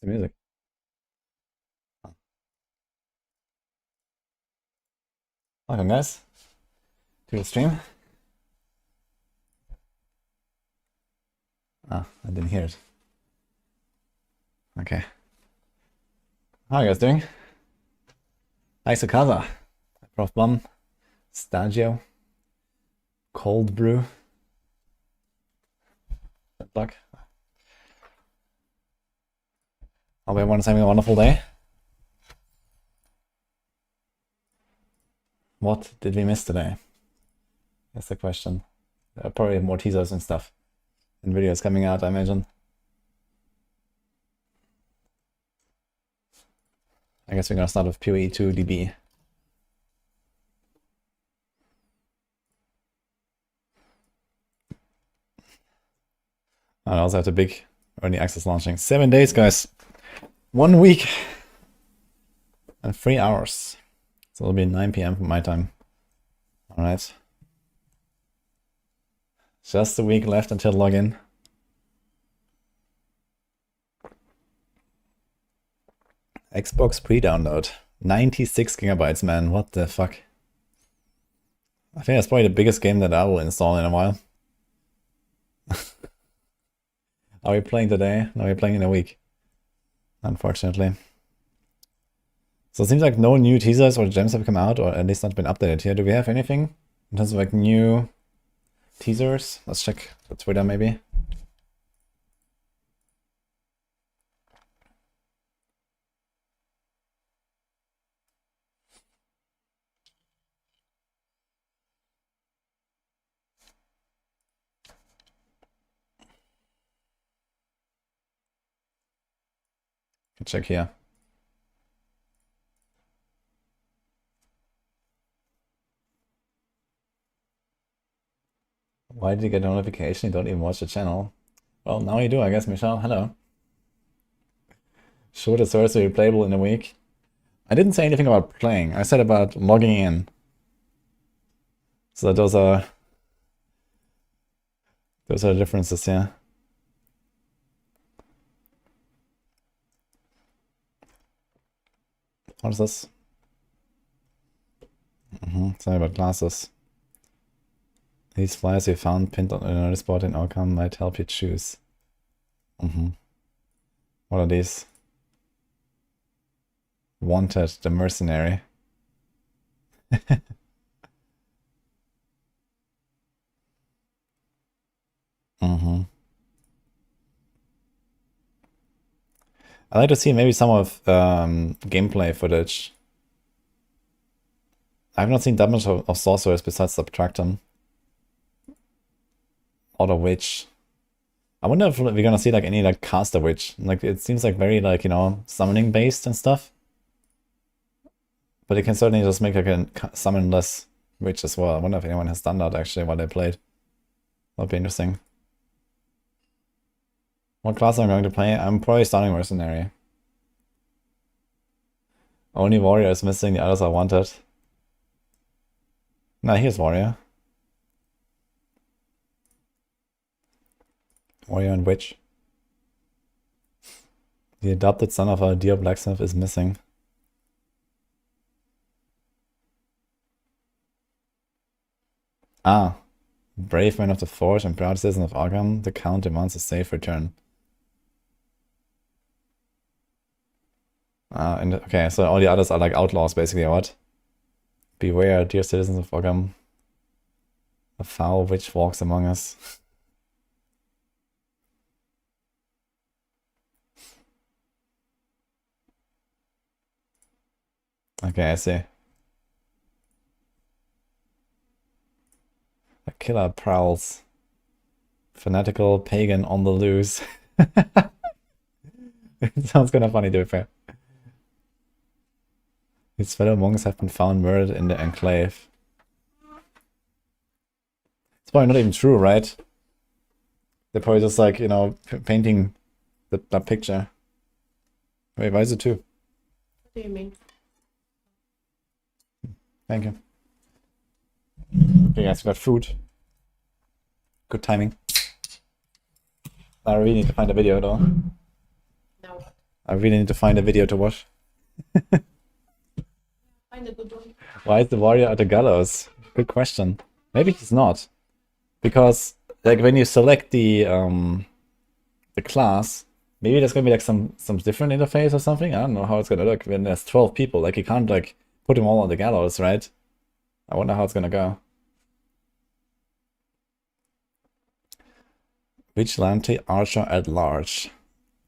Where's the music? Oh. Welcome, guys, to the stream. Ah, I didn't hear it. Okay. How are you guys doing? Hi, Sukasa. Prof Bum. Stagio. Cold Brew. Good luck. Hope everyone's having a wonderful day. What did we miss today? That's the question. There are probably more teasers and stuff. And videos coming out, I imagine. I guess we're gonna start with PoE 2 DB. I also have the big early access launching. 7 days, guys. 1 week. And 3 hours. So it'll be 9 PM for my time. Alright. Just a week left until login. Xbox pre-download. 96 gigabytes, man. What the fuck? I think that's probably the biggest game that I will install in a while. Are we playing today? No, we're playing in a week. Unfortunately. So it seems like no new teasers or gems have come out, or at least not been updated here. Do we have anything in terms of like new teasers? Let's check the Twitter maybe. Check here. Why did you get a notification? You don't even watch the channel. Well, now you do, I guess, Michelle. Hello. Sure, the source will be playable in a week. I didn't say anything about playing. I said about logging in. So those are the differences, yeah. What is this? Sorry about glasses. These flyers you found pinned on another spot in Orcam might help you choose. What are these? Wanted, the Mercenary. I'd like to see maybe some of gameplay footage. I have not seen that much of sorcerers besides Subtractum. Auto Witch. I wonder if we're gonna see like any like caster witch. Like it seems like very like, you know, summoning based and stuff. But it can certainly just make like a summon less witch as well. I wonder if anyone has done that actually while they played. That'd be interesting. What class am I going to play? I'm probably starting Mercenary. Only Warrior is missing, the others are wanted. Nah, here's Warrior. Warrior and Witch. The adopted son of our dear blacksmith is missing. Ah. Brave man of the Forge and proud citizen of Arkham, the Count demands a safe return. And okay, so all the others are like outlaws basically, or what? Beware, dear citizens of Arkham. A foul witch walks among us. Okay, I see. A killer prowls. Fanatical pagan on the loose. It sounds kind of funny to be fair. His fellow monks have been found murdered in the enclave. It's probably not even true, right? They're probably just like, you know, painting that picture. Wait, why is it 2? What do you mean? Thank you. Okay, guys, we got food. Good timing. I really need to find a video though. No. I really need to find a video to watch. Find a good one. Why is the warrior at the gallows? Good question. Maybe he's not. Because like when you select the class, maybe there's gonna be like some different interface or something. I don't know how it's gonna look when there's 12 people. Like you can't like put them all on the gallows, right? I wonder how it's gonna go. Vigilante archer at large.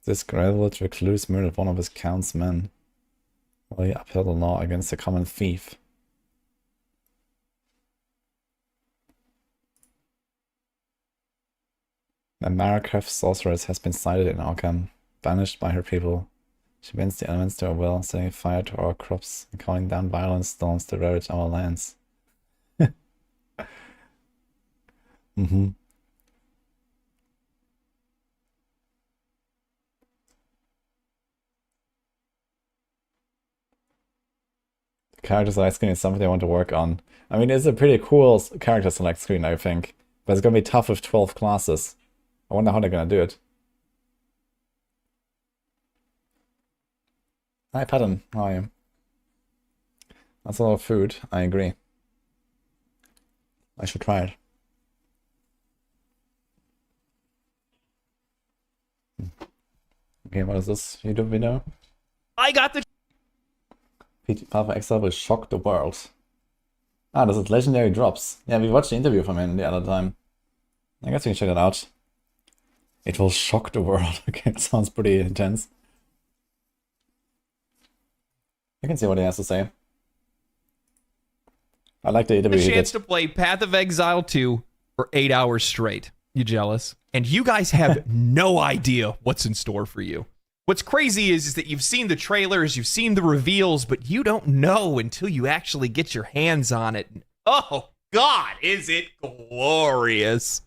This graveled recluse murdered one of his count's men while he upheld the law against a common thief. A Maracref sorceress has been sighted in Arkham, banished by her people. She bends the elements to her will, setting fire to our crops and calling down violent storms to ravage our lands. Mm-hmm. The character select screen is something I want to work on. I mean, it's a pretty cool character select screen, I think. But it's gonna be tough with 12 classes. I wonder how they're gonna do it. Hi, Patton. How are you? That's a lot of food. I agree. I should try it. Okay, what is this YouTube video? I got the Path of Exile will shock the world. Ah, this is legendary drops. Yeah, we watched the interview from him the other time. I guess we can check it out. It will shock the world. Okay, it sounds pretty intense. You can see what he has to say. I like the interview he did. chance to play Path of Exile 2 for 8 hours straight. You jealous? And you guys have no idea what's in store for you. What's crazy is that you've seen the trailers, you've seen the reveals, but you don't know until you actually get your hands on it. Oh, God, is it glorious.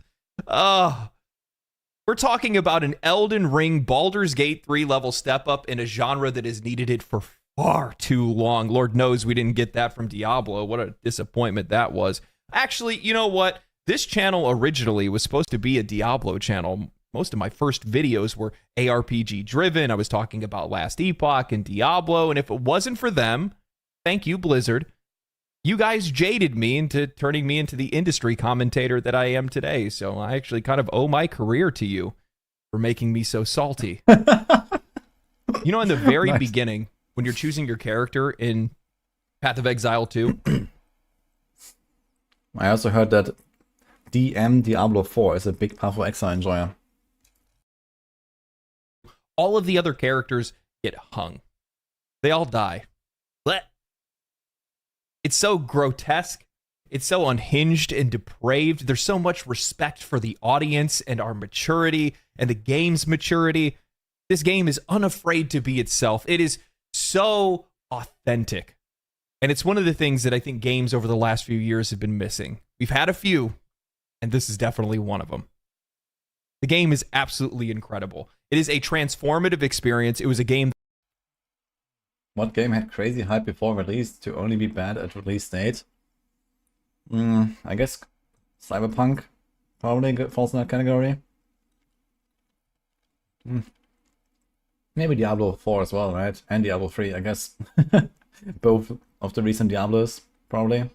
Oh, we're talking about an Elden Ring Baldur's Gate 3 level step up in a genre that has needed it for far too long. Lord knows we didn't get that from Diablo. What a disappointment that was. Actually, you know what? This channel originally was supposed to be a Diablo channel. Most of my first videos were ARPG driven. I was talking about Last Epoch and Diablo, and if it wasn't for them, thank you, Blizzard, you guys jaded me into turning me into the industry commentator that I am today. So I actually kind of owe my career to you for making me so salty. You know, in the very Nice. beginning, when you're choosing your character in Path of Exile 2, I also heard that DM Diablo 4 is a big Path of Exile enjoyer. all of the other characters get hung. They all die. But it's so grotesque. It's so unhinged and depraved. There's so much respect for the audience and our maturity and the game's maturity. This game is unafraid to be itself. It is so authentic. And it's one of the things that I think games over the last few years have been missing. We've had a few, and this is definitely one of them. The game is absolutely incredible. It is a transformative experience. It was a game. What game had crazy hype before release to only be bad at release date? I guess Cyberpunk probably falls in that category. Maybe Diablo 4 as well, right? And Diablo 3, I guess. Both of the recent Diablos, probably.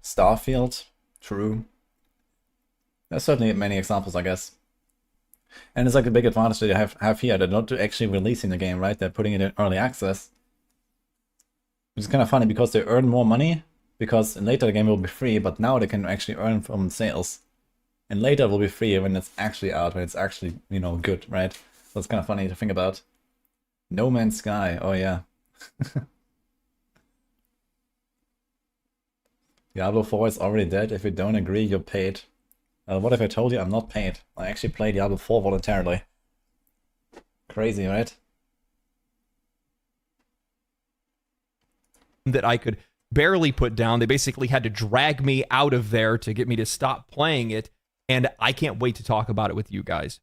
Starfield, true. There's certainly many examples, I guess. And it's like a big advantage that you have here. They're not actually releasing the game, right? They're putting it in early access. Which is kind of funny because they earn more money. Because later the game will be free, but now they can actually earn from sales. And later it will be free when it's actually out, when it's actually, you know, good, right? So it's kind of funny to think about. No Man's Sky, oh yeah. Diablo 4 is already dead. If you don't agree, you're paid. What if I told you I'm not paid? I actually play Diablo 4 voluntarily. Crazy, right? That I could barely put down. They basically had to drag me out of there to get me to stop playing it. And I can't wait to talk about it with you guys.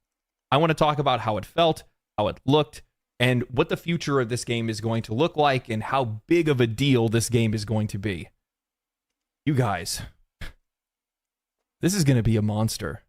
I want to talk about how it felt, how it looked, and what the future of this game is going to look like, and how big of a deal this game is going to be. You guys, this is going to be a monster.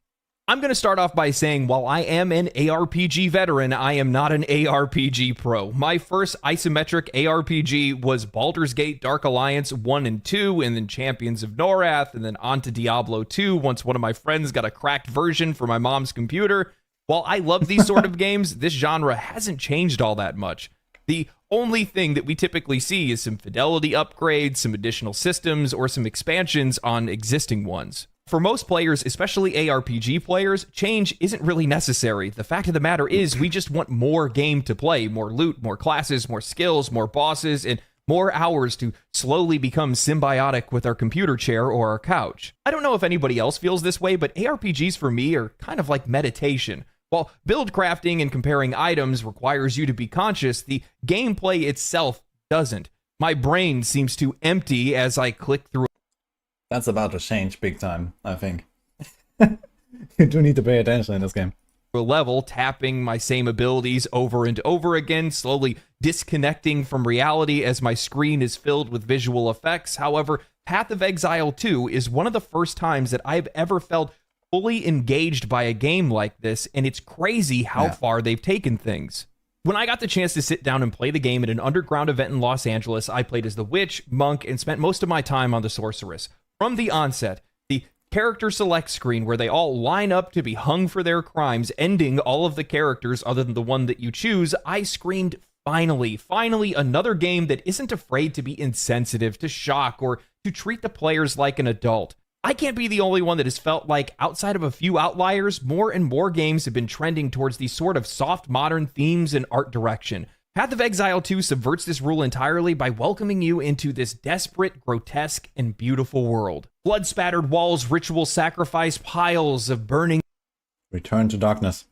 I'm going to start off by saying, while I am an ARPG veteran, I am not an ARPG pro. My first isometric ARPG was Baldur's Gate Dark Alliance 1 and 2, and then Champions of Norath, and then on to Diablo 2 once one of my friends got a cracked version for my mom's computer. While I love these sort of games, this genre hasn't changed all that much. The only thing that we typically see is some fidelity upgrades, some additional systems, or some expansions on existing ones. For most players, especially ARPG players, change isn't really necessary. The fact of the matter is we just want more game to play, more loot, more classes, more skills, more bosses, and more hours to slowly become symbiotic with our computer chair or our couch. I don't know if anybody else feels this way, but ARPGs for me are kind of like meditation. While build crafting and comparing items requires you to be conscious, the gameplay itself doesn't. My brain seems to empty as I click through. That's about to change big time, I think. You do need to pay attention in this game. A level, tapping my same abilities over and over again, slowly disconnecting from reality as my screen is filled with visual effects. However, Path of Exile 2 is one of the first times that I've ever felt fully engaged by a game like this, and it's crazy how far they've taken things. When I got the chance to sit down and play the game at an underground event in Los Angeles, I played as the witch, monk, and spent most of my time on the sorceress. From the onset, the character select screen where they all line up to be hung for their crimes, ending all of the characters other than the one that you choose, I screamed, finally, another game that isn't afraid to be insensitive, to shock, or to treat the players like an adult. I can't be the only one that has felt like, outside of a few outliers, more and more games have been trending towards these sort of soft modern themes and art direction. Path of Exile 2 subverts this rule entirely by welcoming you into this desperate, grotesque, and beautiful world. Blood-spattered walls, ritual sacrifice, piles of burning Return to darkness.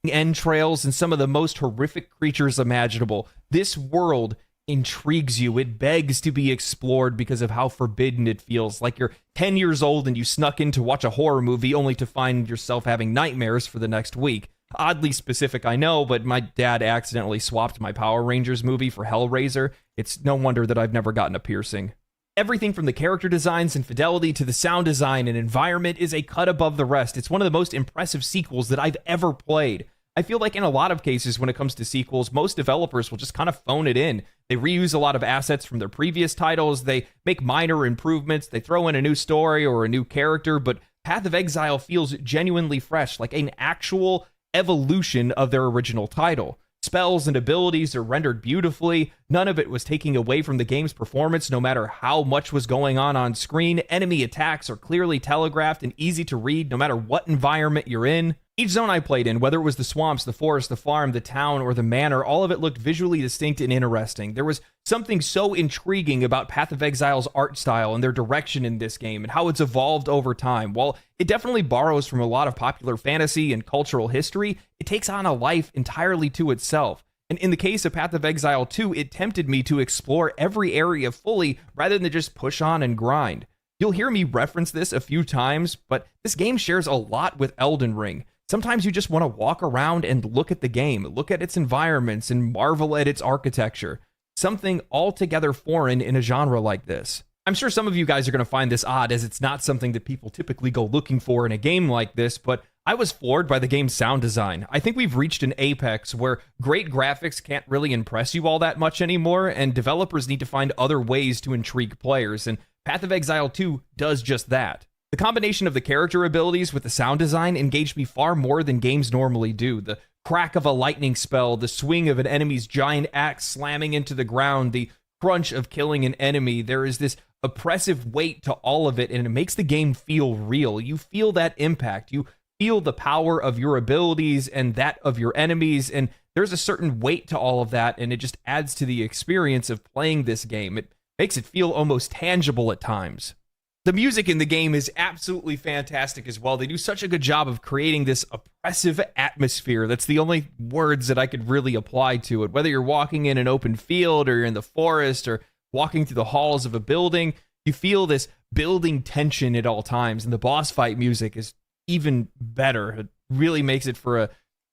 entrails, and some of the most horrific creatures imaginable. This world intrigues you. It begs to be explored because of how forbidden it feels. Like you're 10 years old and you snuck in to watch a horror movie only to find yourself having nightmares for the next week. Oddly specific, I know, but my dad accidentally swapped my Power Rangers movie for Hellraiser. It's no wonder that I've never gotten a piercing. Everything from the character designs and fidelity to the sound design and environment is a cut above the rest. It's one of the most impressive sequels that I've ever played. I feel like in a lot of cases when it comes to sequels, most developers will just kind of phone it in. They reuse a lot of assets from their previous titles, they make minor improvements, they throw in a new story or a new character, but Path of Exile feels genuinely fresh, like an actual evolution of their original title. Spells and abilities are rendered beautifully. None of it was taking away from the game's performance, no matter how much was going on screen. Enemy attacks are clearly telegraphed and easy to read, no matter what environment you're in. Each zone I played in, whether it was the swamps, the forest, the farm, the town, or the manor, all of it looked visually distinct and interesting. There was something so intriguing about Path of Exile's art style and their direction in this game and how it's evolved over time. While it definitely borrows from a lot of popular fantasy and cultural history, it takes on a life entirely to itself. And in the case of Path of Exile 2, it tempted me to explore every area fully rather than just push on and grind. You'll hear me reference this a few times, but this game shares a lot with Elden Ring. Sometimes you just want to walk around and look at the game, look at its environments, and marvel at its architecture. Something altogether foreign in a genre like this. I'm sure some of you guys are going to find this odd, as it's not something that people typically go looking for in a game like this, but I was floored by the game's sound design. I think we've reached an apex where great graphics can't really impress you all that much anymore, and developers need to find other ways to intrigue players, and Path of Exile 2 does just that. The combination of the character abilities with the sound design engaged me far more than games normally do. The crack of a lightning spell, the swing of an enemy's giant axe slamming into the ground, the crunch of killing an enemy. There is this oppressive weight to all of it, and it makes the game feel real. You feel that impact. You feel the power of your abilities and that of your enemies, and there's a certain weight to all of that, and it just adds to the experience of playing this game. It makes it feel almost tangible at times. The music in the game is absolutely fantastic as well. They do such a good job of creating this oppressive atmosphere. That's the only words that I could really apply to it. Whether you're walking in an open field or you're in the forest or walking through the halls of a building, you feel this building tension at all times. And the boss fight music is even better. It really makes it for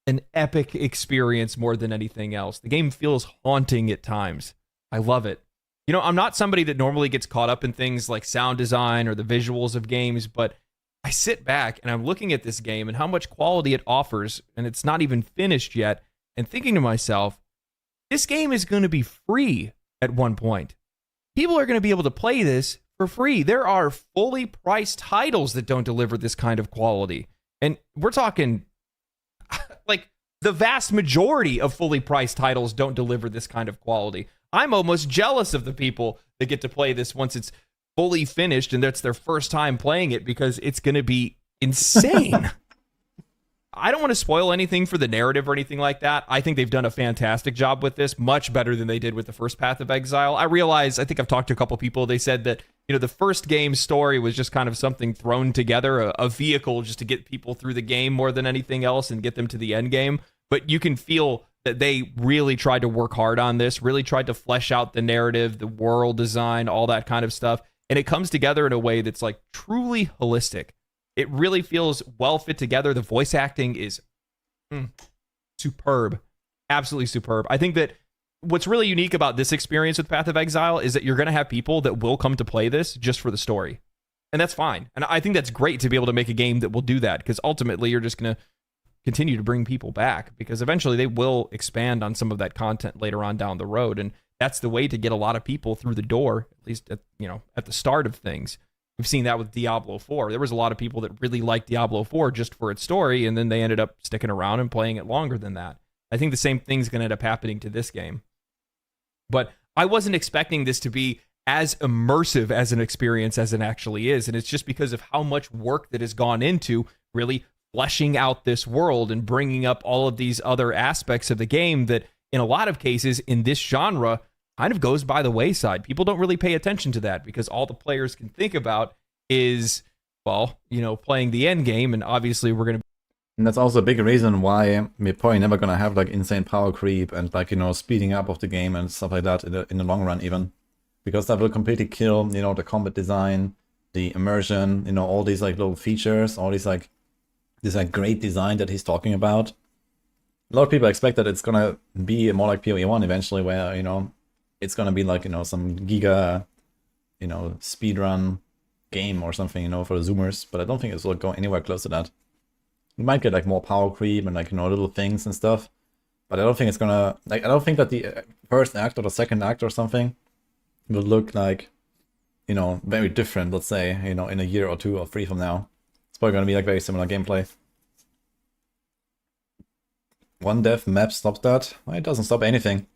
an epic experience more than anything else. The game feels haunting at times. I love it. I'm not somebody that normally gets caught up in things like sound design or the visuals of games, but I sit back and I'm looking at this game and how much quality it offers, and it's not even finished yet, and thinking to myself, this game is going to be free at one point. People are going to be able to play this for free. There are fully priced titles that don't deliver this kind of quality. And we're talking like the vast majority of fully priced titles don't deliver this kind of quality. I'm almost jealous of the people that get to play this once it's fully finished and that's their first time playing it, because it's going to be insane. I don't want to spoil anything for the narrative or anything like that. I think they've done a fantastic job with this, much better than they did with the first Path of Exile. I realize, I think I've talked to a couple people, they said that, the first game's story was just kind of something thrown together, a vehicle just to get people through the game more than anything else and get them to the end game. But you can feel that they really tried to work hard on this, really tried to flesh out the narrative, the world design, all that kind of stuff. And it comes together in a way that's like truly holistic. It really feels well fit together. The voice acting is superb. Absolutely superb. I think that what's really unique about this experience with Path of Exile is that you're going to have people that will come to play this just for the story. And that's fine. And I think that's great to be able to make a game that will do that, because ultimately you're just going to continue to bring people back, because eventually they will expand on some of that content later on down the road. And that's the way to get a lot of people through the door, at least at the start of things. We've seen that with Diablo 4. There was a lot of people that really liked Diablo 4 just for its story, and then they ended up sticking around and playing it longer than that. I think the same thing's going to end up happening to this game. But I wasn't expecting this to be as immersive as an experience as it actually is, and it's just because of how much work that has gone into really fleshing out this world and bringing up all of these other aspects of the game that, in a lot of cases in this genre, kind of goes by the wayside. People don't really pay attention to that because all the players can think about is, well, playing the end game, and obviously we're going to. And that's also a big reason why we're probably never gonna have like insane power creep and like speeding up of the game and stuff like that in the long run, even, because that will completely kill the combat design, the immersion, all these like little features, all these like this like great design that he's talking about. A lot of people expect that it's gonna be more like PoE 1 eventually, where it's gonna be like some giga speedrun game or something for the zoomers, but I don't think it's will go anywhere close to that. You might get like more power creep and like little things and stuff, but I don't think it's gonna I don't think that the first act or the second act or something will look like very different, let's say in a year or 2 or 3 from now. It's probably gonna be like very similar gameplay. One dev map stops that. Well, it doesn't stop anything.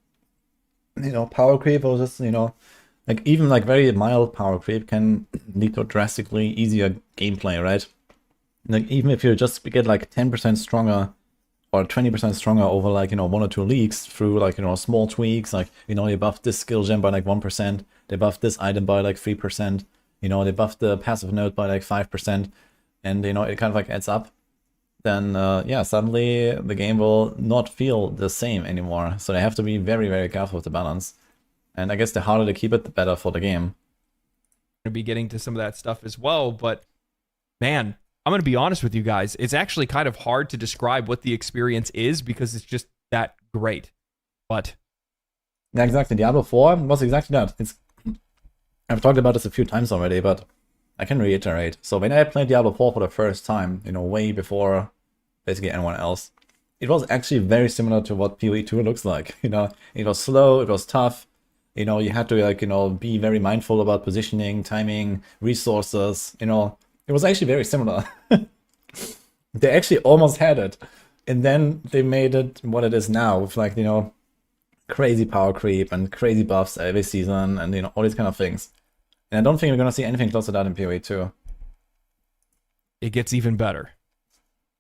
Power creep or just like even like very mild power creep can lead to drastically easier gameplay, right? Like even if you just get like 10% stronger or 20% stronger over like 1 or 2 leagues through like small tweaks, like they buffed this skill gem by like 1%, they buffed this item by like 3%, they buffed the passive node by like 5%, and it kind of like adds up, then yeah, suddenly the game will not feel the same anymore. So they have to be very, very careful with the balance, and I guess the harder to keep it, the better for the game. To be getting to some of that stuff as well, but man, I'm going to be honest with you guys. It's actually kind of hard to describe what the experience is because it's just that great. But yeah, exactly. Diablo 4 was exactly that. I've talked about this a few times already, but I can reiterate. So when I played Diablo 4 for the first time, way before basically anyone else, it was actually very similar to what PoE 2 looks like. It was slow, it was tough. You had to like be very mindful about positioning, timing, resources. It was actually very similar. They actually almost had it. And then they made it what it is now with like, crazy power creep and crazy buffs every season and, all these kind of things. And I don't think we're going to see anything close to that in PoE 2. It gets even better.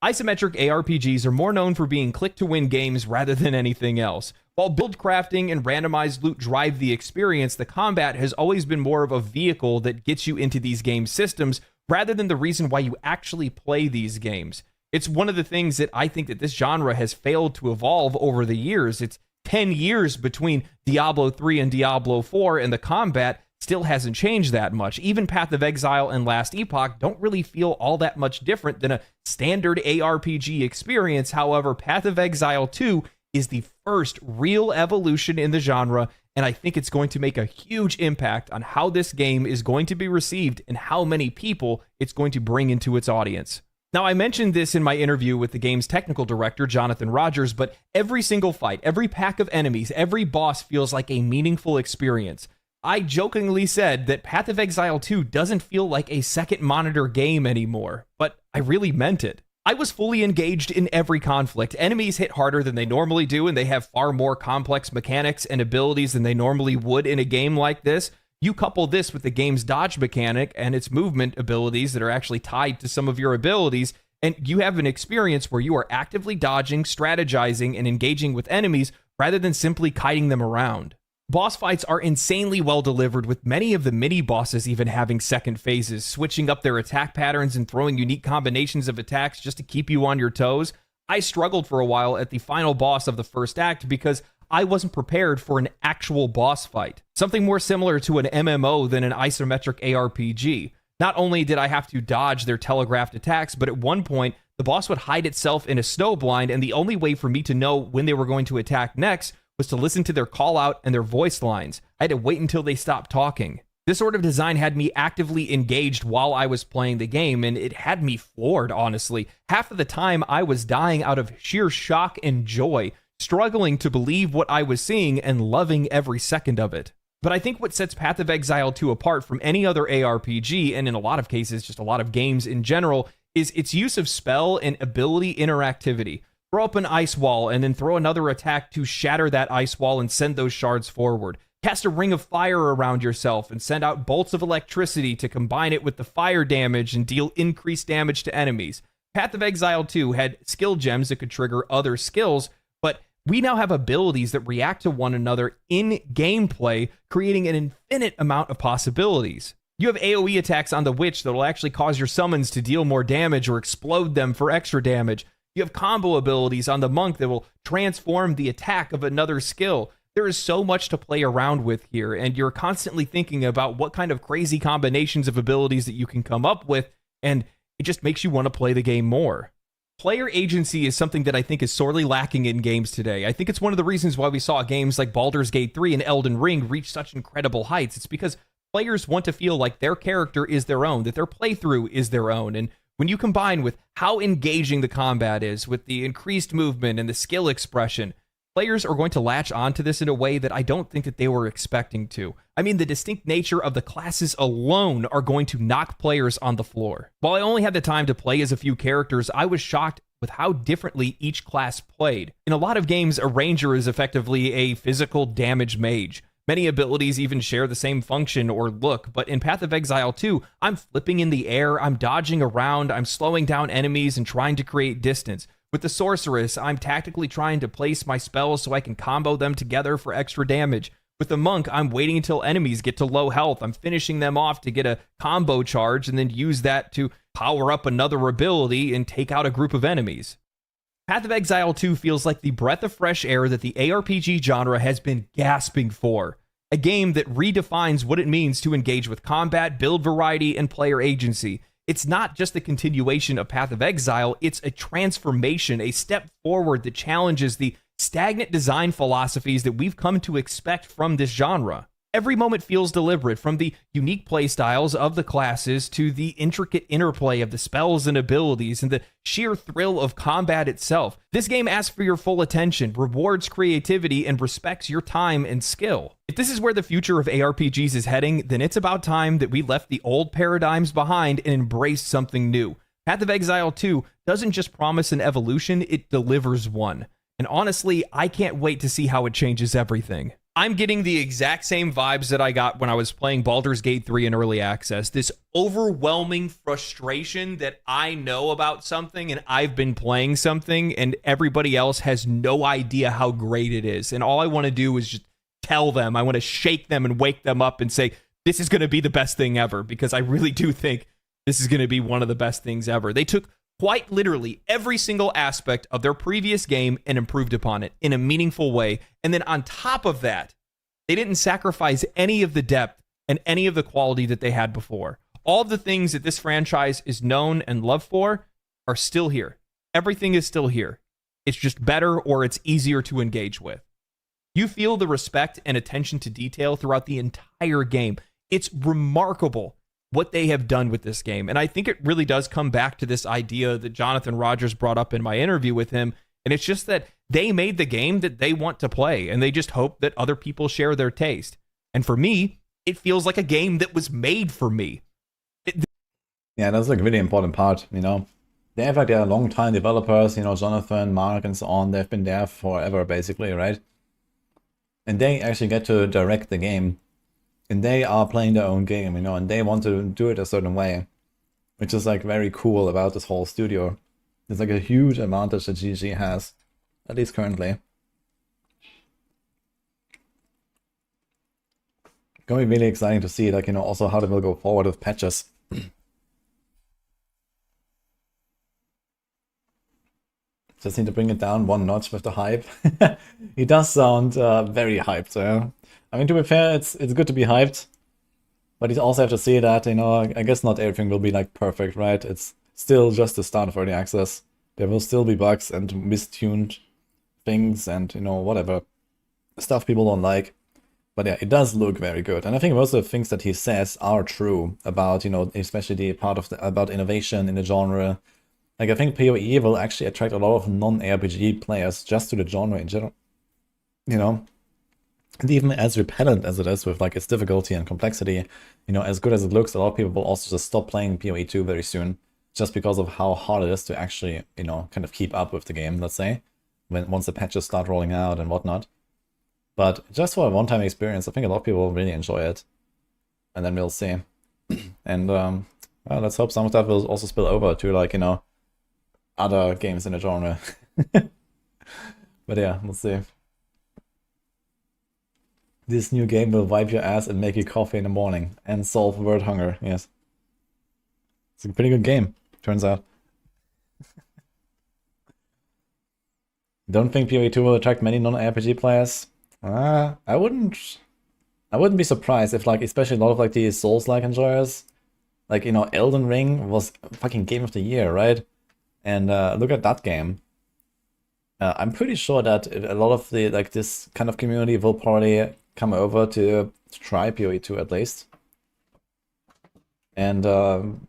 Isometric ARPGs are more known for being click-to-win games rather than anything else. While build crafting and randomized loot drive the experience, the combat has always been more of a vehicle that gets you into these game systems rather than the reason why you actually play these games. It's one of the things that I think that this genre has failed to evolve over the years. It's 10 years between Diablo 3 and Diablo 4, and the combat still hasn't changed that much. Even Path of Exile and Last Epoch don't really feel all that much different than a standard ARPG experience. However, Path of Exile 2 is the first real evolution in the genre, and I think it's going to make a huge impact on how this game is going to be received and how many people it's going to bring into its audience. Now, I mentioned this in my interview with the game's technical director, Jonathan Rogers, but every single fight, every pack of enemies, every boss feels like a meaningful experience. I jokingly said that Path of Exile 2 doesn't feel like a second monitor game anymore, but I really meant it. I was fully engaged in every conflict. Enemies hit harder than they normally do, and they have far more complex mechanics and abilities than they normally would in a game like this. You couple this with the game's dodge mechanic and its movement abilities that are actually tied to some of your abilities, and you have an experience where you are actively dodging, strategizing, and engaging with enemies rather than simply kiting them around. Boss fights are insanely well delivered, with many of the mini-bosses even having second phases, switching up their attack patterns and throwing unique combinations of attacks just to keep you on your toes. I struggled for a while at the final boss of the first act because I wasn't prepared for an actual boss fight, something more similar to an MMO than an isometric ARPG. Not only did I have to dodge their telegraphed attacks, but at one point, the boss would hide itself in a snowblind, and the only way for me to know when they were going to attack next was to listen to their call out and their voice lines. I had to wait until they stopped talking. This sort of design had me actively engaged while I was playing the game, and it had me floored, honestly. Half of the time, I was dying out of sheer shock and joy, struggling to believe what I was seeing and loving every second of it. But I think what sets Path of Exile 2 apart from any other ARPG, and in a lot of cases, just a lot of games in general, is its use of spell and ability interactivity. Throw up an ice wall and then throw another attack to shatter that ice wall and send those shards forward. Cast a ring of fire around yourself and send out bolts of electricity to combine it with the fire damage and deal increased damage to enemies. Path of Exile 2 had skill gems that could trigger other skills, but we now have abilities that react to one another in gameplay, creating an infinite amount of possibilities. You have AoE attacks on the Witch that will actually cause your summons to deal more damage or explode them for extra damage. You have combo abilities on the Monk that will transform the attack of another skill. There is so much to play around with here, and you're constantly thinking about what kind of crazy combinations of abilities that you can come up with, and it just makes you want to play the game more. Player agency is something that I think is sorely lacking in games today. I think it's one of the reasons why we saw games like Baldur's Gate 3 and Elden Ring reach such incredible heights. It's because players want to feel like their character is their own, that their playthrough is their own, and when you combine with how engaging the combat is, with the increased movement and the skill expression, players are going to latch onto this in a way that I don't think that they were expecting to. I mean, the distinct nature of the classes alone are going to knock players on the floor. While I only had the time to play as a few characters, I was shocked with how differently each class played. In a lot of games, a ranger is effectively a physical damage mage. Many abilities even share the same function or look, but in Path of Exile 2, I'm flipping in the air, I'm dodging around, I'm slowing down enemies and trying to create distance. With the Sorceress, I'm tactically trying to place my spells so I can combo them together for extra damage. With the Monk, I'm waiting until enemies get to low health, I'm finishing them off to get a combo charge and then use that to power up another ability and take out a group of enemies. Path of Exile 2 feels like the breath of fresh air that the ARPG genre has been gasping for. A game that redefines what it means to engage with combat, build variety, and player agency. It's not just the continuation of Path of Exile, it's a transformation, a step forward that challenges the stagnant design philosophies that we've come to expect from this genre. Every moment feels deliberate, from the unique playstyles of the classes to the intricate interplay of the spells and abilities and the sheer thrill of combat itself. This game asks for your full attention, rewards creativity, and respects your time and skill. If this is where the future of ARPGs is heading, then it's about time that we left the old paradigms behind and embraced something new. Path of Exile 2 doesn't just promise an evolution, it delivers one. And honestly, I can't wait to see how it changes everything. I'm getting the exact same vibes that I got when I was playing Baldur's Gate 3 in early access. This overwhelming frustration that I know about something and I've been playing something and everybody else has no idea how great it is. And all I want to do is just tell them. I want to shake them and wake them up and say, this is going to be the best thing ever, because I really do think this is going to be one of the best things ever. They took quite literally every single aspect of their previous game and improved upon it in a meaningful way. And then on top of that, they didn't sacrifice any of the depth and any of the quality that they had before. All of the things that this franchise is known and loved for are still here. Everything is still here. It's just better, or it's easier to engage with. You feel the respect and attention to detail throughout the entire game. It's remarkable what they have done with this game. And I think it really does come back to this idea that Jonathan Rogers brought up in my interview with him. And it's just that they made the game that they want to play, and they just hope that other people share their taste. And for me, it feels like a game that was made for me. Yeah, that's like a really important part, you know. They have like their long-time developers, you know, Jonathan, Mark, and so on. They've been there forever, basically, right? And they actually get to direct the game. And they are playing their own game, you know, and they want to do it a certain way. Which is like very cool about this whole studio. It's like a huge advantage that GG has, at least currently. Going to be really exciting to see, like, you know, also how they will go forward with patches. Just need to bring it down one notch with the hype. He does sound very hyped. I mean, to be fair, it's good to be hyped, but you also have to see that, you know, I guess not everything will be like perfect, right? It's still just the start of early access. There will still be bugs and mistuned things and, you know, whatever stuff people don't like. But yeah, it does look very good. And I think most of the things that he says are true about, you know, especially the part of about innovation in the genre. Like, I think PoE will actually attract a lot of non-ARPG players just to the genre in general. You know? And even as repellent as it is with, like, its difficulty and complexity, you know, as good as it looks, a lot of people will also just stop playing PoE 2 very soon. Just because of how hard it is to actually, you know, kind of keep up with the game, let's say. Once the patches start rolling out and whatnot. But just for a one-time experience, I think a lot of people will really enjoy it. And then we'll see. And, well, let's hope some of that will also spill over to, like, you know, other games in the genre. But yeah, we'll see. This new game will wipe your ass and make you coffee in the morning and solve world hunger. Yes. It's a pretty good game, turns out. Don't think PoE 2 will attract many non-RPG players? I wouldn't be surprised if, like, especially a lot of, like, the Souls-like enjoyers, like, you know, Elden Ring was fucking game of the year, right? And look at that game. I'm pretty sure that a lot of the, like, this kind of community will probably come over to try PoE 2 at least. And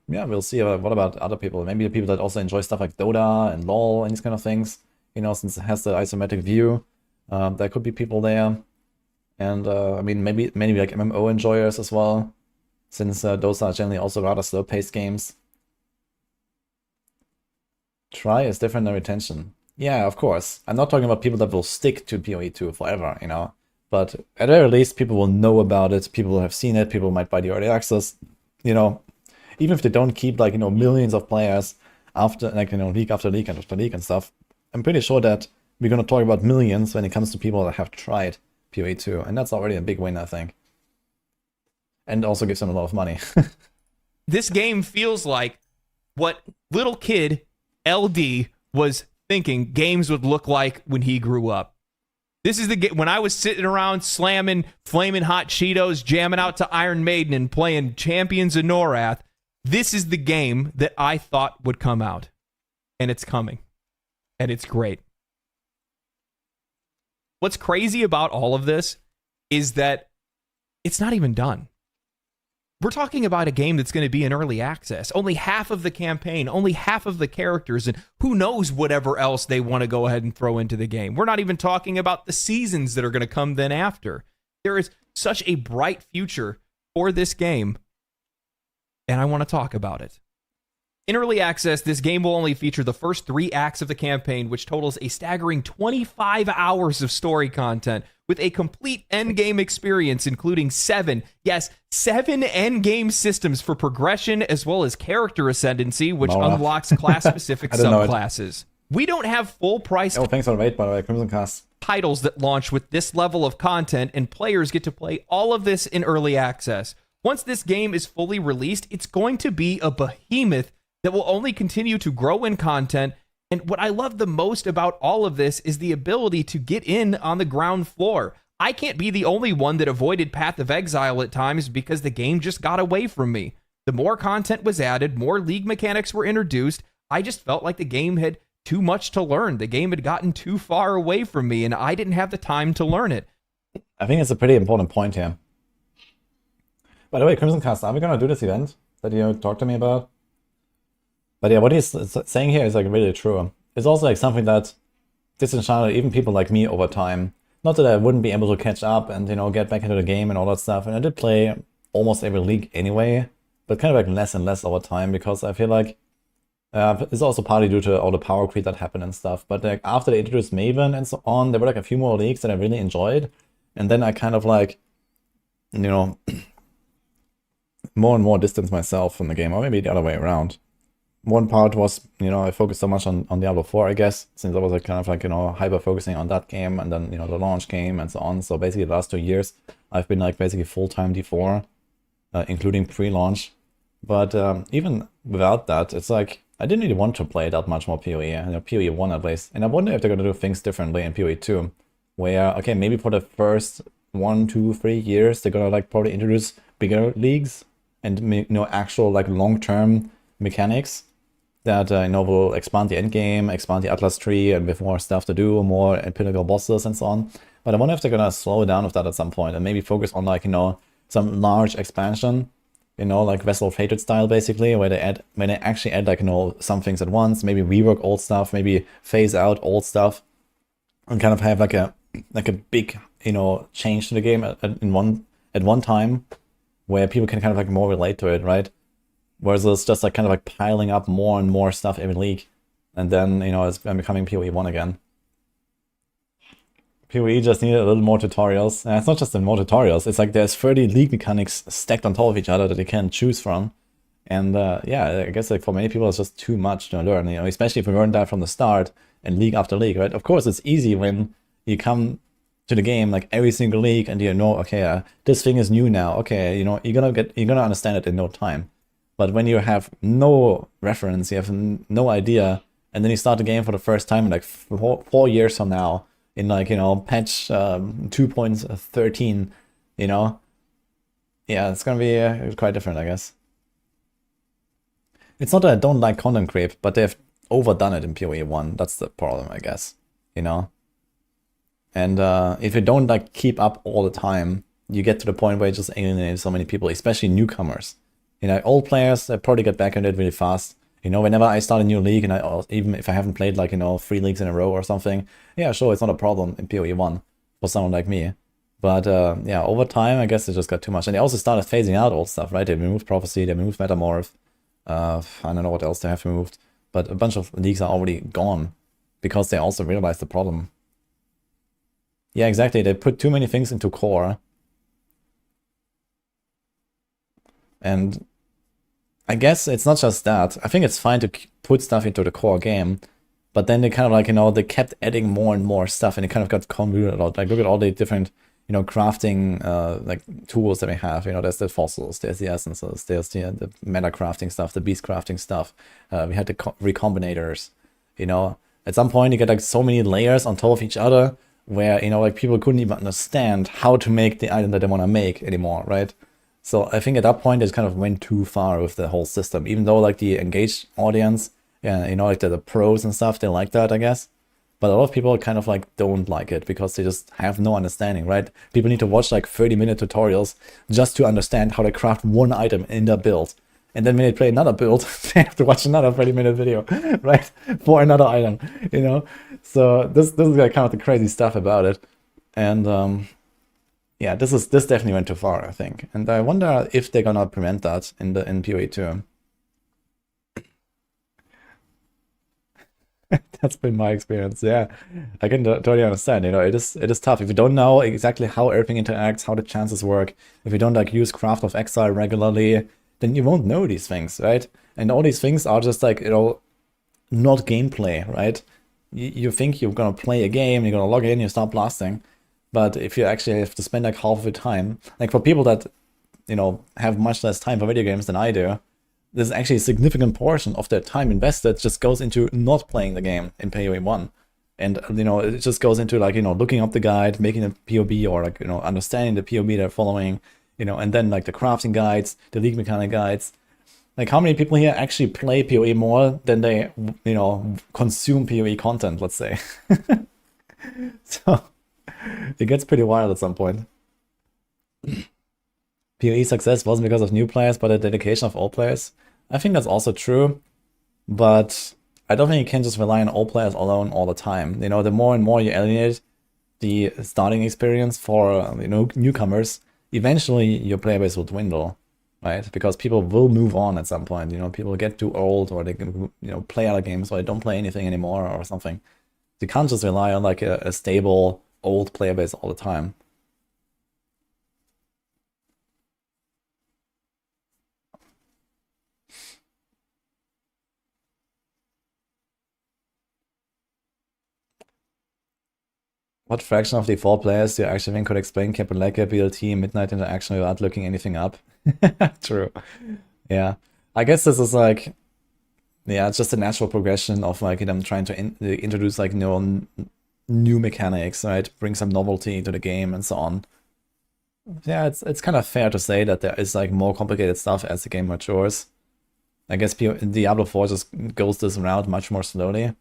yeah, we'll see what about other people. Maybe the people that also enjoy stuff like Dota and LoL and these kind of things. You know, since it has the isometric view, there could be people there. And I mean, maybe like MMO enjoyers as well, since those are generally also rather slow-paced games. Try is different than retention. Yeah, of course. I'm not talking about people that will stick to PoE 2 forever, you know. But at the very least, people will know about it. People will have seen it. People might buy the early access. You know, even if they don't keep, like, you know, millions of players after, like, you know, league after league after league and stuff, I'm pretty sure that we're going to talk about millions when it comes to people that have tried PoE 2. And that's already a big win, I think. And also gives them a lot of money. This game feels like what little kid LD was thinking games would look like when he grew up. This is the game when I was sitting around slamming flaming hot Cheetos, jamming out to Iron Maiden and playing Champions of Norath. This is the game that I thought would come out. And it's coming. And it's great. What's crazy about all of this is that it's not even done. We're talking about a game that's going to be in early access. Only half of the campaign, only half of the characters, and who knows whatever else they want to go ahead and throw into the game. We're not even talking about the seasons that are going to come then after. There is such a bright future for this game, and I want to talk about it. In early access, this game will only feature the first 3 acts of the campaign, which totals a staggering 25 hours of story content, with a complete endgame experience, including 7 endgame systems for progression, as well as character ascendancy, which unlocks class-specific subclasses. We don't have full-price thanks for the raid, by the way, Crimson Cast. Titles that launch with this level of content, and players get to play all of this in early access. Once this game is fully released, it's going to be a behemoth that will only continue to grow in content. And what I love the most about all of this is the ability to get in on the ground floor. I can't be the only one that avoided Path of Exile at times because the game just got away from me. The more content was added, more league mechanics were introduced, I just felt like the game had too much to learn. The game had gotten too far away from me and I didn't have the time to learn it. I think it's a pretty important point here. By the way, Crimson Cast, are we gonna do this event that you talked to me about? But yeah, what he's saying here is like really true. It's also like something that disenchanted even people like me over time. Not that I wouldn't be able to catch up and, you know, get back into the game and all that stuff. And I did play almost every league anyway, but kind of like less and less over time because I feel like it's also partly due to all the power creep that happened and stuff. But like after they introduced Maven and so on, there were like a few more leagues that I really enjoyed. And then I kind of like, you know, more and more distanced myself from the game, or maybe the other way around. One part was, you know, I focused so much on Diablo 4, I guess, since I was like kind of like, you know, hyper focusing on that game and then, you know, the launch game and so on. So basically the last 2 years, I've been like basically full-time D4, including pre-launch. But even without that, it's like, I didn't really want to play that much more PoE, you know, PoE 1 at least. And I wonder if they're going to do things differently in PoE 2, where, okay, maybe for the first 1, 2, 3 years, they're going to like probably introduce bigger leagues and, you know, actual like long-term mechanics that, you know, will expand the endgame, expand the Atlas tree, and with more stuff to do, more pinnacle bosses and so on. But I wonder if they're gonna slow down with that at some point and maybe focus on like, you know, some large expansion, you know, like Vessel of Hatred style basically, where they actually add like, you know, some things at once, maybe rework old stuff, maybe phase out old stuff, and kind of have like a big, you know, change to the game at one time, where people can kind of like more relate to it, right? Whereas it's just like kind of like piling up more and more stuff every league. And then, you know, it's becoming PoE 1 again. PoE just needed a little more tutorials. And it's not just the more tutorials, it's like there's 30 league mechanics stacked on top of each other that you can choose from. And yeah, I guess like for many people it's just too much to learn, you know, especially if you learn that from the start and league after league, right? Of course, it's easy when you come to the game like every single league and you know, okay, this thing is new now. Okay, you know, you're gonna understand it in no time. But when you have no reference, you have no idea, and then you start the game for the first time in like 4 years from now, in like, you know, patch 2.13, you know, yeah, it's gonna be quite different, I guess. It's not that I don't like content creep, but they've overdone it in PoE 1. That's the problem, I guess, you know. And if you don't like keep up all the time, you get to the point where you just alienate so many people, especially newcomers. You know, old players, they probably get back into it really fast. You know, whenever I start a new league, and even if I haven't played like, you know, 3 leagues in a row or something, yeah, sure, it's not a problem in PoE 1 for someone like me. But yeah, over time, I guess it just got too much. And they also started phasing out old stuff, right? They removed Prophecy, they removed Metamorph. I don't know what else they have removed. But a bunch of leagues are already gone because they also realized the problem. Yeah, exactly. They put too many things into core. And I guess it's not just that. I think it's fine to put stuff into the core game, but then they kind of like, you know, they kept adding more and more stuff and it kind of got convoluted a lot. Like, look at all the different, you know, crafting like tools that we have. You know, there's the fossils, there's the essences, there's the meta crafting stuff, the beast crafting stuff. We had the recombinators, you know. At some point you get like so many layers on top of each other where, you know, like people couldn't even understand how to make the item that they want to make anymore, right? So I think at that point it kind of went too far with the whole system, even though like the engaged audience, yeah, you know, like the pros and stuff, they like that, I guess. But a lot of people kind of like don't like it because they just have no understanding, right? People need to watch like 30-minute tutorials just to understand how to craft one item in their build. And then when they play another build, they have to watch another 30-minute video, right? For another item, you know? So this is like kind of the crazy stuff about it. And yeah, this definitely went too far, I think. And I wonder if they're gonna prevent that in PoE 2. That's been my experience, yeah. I can totally understand, you know, it is tough. If you don't know exactly how everything interacts, how the chances work, if you don't like use Craft of Exile regularly, then you won't know these things, right? And all these things are just like, you know, not gameplay, right? You think you're gonna play a game, you're gonna log in, you start blasting. But if you actually have to spend like half of your time, like for people that, you know, have much less time for video games than I do, there's actually a significant portion of their time invested just goes into not playing the game in PoE 1. And, you know, it just goes into like, you know, looking up the guide, making a POB, or like, you know, understanding the POB they're following, you know, and then like the crafting guides, the league mechanic guides. Like, how many people here actually play PoE more than they, you know, consume PoE content, let's say. So it gets pretty wild at some point. PoE success wasn't because of new players, but the dedication of old players. I think that's also true, but I don't think you can just rely on old players alone all the time. You know, the more and more you alienate the starting experience for newcomers, eventually your player base will dwindle, right? Because people will move on at some point. You know, people get too old, or they can play other games, or they don't play anything anymore, or something. You can't just rely on like a stable old player base all the time. What fraction of the 4 players do you actually think could explain Capuleka, BLT, Midnight interaction without looking anything up? True. Yeah. I guess this is like, yeah, it's just a natural progression of like them trying to introduce like new mechanics, right? Bring some novelty to the game and so on. Yeah, it's kind of fair to say that there is like more complicated stuff as the game matures. I guess Diablo 4 just goes this route much more slowly.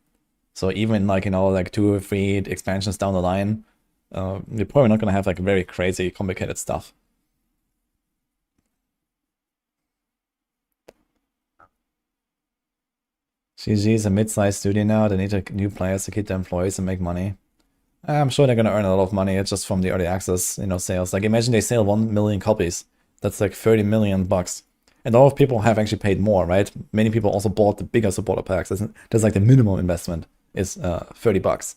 So even like, like 2 or 3 expansions down the line, you're probably not gonna have like very crazy complicated stuff. GG is a mid-sized studio now. They need new players to keep their employees and make money. I'm sure they're gonna earn a lot of money just from the early access, sales. Like imagine they sell 1 million copies. That's like 30 million bucks. And a lot of people have actually paid more, right? Many people also bought the bigger supporter packs. That's like the minimum investment is 30 bucks.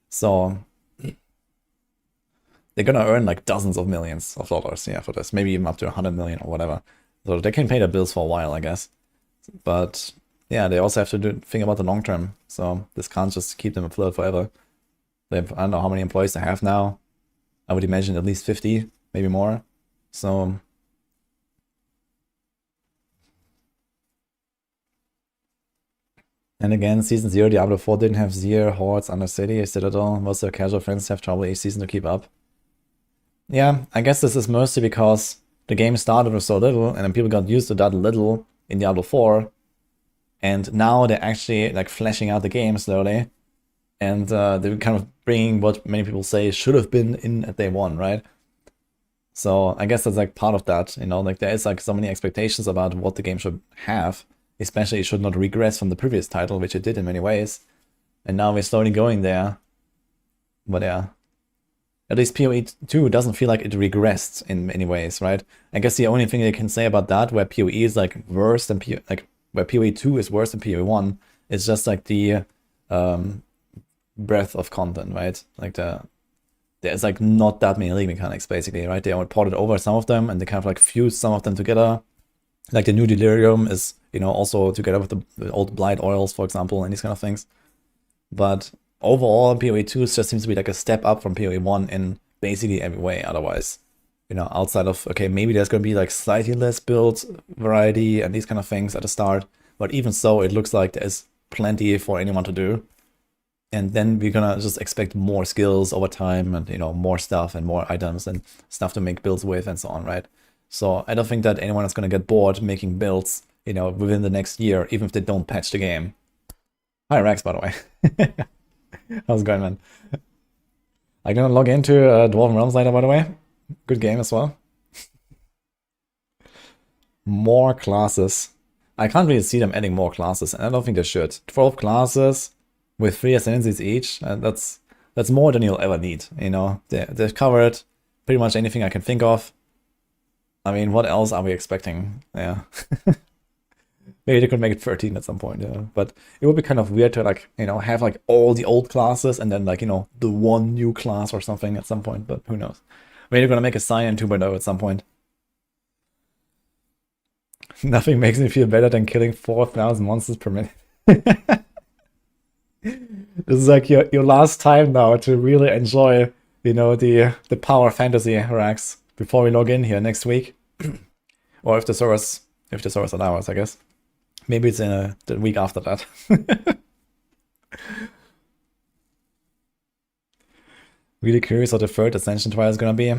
So they're gonna earn like dozens of millions of dollars, yeah, for this. Maybe even up to 100 million or whatever. So they can pay their bills for a while, I guess. But yeah, they also have to think about the long term. So this can't just keep them afloat forever. I don't know how many employees they have now. I would imagine at least 50, maybe more. So and again, Season 0, Diablo 4 didn't have Zier, Hordes, Undercity, Citadel. Most of the casual friends have trouble each season to keep up. Yeah, I guess this is mostly because the game started with so little, and then people got used to that little in Diablo 4. And now they're actually like fleshing out the game slowly. And they're kind of bringing what many people say should have been in at day 1, right? So I guess that's like part of that, like there is like so many expectations about what the game should have. Especially it should not regress from the previous title, which it did in many ways. And now we're slowly going there. But yeah. At least PoE 2 doesn't feel like it regressed in many ways, right? I guess the only thing they can say about that, where PoE is like worse than where PoE 2 is worse than PoE 1, is just like the breadth of content, right? Like there's like not that many league mechanics basically, right? They ported over some of them and they kind of like fused some of them together. Like the new Delirium is, also together with the old Blight Oils, for example, and these kind of things. But overall, PoE 2 just seems to be like a step up from PoE 1 in basically every way otherwise. Outside of, okay, maybe there's going to be like slightly less build variety and these kind of things at the start. But even so, it looks like there's plenty for anyone to do. And then we're going to just expect more skills over time and, more stuff and more items and stuff to make builds with and so on, right? So I don't think that anyone is going to get bored making builds, within the next year, even if they don't patch the game. Hi, Rex, by the way. How's it going, man? I'm going to log into Dwarven Realms later, by the way. Good game as well. More classes. I can't really see them adding more classes, and I don't think they should. 12 classes with 3 ascendancies each, that's more than you'll ever need, They've covered pretty much anything I can think of. I mean, what else are we expecting? Yeah. Maybe they could make it 13 at some point, yeah. But it would be kind of weird to like, have like all the old classes and then like, the one new class or something at some point, but who knows. Maybe they're gonna make a Cyan 2.0 at some point. Nothing makes me feel better than killing 4,000 monsters per minute. This is like your last time now to really enjoy, the power fantasy racks before we log in here next week. Or if the servers allow us, I guess. Maybe it's in the week after that. Really curious what the third Ascension trial is gonna be.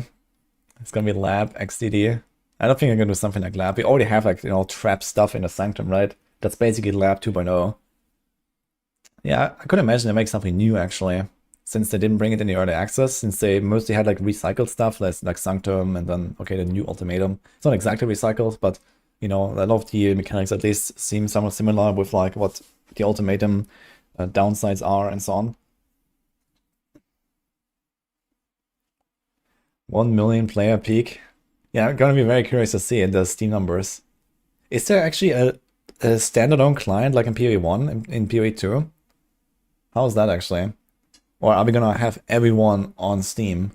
It's gonna be Lab, XDD. I don't think I'm gonna do something like Lab. We already have like, trap stuff in the Sanctum, right? That's basically Lab 2.0. Yeah, I could imagine they make something new actually. since they didn't bring it in the early access, since they mostly had like recycled stuff, like Sanctum and then, okay, the new Ultimatum. It's not exactly recycled, but, you know, a lot of the mechanics at least seem somewhat similar with like what the Ultimatum downsides are and so on. 1 million player peak. Yeah, I'm gonna be very curious to see in the Steam numbers. Is there actually a standalone client like in PoE 1 in PoE 2? How is that actually? Or are we gonna have everyone on Steam?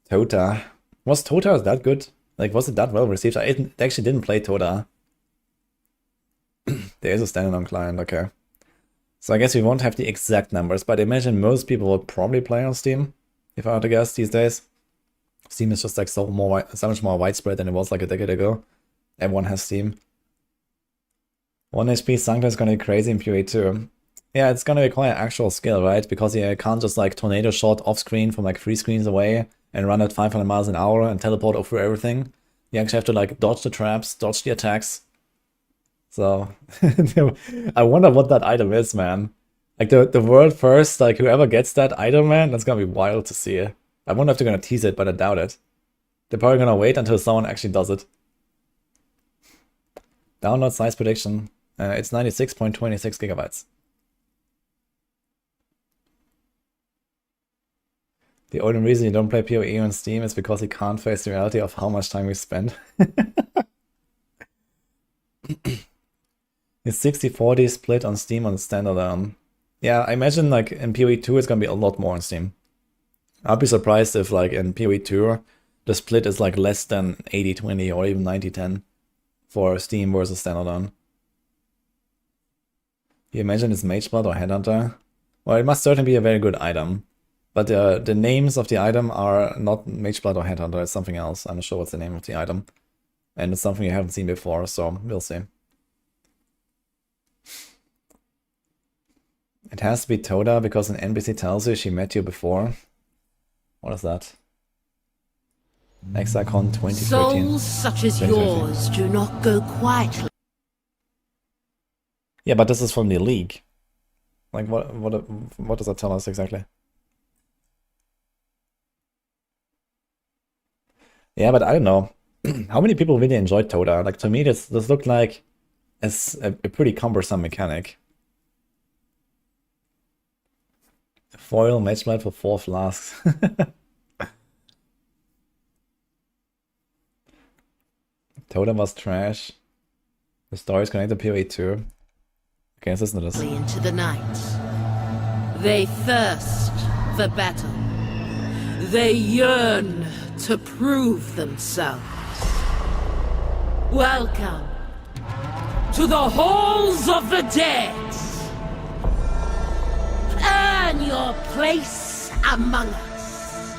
Tota. Was Tota that good? Like, was it that well received? I actually didn't play Tota. There is a standalone client, okay. So I guess we won't have the exact numbers, but I imagine most people will probably play on Steam, if I were to guess these days. Steam is just like so much more widespread than it was like a decade ago. Everyone has Steam. 1 HP Sanctum is gonna be crazy in PoE 2. Yeah, it's gonna require actual skill, right? Because you can't just like tornado shot off screen from like 3 screens away and run at 500 miles an hour and teleport over everything. You actually have to like dodge the traps, dodge the attacks. So I wonder what that item is, man. Like the world first, like whoever gets that item, man, that's gonna be wild to see. I wonder if they're gonna tease it, but I doubt it. They're probably gonna wait until someone actually does it. Download size prediction. It's 96.26 gigabytes. The only reason you don't play PoE on Steam is because you can't face the reality of how much time you spend. It's 60-40 split on Steam on standalone. Yeah, I imagine like in PoE 2 it's gonna be a lot more on Steam. I'd be surprised if like in PoE 2 the split is like less than 80-20 or even 90-10 for Steam versus standalone. You imagine it's Mageblood or Headhunter? Well, it must certainly be a very good item. But the names of the item are not Mageblood or Headhunter, it's something else. I'm not sure what's the name of the item. And it's something you haven't seen before, so we'll see. It has to be Toda because an NPC tells you she met you before. What is that? ExileCon 2013. Souls such as yours do not go quietly. Yeah, but this is from the League. Like, what does that tell us exactly? Yeah, but I don't know. How many people really enjoyed Toda? Like, to me, this looked like a pretty cumbersome mechanic. Foil Mageblood for 4 flasks. Toda was trash. The story is connected to PoE 2. Okay, let's listen to this. Into the night. They thirst for battle. They yearn to prove themselves. Welcome to the halls of the dead. Earn your place among us.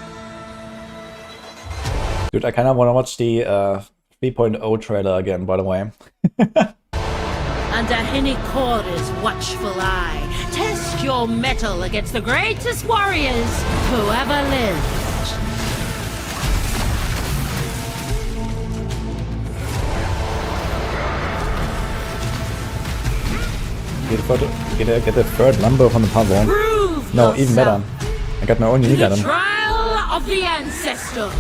Dude, I kind of want to watch the 3.0 trailer again, by the way. Under Enquiries' watchful eye, test your mettle against the greatest warriors who ever lived. Get the third number from the puzzle. Prove No, even better. yourself. I got my own unique The item. trial of the ancestors.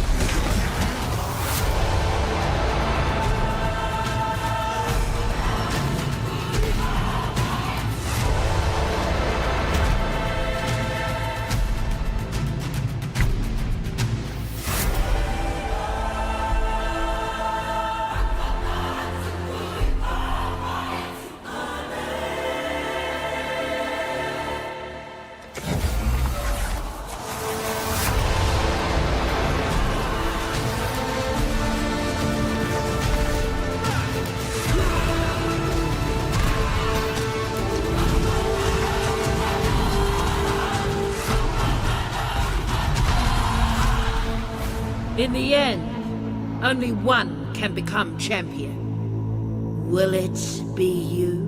In the end, only one can become champion. Will it be you?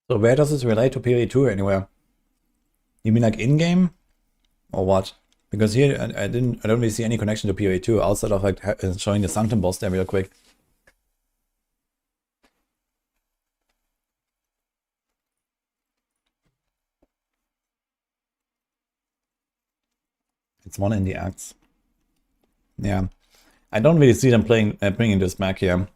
So where does this relate to PoE 2 anywhere? You mean like in-game? Or what? Because here I don't really see any connection to PoE 2 outside of like showing the Sanctum boss there real quick. It's one in the acts. Yeah. I don't really see them bringing this back here.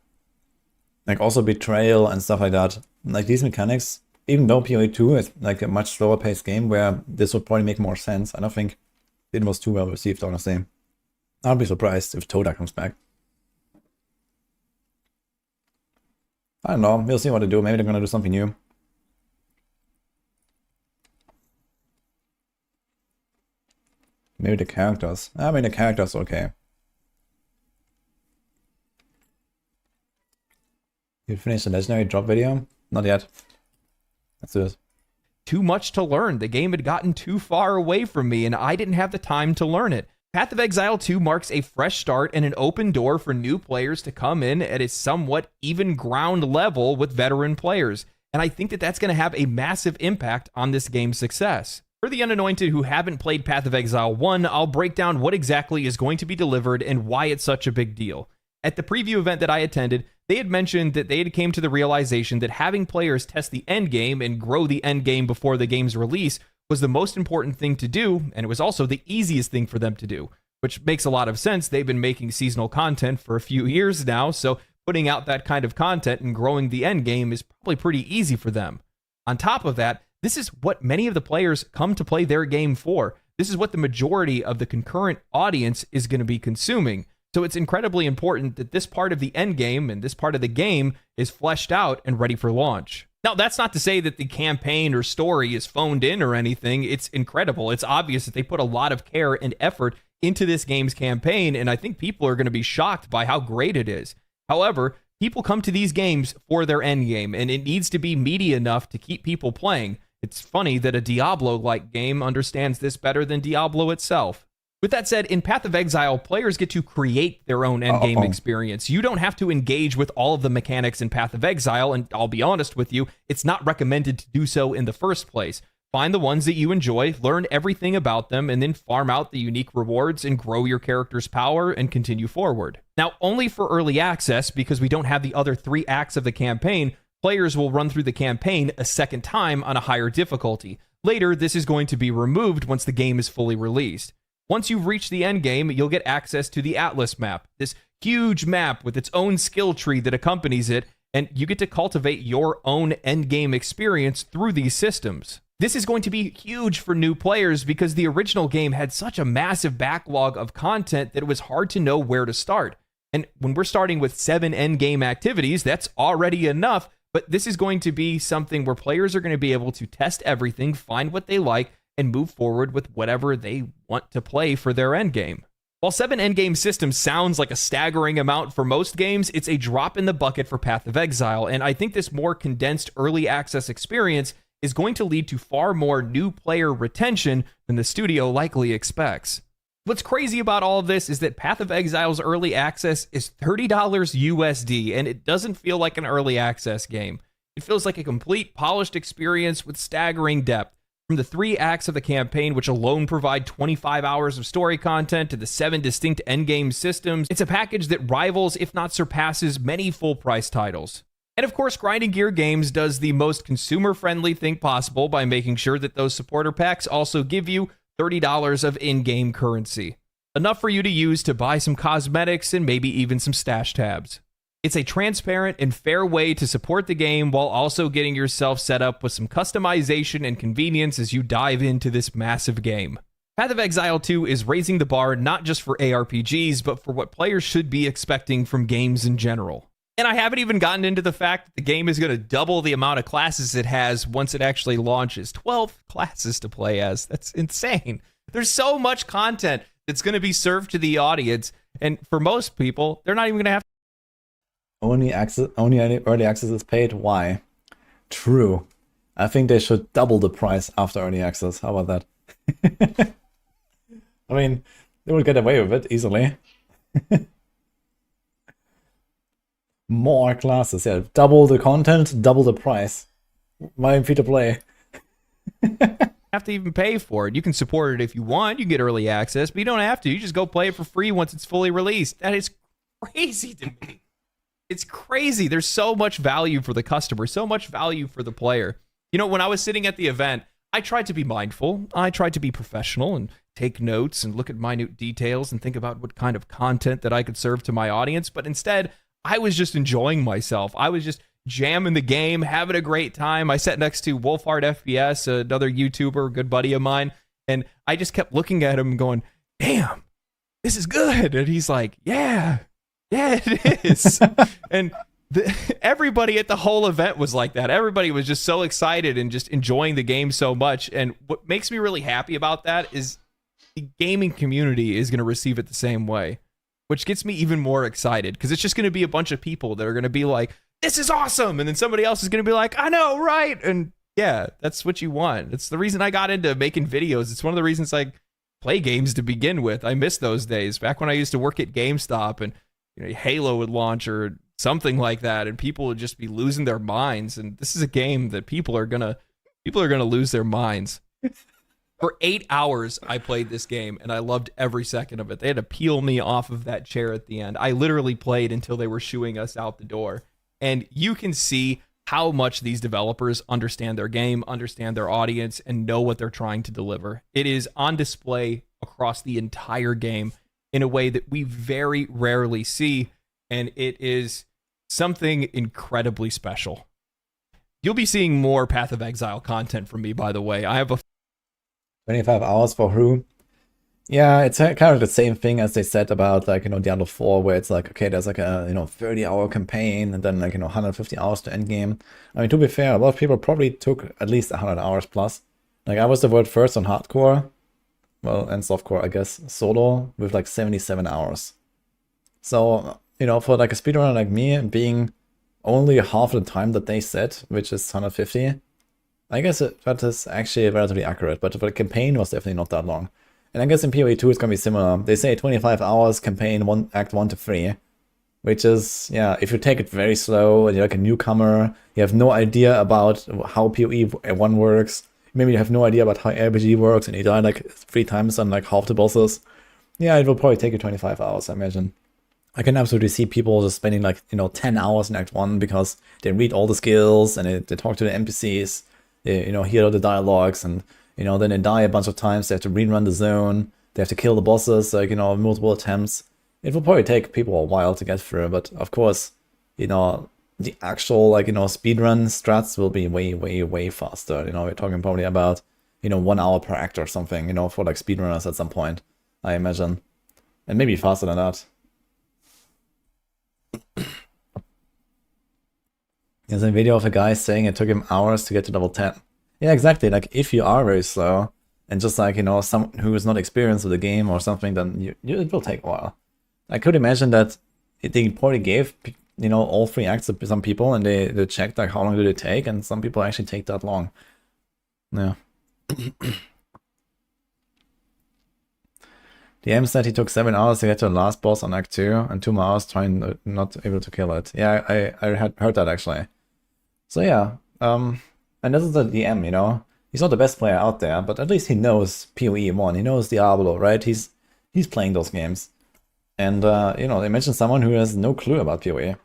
Like also Betrayal and stuff like that. Like these mechanics, even though PoE 2 is like a much slower paced game where this would probably make more sense, I don't think it was too well received, honestly. I'll be surprised if Toda comes back. I don't know, we'll see what they do. Maybe they're gonna do something new. Maybe the characters. I mean, the characters, okay. You finished the legendary drop video? Not yet. Let's do it. Too much to learn. The game had gotten too far away from me, and I didn't have the time to learn it. Path of Exile 2 marks a fresh start and an open door for new players to come in at a somewhat even ground level with veteran players. And I think that that's going to have a massive impact on this game's success. For the unanointed who haven't played Path of Exile 1, I'll break down what exactly is going to be delivered and why it's such a big deal. At the preview event that I attended, they had mentioned that they had came to the realization that having players test the endgame and grow the endgame before the game's release was the most important thing to do, and it was also the easiest thing for them to do, which makes a lot of sense. They've been making seasonal content for a few years now, so putting out that kind of content and growing the endgame is probably pretty easy for them. On top of that, this is what many of the players come to play their game for. This is what the majority of the concurrent audience is going to be consuming. So it's incredibly important that this part of the end game and this part of the game is fleshed out and ready for launch. Now, that's not to say that the campaign or story is phoned in or anything. It's incredible. It's obvious that they put a lot of care and effort into this game's campaign, and I think people are going to be shocked by how great it is. However, people come to these games for their end game, and it needs to be meaty enough to keep people playing. It's funny that a Diablo-like game understands this better than Diablo itself. With that said, in Path of Exile, players get to create their own endgame experience. You don't have to engage with all of the mechanics in Path of Exile, and I'll be honest with you, it's not recommended to do so in the first place. Find the ones that you enjoy, learn everything about them, and then farm out the unique rewards and grow your character's power and continue forward. Now, only for early access, because we don't have the other 3 acts of the campaign, players will run through the campaign a second time on a higher difficulty. Later, this is going to be removed once the game is fully released. Once you've reached the end game, you'll get access to the Atlas map, this huge map with its own skill tree that accompanies it, and you get to cultivate your own end game experience through these systems. This is going to be huge for new players because the original game had such a massive backlog of content that it was hard to know where to start. And when we're starting with 7 end game activities, that's already enough, but this is going to be something where players are going to be able to test everything, find what they like, and move forward with whatever they want to play for their endgame. While 7 endgame systems sounds like a staggering amount for most games, it's a drop in the bucket for Path of Exile, and I think this more condensed early access experience is going to lead to far more new player retention than the studio likely expects. What's crazy about all of this is that Path of Exile's early access is $30 USD, and it doesn't feel like an early access game. It feels like a complete polished experience with staggering depth. From the 3 acts of the campaign, which alone provide 25 hours of story content, to the 7 distinct endgame systems, it's a package that rivals, if not surpasses, many full-price titles. And of course, Grinding Gear Games does the most consumer-friendly thing possible by making sure that those supporter packs also give you $30 of in-game currency. Enough for you to use to buy some cosmetics and maybe even some stash tabs. It's a transparent and fair way to support the game while also getting yourself set up with some customization and convenience as you dive into this massive game. Path of Exile 2 is raising the bar not just for ARPGs, but for what players should be expecting from games in general. And I haven't even gotten into the fact that the game is going to double the amount of classes it has once it actually launches. 12 classes to play as. That's insane. There's so much content that's going to be served to the audience, and for most people, they're not even going to have Only early access is paid. Why? True. I think they should double the price after early access. How about that? I mean, they will get away with it easily. More classes, yeah. Double the content, double the price. Why free to play? have to even pay for it. You can support it if you want. You can get early access, but you don't have to. You just go play it for free once it's fully released. That is crazy to me. It's crazy. There's so much value for the customer, so much value for the player. You know, when I was sitting at the event, I tried to be mindful. I tried to be professional and take notes and look at minute details and think about what kind of content that I could serve to my audience. But instead, I was just enjoying myself. I was just jamming the game, having a great time. I sat next to Wolfhard FPS, another YouTuber, good buddy of mine, and I just kept looking at him going, damn, this is good. And he's like, yeah, it is. And everybody at the whole event was like that. Everybody was just so excited and just enjoying the game so much. And what makes me really happy about that is the gaming community is going to receive it the same way, which gets me even more excited because it's just going to be a bunch of people that are going to be like, this is awesome. And then somebody else is going to be like, I know, right? And yeah, that's what you want. It's the reason I got into making videos. It's one of the reasons I play games to begin with. I miss those days back when I used to work at GameStop and Halo would launch or something like that, and people would just be losing their minds. And this is a game that people are gonna lose their minds. For 8 hours, I played this game, and I loved every second of it. They had to peel me off of that chair at the end. I literally played until they were shooing us out the door. And you can see how much these developers understand their game, understand their audience, and know what they're trying to deliver. It is on display across the entire game in a way that we very rarely see, and it is something incredibly special. You'll be seeing more Path of Exile content from me, by the way. I have a 25 hours for who? Yeah, it's kind of the same thing as they said about, like, Diablo 4, where it's like, okay, there's like a, 30-hour campaign and then, like, 150 hours to endgame. I mean, to be fair, a lot of people probably took at least 100 hours plus. Like, I was the world first on hardcore, well, and softcore, I guess, solo, with like 77 hours. So, for like a speedrunner like me, being only half the time that they said, which is 150, I guess that is actually relatively accurate, but the campaign was definitely not that long. And I guess in PoE 2 it's gonna be similar. They say 25 hours campaign, act 1 to 3. Which is, yeah, if you take it very slow and you're like a newcomer, you have no idea about how PoE 1 works, maybe you have no idea about how ARPG works, and you die like 3 times on like half the bosses, yeah, it will probably take you 25 hours, I imagine. I can absolutely see people just spending like, 10 hours in Act 1 because they read all the skills and they talk to the NPCs, they, hear all the dialogues, and then they die a bunch of times. They have to rerun the zone. They have to kill the bosses, like, multiple attempts. It will probably take people a while to get through, but of course, the actual, like, speedrun strats will be way, way, way faster. We're talking probably about, 1 hour per act or something, for like speedrunners at some point, I imagine. And maybe faster than that. There's a video of a guy saying it took him hours to get to level 10. Yeah, exactly. Like, if you are very slow and just like, someone who is not experienced with the game or something, then it will take a while. I could imagine that they probably gave, all 3 acts to some people, and they checked like how long did it take, and some people actually take that long. Yeah. DM said he took 7 hours to get to the last boss on Act 2, and 2 more hours trying not able to kill it. Yeah, I had heard that actually. So yeah, and this is the DM, He's not the best player out there, but at least he knows PoE 1, he knows Diablo, right? He's playing those games. And, they mentioned someone who has no clue about PoE.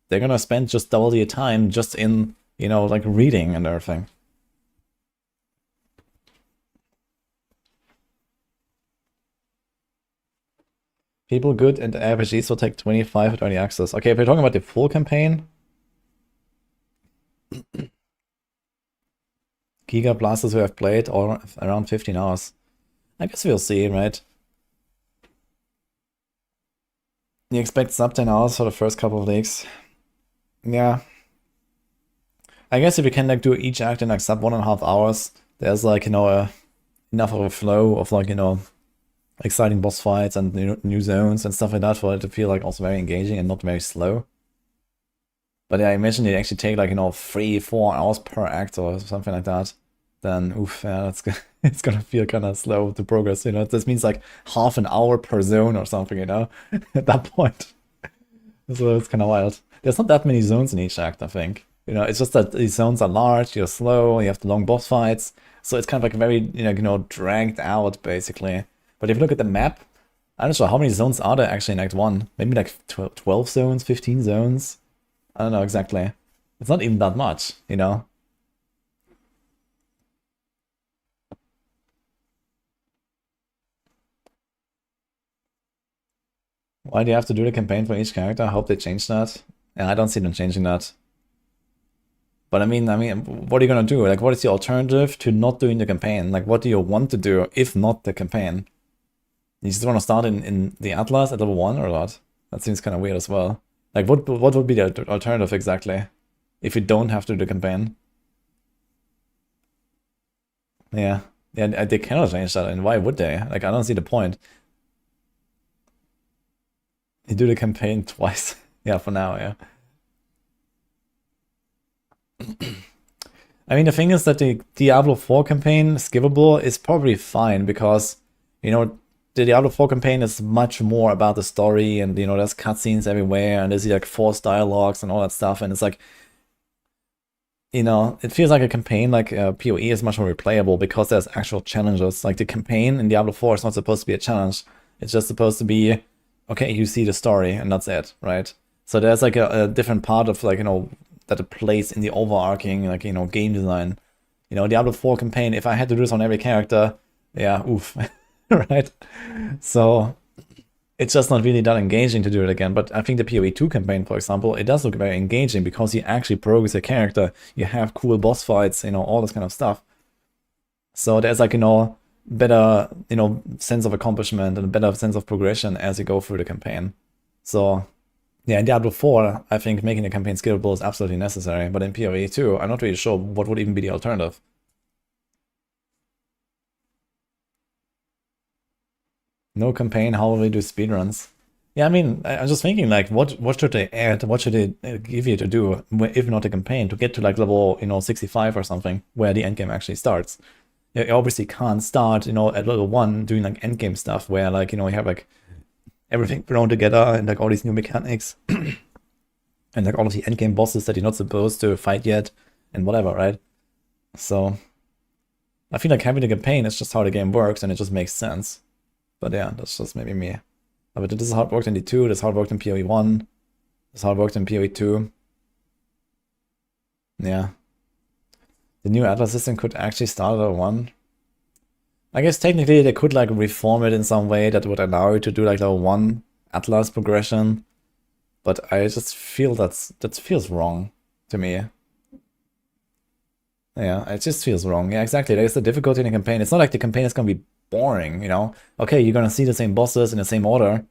They're gonna spend just double the time just in, like reading and everything. People good at RPGs will take 25 at early access. Okay, if we're talking about the full campaign, Giga Blasters who have played all around 15 hours. I guess we'll see, right? You expect sub 10 hours for the first couple of leagues. Yeah. I guess if you can like do each act in like sub 1.5 hours, there's like, enough of a flow of like, exciting boss fights and new zones and stuff like that for it to feel like also very engaging and not very slow. But yeah, I imagine it actually take like 3-4 hours per act or something like that. Then oof, yeah, it's gonna feel kind of slow to progress. This means like half an hour per zone or something. At that point, so it's kind of wild. There's not that many zones in each act, I think. It's just that these zones are large, you're slow, you have the long boss fights, so it's kind of like very dragged out basically. But if you look at the map, I'm not sure how many zones are there actually in Act 1. Maybe like 12 zones, 15 zones. I don't know exactly. It's not even that much, Why do you have to do the campaign for each character? I hope they change that. Yeah, I don't see them changing that. But I mean, what are you gonna do? Like, what is the alternative to not doing the campaign? Like, what do you want to do if not the campaign? You just want to start in the Atlas at level 1 or what? That seems kind of weird as well. Like, what would be the alternative exactly if you don't have to do the campaign? Yeah, they cannot change that, and why would they? Like, I don't see the point. You do the campaign twice. Yeah, for now, yeah. I mean, the thing is that the Diablo 4 campaign, skippable, is probably fine because, you know, the Diablo 4 campaign is much more about the story and, you know, there's cutscenes everywhere and there's like forced dialogues and all that stuff. And it's like, you know, it feels like a campaign like PoE is much more replayable because there's actual challenges. Like the campaign in Diablo 4 is not supposed to be a challenge. It's just supposed to be, okay, you see the story and that's it, right? So there's like a different part of like, you know, that it plays in the overarching, like, you know, game design. You know, Diablo 4 campaign, if I had to do this on every character, yeah, oof, right? So it's just not really that engaging to do it again. But I think the PoE 2 campaign, for example, it does look very engaging because you actually progress a character, you have cool boss fights, you know, all this kind of stuff. So there's like, you know, better, you know, sense of accomplishment and a better sense of progression as you go through the campaign. So yeah, in Diablo 4, I think making the campaign skippable is absolutely necessary, but in PoE 2, I'm not really sure what would even be the alternative. No campaign, how will we do speedruns? Yeah, I mean, I'm just thinking, like, what should they add? What should they give you to do, if not a campaign, to get to, like, level, you know, 65 or something, where the endgame actually starts? You obviously can't start, you know, at level 1 doing, like, endgame stuff, where, like, you know, you have, like, everything thrown together and like all these new mechanics and like all of the endgame bosses that you're not supposed to fight yet and whatever, right? So I feel like having a campaign is just how the game works and it just makes sense. But yeah, that's just maybe me. But this is how it worked in D2, this is how it worked in PoE 1, this is how it worked in PoE 2. Yeah. The new Atlas system could actually start at level 1. I guess technically they could like reform it in some way that would allow you to do like level 1 Atlas progression, but I just feel that feels wrong to me. Yeah, it just feels wrong. Yeah, exactly. There's the difficulty in the campaign. It's not like the campaign is gonna be boring, you know? Okay, you're gonna see the same bosses in the same order,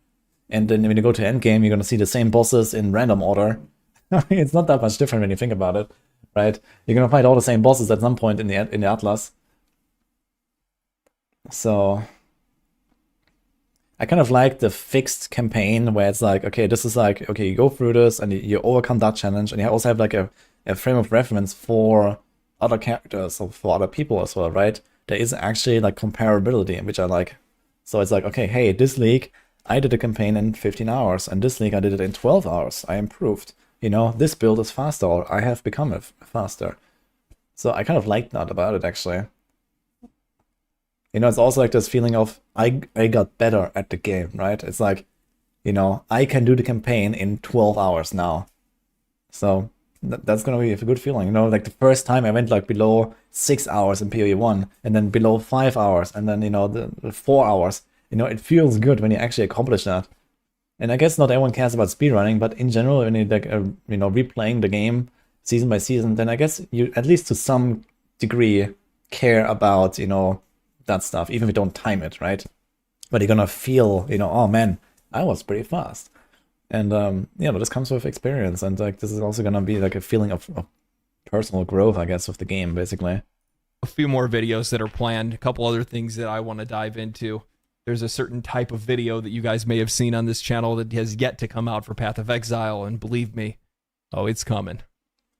and then when you go to endgame, you're gonna see the same bosses in random order. It's not that much different when you think about it, right? You're gonna fight all the same bosses at some point in the Atlas. So I kind of like the fixed campaign where it's like, okay, this is like, okay, you go through this and you overcome that challenge, and you also have like a frame of reference for other characters or for other people as well, right? There is actually like comparability, which I like. So it's like, okay, hey, this league, I did a campaign in 15 hours, and this league I did it in 12 hours. I improved. You know, this build is faster, or I have become faster. So I kind of like that about it, actually. You know, it's also like this feeling of I got better at the game, right? It's like, you know, I can do the campaign in 12 hours now. So that's gonna be a good feeling. You know, like the first time I went like below 6 hours in PoE 1, and then below 5 hours, and then, you know, the 4 hours. You know, it feels good when you actually accomplish that. And I guess not everyone cares about speedrunning, but in general, when you like, you know, replaying the game season by season, then I guess you, at least to some degree, care about, you know, that stuff, even if you don't time it, right? But you're gonna feel, you know, oh man, I was pretty fast. And yeah, but this comes with experience, and like this is also gonna be like a feeling of personal growth, I guess, with the game, basically. A few more videos that are planned, a couple other things that I want to dive into. There's a certain type of video that you guys may have seen on this channel that has yet to come out for Path of Exile, and believe me, oh, it's coming.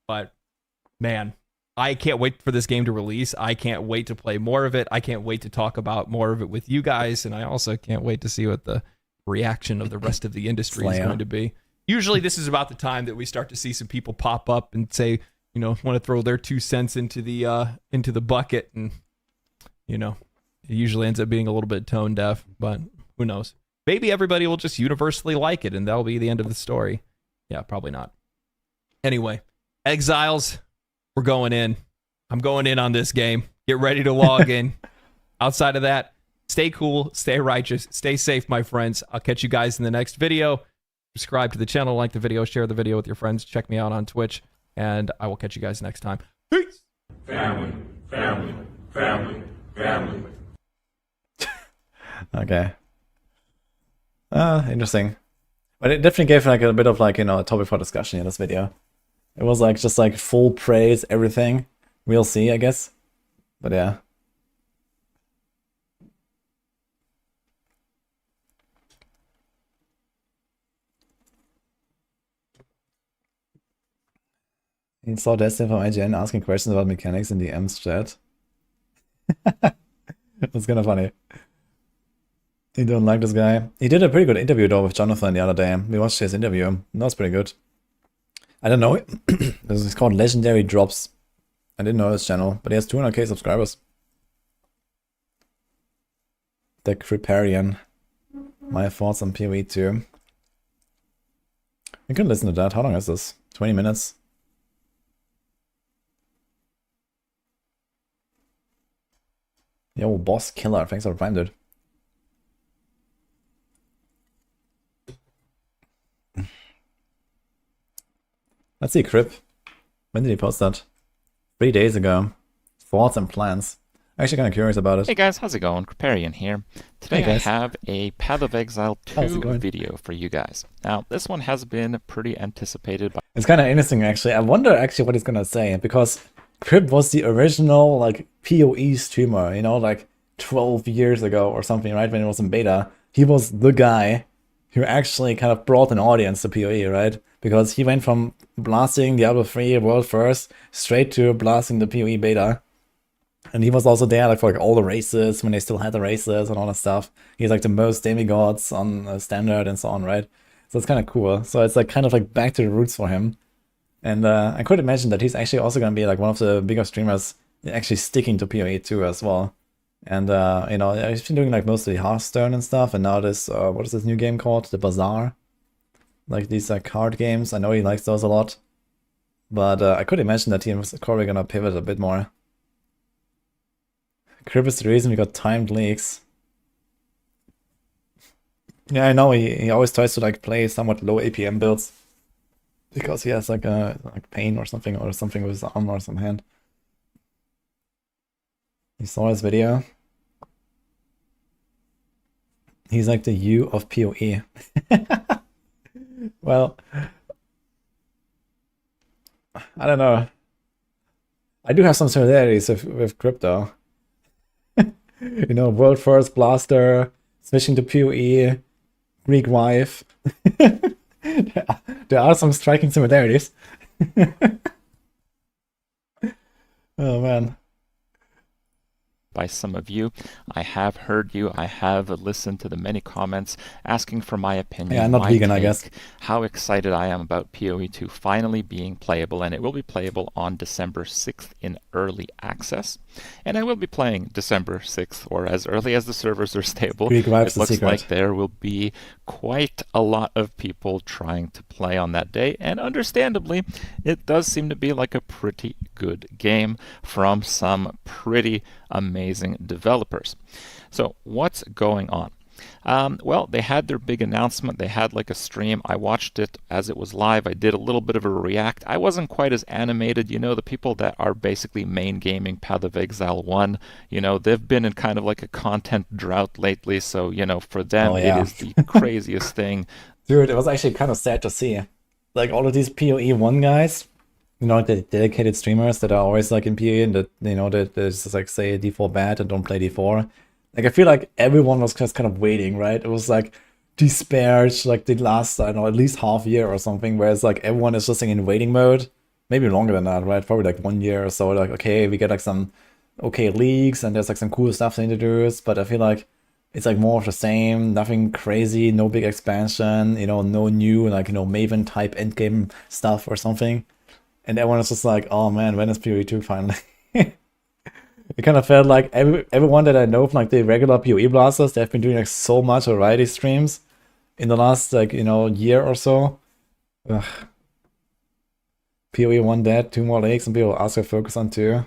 But man, I can't wait for this game to release. I can't wait to play more of it. I can't wait to talk about more of it with you guys, and I also can't wait to see what the reaction of the rest of the industry is going to be. Usually this is about the time that we start to see some people pop up and say, you know, want to throw their 2 cents into the bucket, and you know, it usually ends up being a little bit tone deaf, but who knows? Maybe everybody will just universally like it and that'll be the end of the story. Yeah, probably not. Anyway, Exiles, we're going in. I'm going in on this game. Get ready to log in. Outside of that, Stay cool, stay righteous, stay safe, my friends. I'll catch you guys in the next video. Subscribe to the channel, like the video, share the video with your friends. Check me out on Twitch, and I will catch you guys next time. Peace. Family, family, family, family. Okay. Interesting. But it definitely gave like a bit of like, you know, a topic for discussion in this video. It was like just like full praise, everything. We'll see, I guess. But yeah. He saw Destin from IGN asking questions about mechanics in the M's chat. That's kind of funny. You don't like this guy. He did a pretty good interview though with Jonathan the other day. We watched his interview. That was pretty good. I don't know. This is called Legendary Drops. I didn't know his channel, but he has 200k subscribers. The Criparian. My thoughts on PoE 2. You can listen to that. How long is this? 20 minutes. Yo, boss killer. Thanks for the prime, dude. Let's see, Crip. When did he post that? 3 days ago. Thoughts and plans. Actually kind of curious about it. Hey guys, how's it going? Criparian here. Today Hey I guys. have a Path of Exile How's it 2 going? video for you guys. Now, this one has been pretty anticipated by It's kind of interesting, actually. I wonder actually what he's gonna say, because Crip was the original like PoE streamer, you know, like 12 years ago or something, right? When it was in beta, he was the guy who actually kind of brought an audience to PoE, right? Because he went from blasting Diablo 3 world first straight to blasting the PoE beta. And he was also there like for like all the races when they still had the races and all that stuff. He's like the most demigods on standard and so on, right? So it's kind of cool. So it's like kind of like back to the roots for him. And I could imagine that he's actually also going to be like one of the bigger streamers actually sticking to PoE 2 as well. And you know, he's been doing like mostly Hearthstone and stuff. And now this, what is this new game called? The Bazaar. Like these card games. I know he likes those a lot. But I could imagine that he was probably going to pivot a bit more. Crip is the reason we got timed leaks. Yeah, I know he always tries to like play somewhat low APM builds because he has like a pain or something with his arm or some hand. You saw his video. He's like the U of PoE. Well, I don't know. I do have some similarities with crypto. You know, world first blaster, switching to PoE, Greek wife. There are some striking similarities. Oh man. by some of you. I have heard you. I have listened to the many comments asking for my opinion. Yeah, not my vegan, I take, guess. How excited I am about PoE 2 finally being playable, and it will be playable on December 6th in early access. And I will be playing December 6th, or as early as the servers are stable. Greek vibes It the looks secret. like there will be quite a lot of people trying to play on that day, and understandably, it does seem to be like a pretty good game from some pretty amazing developers. So what's going on? Well, they had their big announcement. They had like a stream. I watched it as it was live. I did a little bit of a react. I wasn't quite as animated. You know, the people that are basically main gaming Path of Exile 1, you know, they've been in kind of like a content drought lately. So, you know, for them, Oh, yeah. it is the craziest thing. Dude, it was actually kind of sad to see. Like all of these PoE 1 guys, you know, the dedicated streamers that are always like in PoE and that, you know, that just like say D4 bad and don't play D4. Like I feel like everyone was just kind of waiting, right? It was like despaired, like the last, I don't know, at least half year or something, whereas like everyone is just like in waiting mode. Maybe longer than that, right? Probably like 1 year or so. Like, okay, we get like some okay leaks and there's like some cool stuff to introduce, but I feel like it's like more of the same, nothing crazy, no big expansion, you know, no new like, you know, Maven type endgame stuff or something. And everyone is just like, oh man, when is PoE 2 finally? It kind of felt like everyone that I know from like the regular PoE blasters, they've been doing like so much variety streams in the last like, you know, year or so. Ugh. PoE 1 dead, 2 more leaks, and people ask to focus on 2.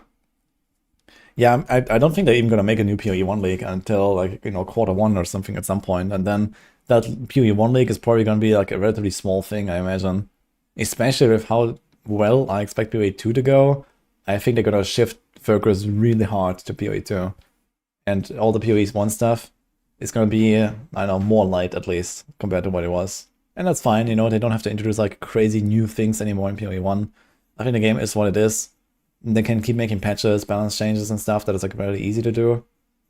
Yeah, I don't think they're even gonna make a new PoE 1 league until like, you know, Q1 or something at some point, and then that PoE 1 league is probably gonna be like a relatively small thing, I imagine. Especially with how well I expect PoE 2 to go, I think they're gonna shift focus really hard to PoE 2. And all the PoE 1 stuff is gonna be, I don't know, more light at least compared to what it was. And that's fine, you know, they don't have to introduce like crazy new things anymore in PoE 1. I think the game is what it is. They can keep making patches, balance changes and stuff that is like really easy to do.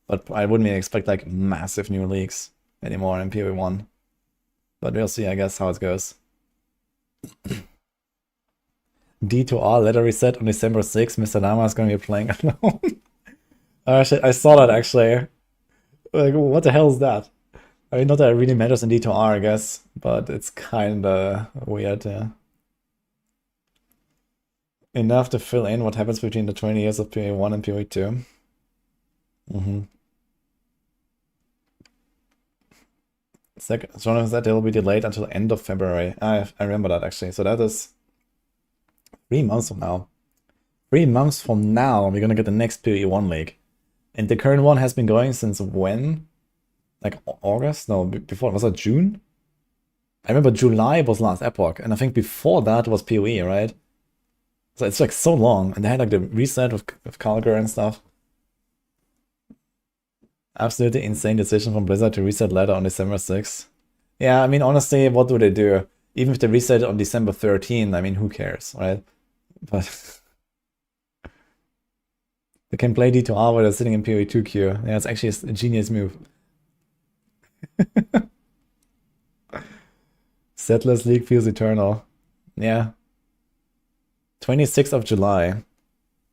But I wouldn't really expect like massive new leagues anymore in PoE 1. But we'll see, I guess, how it goes. D2R letter reset on December 6th. Mr. Lama is going to be playing alone. Oh shit, I saw that actually. Like, what the hell is that? I mean, not that it really matters in D2R, I guess, but it's kinda weird, yeah. Enough to fill in what happens between the 20 years of PoE 1 and PoE 2. Jonathan said it will be delayed until end of February. I remember that actually. So that is 3 months from now. 3 months from now, we're gonna get the next PoE 1 league. And the current one has been going since when? Like August? No, before. Was it June? I remember July was last epoch. And I think before that was PoE, right? So it's like so long, and they had like the reset with Calgar and stuff. Absolutely insane decision from Blizzard to reset ladder on December 6th. Yeah, I mean, honestly, what do they do? Even if they reset it on December 13th, I mean, who cares, right? But they can play D2R while they're sitting in PoE 2 queue. Yeah, it's actually a genius move. Settlers League feels eternal. Yeah. 26th of July.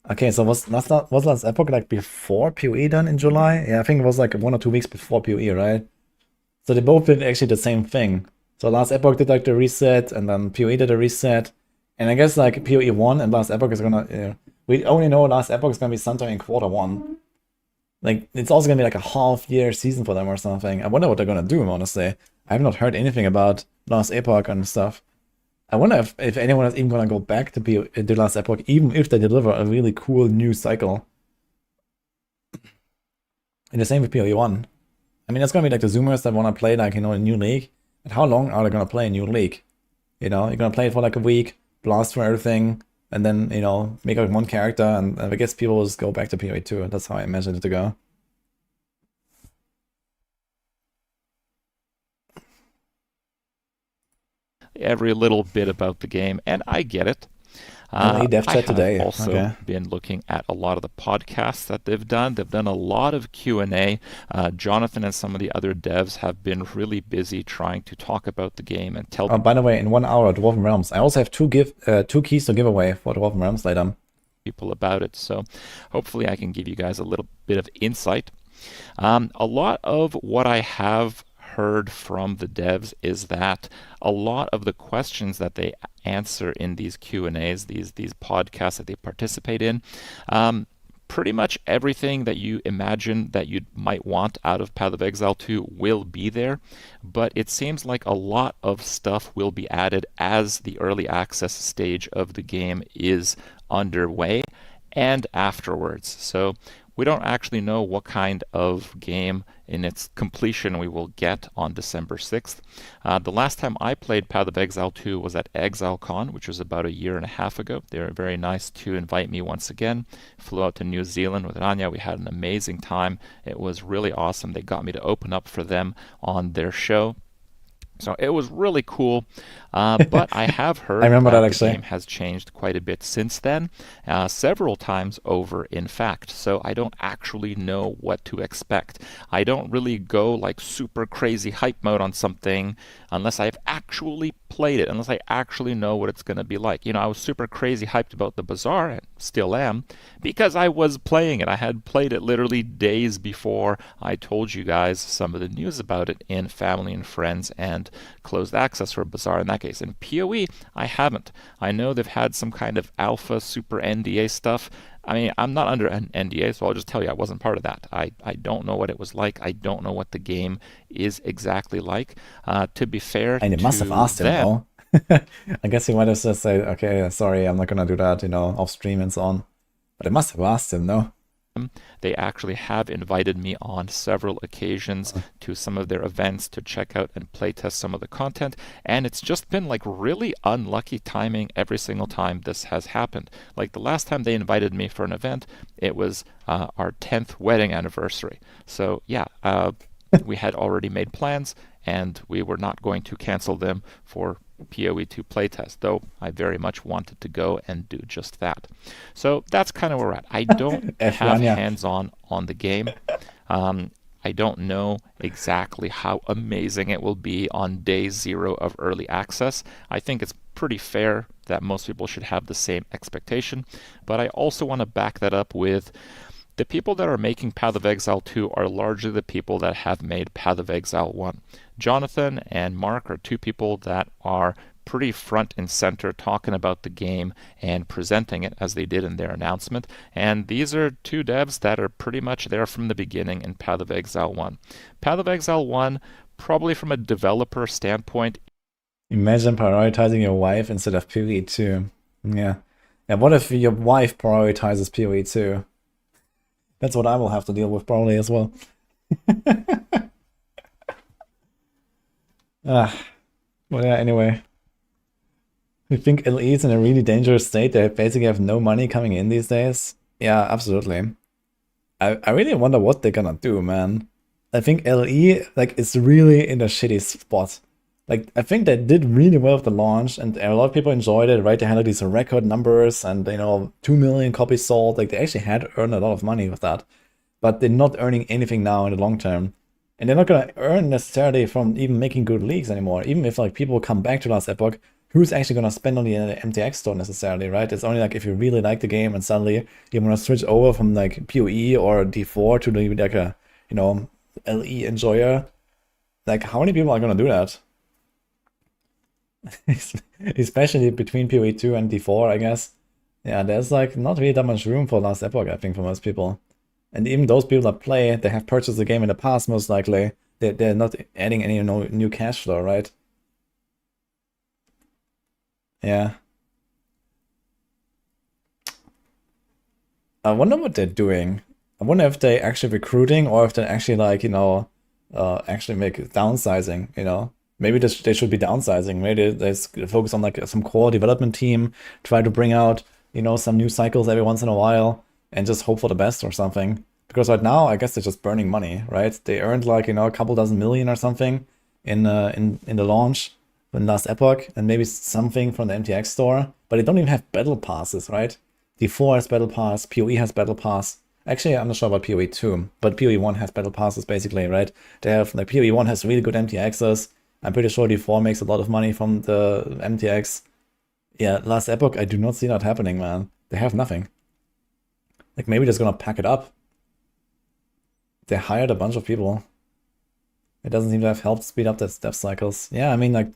Okay, so was last epoch like before PoE done in July? Yeah, I think it was like 1 or 2 weeks before PoE, right? So they both did actually the same thing. So last epoch did like the reset, and then PoE did a reset. And I guess like PoE 1 and last epoch is gonna... we only know last epoch is gonna be sometime in Q1. Like, it's also gonna be like a half-year season for them or something. I wonder what they're gonna do, honestly. I have not heard anything about last epoch and stuff. I wonder if anyone is even gonna go back to the last epoch, even if they deliver a really cool new cycle. And the same with PoE 1. I mean, it's gonna be like the Zoomers that wanna play like, you know, a new league. And how long are they gonna play a new league? You know, you're gonna play it for like a week, blast through everything, and then, you know, make like one character, and I guess people will just go back to PoE 2. That's how I imagine it to go. Every little bit about the game, and I get it. Dev chat I have today. also been looking at a lot of the podcasts that they've done. They've done a lot of Q&A. Jonathan and some of the other devs have been really busy trying to talk about the game and tell. By the way, in 1 hour, Dwarven Realms. I also have two keys to give away for Dwarven Realms later. People about it. So hopefully I can give you guys a little bit of insight. A lot of what I have heard from the devs is that a lot of the questions that they answer in these Q&As, these podcasts that they participate in, pretty much everything that you imagine that you might want out of Path of Exile 2 will be there, but it seems like a lot of stuff will be added as the early access stage of the game is underway and afterwards. So we don't actually know what kind of game in its completion we will get on December 6th. The last time I played Path of Exile 2 was at ExileCon, which was about a year and a half ago. They were very nice to invite me once again. Flew out to New Zealand with Rania. We had an amazing time. It was really awesome. They got me to open up for them on their show. So it was really cool, but I have heard I remember that the actually. game has changed quite a bit since then, several times over, in fact. So I don't actually know what to expect. I don't really go like super crazy hype mode on something unless I've actually played it, unless I actually know what it's going to be like. You know, I was super crazy hyped about the Bazaar, and still am, because I was playing it. I had played it literally days before I told you guys some of the news about it in Family and Friends and closed access for Bazaar in that case. In PoE, I haven't. I know they've had some kind of alpha super NDA stuff. I mean, I'm not under an NDA, so I'll just tell you I wasn't part of that. I don't know what it was like. I don't know what the game is exactly like. To be fair, And it must have asked him, though. I guess he might have just said, okay, sorry, I'm not gonna do that, you know, off stream and so on. But it must have asked him, no? They actually have invited me on several occasions to some of their events to check out and playtest some of the content, and it's just been like really unlucky timing every single time this has happened. Like the last time they invited me for an event, it was our 10th wedding anniversary. So yeah, we had already made plans, and we were not going to cancel them for PoE 2 playtest, though I very much wanted to go and do just that. So that's kind of where we're at. I don't have hands-on on the game. I don't know exactly how amazing it will be on day 0 of early access. I think it's pretty fair that most people should have the same expectation, but I also want to back that up with the people that are making Path of Exile 2 are largely the people that have made Path of Exile 1. Jonathan and Mark are two people that are pretty front and center talking about the game and presenting it as they did in their announcement. And these are two devs that are pretty much there from the beginning in Path of Exile 1. Path of Exile 1, probably from a developer standpoint. Imagine prioritizing your wife instead of PoE 2. Yeah. And what if your wife prioritizes PoE 2? That's what I will have to deal with probably as well. Well, yeah, anyway. You think LE is in a really dangerous state? They basically have no money coming in these days? Yeah, absolutely. I really wonder what they're gonna do, man. I think LE, like, is really in a shitty spot. Like, I think they did really well with the launch, and a lot of people enjoyed it, right? They had like these record numbers and, 2 million copies sold. Like, they actually had earned a lot of money with that. But they're not earning anything now in the long term. And they're not going to earn necessarily from even making good leagues anymore. Even if, like, people come back to Last Epoch, who's actually going to spend on the MTX store necessarily, right? It's only, like, if you really like the game and suddenly you want to switch over from, like, PoE or D4 to, like, a, LE enjoyer. Like, how many people are going to do that? Especially between PoE 2 and D4, I guess. Yeah, there's like not really that much room for Last Epoch, I think, for most people. And even those people that play, they have purchased the game in the past, most likely. They're not adding any new cash flow, right? Yeah. I wonder what they're doing. I wonder if they're actually recruiting or if they're actually like, actually make downsizing, Maybe they should be downsizing. Maybe they focus on like some core development team, try to bring out, some new cycles every once in a while, and just hope for the best or something. Because right now, I guess they're just burning money, right? They earned like, a couple dozen million or something in the launch in Last Epoch, and maybe something from the MTX store. But they don't even have battle passes, right? D4 has battle pass, PoE has battle pass. Actually, I'm not sure about PoE 2, but PoE 1 has battle passes basically, right? They have like PoE 1 has really good MTXs. I'm pretty sure D4 makes a lot of money from the MTX. Yeah, Last Epoch, I do not see that happening, man. They have nothing. Like, maybe they're just gonna pack it up. They hired a bunch of people. It doesn't seem to have helped speed up their dev cycles. Yeah, I mean, like,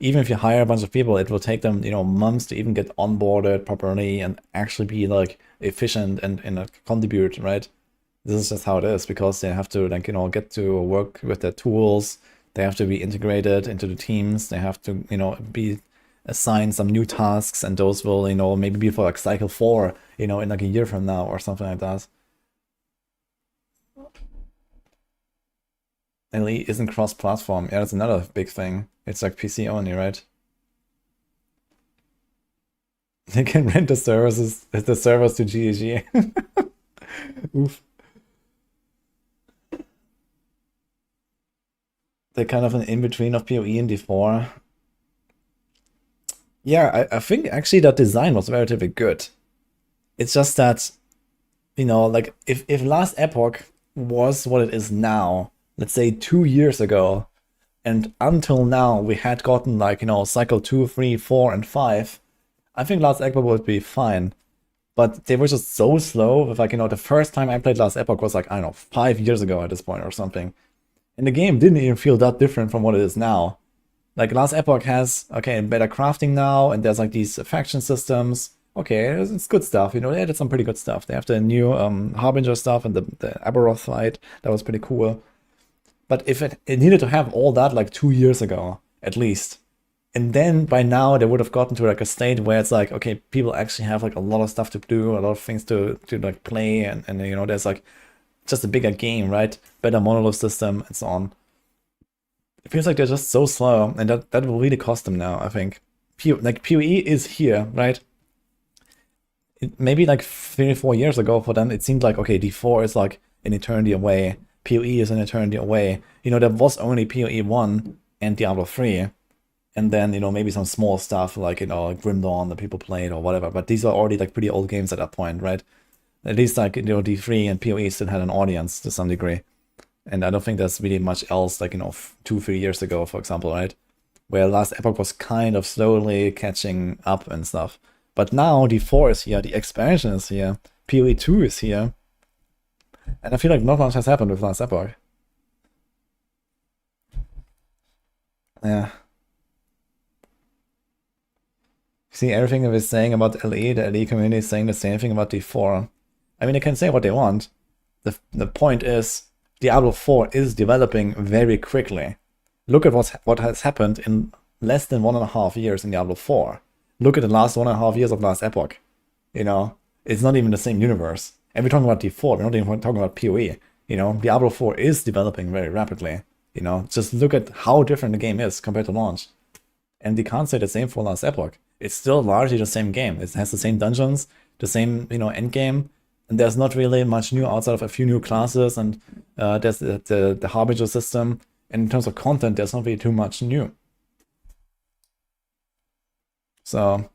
even if you hire a bunch of people, it will take them, months to even get onboarded properly and actually be, like, efficient and contribute, right? This is just how it is, because they have to, like, get to work with their tools. They have to be integrated into the teams. They have to, be assigned some new tasks, and those will, maybe be for like cycle 4, in like a year from now or something like that. LE isn't cross-platform. Yeah, that's another big thing. It's like PC only, right? They can rent the servers to GEG. Oof. They're kind of an in-between of PoE and D4. Yeah, I think actually that design was relatively good. It's just that, like, if Last Epoch was what it is now, let's say 2 years ago, and until now we had gotten like, cycle 2, 3, 4, and 5, I think Last Epoch would be fine. But they were just so slow with like, the first time I played Last Epoch was like, I don't know, 5 years ago at this point or something. And the game didn't even feel that different from what it is now. Like, Last Epoch has, better crafting now, and there's like these faction systems. Okay, it's good stuff, they added some pretty good stuff. They have the new Harbinger stuff and the Aberoth fight. That was pretty cool. But if it needed to have all that like 2 years ago, at least, And then by now they would have gotten to like a state where it's like, okay, people actually have like a lot of stuff to do, a lot of things to like play, and you know, there's like just a bigger game, right? Better monolith system and so on. It feels like they're just so slow, and that will really cost them now, I think. Like PoE is here, right? Maybe like 3 or 4 years ago for them, it seemed like, okay, D4 is like an eternity away. PoE is an eternity away. You know, there was only PoE 1 and Diablo 3. And then, you know, maybe some small stuff like, you know, Grim Dawn that people played or whatever. But these are already like pretty old games at that point, right? At least like, you know, D3 and PoE still had an audience to some degree. And I don't think there's really much else like, you know, 2-3 years ago, for example, right? Where Last Epoch was kind of slowly catching up and stuff. But now D4 is here, the expansion is here, PoE 2 is here. And I feel like not much has happened with Last Epoch. Yeah. See, everything I was saying about LE, the LE community is saying the same thing about D4. I mean, they can say what they want. The point is, Diablo 4 is developing very quickly. Look at what has happened in less than 1.5 years in Diablo 4. Look at the last 1.5 years of Last Epoch. You know, it's not even the same universe. And we're talking about D4, we're not even talking about PoE. You know, Diablo 4 is developing very rapidly. You know, just look at how different the game is compared to launch. And you can't say the same for Last Epoch. It's still largely the same game. It has the same dungeons, the same, you know, endgame, and there's not really much new outside of a few new classes, and there's the Harbinger system. And in terms of content, there's not really too much new. So,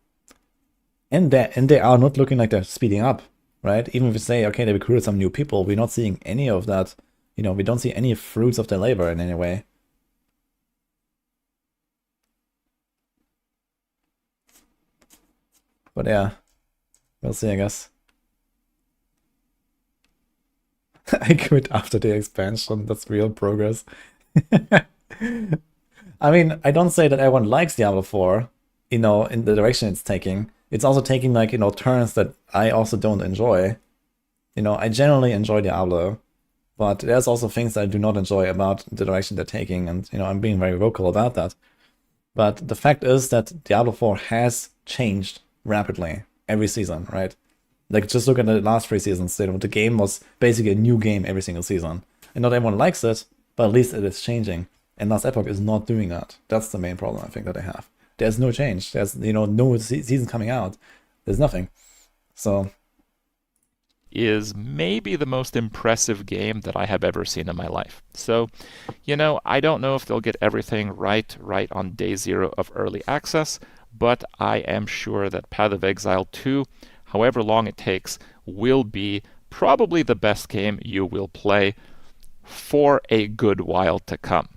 and they are not looking like they're speeding up, right? Even if we say, okay, they recruited some new people, we're not seeing any of that. You know, we don't see any fruits of their labor in any way. But yeah, we'll see, I guess. I quit after the expansion. That's real progress. I mean, I don't say that everyone likes Diablo 4, you know, in the direction it's taking. It's also taking, like, you know, turns that I also don't enjoy. You know, I generally enjoy Diablo, but there's also things that I do not enjoy about the direction they're taking, and, you know, I'm being very vocal about that. But the fact is that Diablo 4 has changed rapidly every season, right? Like, just look at the last 3 seasons. You know, the game was basically a new game every single season. And not everyone likes it, but at least it is changing. And Last Epoch is not doing that. That's the main problem, I think, that they have. There's no change. There's, you know, no season coming out. There's nothing. So... is maybe the most impressive game that I have ever seen in my life. So, you know, I don't know if they'll get everything right on day 0 of early access, but I am sure that Path of Exile 2, however long it takes, will be probably the best game you will play for a good while to come.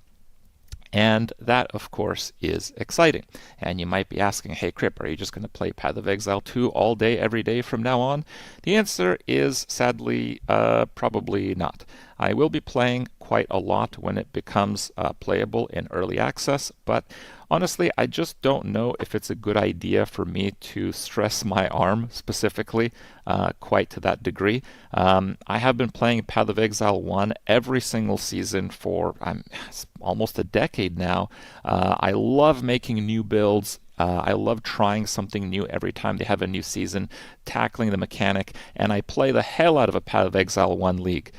And that, of course, is exciting. And you might be asking, hey, Crip, are you just going to play Path of Exile 2 all day, every day from now on? The answer is, sadly, probably not. I will be playing quite a lot when it becomes playable in early access, but honestly, I just don't know if it's a good idea for me to stress my arm specifically quite to that degree. I have been playing Path of Exile 1 every single season for almost a decade now. I love making new builds. I love trying something new every time they have a new season, tackling the mechanic, and I play the hell out of a Path of Exile 1 league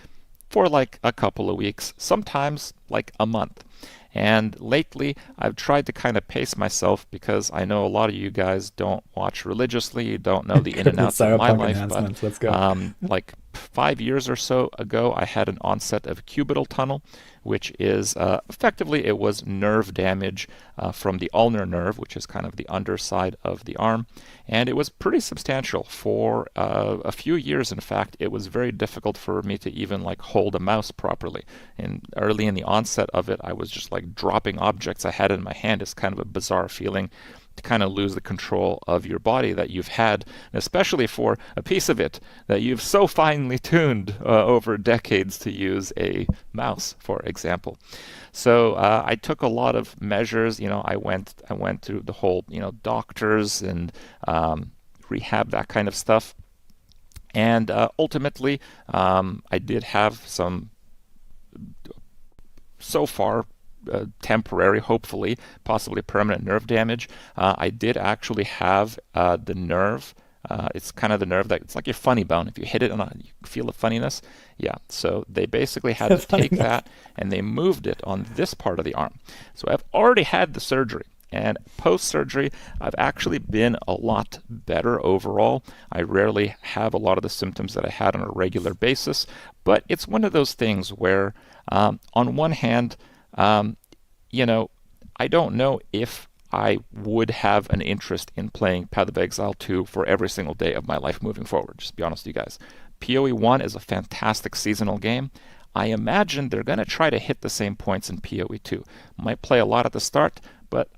for like a couple of weeks, sometimes like a month. And lately, I've tried to kind of pace myself because I know a lot of you guys don't watch religiously, you don't know the in and outs of my life, but let's go. like 5 years or so ago, I had an onset of cubital tunnel, which is effectively, it was nerve damage from the ulnar nerve, which is kind of the underside of the arm, and it was pretty substantial. For a few years, in fact, it was very difficult for me to even like hold a mouse properly. And early in the onset of it, I was just like dropping objects I had in my hand. It's kind of a bizarre feeling to kind of lose the control of your body that you've had, especially for a piece of it that you've so finely tuned over decades to use a mouse, for example. So I took a lot of measures. You know, I went to the whole, you know, doctors and rehab, that kind of stuff. And ultimately, I did have some, so far, temporary, hopefully, possibly permanent nerve damage. I did actually have the nerve. It's kind of the nerve that, it's like your funny bone. If you hit it, you feel the funniness. Yeah, so they basically had to take that and they moved it on this part of the arm. So I've already had the surgery. And post-surgery, I've actually been a lot better overall. I rarely have a lot of the symptoms that I had on a regular basis. But it's one of those things where, on one hand, you know, I don't know if I would have an interest in playing Path of Exile 2 for every single day of my life moving forward, just to be honest with you guys. PoE 1 is a fantastic seasonal game. I imagine they're going to try to hit the same points in PoE 2. Might play a lot at the start, but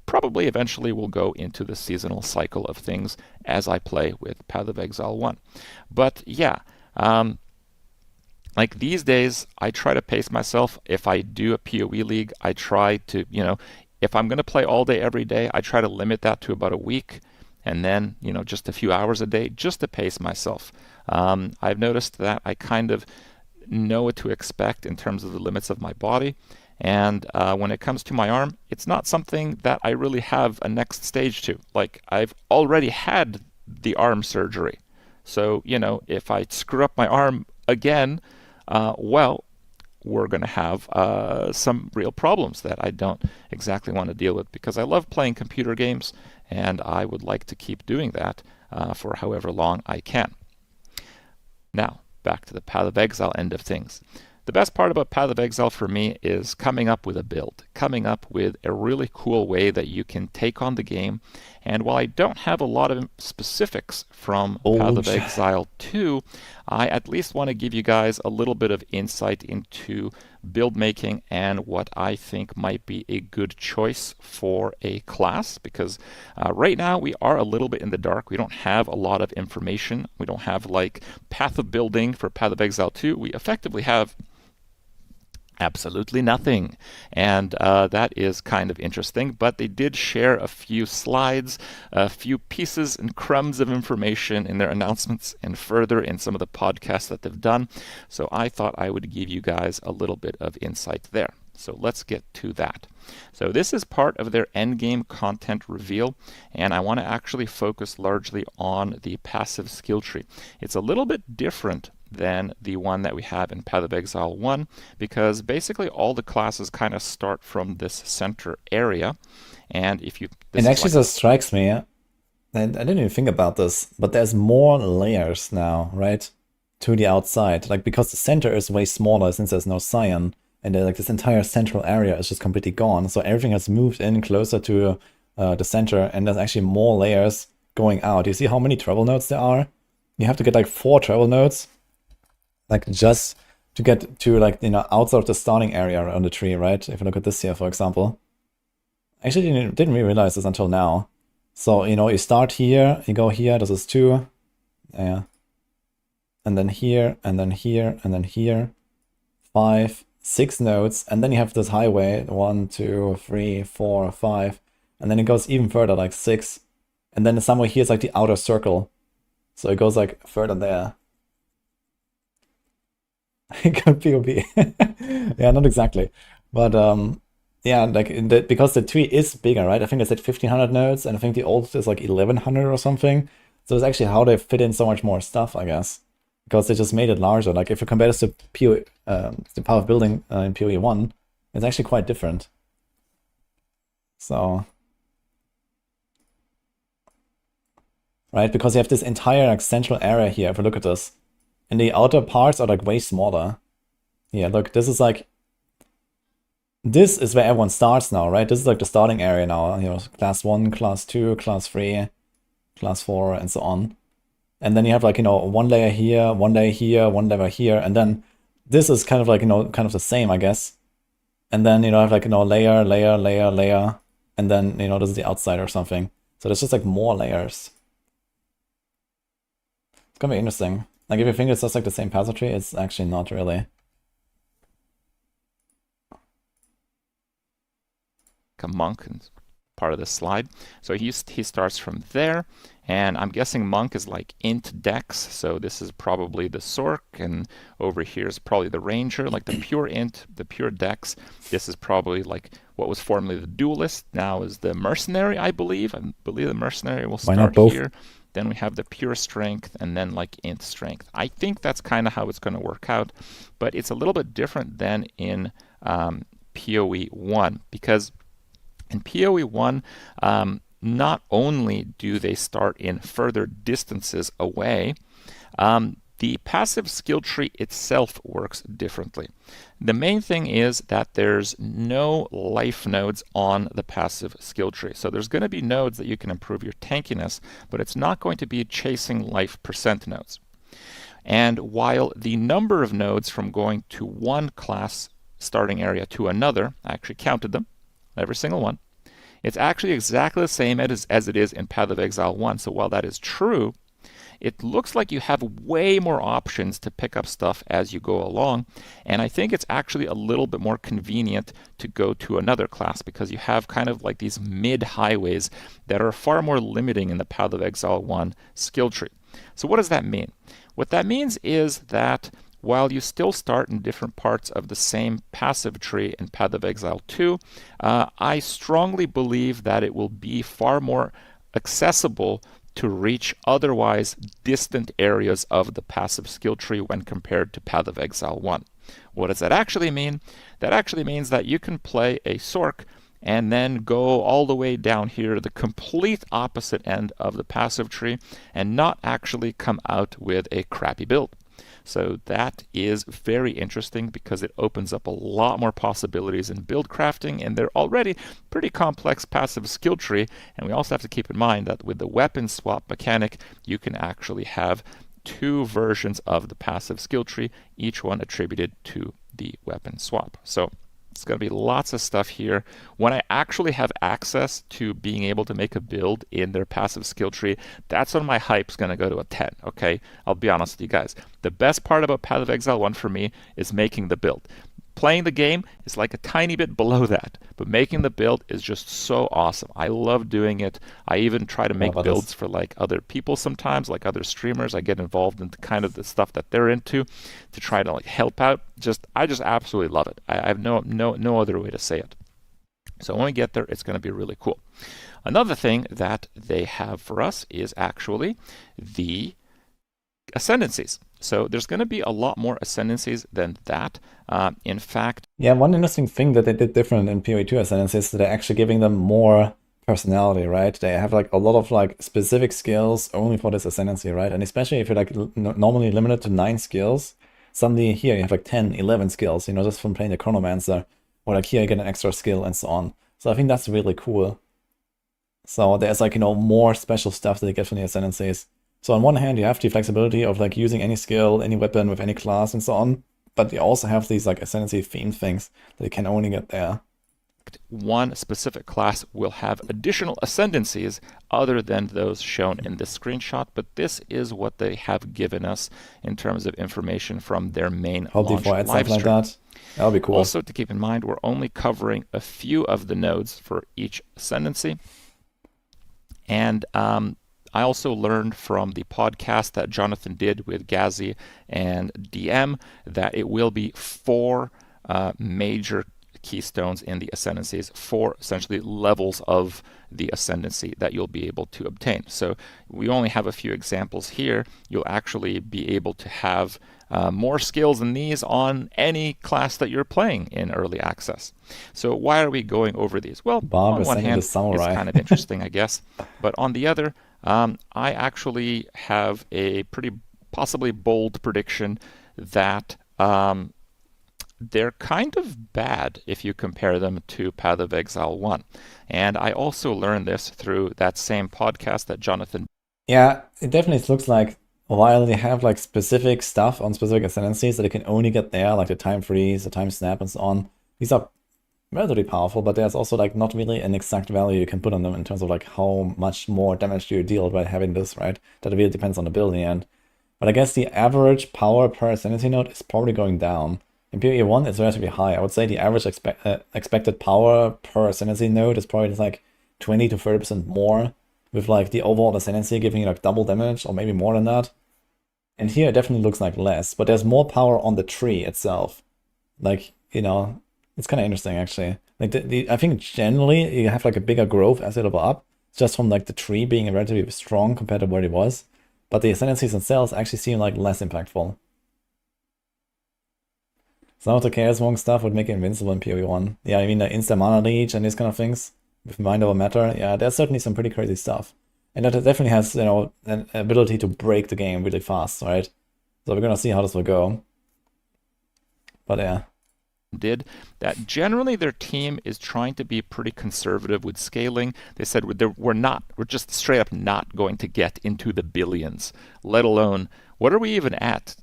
probably eventually will go into the seasonal cycle of things as I play with Path of Exile 1. But yeah, like these days, I try to pace myself. If I do a PoE league, I try to, you know, if I'm going to play all day every day, I try to limit that to about a week, and then, you know, just a few hours a day, just to pace myself. I've noticed that I kind of know what to expect in terms of the limits of my body. And when it comes to my arm, it's not something that I really have a next stage to. Like, I've already had the arm surgery. So, you know, if I screw up my arm again, well, we're going to have some real problems that I don't exactly want to deal with, because I love playing computer games, and I would like to keep doing that for however long I can. Now, back to the Path of Exile end of things. The best part about Path of Exile for me is coming up with a build, coming up with a really cool way that you can take on the game. And while I don't have a lot of specifics from Path of Exile 2, I at least want to give you guys a little bit of insight into build making and what I think might be a good choice for a class, because right now we are a little bit in the dark. We don't have a lot of information. We don't have like path of building for Path of Exile 2. We effectively have absolutely nothing, and that is kind of interesting. But they did share a few slides, a few pieces and crumbs of information in their announcements and further in some of the podcasts that they've done. So I thought I would give you guys a little bit of insight there. So let's get to that. So this is part of their endgame content reveal, and I want to actually focus largely on the passive skill tree. It's a little bit different than the one that we have in Path of Exile 1, because basically all the classes kind of start from this center area. And if you... It actually just strikes me, and I didn't even think about this, but there's more layers now, right? To the outside. Like, because the center is way smaller since there's no cyan, and like this entire central area is just completely gone. So everything has moved in closer to the center, and there's actually more layers going out. You see how many travel nodes there are? You have to get like 4 travel nodes, like just to get to, like, you know, outside of the starting area on the tree, right? If you look at this here, for example. I actually didn't really realize this until now. So, you know, you start here, you go here, this is 2. Yeah. And then here, and then here, and then here. 5, 6 nodes, and then you have this highway, 1, 2, 3, 4, 5. And then it goes even further, like 6. And then somewhere here is like the outer circle. So it goes like further there. Good POV. Yeah, not exactly. But yeah, like because the tree is bigger, right? I think it's at 1500 nodes, and I think the oldest is like 1100 or something. So it's actually how they fit in so much more stuff, I guess. Because they just made it larger. Like if you compare this to PoE, the power of building in PoE 1, it's actually quite different. So, right, because you have this entire like central area here. If you look at this, and the outer parts are like way smaller. Yeah, look, this is like, this is where everyone starts now, right? This is like the starting area now. You know, class 1, class 2, class 3, class 4, and so on. And then you have like, you know, 1 layer here, 1 layer here, 1 layer here, and then this is kind of like, you know, kind of the same, I guess. And then, you know, I have like, you know, layer, layer, layer, layer, and then, you know, this is the outside or something. So there's just like more layers. It's gonna be interesting. Like if you think it's just like the same path tree, it's actually not really. A monk. part of this slide. So he starts from there, and I'm guessing monk is like int dex, so this is probably the sork, and over here is probably the ranger, like the pure int, the pure dex. This is probably like what was formerly the duelist, now is the mercenary, I believe. I believe the mercenary will start here. Then we have the pure strength, and then like int strength. I think that's kind of how it's going to work out, but it's a little bit different than in PoE 1, because in PoE 1, not only do they start in further distances away, the passive skill tree itself works differently. The main thing is that there's no life nodes on the passive skill tree. So there's going to be nodes that you can improve your tankiness, but it's not going to be chasing life percent nodes. And while the number of nodes from going to one class starting area to another, I actually counted them, every single one, it's actually exactly the same as it is in Path of Exile 1. So while that is true, it looks like you have way more options to pick up stuff as you go along, and I think it's actually a little bit more convenient to go to another class because you have kind of like these mid-highways that are far more limiting in the Path of Exile 1 skill tree. So what does that mean? What that means is that while you still start in different parts of the same passive tree in Path of Exile 2, I strongly believe that it will be far more accessible to reach otherwise distant areas of the passive skill tree when compared to Path of Exile 1. What does that actually mean? That actually means that you can play a sork and then go all the way down here to the complete opposite end of the passive tree and not actually come out with a crappy build. So that is very interesting because it opens up a lot more possibilities in build crafting, and they're already pretty complex passive skill tree. And we also have to keep in mind that with the weapon swap mechanic, you can actually have two versions of the passive skill tree, each one attributed to the weapon swap. So it's going to be lots of stuff here. When I actually have access to being able to make a build in their passive skill tree, that's when my hype's going to go to a 10, okay? I'll be honest with you guys. The best part about Path of Exile 1 for me is making the build. Playing the game is like a tiny bit below that, but making the build is just so awesome. I love doing it. I even try to make builds for like other people sometimes, like other streamers. I get involved in kind of the stuff that they're into to try to like help out. I just absolutely love it. I have no other way to say it. So when we get there, it's going to be really cool. Another thing that they have for us is actually the ascendancies. So there's going to be a lot more ascendancies than that. In fact, yeah, one interesting thing that they did different in PoE 2 ascendancies is that they're actually giving them more personality, right? They have like a lot of like specific skills only for this ascendancy, right? And especially if you're like normally limited to 9 skills, suddenly here you have like 10, 11 skills, you know, just from playing the Chronomancer, or like here you get an extra skill and so on. So I think that's really cool. So there's like, you know, more special stuff that they get from the ascendancies. So on one hand, you have the flexibility of like using any skill, any weapon with any class and so on, but you also have these like ascendancy themed things that you can only get there. One specific class will have additional ascendancies other than those shown in this screenshot, but this is what they have given us in terms of information from their main launch live like stream. That'll be cool. Also, to keep in mind, we're only covering a few of the nodes for each ascendancy. And I also learned from the podcast that Jonathan did with Gazi and DM that it will be 4 major keystones in the ascendancies, 4 essentially levels of the ascendancy that you'll be able to obtain. So we only have a few examples here. You'll actually be able to have more skills than these on any class that you're playing in early access. So why are we going over these? Well, on one hand, it's kind of interesting, I guess. But on the other, I actually have a pretty possibly bold prediction that they're kind of bad if you compare them to Path of Exile 1. And I also learned this through that same podcast that Jonathan... Yeah, it definitely looks like while they have like specific stuff on specific ascendancies that they can only get there, like the time freeze, the time snap and so on, these are relatively powerful, but there's also like not really an exact value you can put on them in terms of like how much more damage do you deal by having this, right? That really depends on the build in the end. But I guess the average power per ascendancy node is probably going down. In PoE 1, it's relatively high. I would say the average expected power per ascendancy node is probably like 20 to 30% more, with like the overall Ascendancy giving you like double damage, or maybe more than that. And here it definitely looks like less, but there's more power on the tree itself. Like, you know, it's kind of interesting actually. Like I think generally you have like a bigger growth as it level up, just from like the tree being relatively strong compared to what it was. But the Ascendancies themselves actually seem like less impactful. Some of the Chaos Monk stuff would make it invincible in PoE 1. Yeah, I mean the instant mana leech and these kind of things with Mind Over Matter. Yeah, there's certainly some pretty crazy stuff. And that definitely has, you know, an ability to break the game really fast, right? So we're gonna see how this will go. But yeah. Did that generally their team is trying to be pretty conservative with scaling. They said we're just straight up not going to get into the billions, let alone what are we even at?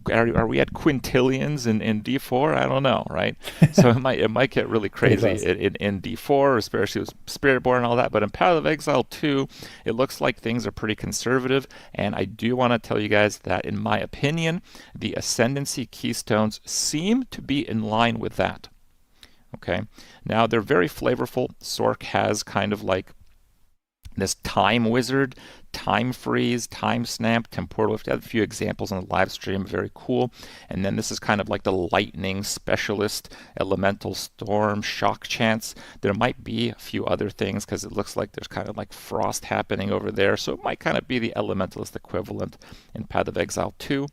Are we at quintillions in D4? I don't know, right? So it might get really crazy in D4, especially with Spiritborn and all that. But in Path of Exile 2, it looks like things are pretty conservative. And I do want to tell you guys that, in my opinion, the Ascendancy Keystones seem to be in line with that. Okay, now they're very flavorful. Sork has kind of like this time wizard, time freeze, time snap, temporal. We've got a few examples on the live stream, very cool. And then this is kind of like the lightning specialist, elemental storm, shock chance. There might be a few other things because it looks like there's kind of like frost happening over there. So it might kind of be the elementalist equivalent in Path of Exile 2.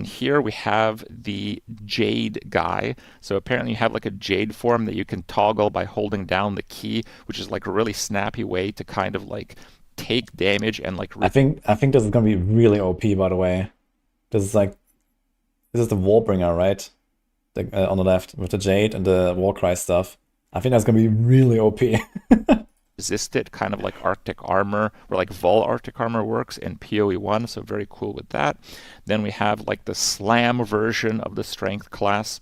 Here we have the Jade guy. So apparently you have like a Jade form that you can toggle by holding down the key, which is like a really snappy way to kind of like take damage and like... I think this is gonna be really OP, by the way. This is the Warbringer, right? On the left with the Jade and the Warcry stuff. I think that's gonna be really OP. Resisted, kind of like Arctic Armor, or like Vol Arctic Armor works in PoE 1, so very cool with that. Then we have like the Slam version of the Strength class.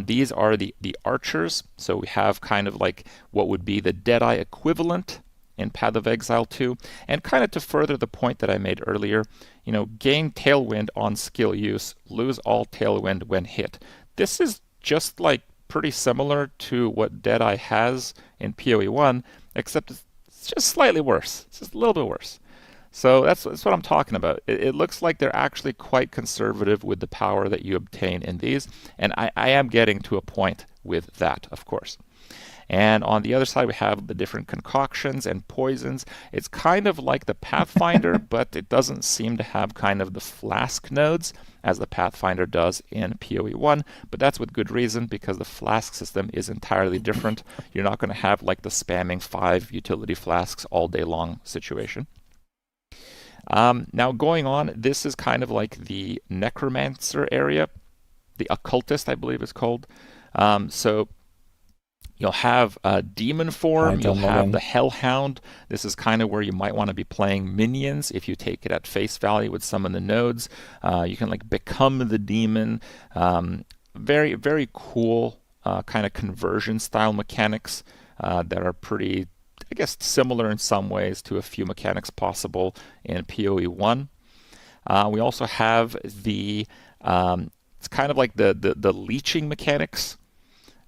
These are the archers, so we have kind of like what would be the Deadeye equivalent in Path of Exile 2, and kind of to further the point that I made earlier, you know, gain Tailwind on skill use, lose all Tailwind when hit. This is just like pretty similar to what Deadeye has in PoE 1, except it's just slightly worse. It's just a little bit worse. So that's what I'm talking about. It looks like they're actually quite conservative with the power that you obtain in these, and I am getting to a point with that, of course. And on the other side, we have the different concoctions and poisons. It's kind of like the Pathfinder, but it doesn't seem to have kind of the flask nodes as the Pathfinder does in PoE 1. But that's with good reason, because the flask system is entirely different. You're not going to have like the spamming 5 utility flasks all day long situation. Now going on, this is kind of like the Necromancer area. The Occultist, I believe it's called. So you'll have demon form, you'll have the Hellhound. This is kind of where you might want to be playing minions if you take it at face value with some of the nodes. You can like become the demon. Very, very cool kind of conversion style mechanics that are pretty, I guess, similar in some ways to a few mechanics possible in PoE 1. We also have the, it's kind of like the leeching mechanics.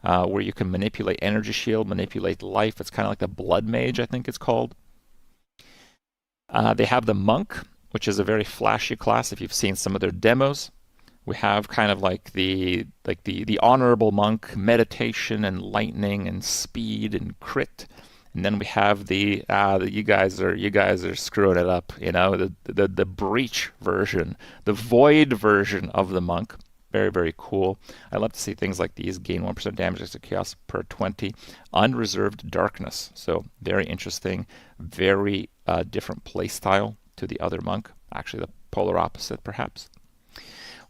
Where you can manipulate energy shield, manipulate life. It's kind of like the blood mage, I think it's called. They have the monk, which is a very flashy class if you've seen some of their demos. We have kind of like the honorable monk, meditation and lightning and speed and crit. And then we have the you guys are screwing it up, you know, the breach version, the void version of the monk. Very, very cool. I love to see things like these. Gain 1% damage against chaos per 20. Unreserved darkness. So very interesting. Very different play style to the other monk. Actually, the polar opposite, perhaps.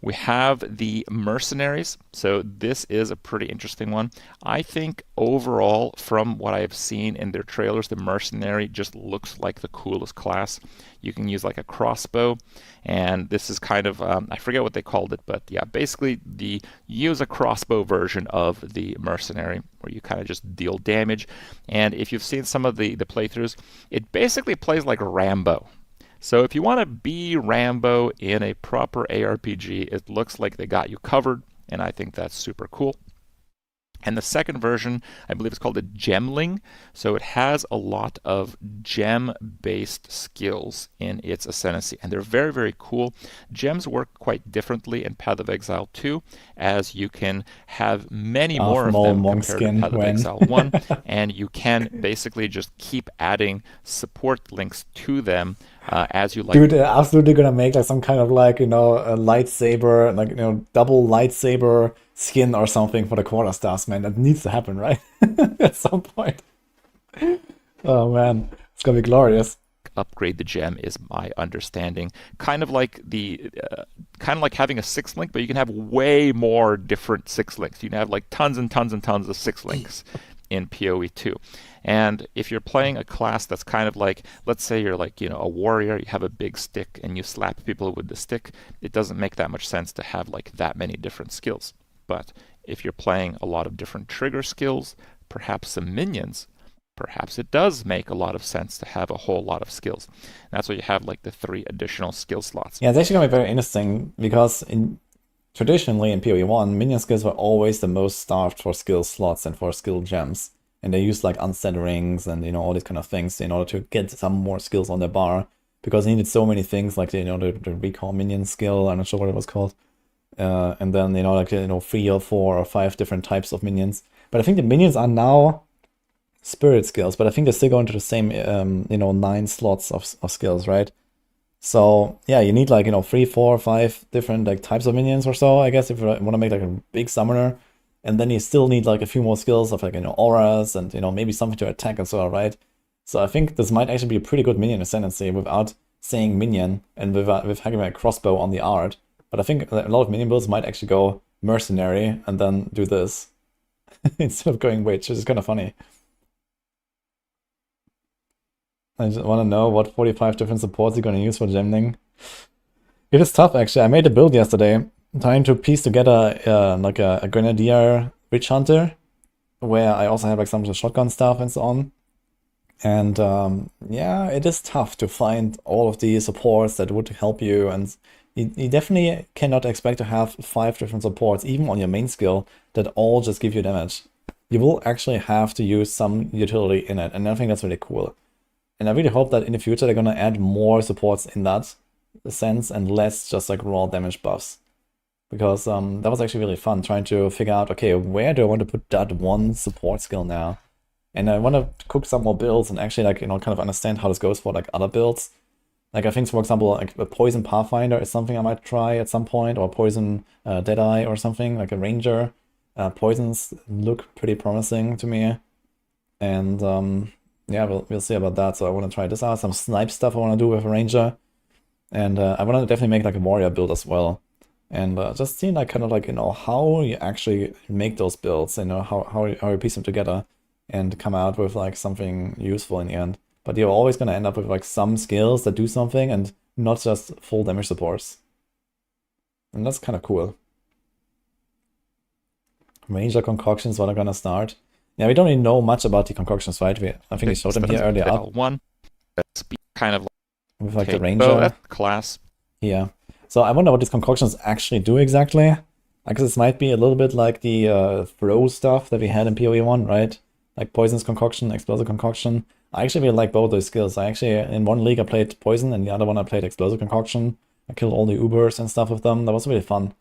We have the Mercenaries. So this is a pretty interesting one. I think overall, from what I've seen in their trailers, the Mercenary just looks like the coolest class. You can use like a crossbow, and this is kind of, I forget what they called it, but yeah, basically use a crossbow version of the Mercenary, where you kind of just deal damage. And if you've seen some of the playthroughs, it basically plays like Rambo. So if you want to be Rambo in a proper ARPG, it looks like they got you covered, and I think that's super cool. And the second version, I believe it's called a gemling. So it has a lot of gem-based skills in its Ascendancy. And they're very, very cool. Gems work quite differently in Path of Exile 2, as you can have many more of them compared to Path of Exile 1. And you can basically just keep adding support links to them as you like. Dude, they're absolutely gonna make like some kind of like, you know, a lightsaber, like, you know, double lightsaber skin or something for the quarterstaffs, man. That needs to happen, right? At some point. Oh man, it's gonna be glorious. Upgrade the gem is my understanding. Kind of like having a 6 link, but you can have way more different 6 links. You can have like tons and tons and tons of 6 links in PoE 2. And if you're playing a class that's kind of like, let's say you're like, you know, a warrior, you have a big stick and you slap people with the stick, it doesn't make that much sense to have like that many different skills. But if you're playing a lot of different trigger skills, perhaps some minions, perhaps it does make a lot of sense to have a whole lot of skills. And that's why you have like the 3 additional skill slots. Yeah, it's actually gonna be very interesting because traditionally in PoE 1, minion skills were always the most starved for skill slots and for skill gems. And they used like unset rings and, you know, all these kind of things in order to get some more skills on their bar, because they needed so many things like, you know, the recall minion skill, I'm not sure what it was called. And then, you know, like, you know, 3 or 4 or 5 different types of minions. But I think the minions are now spirit skills, but I think they still go into the same, you know, 9 slots of skills, right? So yeah, you need like, you know, 3, 4, 5 different like types of minions or so, I guess, if you want to make like a big summoner. And then you still need like a few more skills of like, you know, auras and, you know, maybe something to attack as well, right? So I think this might actually be a pretty good minion ascendancy without saying minion and with having a crossbow on the art. But I think a lot of minion builds might actually go mercenary and then do this instead of going witch, which is kind of funny. I just want to know what 45 different supports you're going to use for gemling. It is tough, actually. I made a build yesterday, trying to piece together like a grenadier witch hunter, where I also have like some shotgun stuff and so on. And yeah, it is tough to find all of the supports that would help you, and you definitely cannot expect to have 5 different supports, even on your main skill, that all just give you damage. You will actually have to use some utility in it, and I think that's really cool. And I really hope that in the future they're gonna add more supports in that sense and less just like raw damage buffs. Because that was actually really fun, trying to figure out, okay, where do I want to put that one support skill now? And I want to cook some more builds and actually, like, you know, kind of understand how this goes for like other builds. Like, I think, for example, like a Poison Pathfinder is something I might try at some point, or Poison Deadeye or something, like a Ranger. Poisons look pretty promising to me. And yeah, we'll see about that. So I want to try this out. Some snipe stuff I want to do with a Ranger. And I want to definitely make like a warrior build as well. And just see like kind of like, you know, how you actually make those builds, you know, how you piece them together and come out with like something useful in the end. But you're always going to end up with like some skills that do something and not just full damage supports. And that's kind of cool. Ranger concoctions, what are going to start. Yeah, we don't really know much about the concoctions, right? I think we showed them here earlier up. One, that's kind of with like the Ranger class. Yeah. So I wonder what these concoctions actually do exactly. I guess this might be a little bit like the throw stuff that we had in PoE 1, right? Like Poison's concoction, Explosive concoction. I actually really like both those skills. I actually, in one league I played Poison, and the other one I played Explosive concoction. I killed all the Ubers and stuff with them. That was really fun.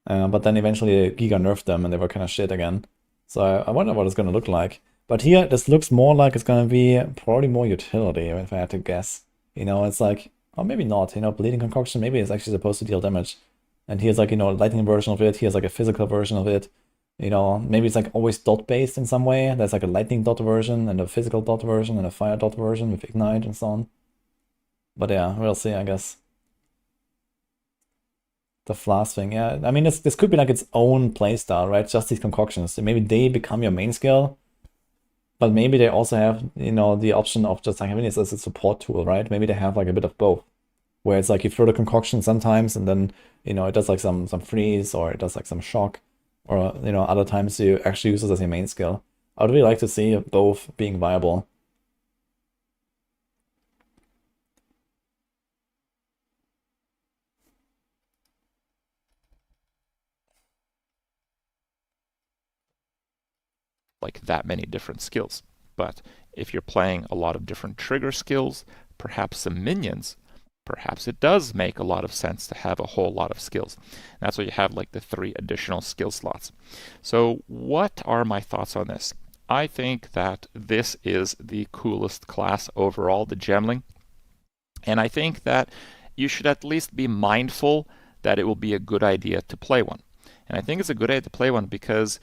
But then eventually Giga nerfed them and they were kind of shit again. So I wonder what it's going to look like. But here, this looks more like it's going to be probably more utility, if I had to guess. You know, it's like, or maybe not, you know, Bleeding Concoction, maybe it's actually supposed to deal damage. And here's like, you know, a lightning version of it, here's like a physical version of it. You know, maybe it's like always dot based in some way. There's like a lightning dot version and a physical dot version and a fire dot version with ignite and so on. But yeah, we'll see, I guess. The flask thing, yeah. I mean, this could be like its own playstyle, right? Just these concoctions. So maybe they become your main skill. But maybe they also have, you know, the option of just having this as a support tool, right? Maybe they have like a bit of both. Where it's like you throw the concoction sometimes and then, you know, it does like some freeze or it does like some shock. Or, you know, other times you actually use it as your main skill. I would really like to see both being viable. like that many different skills. But if you're playing a lot of different trigger skills, perhaps some minions, perhaps it does make a lot of sense to have a whole lot of skills. That's why you have like the 3 additional skill slots. So what are my thoughts on this? I think that this is the coolest class overall, the Gemling. And I think that you should at least be mindful that it will be a good idea to play one. And I think it's a good idea to play one because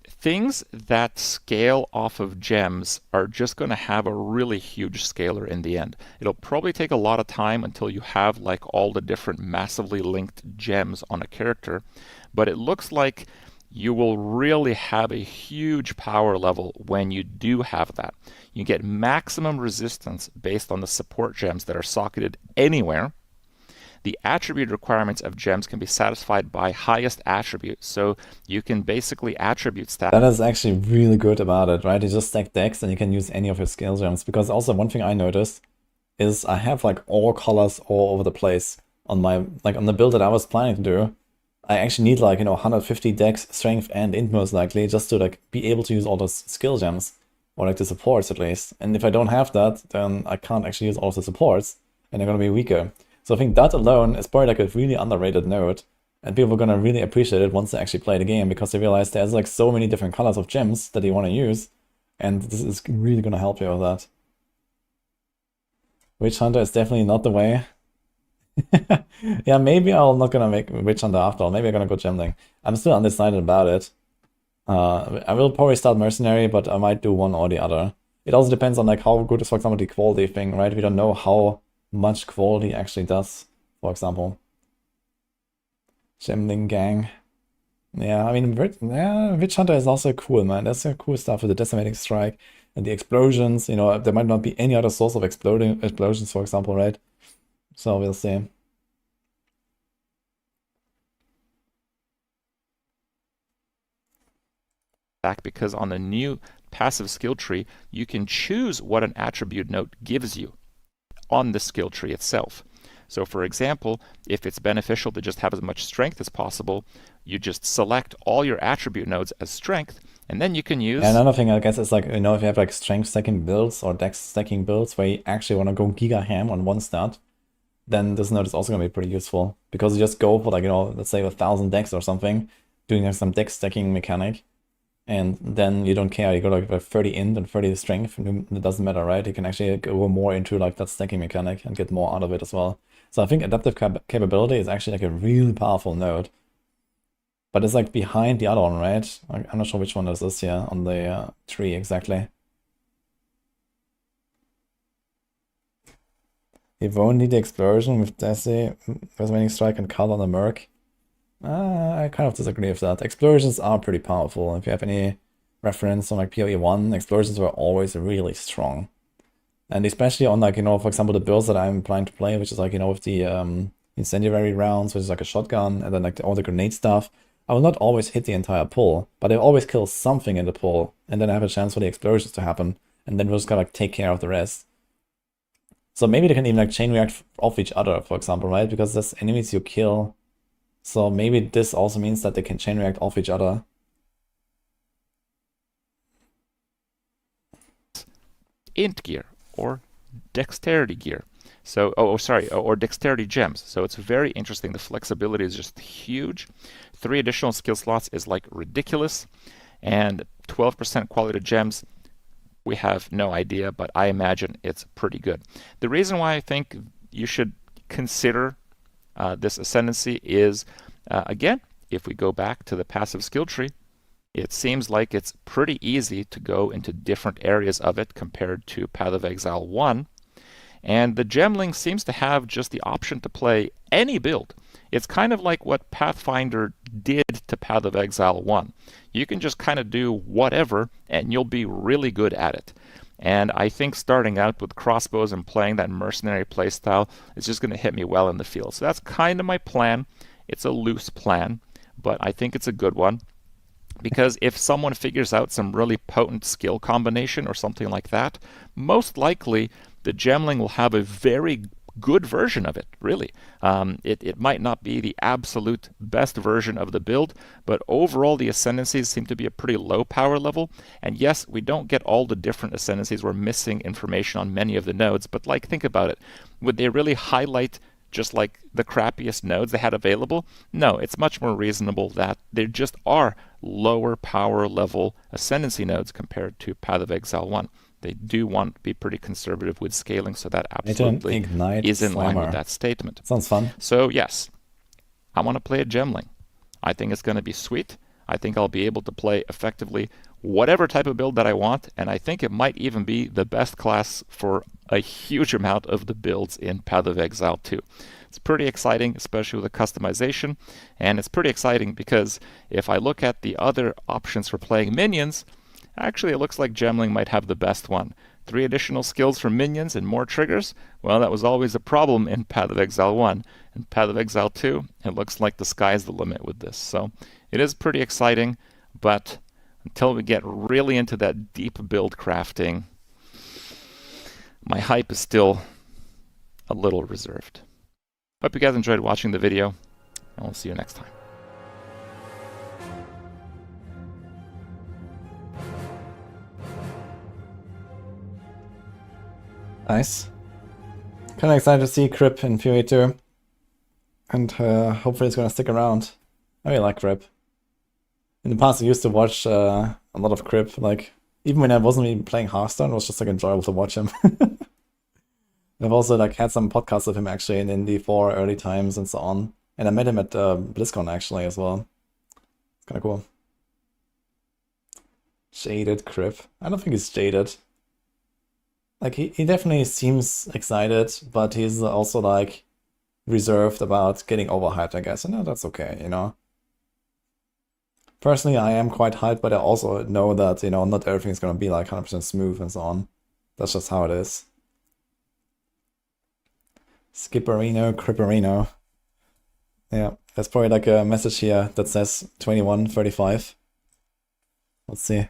things that scale off of gems are just going to have a really huge scaler in the end. It'll probably take a lot of time until you have like all the different massively linked gems on a character, but it looks like you will really have a huge power level when you do have that. You get maximum resistance based on the support gems that are socketed anywhere. The attribute requirements of gems can be satisfied by highest attribute, so you can basically attribute stack. That is actually really good about it, right? You just stack decks and you can use any of your skill gems. Because also one thing I noticed is I have like all colors all over the place on my, like on the build that I was planning to do. I actually need like, 150 dex, strength, and int most likely just to like be able to use all those skill gems, or like the supports at least. And if I don't have that, then I can't actually use all of the supports and they're gonna be weaker. So I think that alone is probably like a really underrated node, and people are gonna really appreciate it once they actually play the game, because they realize there's like so many different colors of gems that they want to use, and this is really gonna help you with that. Witch Hunter is definitely not the way. Yeah, maybe I'm not gonna make Witch Hunter after all. Maybe I'm gonna go Gemling. I'm still undecided about it. I will probably start Mercenary, but I might do one or the other. It also depends on like how good is, for example, the quality thing, right? We don't know how much quality actually does, for example. Gemling gang. Yeah, I mean, Witch Hunter is also cool, man. That's a cool stuff with the decimating strike and the explosions. There might not be any other source of explosions, for example, right? So we'll see. Because on the new passive skill tree, you can choose what an attribute node gives you on the skill tree itself. So for example, if it's beneficial to just have as much strength as possible, you just select all your attribute nodes as strength, and then you can use... And another thing, I guess, is like, if you have like strength stacking builds or dex stacking builds where you actually want to go giga ham on one stat, then this node is also going to be pretty useful, because you just go for like, let's say 1,000 dex or something, doing like some dex stacking mechanic, and then you don't care, you go like 30 int and 30 strength, it doesn't matter, right? You can actually go more into like that stacking mechanic and get more out of it as well. So I think adaptive capability is actually like a really powerful node. But it's like behind the other one, right? I'm not sure which one this is here on the tree exactly. You won't need the explosion with Desi, Resonating Strike, and Call on the Merc. I kind of disagree with that. Explosions are pretty powerful. If you have any reference on like PoE 1, explosions were always really strong. And especially on like, for example, the builds that I'm planning to play, which is like, with the incendiary rounds, which is like a shotgun, and then like all the grenade stuff. I will not always hit the entire pull, but I always kill something in the pull, and then I have a chance for the explosions to happen, and then we're just gonna like take care of the rest. So maybe they can even like chain react off each other, for example, right? Because there's enemies you kill. So maybe this also means that they can chain react off each other. Int gear or dexterity gear. So, or dexterity gems. So it's very interesting. The flexibility is just huge. 3 additional skill slots is like ridiculous. And 12% quality gems, we have no idea, but I imagine it's pretty good. The reason why I think you should consider this Ascendancy is, again, if we go back to the passive skill tree, it seems like it's pretty easy to go into different areas of it compared to Path of Exile 1. And the Gemling seems to have just the option to play any build. It's kind of like what Pathfinder did to Path of Exile 1. You can just kind of do whatever, and you'll be really good at it. And I think starting out with crossbows and playing that mercenary playstyle is just going to hit me well in the field. So that's kind of my plan. It's a loose plan, but I think it's a good one. Because if someone figures out some really potent skill combination or something like that, most likely the Gemling will have a very good version of it, really. It might not be the absolute best version of the build, but overall the Ascendancies seem to be a pretty low power level. And yes, we don't get all the different Ascendancies. We're missing information on many of the nodes, but like, think about it. Would they really highlight just like the crappiest nodes they had available? No, it's much more reasonable that there just are lower power level Ascendancy nodes compared to Path of Exile 1. They do want to be pretty conservative with scaling, so that absolutely is in line with that statement. Sounds fun. So yes, I want to play a Gemling. I think it's going to be sweet. I think I'll be able to play effectively whatever type of build that I want, and I think it might even be the best class for a huge amount of the builds in Path of Exile 2. It's pretty exciting, especially with the customization, and it's pretty exciting because if I look at the other options for playing minions, actually it looks like Gemling might have the best one. 3 additional skills for minions and more triggers? Well, that was always a problem in Path of Exile 1. In Path of Exile 2, it looks like the sky's the limit with this. So it is pretty exciting, but until we get really into that deep build crafting, my hype is still a little reserved. Hope you guys enjoyed watching the video, and we'll see you next time. Nice. Kind of excited to see Crip in PoE 2. And hopefully it's going to stick around. I really like Crip. In the past I used to watch a lot of Crip, like, even when I wasn't even playing Hearthstone, it was just like enjoyable to watch him. I've also like had some podcasts of him actually in D4 early times and so on. And I met him at BlizzCon actually as well. It's kind of cool. Jaded Crip. I don't think he's jaded. Like, he definitely seems excited, but he's also, like, reserved about getting overhyped, I guess. And no, that's okay, you know? Personally, I am quite hyped, but I also know that, you know, not everything's gonna be, like, 100% smooth and so on. That's just how it is. Skipperino, Cripperino. Yeah, there's probably, like, a message here that says 2135. Let's see.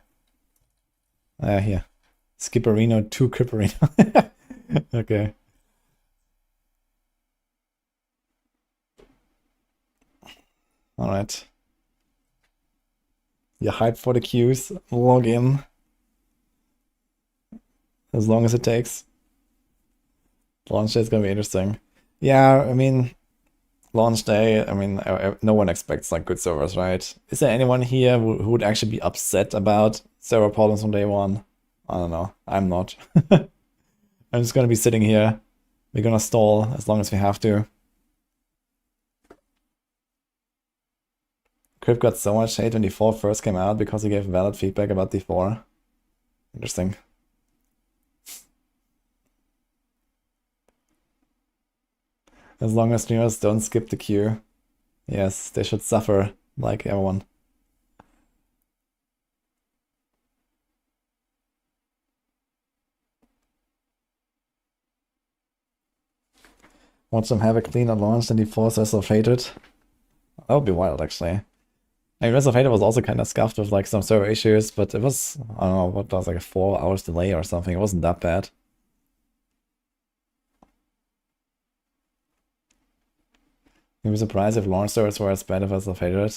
Here. Skipperino to Cripperino. Okay. Alright. You're hyped for the queues. Log in. As long as it takes. Launch day is gonna be interesting. Yeah, I mean, launch day, I mean, no one expects like good servers, right? Is there anyone here who would actually be upset about server problems on day one? I don't know. I'm not. I'm just gonna be sitting here. We're gonna stall as long as we have to. Crip got so much hate when D4 first came out because he gave valid feedback about D4. Interesting. As long as streamers don't skip the queue. Yes, they should suffer like everyone. Watch them have a cleaner launch than D4 Res of Hated. That would be wild, actually. I mean, Res of Hated was also kind of scuffed with like some server issues, but it was, I don't know, what was like a 4 hours delay or something. It wasn't that bad. You'd be surprised if launch servers were as bad as Res of Hated.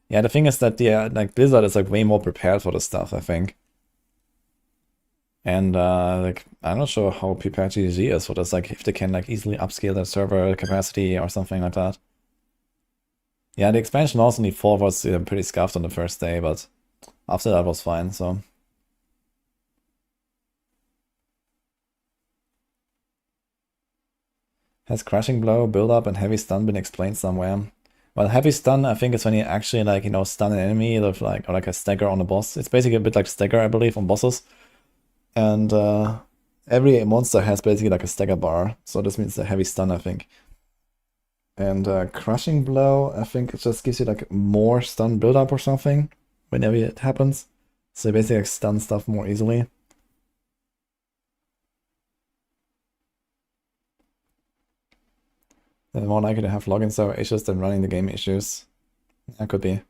Yeah, the thing is that the like Blizzard is like way more prepared for this stuff, I think. And like, I'm not sure how prepared GG is for this, like if they can like easily upscale their server capacity or something like that. Yeah, the expansion also in E4 was pretty scuffed on the first day, but after that was fine, so. Has Crushing Blow, Build Up, and Heavy Stun been explained somewhere? Well, Heavy Stun, I think, is when you actually like, you know, stun an enemy with like, or like a stagger on a boss. It's basically a bit like stagger, I believe, on bosses. And every monster has basically like a stagger bar, so this means a heavy stun, I think. And Crushing Blow, I think it just gives you like more stun build-up or something whenever it happens. So you basically like, stun stuff more easily. And more likely to have login server issues than running the game issues. That could be.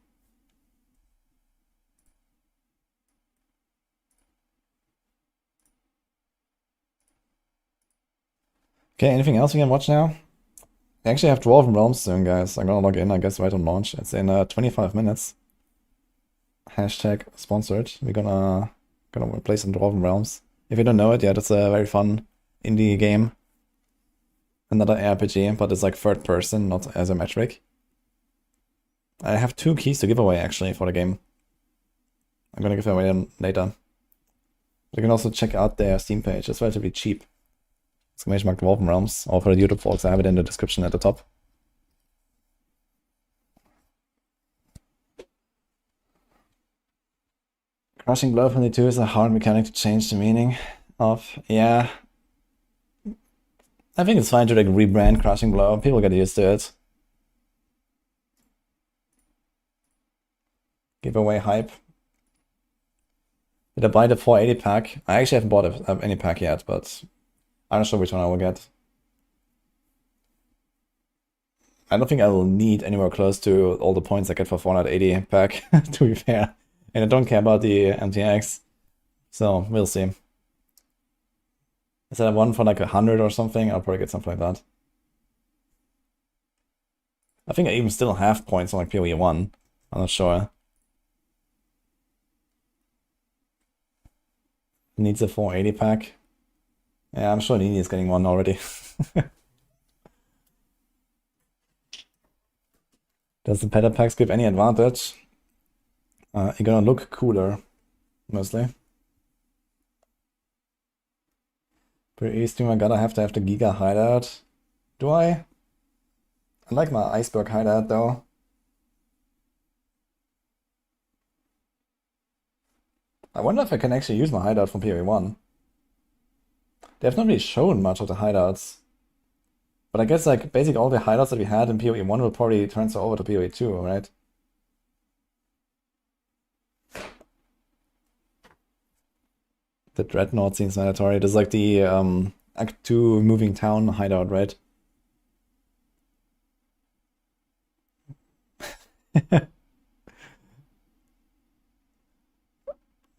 Okay, anything else we can watch now? I actually have Dwarven Realms soon, guys. I'm gonna log in, I guess, right on launch. It's in 25 minutes. Hashtag sponsored. We're gonna play some Dwarven Realms. If you don't know it yet, it's a very fun indie game. Another ARPG, but it's like third person, not isometric. I have 2 keys to give away actually for the game. I'm gonna give them away later. You can also check out their Steam page. It's relatively cheap. Exclamation mark Dwarven Realms. Or for the YouTube folks, I have it in the description at the top. Crushing Blow 22 is a hard mechanic to change the meaning of. Yeah. I think it's fine to like rebrand Crushing Blow. People get used to it. Giveaway hype. Did I buy the 480 pack? I actually haven't bought any pack yet, but I'm not sure which one I will get. I don't think I will need anywhere close to all the points I get for 480 pack, to be fair. And I don't care about the MTX. So, we'll see. Is that one for like 100 or something? I'll probably get something like that. I think I even still have points on like PoE 1. I'm not sure. Needs a 480 pack. Yeah, I'm sure Nini is getting one already. Does the peta packs give any advantage? You're gonna look cooler, mostly. Per streamer gotta have to have the Giga hideout. Do I? I like my iceberg hideout though. I wonder if I can actually use my hideout from PoE 1. They have not really shown much of the hideouts. But I guess like basically all the hideouts that we had in PoE 1 will probably transfer over to PoE 2, right? The Dreadnought seems mandatory. It is like the Act 2 moving town hideout, right?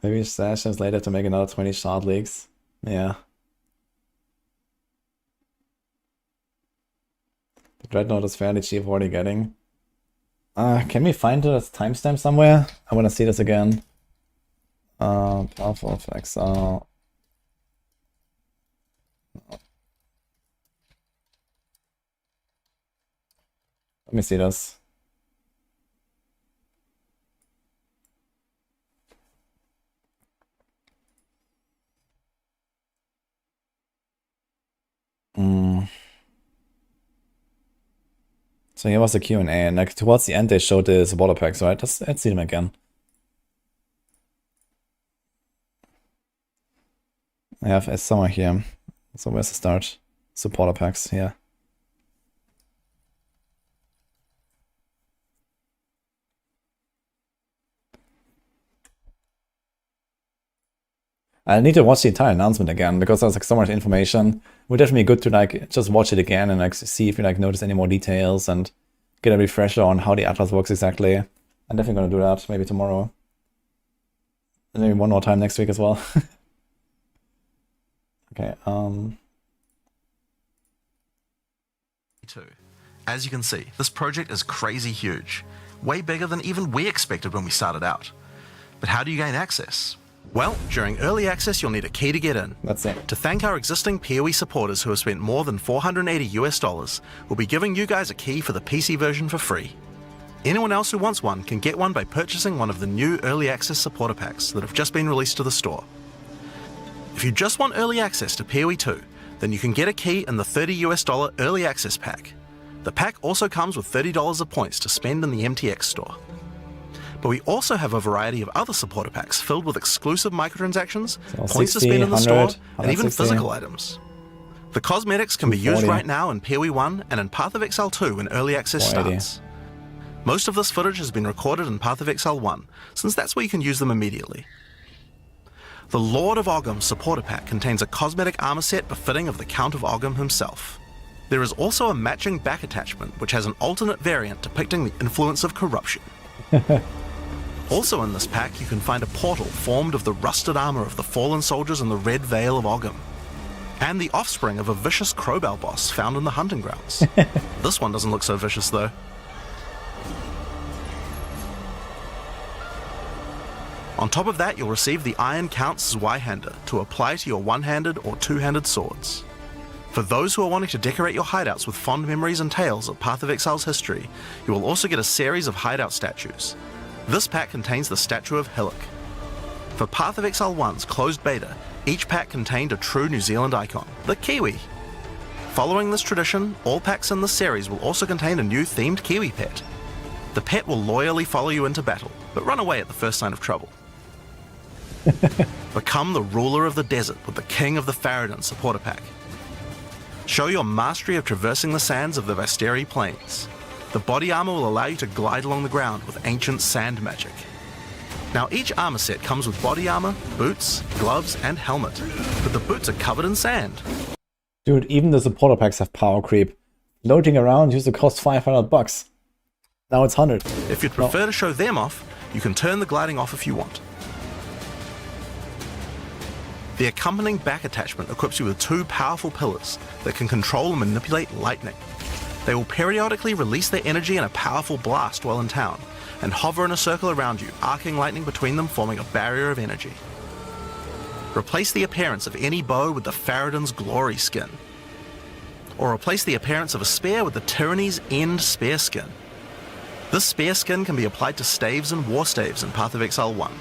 Maybe sessions later to make another 20 shard leaks. Yeah. The Dreadnought is fairly cheap already getting. Can we find the timestamp somewhere? I want to see this again. Powerful of Exile. Let me see this. So here was the Q&A, and like towards the end they showed the supporter packs, right? Let's see them again. I have a somewhere here. So where's the start? Supporter packs here. I need to watch the entire announcement again because there's like so much information. It would definitely be good to like just watch it again and like see if you like notice any more details and get a refresher on how the Atlas works exactly. I'm definitely gonna do that maybe tomorrow. And maybe one more time next week as well. Okay, As you can see, this project is crazy huge. Way bigger than even we expected when we started out. But how do you gain access? Well, during early access, you'll need a key to get in. that's it. To thank our existing PoE supporters who have spent more than $480 US, we'll be giving you guys a key for the PC version for free. Anyone else who wants one can get one by purchasing one of the new early access supporter packs that have just been released to the store. If you just want early access to PoE 2, then you can get a key in the $30 US early access pack. The pack also comes with $30 of points to spend in the MTX store. But we also have a variety of other supporter packs filled with exclusive microtransactions, So points 60, to spend in the 100, store, and even 160. physical items. The cosmetics can be used 240. right now in PoE 1 and in Path of Exile 2 when early access 480. starts. Most of this footage has been recorded in Path of Exile 1, since that's where you can use them immediately. The Lord of Ogham supporter pack contains a cosmetic armor set befitting of the Count of Ogham himself. There is also a matching back attachment which has an alternate variant depicting the influence of corruption. Also in this pack you can find a portal formed of the rusted armor of the fallen soldiers in the Red Veil of Ogham. and the offspring of a vicious crowbell boss found in the hunting grounds. This one doesn't look so vicious though. On top of that, you'll receive the Iron Count's Zweihander to apply to your one-handed or two-handed swords. For those who are wanting to decorate your hideouts with fond memories and tales of Path of Exile's history, you will also get a series of hideout statues. This pack contains the statue of Hillock. For Path of Exile 1's closed beta, each pack contained a true New Zealand icon, the Kiwi. Following this tradition, all packs in this series will also contain a new themed Kiwi pet. The pet will loyally follow you into battle, but run away at the first sign of trouble. Become the ruler of the desert with the King of the Farad'n supporter pack. Show your mastery of traversing the sands of the Vasteri Plains. The body armor will allow you to glide along the ground with ancient sand magic. Now each armor set comes with body armor, boots, gloves, and helmet, but the boots are covered in sand. Dude, even the supporter packs have power creep. Floating around used to cost $500. Now it's 100. If you'd prefer to show them off, you can turn the gliding off if you want. The accompanying back attachment equips you with two powerful pillars that can control and manipulate lightning. They will periodically release their energy in a powerful blast while in town, and hover in a circle around you, arcing lightning between them, forming a barrier of energy. Replace the appearance of any bow with the Farad'n's Glory skin, or replace the appearance of a spear with the Tyranny's End spear skin. This spear skin can be applied to staves and war staves in Path of Exile 1.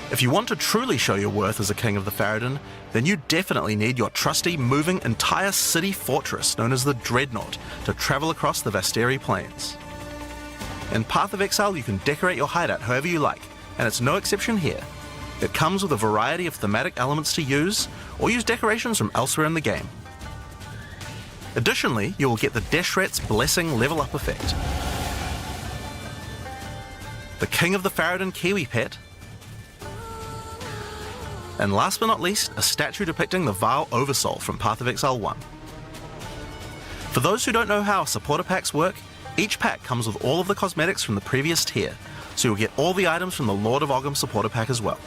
If you want to truly show your worth as a King of the Farad'n, then you definitely need your trusty, moving, entire city fortress known as the Dreadnought to travel across the Vasteri Plains. In Path of Exile, you can decorate your hideout however you like, and it's no exception here. It comes with a variety of thematic elements to use, or use decorations from elsewhere in the game. Additionally, you will get the Deshret's Blessing level up effect, the King of the Farad'n Kiwi pet, and last but not least, a statue depicting the Vaal Oversoul from Path of Exile 1. For those who don't know how supporter packs work, each pack comes with all of the cosmetics from the previous tier, so you'll get all the items from the Lord of Ogham supporter pack as well.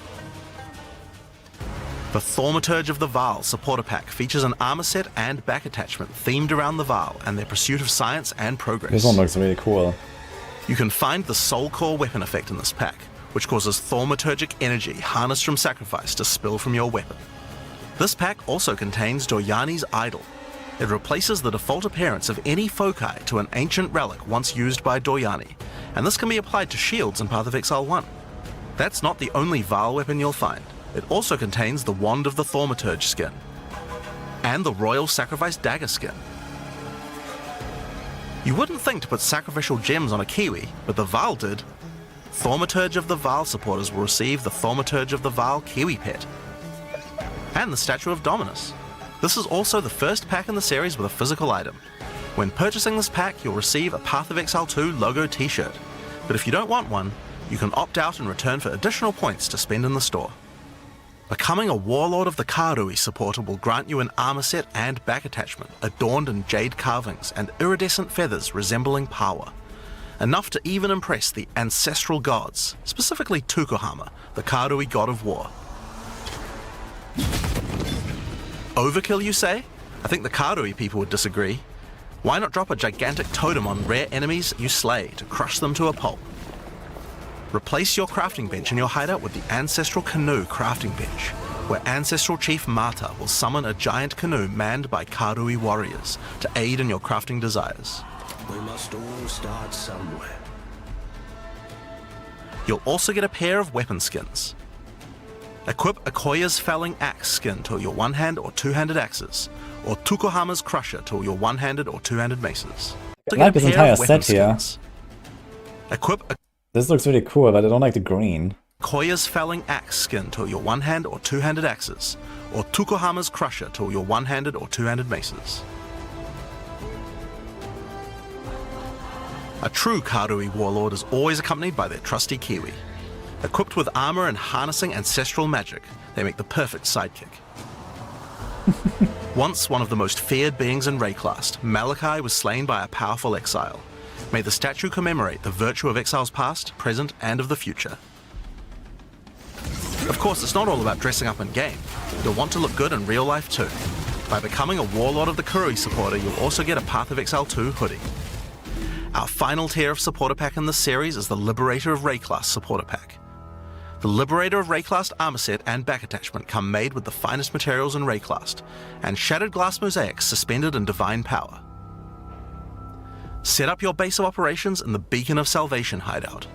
The Thaumaturge of the Vaal supporter pack features an armor set and back attachment themed around the Vaal and their pursuit of science and progress. This one looks really cool. You can find the Soul Core weapon effect in this pack, which causes thaumaturgic energy harnessed from sacrifice to spill from your weapon. This pack also contains Doryani's Idol. It replaces the default appearance of any foci to an ancient relic once used by Doryani, and this can be applied to shields in Path of Exile 1. That's not the only Vaal weapon you'll find. It also contains the Wand of the Thaumaturge skin, and the Royal Sacrifice Dagger skin. You wouldn't think to put sacrificial gems on a Kiwi, but the Vaal did. Thaumaturge of the Vaal supporters will receive the Thaumaturge of the Vaal Kiwi pet, and the Statue of Dominus. This is also the first pack in the series with a physical item. When purchasing this pack, you'll receive a Path of Exile 2 logo t-shirt, but if you don't want one, you can opt out and return for additional points to spend in the store. Becoming a Warlord of the Karui supporter will grant you an armor set and back attachment adorned in jade carvings and iridescent feathers resembling power. Enough to even impress the ancestral gods, specifically Tukohama, the Karui god of war. Overkill, you say? I think the Karui people would disagree. Why not drop a gigantic totem on rare enemies you slay to crush them to a pulp? Replace your crafting bench in your hideout with the Ancestral Canoe crafting bench, where Ancestral Chief Mata will summon a giant canoe manned by Karui warriors to aid in your crafting desires. We must all start somewhere. You'll also get a pair of weapon skins. Equip Akoya's Felling Axe skin to your one-hand or two-handed axes, or Tukohama's Crusher to your one-handed or two-handed maces. I like this entire set here. Equip This looks really cool, but I don't like the green. Akoya's Felling Axe skin to your one-hand or two-handed axes, or Tukohama's Crusher to your one-handed or two-handed maces. A true Karui warlord is always accompanied by their trusty Kiwi. Equipped with armor and harnessing ancestral magic, they make the perfect sidekick. Once one of the most feared beings in Rayclast, Malachi was slain by a powerful exile. May the statue commemorate the virtue of exiles past, present, and of the future. Of course, it's not all about dressing up in game. You'll want to look good in real life too. By becoming a Warlord of the Kurui supporter, you'll also get a Path of Exile 2 hoodie. Our final tier of supporter pack in this series is the Liberator of Rayclast supporter pack. The Liberator of Rayclast armor set and back attachment come made with the finest materials in Rayclast, and shattered glass mosaics suspended in divine power. Set up your base of operations in the Beacon of Salvation hideout.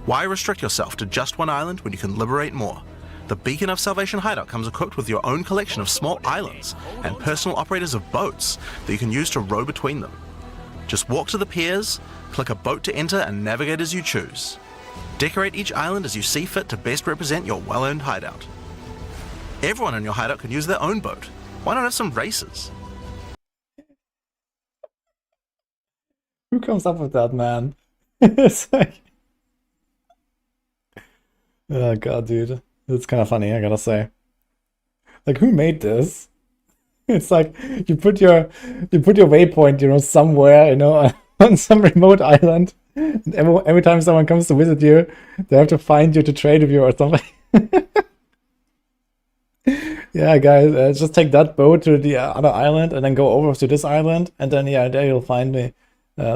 Why restrict yourself to just one island when you can liberate more? The Beacon of Salvation hideout comes equipped with your own collection of small islands and personal operators of boats that you can use to row between them. Just walk to the piers, click a boat to enter and navigate as you choose. Decorate each island as you see fit to best represent your well-earned hideout. Everyone in your hideout can use their own boat. Why not have some races? Who comes up with that, man? It's like... Oh god, dude. It's kind of funny, I gotta say. Like, who made this? It's like you put your waypoint, you know, somewhere, you know, on some remote island. And every time someone comes to visit you, they have to find you to trade with you or something. Yeah, guys, just take that boat to the other island and then go over to this island, and then yeah, there you'll find me.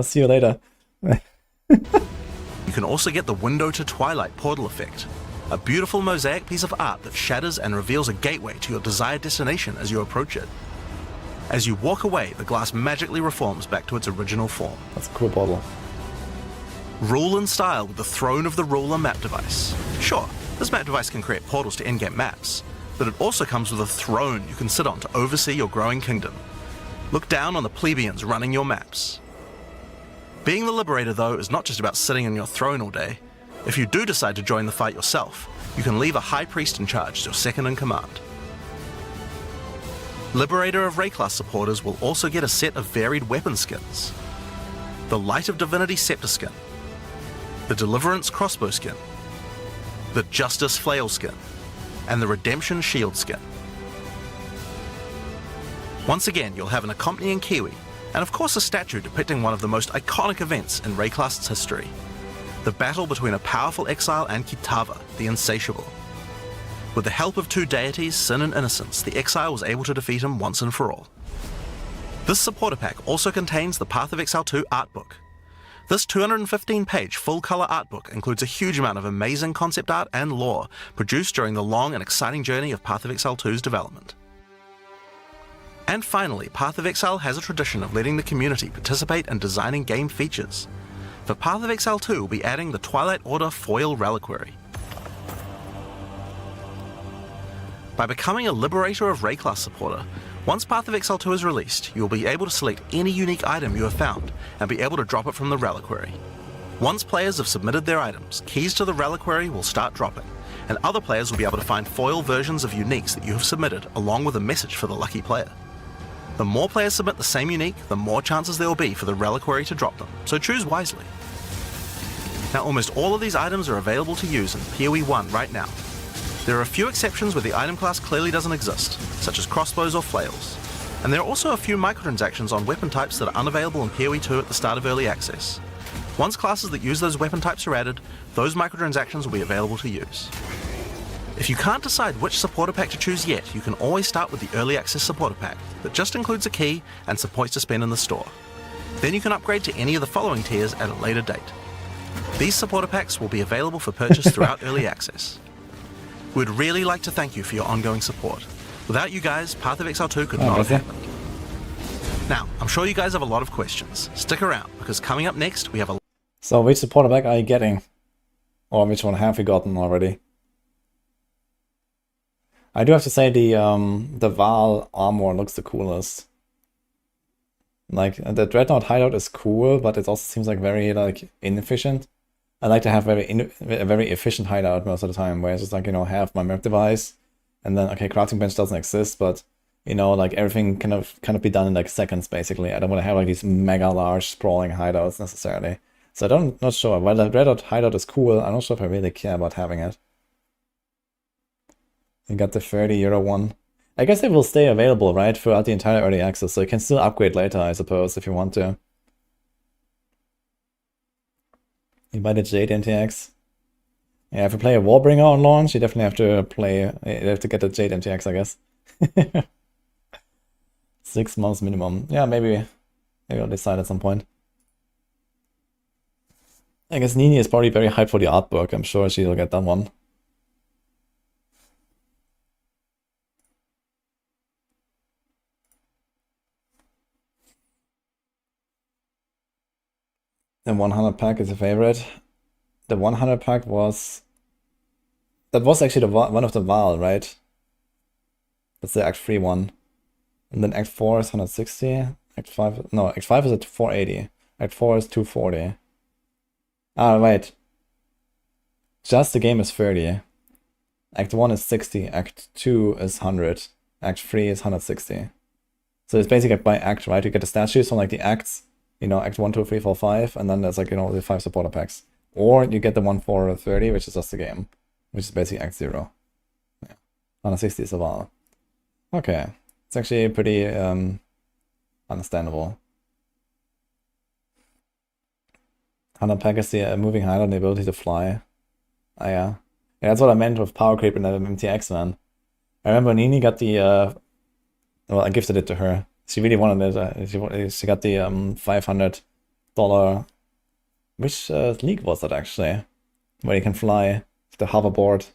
See you later. You can also get the Window to Twilight portal effect, a beautiful mosaic piece of art that shatters and reveals a gateway to your desired destination as you approach it. As you walk away, the glass magically reforms back to its original form. That's a cool portal. Rule in style with the Throne of the Ruler map device. Sure, this map device can create portals to in-game maps, but it also comes with a throne you can sit on to oversee your growing kingdom. Look down on the plebeians running your maps. Being the Liberator, though, is not just about sitting on your throne all day. If you do decide to join the fight yourself, you can leave a High Priest in charge as your second in command. Liberator of Rayclast supporters will also get a set of varied weapon skins. The Light of Divinity Scepter skin, the Deliverance Crossbow skin, the Justice Flail skin, and the Redemption Shield skin. Once again, you'll have an accompanying Kiwi, and of course a statue depicting one of the most iconic events in Rayclast's history, the battle between a powerful Exile and Kitava, the Insatiable. With the help of two deities, Sin and Innocence, the Exile was able to defeat him once and for all. This supporter pack also contains the Path of Exile 2 art book. This 215-page full-color art book includes a huge amount of amazing concept art and lore produced during the long and exciting journey of Path of Exile 2's development. And finally, Path of Exile has a tradition of letting the community participate in designing game features. For Path of Exile 2, we'll be adding the Twilight Order Foil Reliquary. By becoming a Liberator of Rayclast supporter, once Path of Exile 2 is released, you will be able to select any unique item you have found and be able to drop it from the Reliquary. Once players have submitted their items, keys to the Reliquary will start dropping, and other players will be able to find foil versions of uniques that you have submitted along with a message for the lucky player. The more players submit the same unique, the more chances there will be for the Reliquary to drop them, so choose wisely. Now, almost all of these items are available to use in PoE 1 right now. There are a few exceptions where the item class clearly doesn't exist, such as crossbows or flails. And there are also a few microtransactions on weapon types that are unavailable in PoE 2 at the start of early access. Once classes that use those weapon types are added, those microtransactions will be available to use. If you can't decide which supporter pack to choose yet, you can always start with the early access supporter pack that just includes a key and some points to spend in the store. Then you can upgrade to any of the following tiers at a later date. These supporter packs will be available for purchase throughout early access. We'd really like to thank you for your ongoing support. Without you guys, Path of Exile 2 could not have happened. Now, I'm sure you guys have a lot of questions. Stick around, because coming up next, we have a... So, which supporter pack are you getting? Or which one have you gotten already? I do have to say the Val armor looks the coolest. Like, the Dreadnought hideout is cool, but it also seems like very, like, inefficient. I like to have a very efficient hideout most of the time, where it's just like, you know, have my map device, and then, okay, crafting bench doesn't exist, but, you know, like, everything kind of be done in, like, seconds, basically. I don't want to have, like, these mega large sprawling hideouts, necessarily. So I'm not sure. While the Dreadnought hideout is cool, I'm not sure if I really care about having it. You got the €30 one. I guess it will stay available, right, throughout the entire early access, so you can still upgrade later, I suppose, if you want to. You buy the Jade NTX. Yeah, if you play a Warbringer on launch, you definitely have to play. You have to get the Jade MTX, I guess. 6 months minimum. Yeah, maybe I'll decide at some point. I guess Nini is probably very hyped for the artwork. I'm sure she'll get that one. The 100 pack is a favorite. The 100 pack was... That was actually one of the Val, right? That's the Act 3 one. And then Act 4 is 160. Act 5... No, Act 5 is at 480. Act 4 is 240. Ah, wait. Just the game is 30. Act 1 is 60. Act 2 is 100. Act 3 is 160. So it's basically by act, right? You get the statues from like the acts. You know, Act 1, 2, 3, 4, 5. And then there's like, you know, the 5 supporter packs. Or you get the 1, 4, 30, which is just the game. Which is basically Act 0. Yeah. 160 is a while. Okay. It's actually pretty understandable. 100 pack is the moving height and the ability to fly. Ah, yeah. Yeah, that's what I meant with power creep in the MTX, man. I remember Nini got the... well, I gifted it to her. She really wanted it. She got the $500... Which league was that, actually? Where you can fly the hoverboard.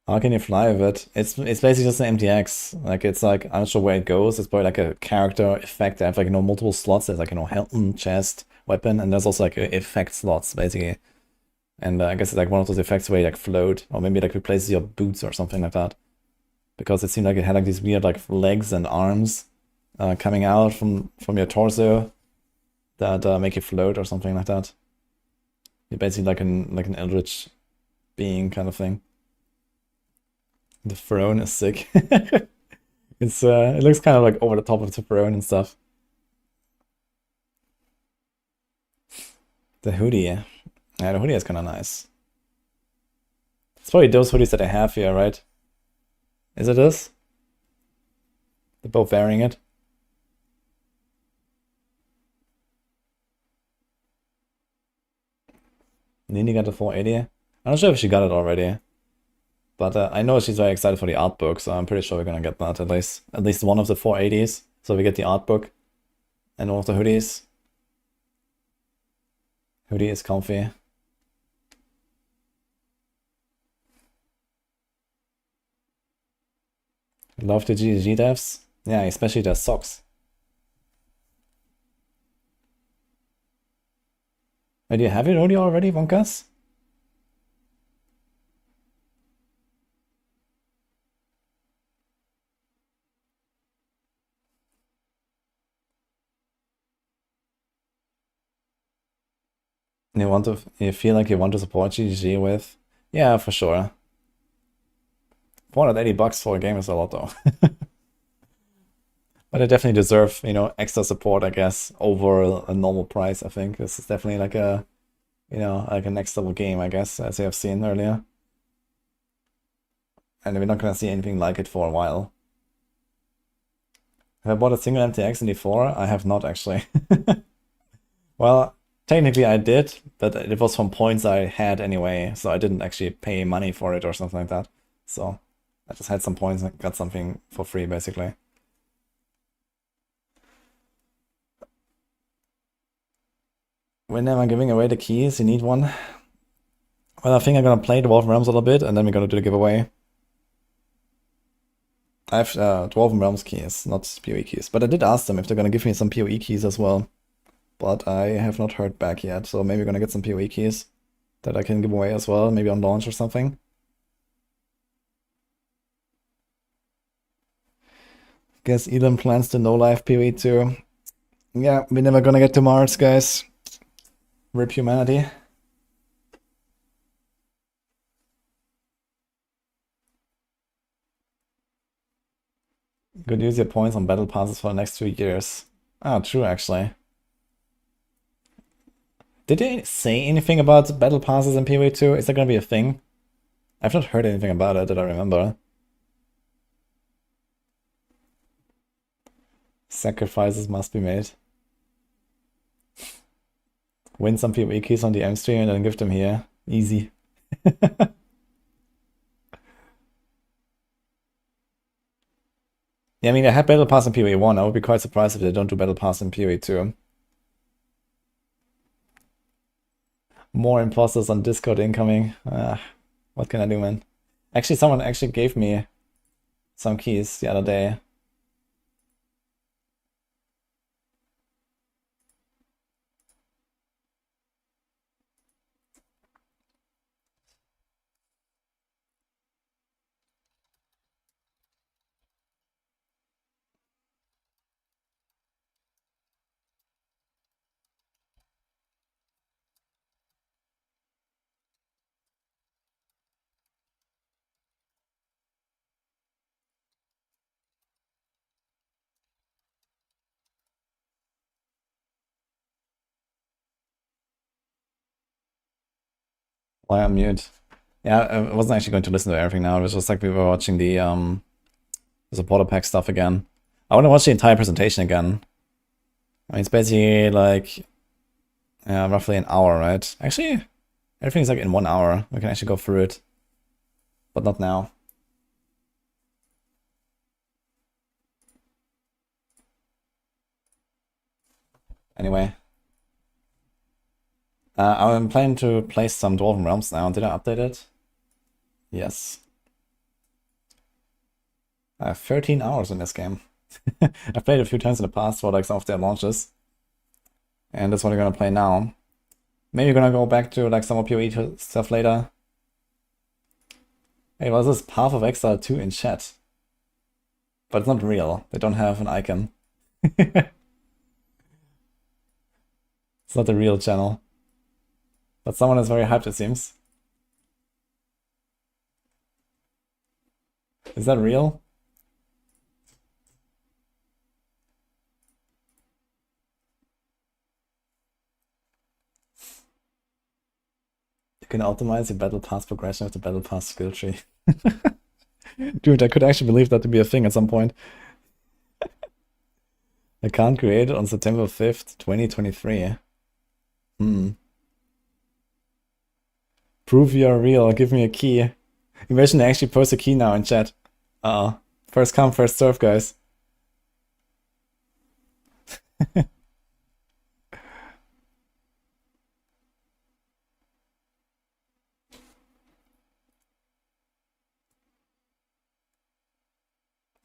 How can you fly with it? It's basically just an MTX. Like, it's like, I'm not sure where it goes. It's probably like a character effect. They have like, you know, multiple slots. There's like, you know, helmet, chest, weapon, and there's also like effect slots, basically. And I guess it's like one of those effects where you like float, or maybe like replaces your boots or something like that. Because it seemed like it had like these weird like legs and arms coming out from your torso that make you float or something like that. You're basically like an eldritch being kind of thing. The throne is sick. It looks kind of like over the top of the throne and stuff. The hoodie. Yeah, the hoodie is kind of nice. It's probably those hoodies that I have here, right? Is it this? They're both wearing it. Nini got the 480. I'm not sure if she got it already. But I know she's very excited for the art book, so I'm pretty sure we're gonna get that at least one of the 480s. So we get the art book and one of the hoodies. Hoodie is comfy. Love the GG devs. Yeah, especially their socks. Wait, do you have it already, Wonkas? You feel like you want to support GG with? Yeah, for sure. $480 for a game is a lot though. But I definitely deserve, you know, extra support, I guess, over a normal price. I think this is definitely like a, you know, like a next level game, I guess, as you have seen earlier. And we're not gonna see anything like it for a while. Have I bought a single MTX in D4? I have not actually. Well, technically I did, but it was from points I had anyway, so I didn't actually pay money for it or something like that. So I just had some points and got something for free, basically. When am I giving away the keys? You need one? Well, I think I'm gonna play Dwarven Realms a little bit, and then we're gonna do the giveaway. I have Dwarven Realms keys, not PoE keys. But I did ask them if they're gonna give me some PoE keys as well. But I have not heard back yet, so maybe we're gonna get some PoE keys that I can give away as well, maybe on launch or something. Guess Elon plans to no-life PoE too. Yeah, we're never gonna get to Mars, guys. Rip humanity. You could use your points on battle passes for the next 2 years. Ah, true, actually. Did they say anything about battle passes in PoE 2? Is that gonna be a thing? I've not heard anything about it that I remember. Sacrifices must be made. Win some PoE keys on the M stream and then give them here. Easy. Yeah, I mean, they had Battle Pass in PoE 1. I would be quite surprised if they don't do Battle Pass in PoE 2. More imposters on Discord incoming. What can I do, man? Actually, someone actually gave me some keys the other day. Why I'm mute? Yeah, I wasn't actually going to listen to everything now. It was just like we were watching the supporter pack stuff again. I want to watch the entire presentation again. I mean, it's basically like roughly an hour, right? Actually, everything's like in 1 hour. We can actually go through it, but not now. Anyway. I'm planning to play some Dwarven Realms now. Did I update it? Yes. I have 13 hours in this game. I've played it a few times in the past for like some of their launches. And that's what I'm gonna play now. Maybe we're gonna go back to like some more PoE stuff later. Hey, was this Path of Exile 2 in chat? But it's not real. They don't have an icon. It's not a real channel. But someone is very hyped, it seems. Is that real? You can optimize your battle pass progression with the battle pass skill tree. Dude, I could actually believe that to be a thing at some point. I can't create it on September 5th, 2023. Prove you're real, give me a key. Imagine they actually post a key now in chat. First come, first serve, guys.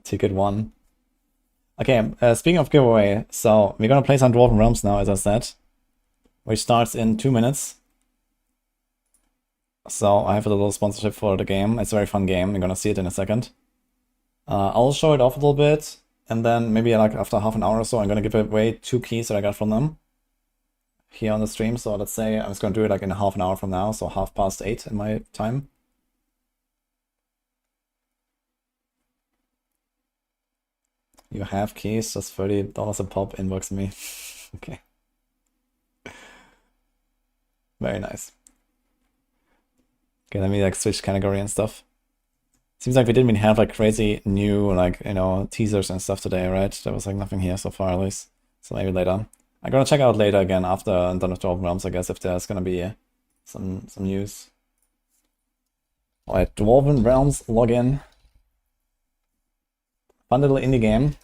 Ticket 1. Okay, speaking of giveaway, so we're gonna play some Dwarven Realms now, as I said, which starts in 2 minutes. So I have a little sponsorship for the game. It's a very fun game. You're gonna see it in a second. I'll show it off a little bit, and then maybe like after half an hour or so, I'm gonna give away 2 keys that I got from them here on the stream. So let's say I'm just gonna do it like in half an hour from now, so 8:30 in my time. You have keys, just $30 a pop, inbox me. Okay. Very nice. Okay, let me like switch category and stuff. Seems like we didn't even have like crazy new like, you know, teasers and stuff today, right? There was like nothing here so far at least. So maybe later. I'm gonna check out later again after I'm done with Dwarven Realms, I guess, if there's gonna be some news. Alright, Dwarven Realms login. Fun little indie game.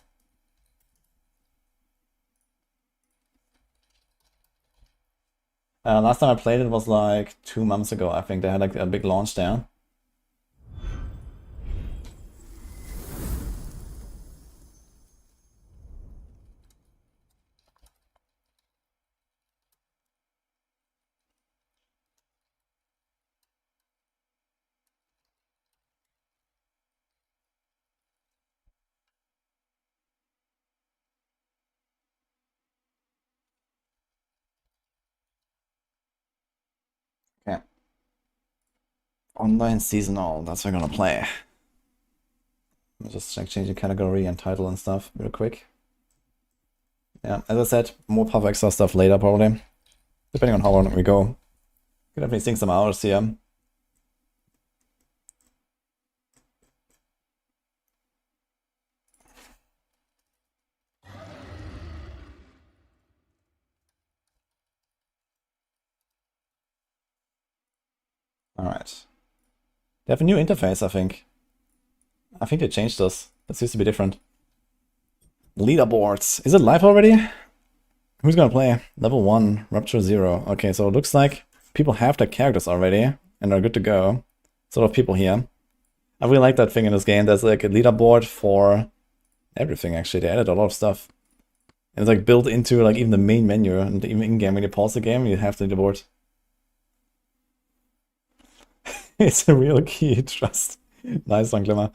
Last time I played it was like 2 months ago, I think. They had like a big launch there. Okay. Online seasonal, that's what we're gonna play. I'll just like change the category and title and stuff real quick. Yeah, as I said, more Path of Exile stuff later probably. Depending on how long we go. Could definitely sink some hours here. Alright. They have a new interface, I think. I think they changed this. This used to be different. Leaderboards. Is it live already? Who's gonna play? Level 1, Rupture 0. Okay, so it looks like people have their characters already and are good to go. Sort of people here. I really like that thing in this game. There's like a leaderboard for everything actually. They added a lot of stuff. And it's like built into like even the main menu and even in-game when you pause the game, you have the leaderboard. It's a real key, trust. Nice one, Glimmer.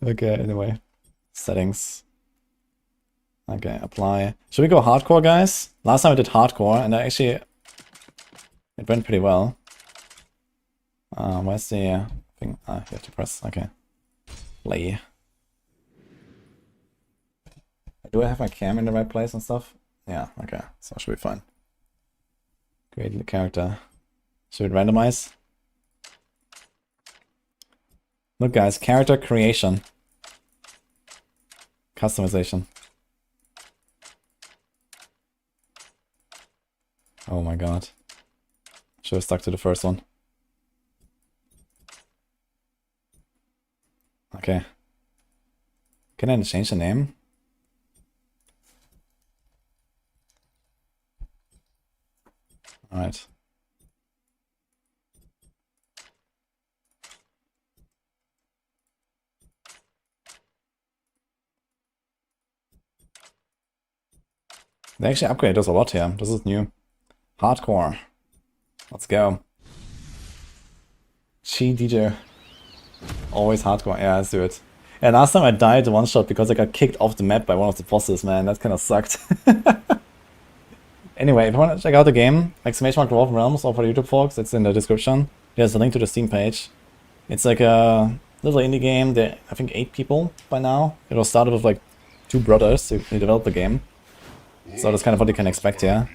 Okay, anyway. Settings. Okay, apply. Should we go hardcore, guys? Last time I did hardcore, and it went pretty well. Where's the thing? You have to press. Okay. Play. Do I have my cam in the right place and stuff? Yeah, okay. So it should be fine. Create the character. Should we randomize? Look, guys, character creation. Customization. Oh my god. Should have stuck to the first one. Okay. Can I change the name? Alright. They actually upgraded us a lot here. This is new. Hardcore. Let's go. Chi DJ. Always hardcore. Yeah, let's do it. Yeah, last time I died one shot because I got kicked off the map by one of the bosses, man. That kind of sucked. Anyway, if you want to check out the game, !Dwarven Realms, or for the YouTube folks, it's in the description. There's a link to the Steam page. It's like a little indie game. There, I think 8 people by now. It was started with like 2 brothers who developed the game. So that's kind of what you can expect here.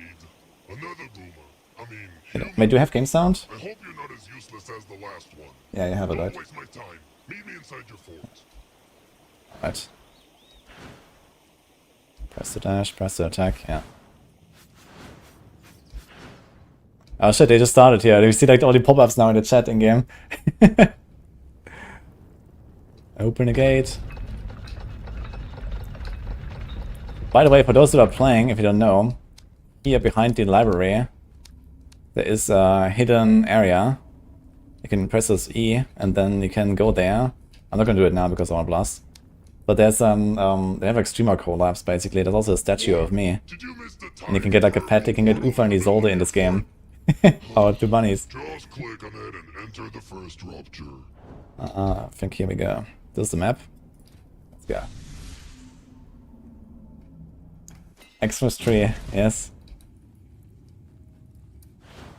Wait, do you have game sound? I hope you're not as useless as the last one. Yeah, you have it, right? Don't waste my time. Meet me inside your fort. Right. Press the dash, press the attack, yeah. Oh shit, they just started here. You see like all the pop-ups now in the chat in game. Open the gate. By the way, for those that are playing, if you don't know, here behind the library, there is a hidden area. You can press this E, and then you can go there. I'm not gonna do it now because I want to blast. But there's they have like streamer collabs basically. There's also a statue of me, and you can get like a pet. You can get Ufa and Isolde in this game. Oh, 2 bunnies. Just click on it and enter the first rupture. I think here we go. This is the map. Let's go. Xmas tree, yes.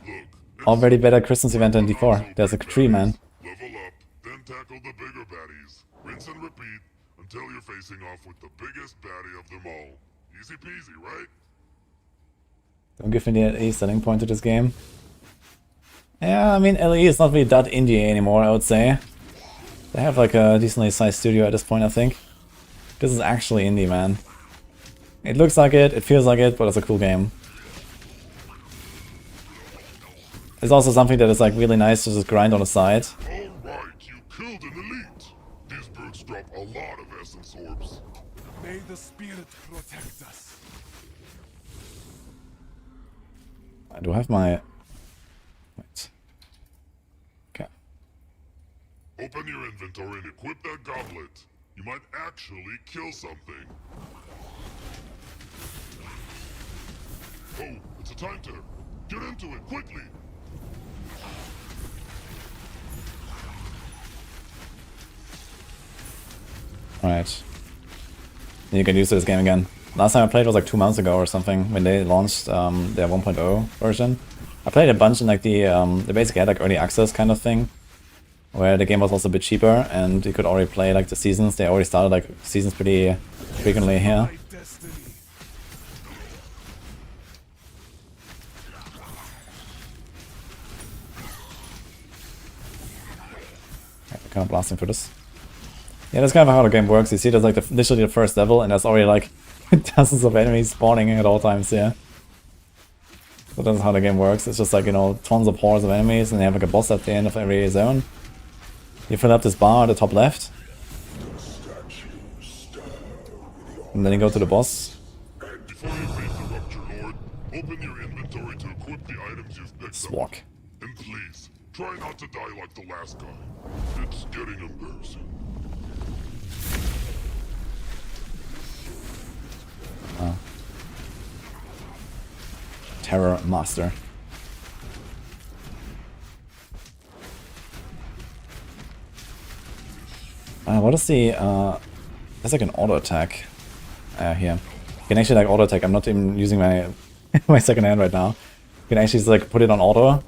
Look, Already better Christmas event than before. There's a tree, man. level up, then tackle the bigger baddies. Rinse and repeat until you're facing off with the biggest baddie of them all. Easy peasy, right? Don't give me the LE selling point to this game. Yeah, I mean, LE is not really that indie anymore, I would say. They have like a decently sized studio at this point, I think. This is actually indie, man. It looks like it feels like it, but it's a cool game. It's also something that is like really nice to just grind on the side. Alright, you killed an elite. These brutes drop a lot of essence orbs. May the spirit protect us. I do have my... Wait. Okay. Open your inventory and equip that goblet. You might actually kill something. Oh, it's a time turn. Get into it, quickly! Alright. You can use this game again. Last time I played was like 2 months ago or something, when they launched their 1.0 version. I played a bunch in like the, they basically had like early access kind of thing, where the game was also a bit cheaper, and you could already play like the seasons. They already started like seasons pretty frequently here. My destiny. Kind of blasting for this. Yeah, that's kind of how the game works. You see, there's like literally the first level, and there's already like dozens of enemies spawning at all times. Yeah. So that's how the game works. It's just like, you know, tons of hordes of enemies, and you have like a boss at the end of every zone. You fill up this bar at the top left. And then you go to the boss. Before you face the Rupture Lord, open your inventory to equip the items you've picked up. Swag. And please, try not to die like the last guy. It's getting embarrassing. Terror Master. What is the, there's like an auto attack here. You can actually like auto attack. I'm not even using my my second hand right now. You can actually just like put it on auto. I'm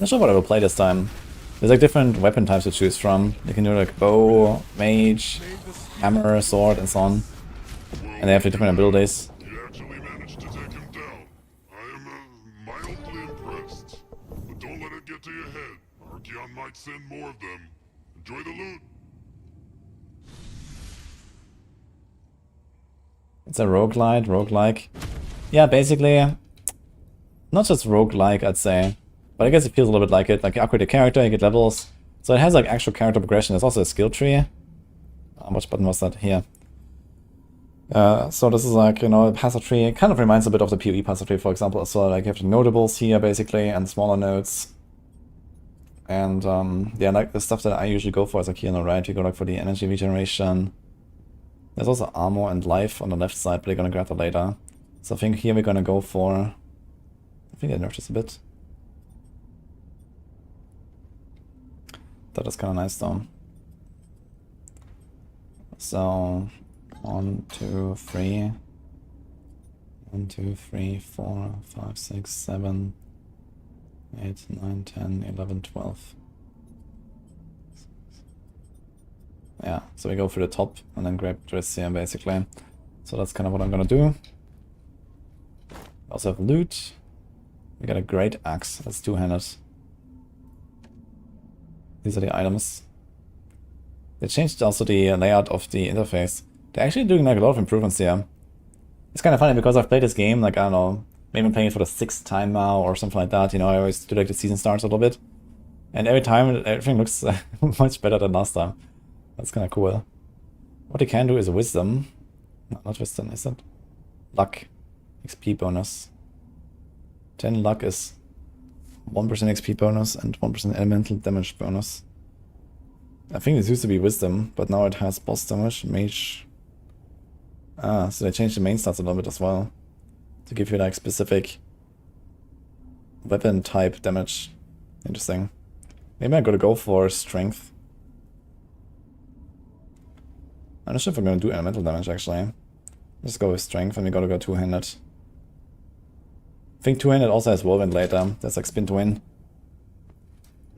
not sure what I will play this time. There's like different weapon types to choose from. You can do like bow, mage, hammer, sword, and so on. And they have different abilities. You actually managed to take him down. I am mildly impressed. But don't let it get to your head. Archeon might send more of them. Enjoy the loot. It's a roguelike. Yeah, basically, not just roguelike, I'd say. But I guess it feels a little bit like it. Like you upgrade your character, you get levels. So it has like actual character progression. There's also a skill tree. Which button was that? Here. So this is like, you know, a passive tree. It kind of reminds a bit of the PoE passive tree, for example. So like you have the notables here, basically, and smaller nodes. And yeah, like the stuff that I usually go for is like here on the right. You go like for the energy regeneration. There's also armor and life on the left side, but you're gonna grab that later. So I think here we're gonna go for... I think I nerfed this a bit. That is kind of nice though. So 1, 2, 3. 1, 2, 3, 4, 5, 6, 7, 8, 9, 10, 11, 12. Yeah, so we go for the top and then grab this here basically. So that's kind of what I'm gonna do. We also have loot. We got a great axe, that's two-handed. These are the items. They changed also the layout of the interface. They're actually doing like a lot of improvements here. It's kind of funny because I've played this game, like I don't know, maybe I'm playing it for the 6th time now or something like that. You know, I always do like the season starts a little bit. And every time everything looks much better than last time. That's kind of cool. What you can do is wisdom. No, not wisdom, is it? Luck. XP bonus. 10 luck is 1% XP bonus and 1% elemental damage bonus. I think this used to be wisdom, but now it has boss damage, mage. Ah, so they changed the main stats a little bit as well. To give you like specific weapon type damage. Interesting. Maybe I'm gonna go for strength. I'm not sure if I'm gonna do elemental damage actually. Let's go with strength and we gotta go two-handed. I think two-handed also has whirlwind later. That's like spin to win.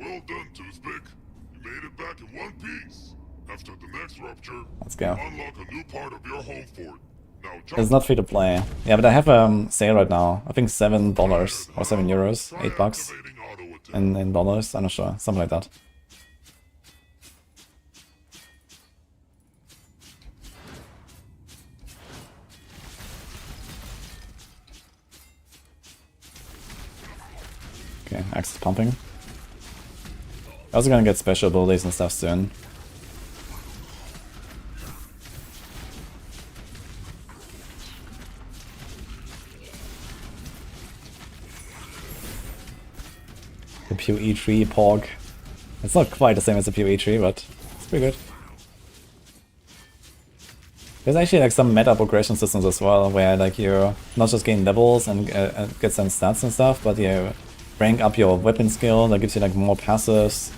Well done, Toothpick. You made it back in one piece. After the next rupture, Let's go. unlock a new part of your home fort. Now jump. It's not free to play. Yeah, but I have a sale right now. I think $7 or 7 euros, $8 Activating auto attack. in dollars. I'm not sure, something like that. Okay, axe is pumping. I'm also gonna get special abilities and stuff soon. The PoE tree pog. It's not quite the same as the PoE tree, but it's pretty good. There's actually like some meta progression systems as well, where like you not just gain levels and get some stats and stuff, but you rank up your weapon skill. That gives you like more passives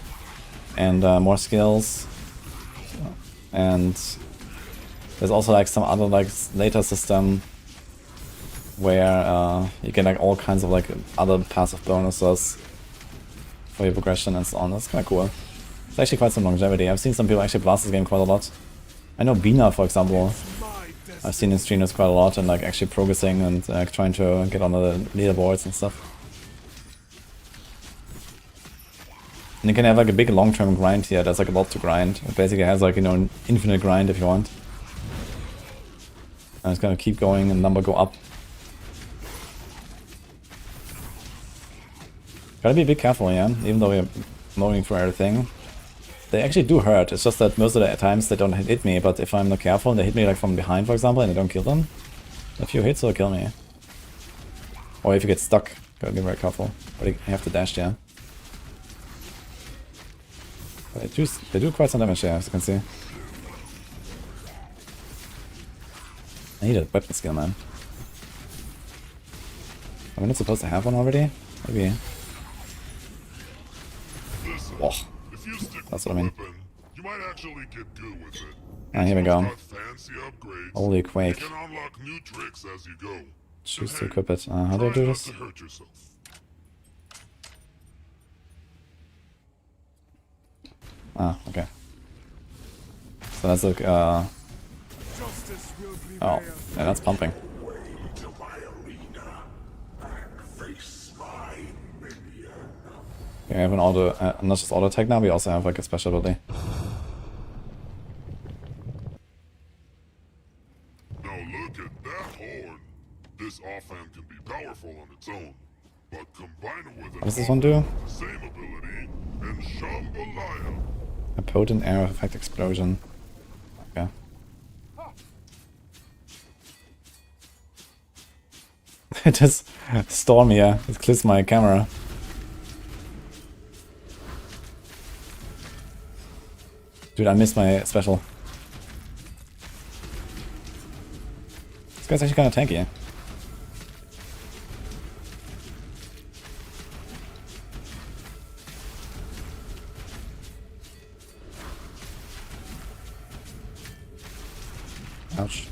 and more skills. And there's also like some other like later system where you get like all kinds of like other passive bonuses for your progression and so on. That's kind of cool. It's actually quite some longevity. I've seen some people actually blast this game quite a lot. I know Bina, for example, I've seen in streamers quite a lot and like actually progressing and trying to get on the leaderboards and stuff. And you can have like a big long-term grind here. There's like a lot to grind. It basically has like, you know, an infinite grind if you want. And it's gonna keep going and number go up. Gotta be a bit careful, yeah, even though we're mowing through everything. They actually do hurt, it's just that most of the times they don't hit me, but if I'm not careful and they hit me like from behind, for example, and I don't kill them, a few hits will kill me. Or if you get stuck, gotta be very careful. But you have to dash, yeah. But they do quite some damage here, as you can see. I need a weapon skill, man. Am I not supposed to have one already? Maybe. Listen, Oh, if you stick that's with what I mean. the weapon, you might actually get good with it. Ah, here we go. Got fancy upgrades. Holy You quake. can unlock new tricks as you go. Choose And to hey, equip it. How do I try do not this? to hurt yourself. Ah, okay. So that's like, Justice will prevail. oh, yeah, that's pumping. To my arena and face my minion. We have an auto, not just auto attack now, we also have like a special ability. Now look at that horn. This offhand can be powerful on its own, but combine it with What does this one do? the same ability and Jambalaya. A potent air effect explosion. Okay. It just storm here. It clears my camera. Dude, I missed my special. This guy's actually kind of tanky. Ouch.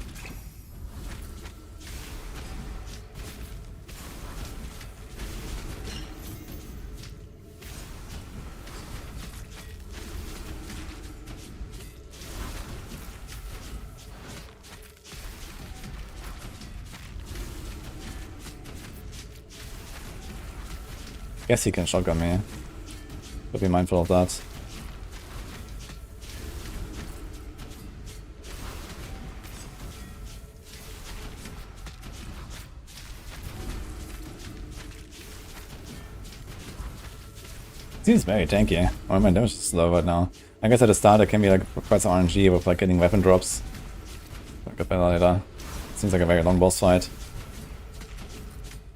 Guess he can shotgun me. But be mindful of that. Seems very tanky. Oh, my damage is low right now. I guess at the start it can be like quite some RNG with like getting weapon drops. I'll get better later. Seems like a very long boss fight.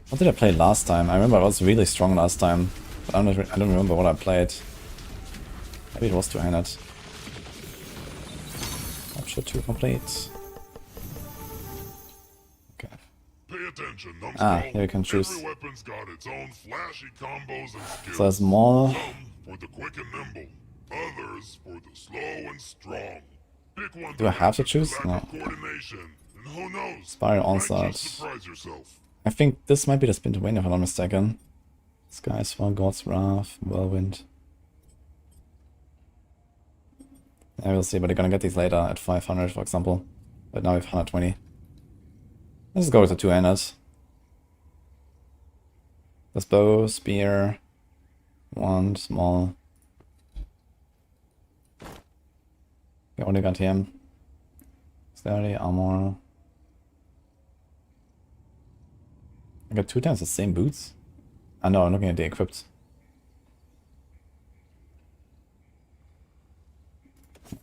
What did I play last time? I remember I was really strong last time, but I don't remember what I played. Maybe it was two-handed. Option 2 complete. Okay. Pay attention, Ah, numbskull. here we can choose. Every weapon's got its own flashy combos and skills. So small. Some for the quick and nimble, others for the slow and strong. Pick one. Do I have to choose? lack No. of coordination, and who knows? Spiral might onslaught. just surprise yourself. I think this might be the spin to win if I'm not mistaken. Skies Fall, God's Wrath, Whirlwind. I will see, but they're gonna get these later at 500, for example. But now we have 120. Let's go with the two-handed. This bow, spear, wand, small. Okay, only got him. Sturdy, armor. I got 2 times the same boots? Ah no, I'm looking at the equipped.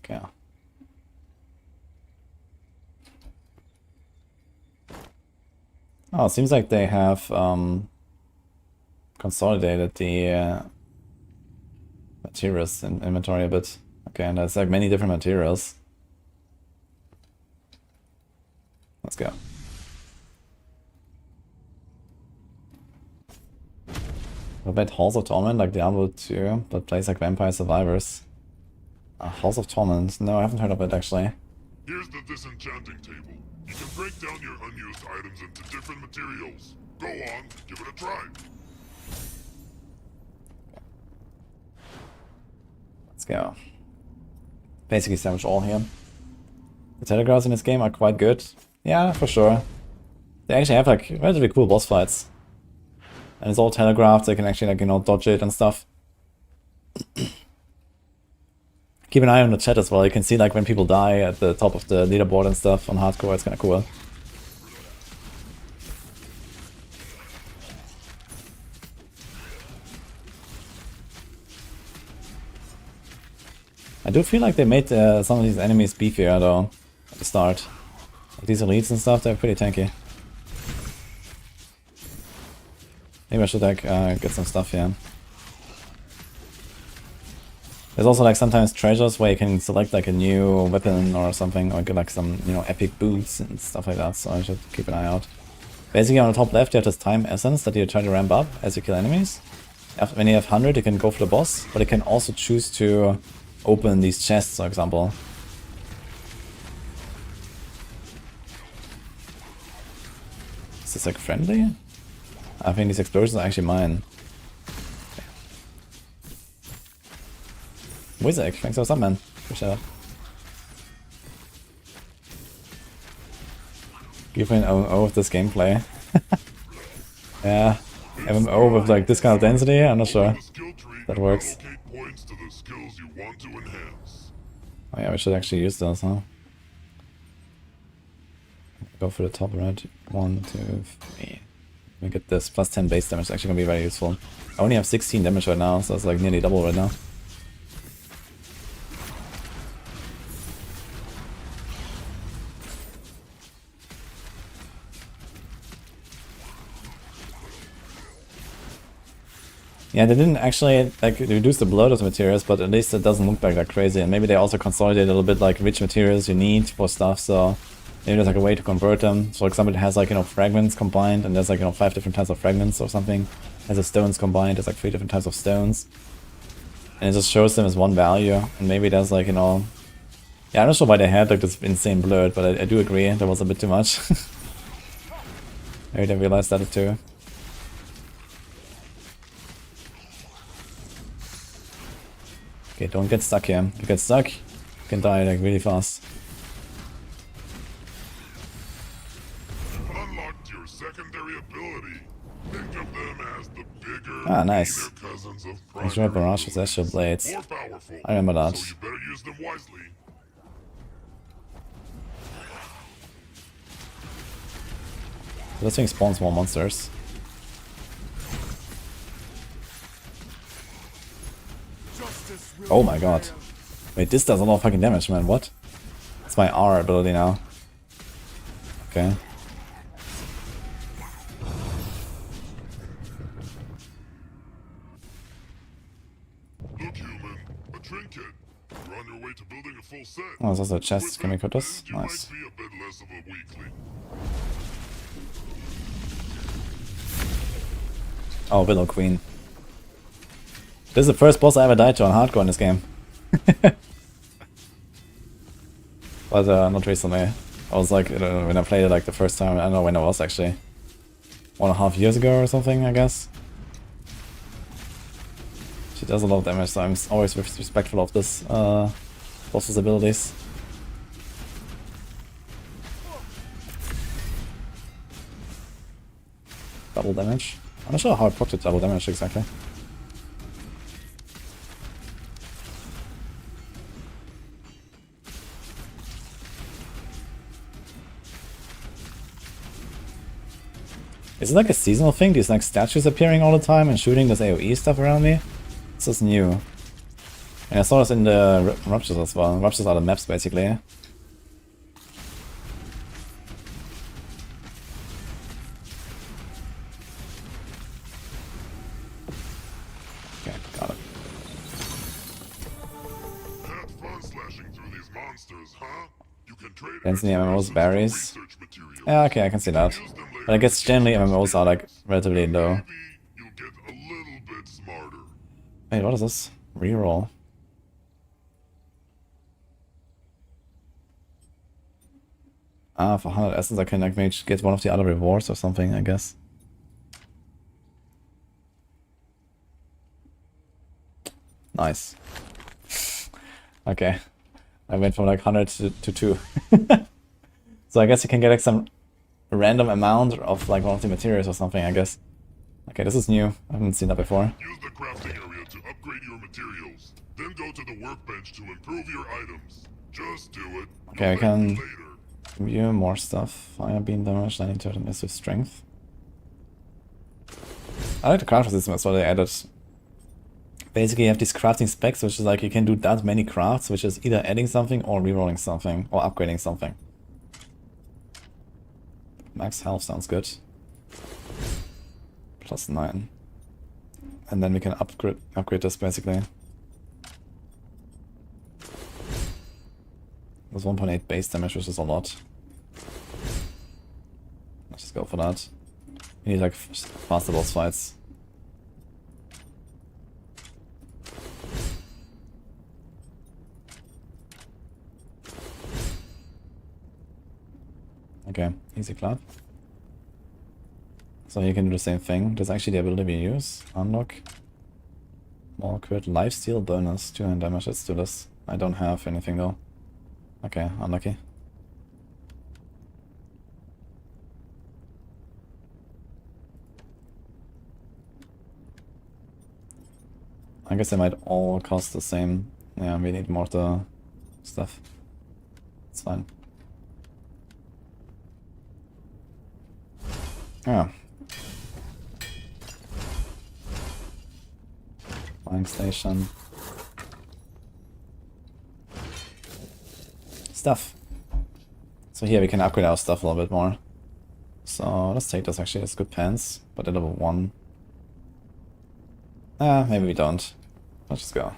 Okay. Oh, it seems like they have consolidated the materials in inventory a bit. Okay, and there's like many different materials. Let's go. I played Halls of Torment like Diablo 2, but plays like Vampire Survivors. Halls of Torment? No, I haven't heard of it actually. Here's the disenchanting table. You can break down your unused items into different materials. Go on, give it a try. Let's go. Basically salvage all here. The telegraphs in this game are quite good. Yeah, for sure. They actually have like relatively cool boss fights. And it's all telegraphed, so you can actually like, you know, dodge it and stuff. Keep an eye on the chat as well, you can see like when people die at the top of the leaderboard and stuff on hardcore, it's kinda cool. I do feel like they made some of these enemies beefier though at the start. Like these elites and stuff, they're pretty tanky. Maybe I should like get some stuff here. There's also like sometimes treasures where you can select like a new weapon or something, or get like some, you know, epic boots and stuff like that, so I should keep an eye out. Basically on the top left you have this time essence that you try to ramp up as you kill enemies. When you have 100 you can go for the boss, but you can also choose to open these chests, for example. Is this like friendly? I think these explosions are actually mine. Wizak, thanks for the sub, man. Appreciate it. Give me an MMO with this gameplay. Yeah, MMO with like this kind of density, I'm not sure that works. Oh yeah, we should actually use those, huh? Go for the top right. 1, 2, 3. Let me get this. Plus 10 base damage is actually gonna be very useful. I only have 16 damage right now, so it's like nearly double right now. Yeah, they didn't actually like reduce the bloat of the materials, but at least it doesn't look like that crazy. And maybe they also consolidate a little bit like which materials you need for stuff, so maybe there's like a way to convert them. So for example, it has like, you know, fragments combined, and there's like, you know, 5 different types of fragments or something. It has the stones combined, there's like 3 different types of stones. And it just shows them as one value, and maybe there's like, you know... Yeah, I'm not sure why they had like this insane bloat, but I do agree, there was a bit too much. Maybe they realized that too. Okay, don't get stuck here. If you get stuck, you can die like really fast. Unlocked your secondary ability. Think of them as the bigger, Ah, nice. cousins of Enjoy barrage with Celestial Blades. more powerful. I remember that. So you better use them wisely. This thing spawns more monsters. Oh my god. Wait, this does a lot of fucking damage, man. What? It's my R ability now. Okay. Look, human, a trinket. You're on your way to building a full set. Oh, there's also a chest. Can we cut this? You Nice. might be a bit less of a weakling. Oh, Willow Queen. This is the first boss I ever died to on hardcore in this game. But not recently. I was like, when I played it like the first time, I don't know when it was actually. 1.5 years ago or something, I guess. She does a lot of damage, so I'm always respectful of this boss's abilities. Double damage. I'm not sure how I procced double damage exactly. Is it like a seasonal thing? These like statues appearing all the time and shooting this AoE stuff around me? This is new. And I saw this in the Ruptures as well. Ruptures are the maps basically. Okay, got it. Had fun slashing through these monsters, huh? You can trade Density extra MMOs resources for varies. research materials. Yeah, okay, I can see that. Use them later. But I guess generally MMOs are like relatively low. Maybe you'll get a little bit smarter. Wait, what is this? Reroll. Ah, for 100 essence I can like maybe get one of the other rewards or something, I guess. Nice. Okay. I went from like 100 to 2. So I guess you can get like some random amount of like one of the materials or something, I guess. Okay, this is new. I haven't seen that before. Use the crafting area to upgrade your materials. Then go to the workbench to improve your items. Just do it. Okay, I You'll can thank me later. view more stuff. Fire beam damage, 92 massive strength. I like the craft system as well. They added basically you have these crafting specs, which is like you can do that many crafts, which is either adding something or rerolling something or upgrading something. Max health sounds good. +9. And then we can upgrade this basically. There's 1.8 base damage, which is a lot. Let's just go for that. We need like faster boss fights. Okay, easy clap. So you can do the same thing. There's actually the ability we use. Unlock. More crit lifesteal bonus. 200 damage. Let's do this. I don't have anything though. Okay, unlucky. I guess they might all cost the same. Yeah, we need more of the stuff. It's fine. Yeah. Flying station. Stuff. So here we can upgrade our stuff a little bit more. So let's take this actually, it's good pants, but at level 1. Maybe we don't. Let's just go.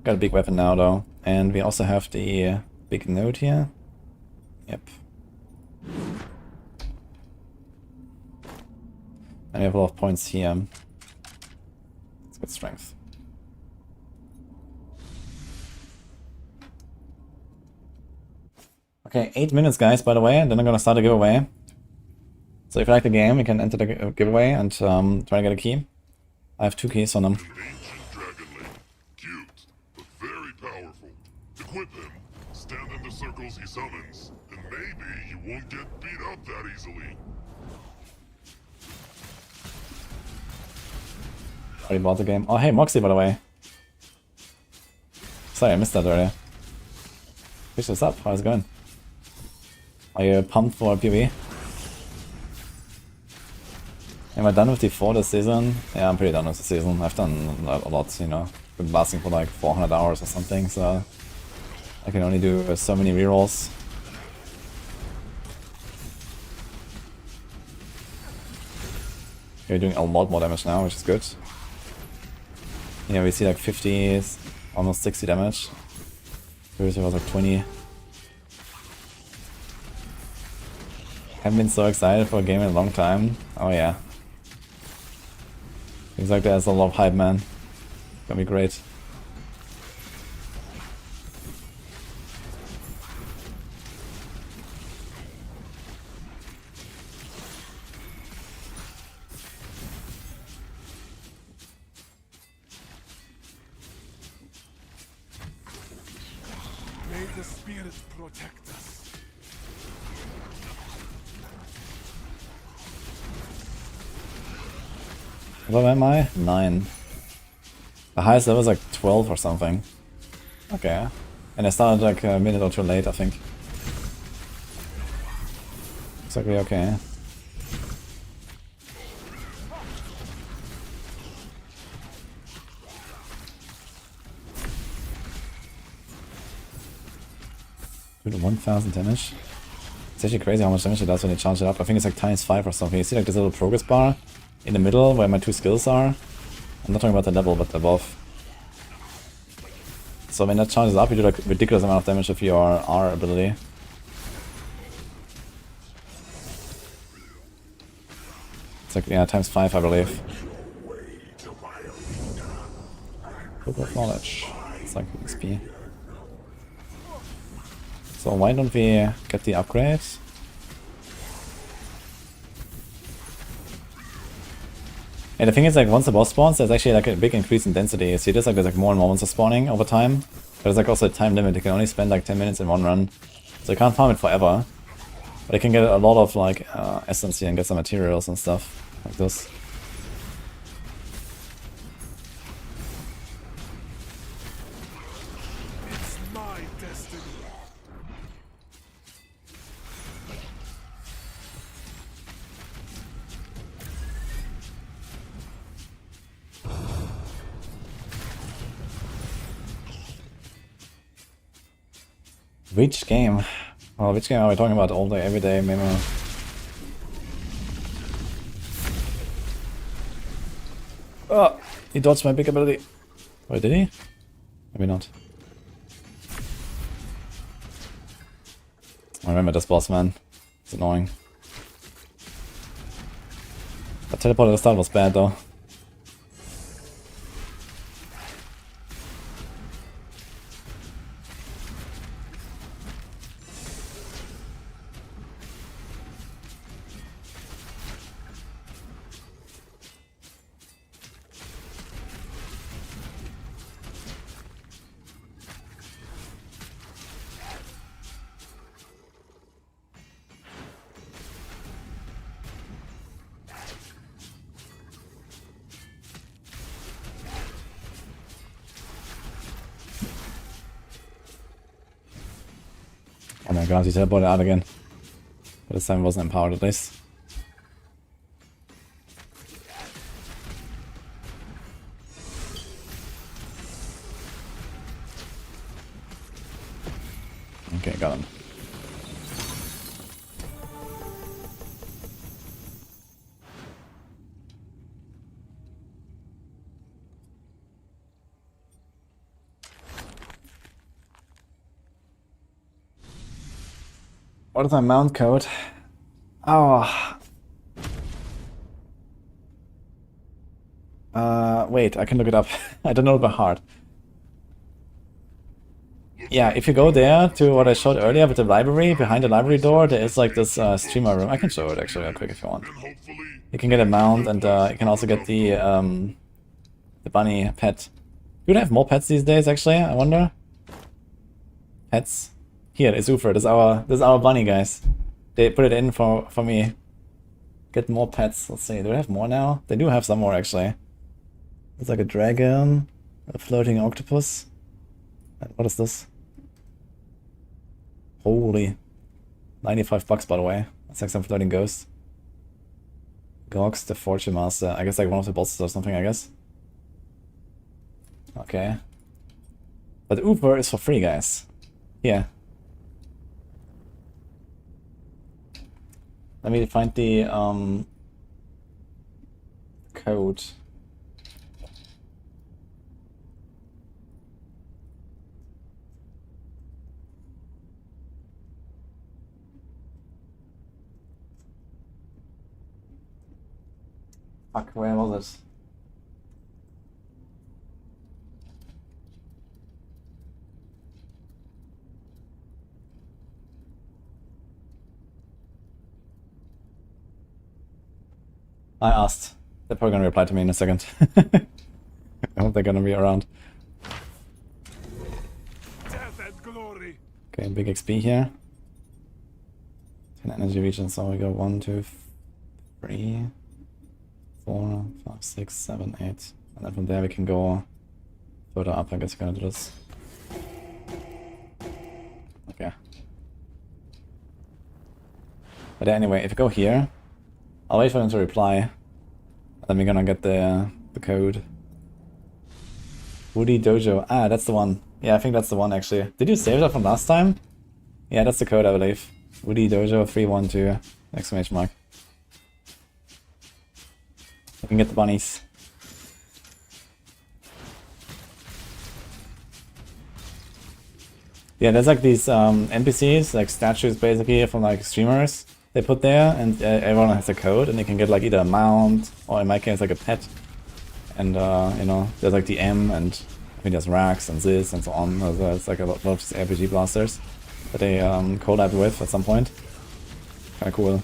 Got a big weapon now though. And we also have the big node here. Yep. And we have a lot of points here. Let's get strength. Okay, 8 minutes guys, by the way, and then I'm gonna start a giveaway. So if you like the game, you can enter the giveaway and try to get a key. I have 2 keys on them. Ancient dragon lady. Cute, but very powerful. Equip him, stand in the circles he summons, and maybe you won't get beat up that easily. Already bought the game. Oh hey, Moxie by the way. Sorry, I missed that earlier. Fish this up, how's it going? Are you pumped for PoE? Am I done with the 4 this season? Yeah, I'm pretty done with the season. I've done a lot, you know. Been lasting for like 400 hours or something, so I can only do so many rerolls. You're doing a lot more damage now, which is good. Yeah, we see like 50, almost 60 damage. Previously was like 20. Haven't been so excited for a game in a long time. Oh yeah. Seems like there's a lot of hype, man. Gonna be great. May the spirit protect us. What am I? 9. The highest level is like 12 or something. Okay. And I started like a minute or two late, I think. Looks like we're okay. Dude, 1000 damage. It's actually crazy how much damage it does when you charge it up. I think it's like ×5 or something. You see like this little progress bar in the middle where my 2 skills are? I'm not talking about the level, but above. So when that charges up, you do like a ridiculous amount of damage with your R ability. It's like, yeah, ×5 I believe. Book of Knowledge. It's like XP. So why don't we get the upgrade? And the thing is, like, once the boss spawns, there's actually like a big increase in density. See this, like there's like more and more monsters spawning over time. But there's like also a time limit. You can only spend like 10 minutes in one run. So you can't farm it forever. But you can get a lot of like Ascendancy and get some materials and stuff like this. It's my destiny. Which game? Well, which game are we talking about all day, every day, maybe? Oh, he dodged my big ability. Wait, did he? Maybe not. I remember this boss, man. It's annoying. The teleport at the start was bad, though. Oh my god, he teleported out again. But this time he wasn't empowered at least. Okay, got him. What is my mount code? Oh. Wait, I can look it up. I don't know it by heart. Yeah, if you go there to what I showed earlier with the library, behind the library door, there is like this streamer room. I can show it actually real quick if you want. You can get a mount and you can also get the bunny pet. Do they have more pets these days actually? I wonder. Pets. Here, it's Ufer. This is our bunny, guys. They put it in for me. Get more pets. Let's see. Do they have more now? They do have some more actually. It's like a dragon, a floating octopus. And what is this? Holy. $95 by the way. That's like some floating ghost. Gox, the Fortune Master. I guess like one of the bosses or something, I guess. Okay. But Uber is for free, guys. Here. Let me find the code. Fuck, where was it? I asked. They're probably gonna reply to me in a second. I hope they're gonna be around. Death and glory. Okay, big XP here. 10 energy regions, so we go 1, 2, 3, 4, 5, 6, 7, 8. And then from there we can go further up. I guess we're gonna do this. Okay. But anyway, if you go here, I'll wait for them to reply. Then we're gonna get the code. Wudijo. Ah, that's the one. Yeah, I think that's the one actually. Did you save that from last time? Yeah, that's the code, I believe. Wudijo 312 exclamation mark. You can get the bunnies. Yeah, there's like these NPCs, like statues basically from like streamers they put there, and everyone has a code, and you can get like either a mount, or in my case like a pet. And you know, there's like the M, and I think there's Rax and Ziz and so on. There's like a lot of RPG blasters that they collab with at some point. Kinda cool.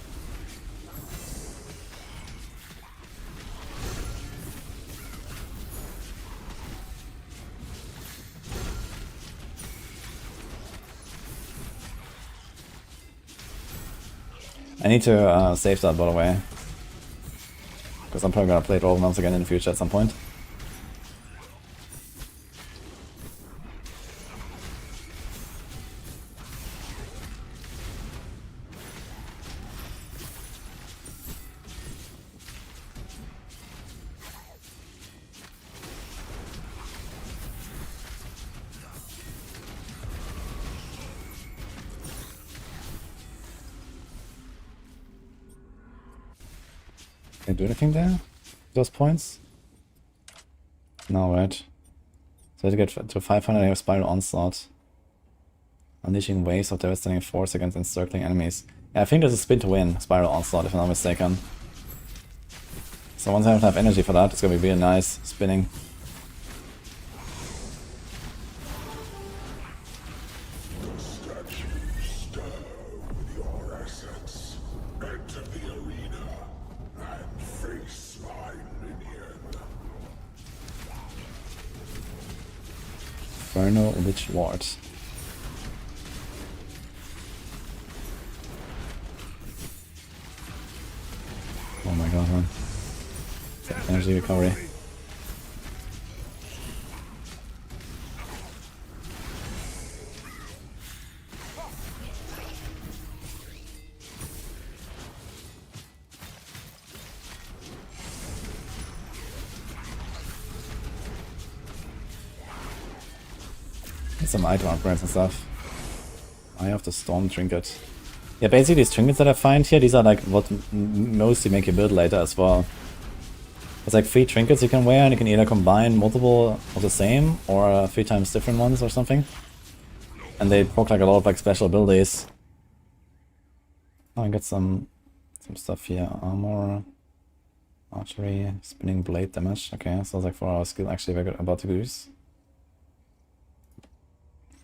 I need to save that, by the way, because I'm probably gonna play Dwarven Realms again in the future at some point. Can I do anything there? Those points? No, right? So I have to get to 500 I have Spiral Onslaught. Unleashing waves of devastating force against encircling enemies. Yeah, I think there's a spin to win Spiral Onslaught if I'm not mistaken. So once I have enough energy for that, it's gonna be really nice spinning. Inferno Lich Ward. Oh my god, man. Energy recovery. Some item upgrades and stuff. Eye of the Storm Trinket. Yeah, basically these trinkets that I find here, these are like what mostly make you build later as well. It's like 3 trinkets you can wear and you can either combine multiple of the same or 3 times different ones or something. And they proc like a lot of like special abilities. Oh, I got some stuff here. Armor, archery, spinning blade damage. Okay, so it's like 4 hour skill actually we're about to use.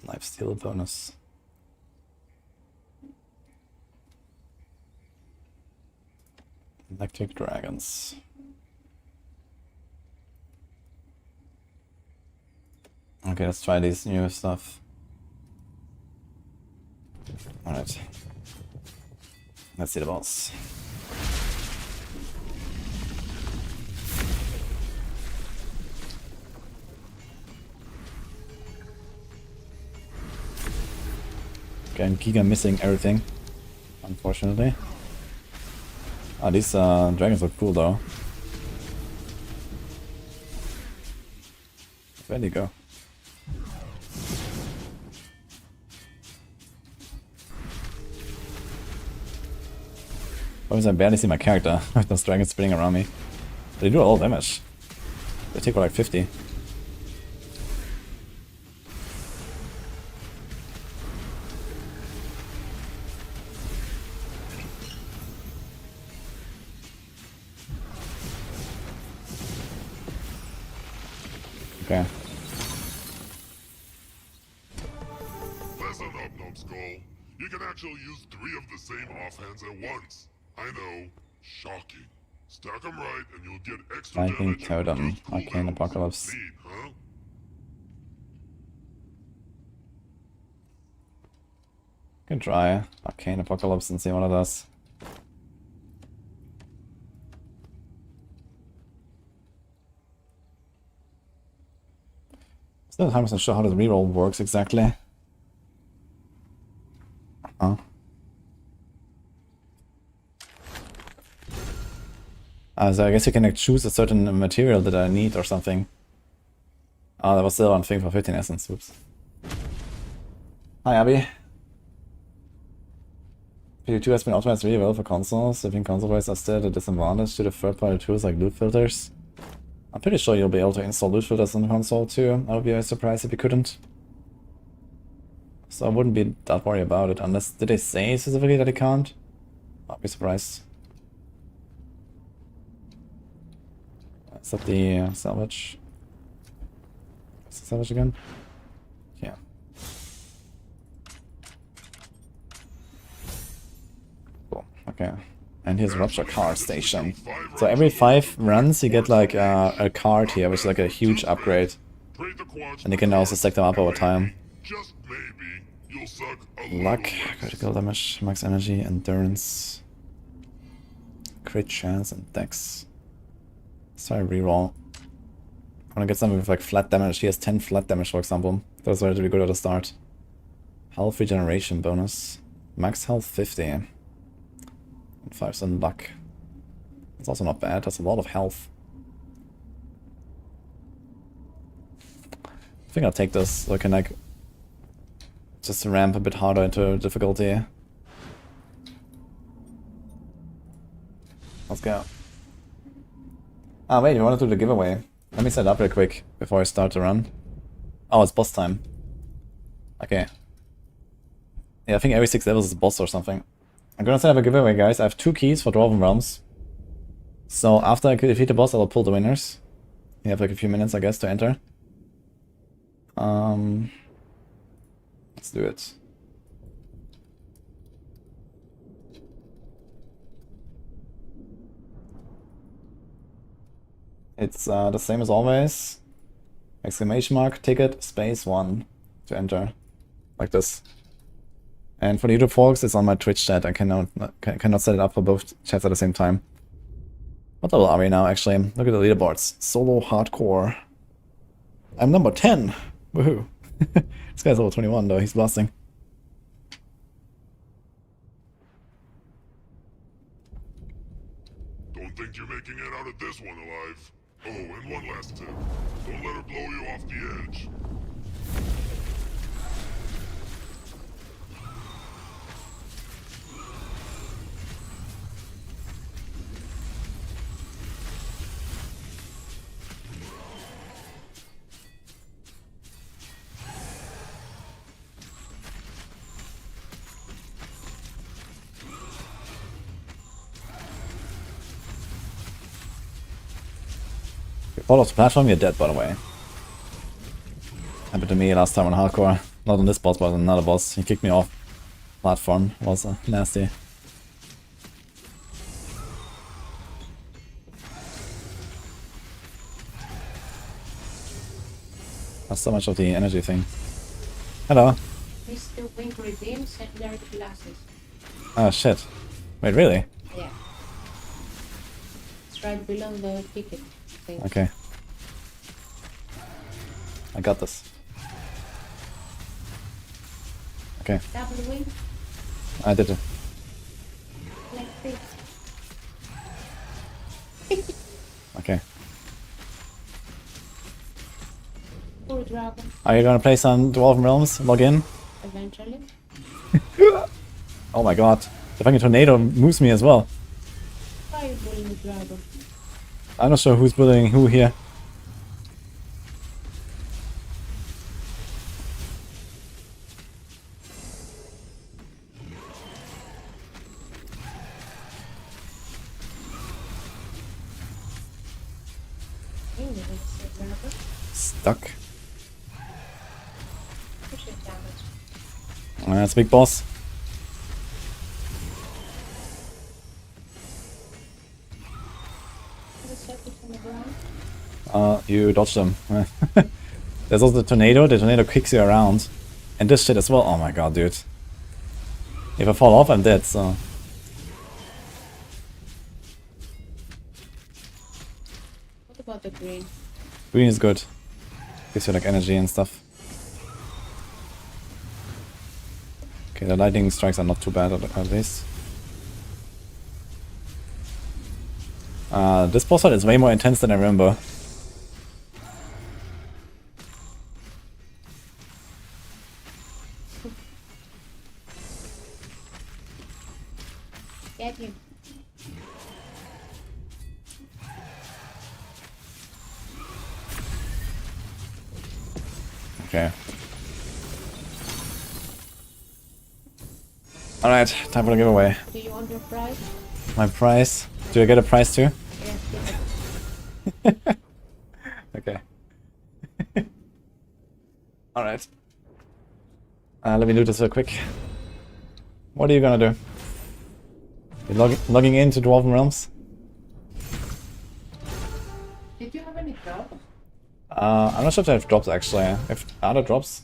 Lifesteal bonus. Electric dragons. Okay, let's try these new stuff. Alright. Let's see the boss. Okay, I'm Giga missing everything, unfortunately. Ah, these dragons look cool though. Where'd he go? Obviously I barely see my character with those dragons spinning around me. But they do a lot of damage. They take like 50. Okay. Listen up, Numbskull. You can actually use 3 of the same offhands at once. I know. Shocking. Stack them right and you'll get extra Viking damage and Totem, reduced Arcane cooldowns. Apocalypse. Neat, huh? Can try Arcane Apocalypse and see what it does. Still not 100% sure how the reroll works exactly. Huh? So I guess you can like, choose a certain material that I need or something. Oh, that was still one thing for 15 essence. Oops. Hi, Abby. PU2 has been optimized really well for consoles. If console players are still at a disadvantage due to third-party tools like loot filters. I'm pretty sure you'll be able to install loot filters on the console too. I would be very surprised if you couldn't. So I wouldn't be that worried about it unless... Did they say specifically that it can't? I'd be surprised. Is that the salvage? Is it salvage again? Yeah. Cool. Okay. And here's Rupture Car Station. So every 5 runs you get like a card here, which is like a huge upgrade. And you can also stack them up over time. Just maybe you'll suck a Luck, little less. critical damage, max energy, endurance, crit chance, and dex. Sorry, reroll. I wanna get something with like flat damage. He has 10 flat damage, for example. That was relatively good at the start. Health regeneration bonus. Max health 50. And 5% luck. That's also not bad. That's a lot of health. I think I'll take this so I can like just ramp a bit harder into difficulty. Let's go. Ah, wait, you want to do the giveaway? Let me set up real quick before I start the run. Oh, it's boss time. Okay. Yeah, I think every 6 levels is a boss or something. I'm gonna set up a giveaway, guys. I have 2 keys for Dwarven Realms. So after I defeat the boss, I will pull the winners. You have like a few minutes, I guess, to enter. Let's do it. It's the same as always. Exclamation mark, ticket, space 1 to enter. Like this. And for the YouTube folks, it's on my Twitch chat. I cannot set it up for both chats at the same time. What level are we now, actually? Look at the leaderboards. Solo hardcore. I'm number 10! Woohoo! This guy's level 21 though, he's blasting. Don't think you're making it out of this one alive. Oh, and one last tip. Don't let her blow you off the edge. Fall off the platform, you're dead, by the way. Happened to me last time on hardcore. Not on this boss, but on another boss. He kicked me off platform. It was nasty. That's so much of the energy thing. Hello. Mr. Wing redeems secondary classes. Oh shit. Wait, really? Yeah. It's right below the ticket thing. Okay. I got this. Okay, Double wing, I did it. like this. Okay. Poor dragon, Are you gonna play some Dwarven Realms? Log in? eventually. Oh my god. The fucking tornado moves me as well. Why are you bullying the dragon? I'm not sure who's bullying who here. Anyway, it's a dragon. Stuck. Push it damage. That's a big boss. Put a circle on the ground. You dodged them. There's also the tornado. The tornado kicks you around. And this shit as well. Oh my god, dude. If I fall off, I'm dead, so... What about the green? Green is good. Gives you like energy and stuff. Okay, the lightning strikes are not too bad at least. This boss fight is way more intense than I remember. Get him. Okay. Alright, time for the giveaway. Do you want your prize? My prize. Do I get a prize too? Yes, yes. Okay. Alright. Let me do this real quick. What are you gonna do? You're logging into Dwarven Realms? Did you have any drops? I'm not sure if they have drops actually. If are there drops?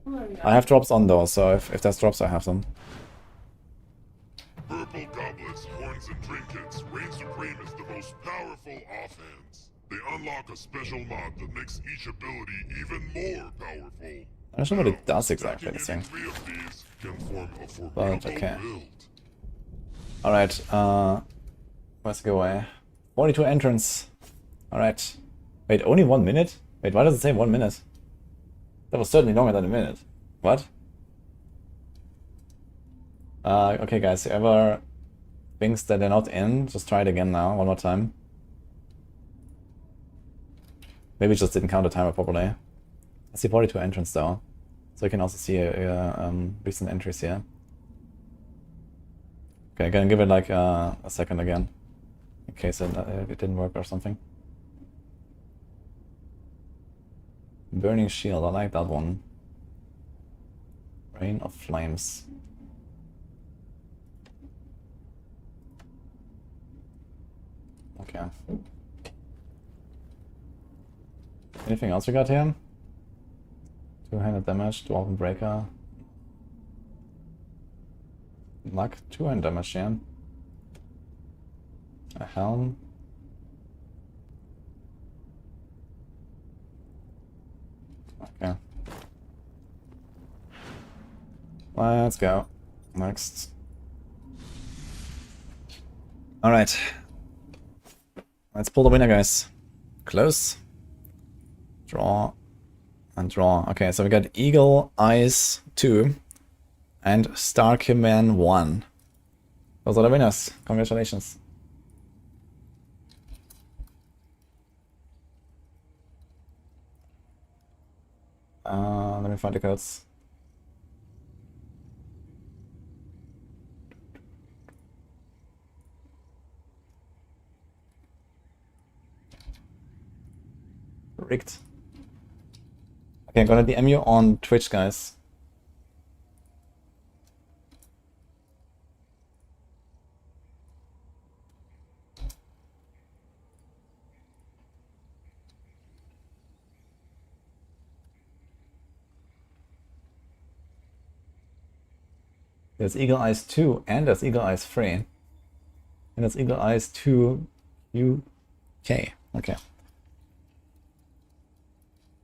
Who are you? I have drops on those, so if there's drops I have them. Purple goblets, horns, and trinkets. Reign Supreme is the most powerful offhands. They unlock a special mod that makes each ability even more powerful. I'm not sure what it does exactly, this Stacking thing. any 3 of these can form a But, formidable okay. build. Alright, let's go away. 42 entrants. Alright. Wait, only 1 minute? Wait, why does it say 1 minute? That was certainly longer than a minute. What? Okay guys, if thinks that they're not in, just try it again now, one more time. Maybe it just didn't count the timer properly. I see 42 entrants though, so you can also see recent entries here. Okay, I'm gonna give it like a second again, in case it didn't work or something. Burning Shield, I like that one. Rain of Flames. Okay. Anything else we got here? Two-handed damage, Dwarven Breaker. Luck, two-handed damage, yeah. A helm. Okay. Let's go. Next. Alright. Let's pull the winner, guys. Close. Draw. And draw. Okay, so we got Eagle Eyes 2 and Starkman 1. Those are the winners. Congratulations. Let me find the codes. Rigged. Okay, I'm gonna DM you on Twitch, guys. There's Eagle Eyes 2 and there's Eagle Eyes 3. And there's Eagle Eyes 2 UK. Okay.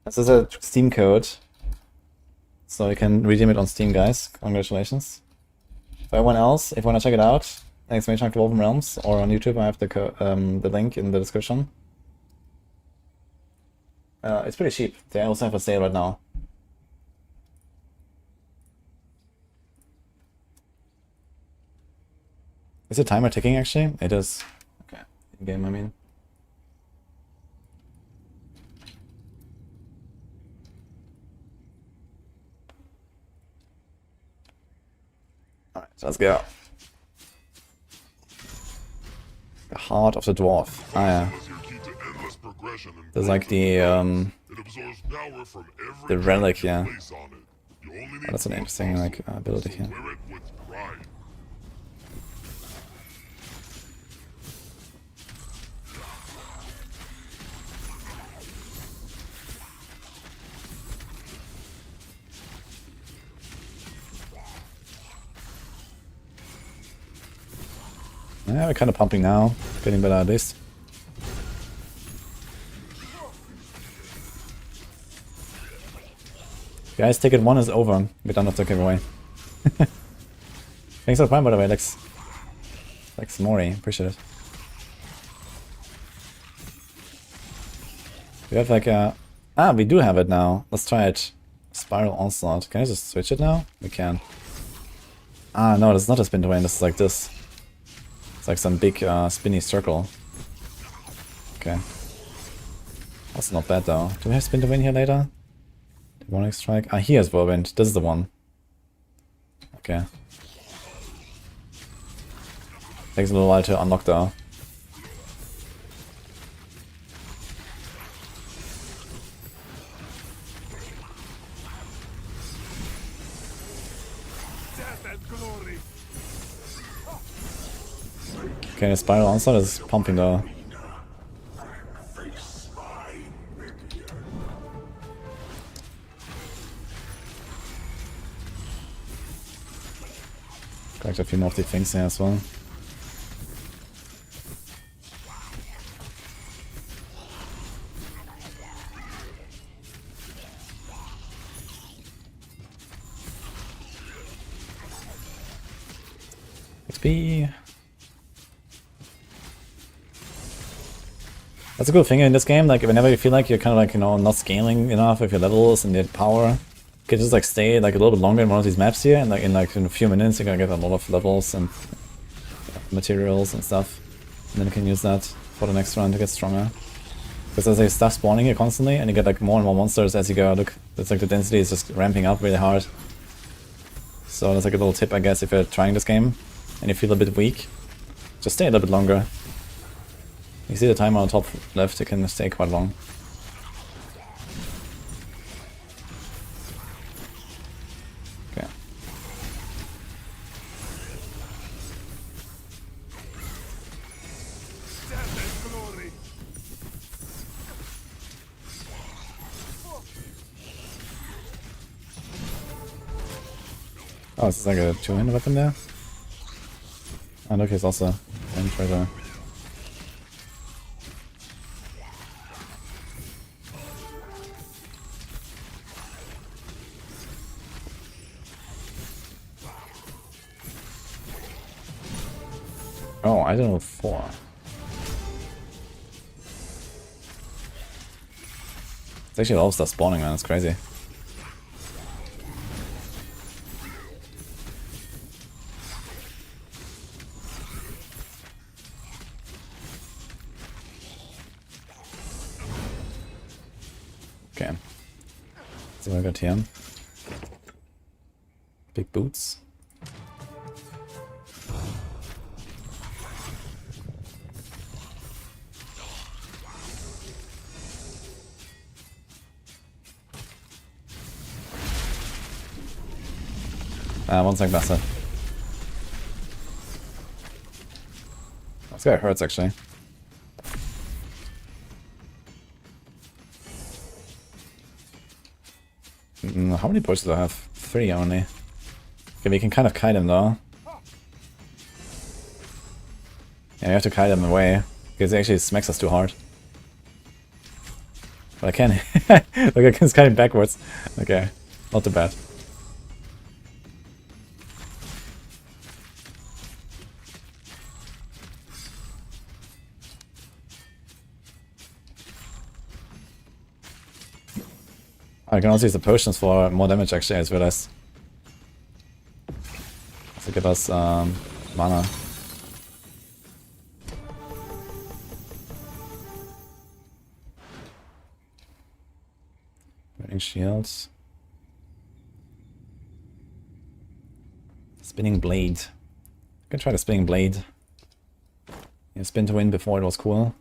This is a Steam code. So you can redeem it on Steam, guys. Congratulations. For everyone else, if you want to check it out, Prep Dwarven Realms, or on YouTube, I have the link in the description. It's pretty cheap. They also have a sale right now. Is the timer ticking actually? It is. Okay. In game, I mean. Alright, so let's go. The heart of the dwarf. Ah yeah. There's like the relic, yeah. Oh, that's an interesting like ability here. Yeah, we're kind of pumping now. Getting better at this. Guys, ticket 1 is over. We're done with the giveaway. Thanks for the prime, by the way, Lex Mori. Appreciate it. We have like a... Ah, we do have it now. Let's try it. Spiral Onslaught. Can I just switch it now? We can. Ah, no, this is not a spin terrain. This is like this. It's like some big spinny circle. Okay. That's not bad though. Do we have spin to win here later? Demonic Strike? Ah, here's Whirlwind. This is the one. Okay. Takes a little while to unlock though. Okay, the Spiral Onslaught is pumping though. Collect a few more of the things here as well. XP. That's a good thing in this game, like whenever you feel like you're kind of like, you know, not scaling enough with your levels and your power, you can just like stay like a little bit longer in one of these maps here, and like in a few minutes you're gonna get a lot of levels and materials and stuff. And then you can use that for the next run to get stronger. Because there's like stuff spawning here constantly, and you get like more and more monsters as you go. Look, it's like the density is just ramping up really hard. So that's like a little tip, I guess, if you're trying this game and you feel a bit weak, just stay a little bit longer. You see the timer on the top left, you can stay quite long. Okay. Death and glory. Oh, this is like a two-handed weapon there? Oh, look, he's also range right there. Oh, I don't know, 4. It's actually a lot of stuff spawning, man, it's crazy. Okay. So I got here. Big boots. One sec, Bassa. This guy hurts, actually. How many potions do I have? 3 only. Okay, we can kind of kite him though. Yeah, we have to kite him away, because he actually smacks us too hard. But I can. Look, I can kite him backwards. Okay, not too bad. I can also use the potions for more damage, actually, I just realized. To give us mana. Burning shields. Spinning blade. I can try the spinning blade. Yeah, spin to win before it was cool.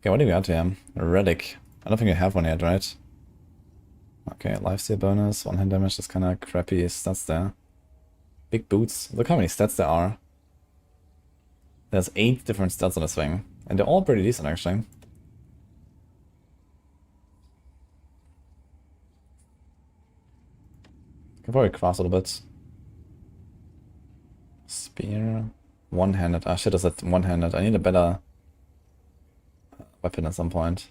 Okay, what do we got here? A relic. I don't think I have one yet, right? Okay, lifesteal bonus, 1 hand damage, that's kinda crappy stats there. Big boots, look how many stats there are. There's 8 different stats on this thing, and they're all pretty decent actually. Can probably craft a little bit. Spear, one-handed, ah shit, I said one-handed, I need a better weapon at some point.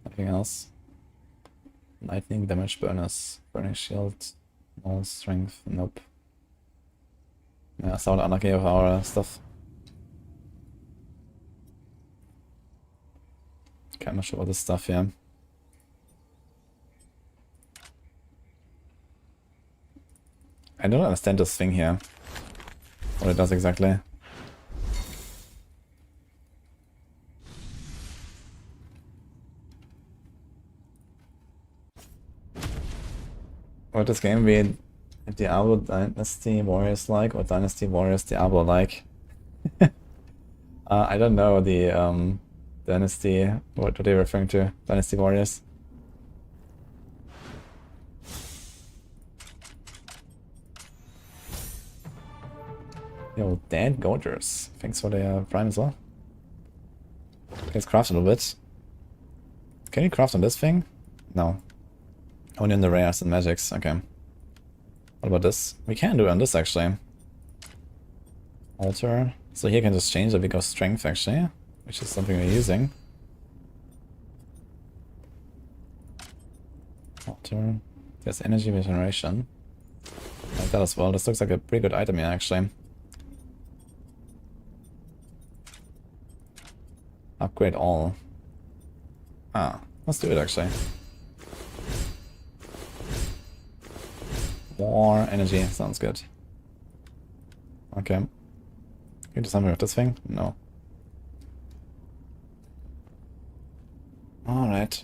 Anything else? Lightning damage bonus, burning shield, no strength, nope. Yeah, sound unlucky of our stuff. Okay, I'm not sure about this stuff here. I don't understand this thing here. What it does exactly. What this game be Diablo Dynasty Warriors like, or Dynasty Warriors Diablo like? I don't know the Dynasty, what are they referring to? Dynasty Warriors? Yo, Dead Gorgers. Thanks for the prime as well. Let's craft a little bit. Can you craft on this thing? No. Only in the rares and magics, okay. What about this? We can do it on this actually. Altar. So here can just change the big of strength actually, which is something we're using. Altar. There's energy regeneration. Like that as well. This looks like a pretty good item here actually. Upgrade all. Ah, let's do it actually. More energy, sounds good. Okay. Can you do something with this thing? No. Alright.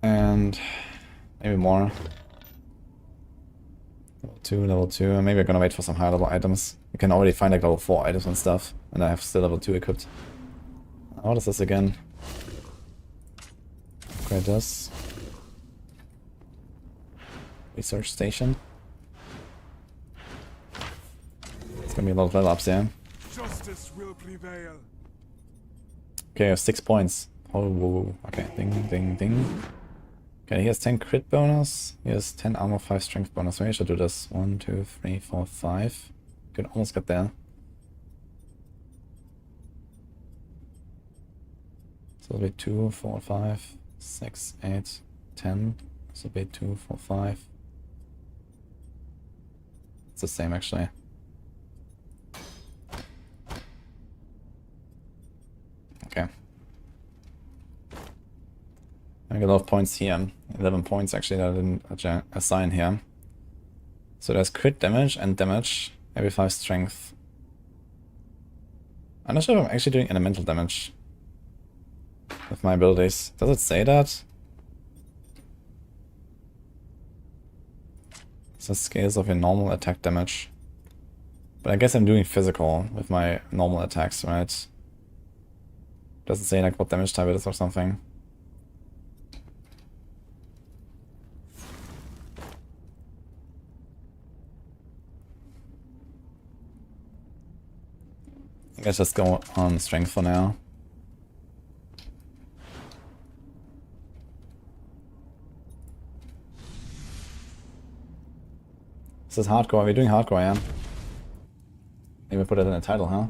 And maybe more. Level 2, and maybe we're gonna wait for some higher level items. You can already find like level 4 items and stuff, and I have still level 2 equipped. What is this again? Upgrade this. Research station. It's gonna be a lot of level ups, yeah. Justice will prevail. Okay, I have 6 points. Oh, whoa, whoa. Okay, ding, ding, ding. Okay, he has 10 crit bonus. He has 10 armor, 5 strength bonus. Maybe I should do this. 1, 2, 3, 4, 5. Could almost get there. So it'll be 2, 4, 5, 6, 8, 10. So it'll be 2, 4, 5. It's the same actually. Okay. I get a lot of points here. 11 points actually that I didn't assign here. So there's crit damage and damage every 5 strength. I'm not sure if I'm actually doing elemental damage with my abilities. Does it say that? It says scales of your normal attack damage. But I guess I'm doing physical with my normal attacks, right? Doesn't say like what damage type it is or something. I guess just go on strength for now. This is hardcore. Are we doing hardcore, yeah? Maybe put it in the title, huh?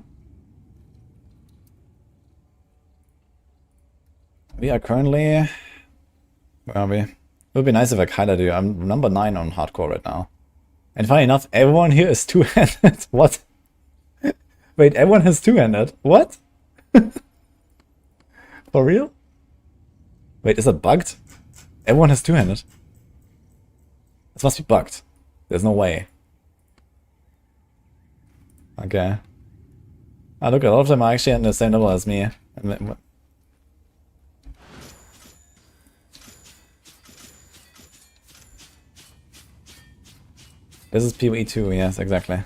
We are currently... Where are we? It would be nice if I kinda do. I'm number 9 on hardcore right now. And funny enough, everyone here is two-handed. What? Wait, everyone has two-handed? What? For real? Wait, is it bugged? Everyone has two-handed. This must be bugged. There's no way. Okay. Ah, look, a lot of them are actually at the same level as me. This is PoE 2, yes, exactly.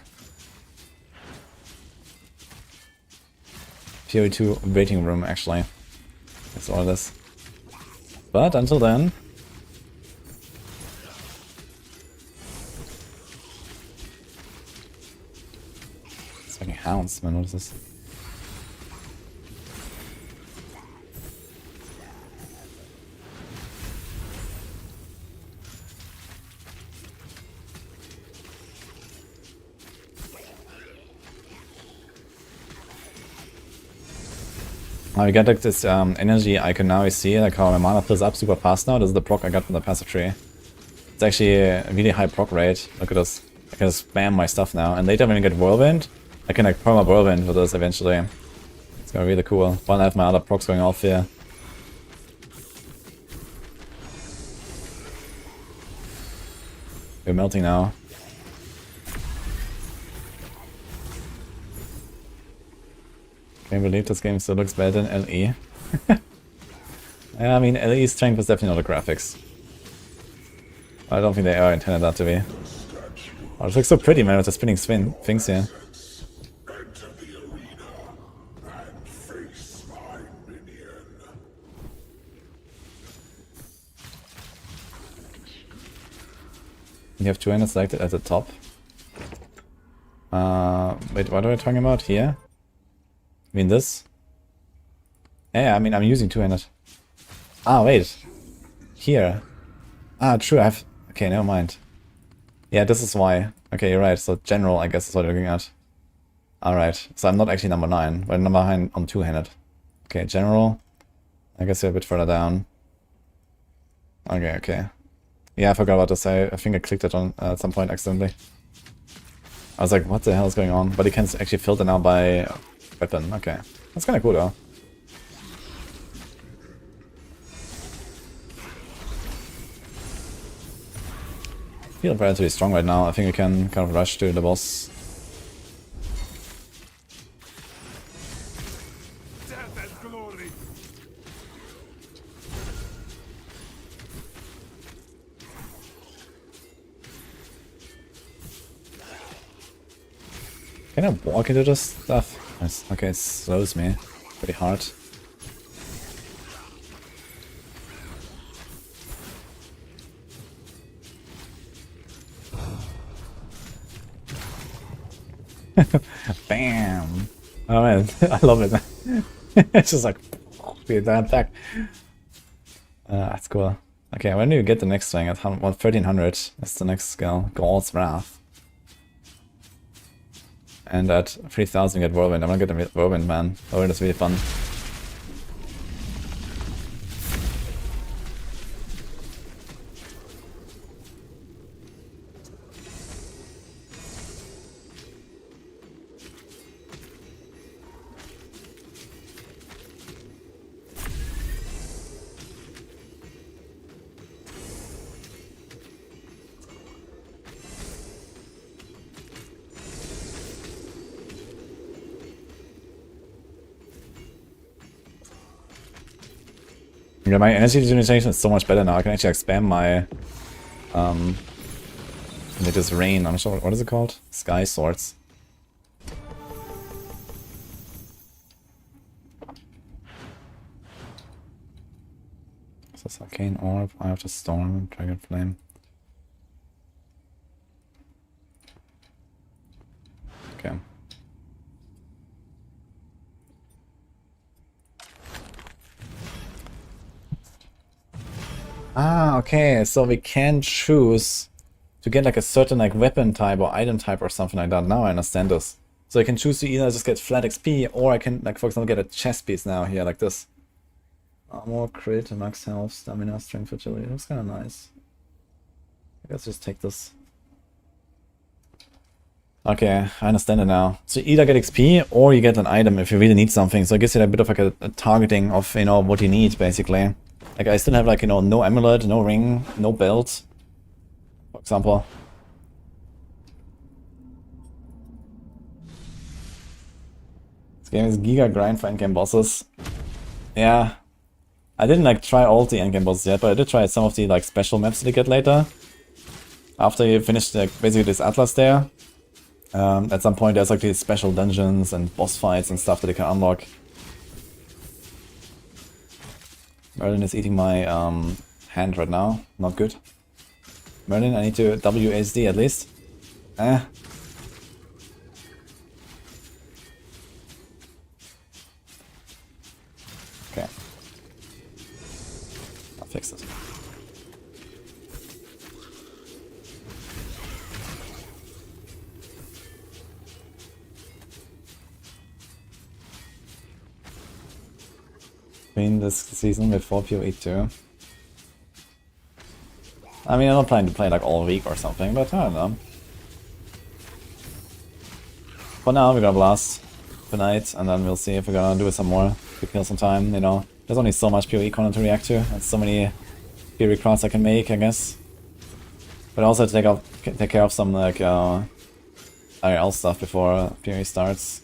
PoE 2 waiting room, actually. That's all this. But until then... It's fucking hounds, man, what is this? We get like this energy icon now. You see like how my mana fills up super fast now. This is the proc I got from the passive tree. It's actually a really high proc rate. Look at this. I can just spam my stuff now. And later when I get whirlwind, I can like perma whirlwind with this eventually. It's gonna be really cool. While I have my other procs going off here. We're melting now. Can't believe this game still looks better than LE. Yeah, I mean, LE's strength is definitely not the graphics. I don't think they are intended that to be. Oh, it looks so pretty, man, with the spinning things here. You have 200 selected at the top. Wait, what are we talking about here? I mean this? Yeah, I mean I'm using 200. Ah, wait. Here. Ah, true, I have... Okay, never mind. Yeah, this is why. Okay, you're right. So general, I guess, is what you're looking at. Alright, so I'm not actually number 9, but number 9 on 200. Okay, general. I guess you're a bit further down. Okay, okay. Yeah, I forgot about to say. I think I clicked it on at some point accidentally. I was like, what the hell is going on? But you can actually filter now by weapon. Okay. That's kind of cool though. feel relatively strong right now. I think we can kind of rush to the boss. Death and glory. Can I walk into this stuff? Nice. Okay, it slows me pretty hard. Bam! Oh man, I love it. It's just like the attack. That's cool. Okay, when do you get the next thing? At 1300 is the next skill. God's Wrath. And at 3000 get Whirlwind. I'm gonna get the Whirlwind, man. Whirlwind is really fun. Yeah, my energy utilization is so much better now. I can actually expand my they just rain. I'm not sure what is it called? Sky swords. This is Arcane Orb, Eye of the Storm, Dragon Flame. Okay. Ah, okay, so we can choose to get like a certain like weapon type or item type or something like that. Now I understand this. So I can choose to either just get flat XP or I can, like, for example, get a chest piece now here like this. Armor, crit, max health, stamina, strength, agility. Looks kind of nice. I guess just take this. Okay, I understand it now. So you either get XP or you get an item if you really need something. So it gives you a bit of like a targeting of, you know, what you need basically. Like I still have like, you know, no amulet, no ring, no belt, for example. This game is giga grind for endgame bosses. Yeah. I didn't like try all the endgame bosses yet, but I did try some of the like special maps that you get later. After you finish like basically this atlas there. At some point there's like these special dungeons and boss fights and stuff that you can unlock. Merlin is eating my hand right now. Not good. Merlin, I need to WASD at least. Eh. Okay. I'll fix it. Win this season with 4 PoE too. I mean, I'm not planning to play like all week or something, but I don't know. For now, we're gonna blast tonight, and then we'll see if we're gonna do it some more to kill some time, you know. There's only so much PoE content to react to, and so many PoE crafts I can make, I guess. But also to take care of some like IRL stuff before PoE starts.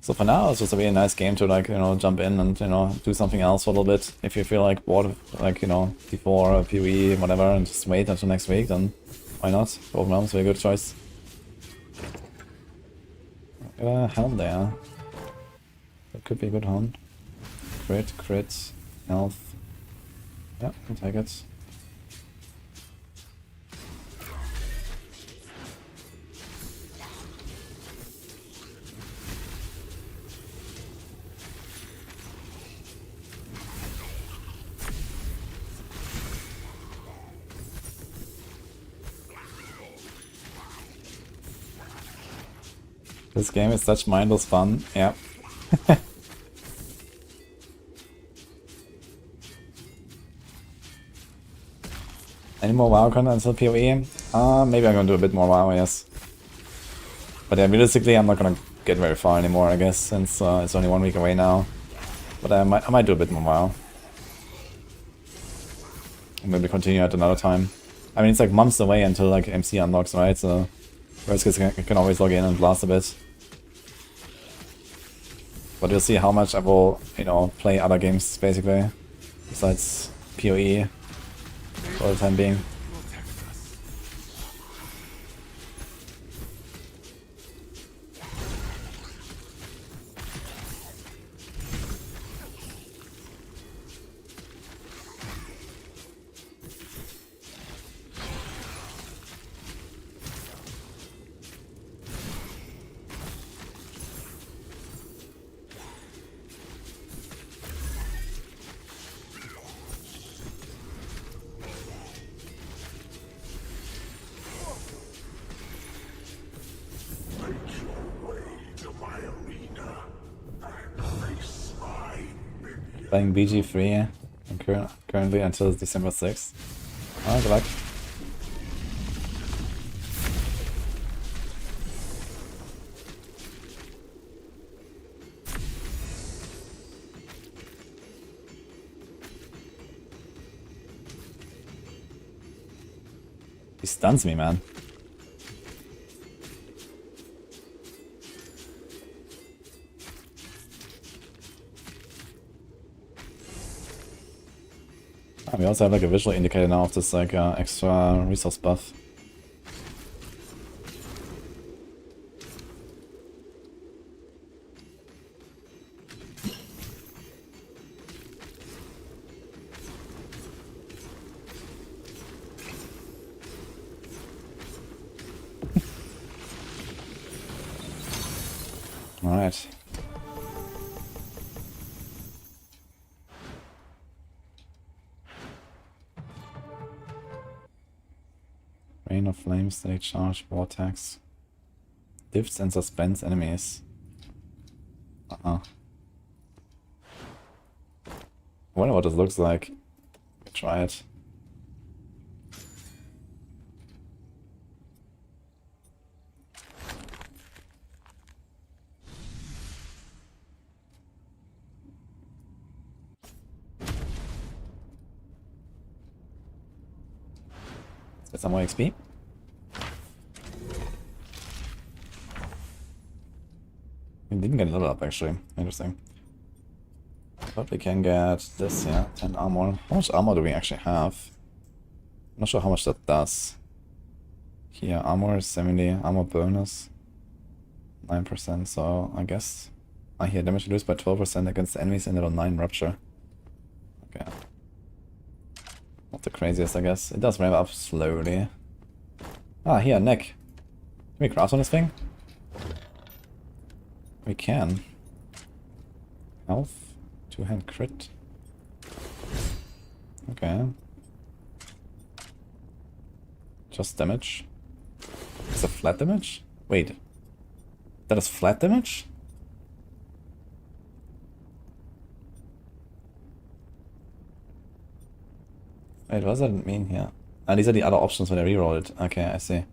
So for now, it's just a really nice game to, like, you know, jump in and, you know, do something else for a little bit. If you feel like bored of, like, you know, D4 or PoE, whatever, and just wait until next week, then why not? Dwarven Realms, very good choice. Helm there. That could be a good helm. Crit, health. Yeah, I'll take it. This game is such mindless fun, yeah. Any more WoW content until PoE? Maybe I'm gonna do a bit more WoW, yes. But yeah, realistically I'm not gonna get very far anymore, I guess, since it's only 1 week away now. But I might do a bit more WoW. And maybe continue at another time. I mean, it's like months away until like MC unlocks, right? So first kids can always log in and blast a bit. But we'll see how much I will, you know, play other games basically, besides PoE for the time being. Playing BG3 and currently until December 6th. Oh, good luck. He stuns me, man. We also have like a visual indicator now of this like extra resource buff. All right. Rain of flames, steady charge, vortex. Diffs and suspends enemies. I wonder what this looks like. Try it. Let's get some more XP. We didn't get a level up actually. Interesting. But we can get this, yeah, 10 armor. How much armor do we actually have? I'm not sure how much that does. Here, armor is 70, armor bonus 9%, so I guess. Here, damage reduced by 12% against enemies and level 9 rupture. Okay. Not the craziest, I guess. It does ramp up slowly. Here, neck. Can we craft on this thing? We can. Health. Two-hand crit. Okay. Just damage. Is that flat damage? Wait. That is flat damage? Wait, what does that mean here? These are the other options when I reroll it. Okay, I see.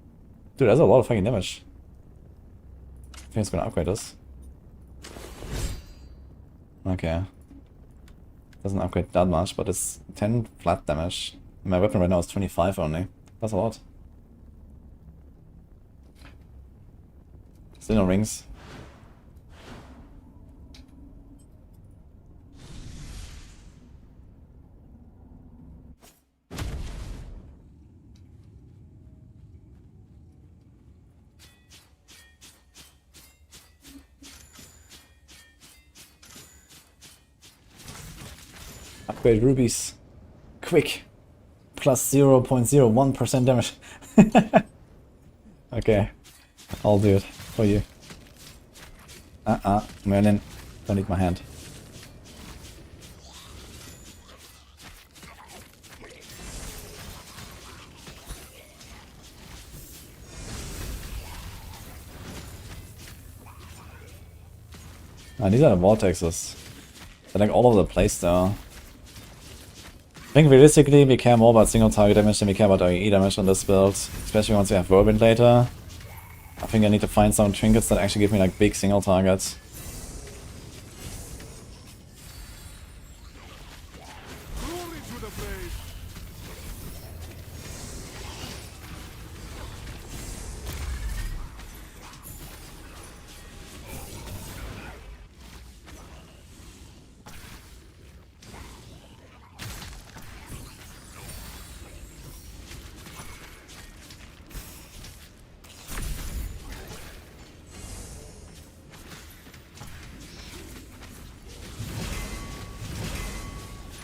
Dude, that's a lot of fucking damage. I think it's gonna upgrade this. Okay. Doesn't upgrade that much, but it's 10 flat damage. My weapon right now is 25 only. That's a lot. Still no rings. Upgrade rubies. Quick. Plus 0.01% damage. Okay. I'll do it for you. Merlin. Don't need my hand. These are the vortexes. They're like all over the place though. I think realistically we care more about single target damage than we care about AoE damage on this build. Especially once we have Whirlwind later. I think I need to find some trinkets that actually give me like big single targets.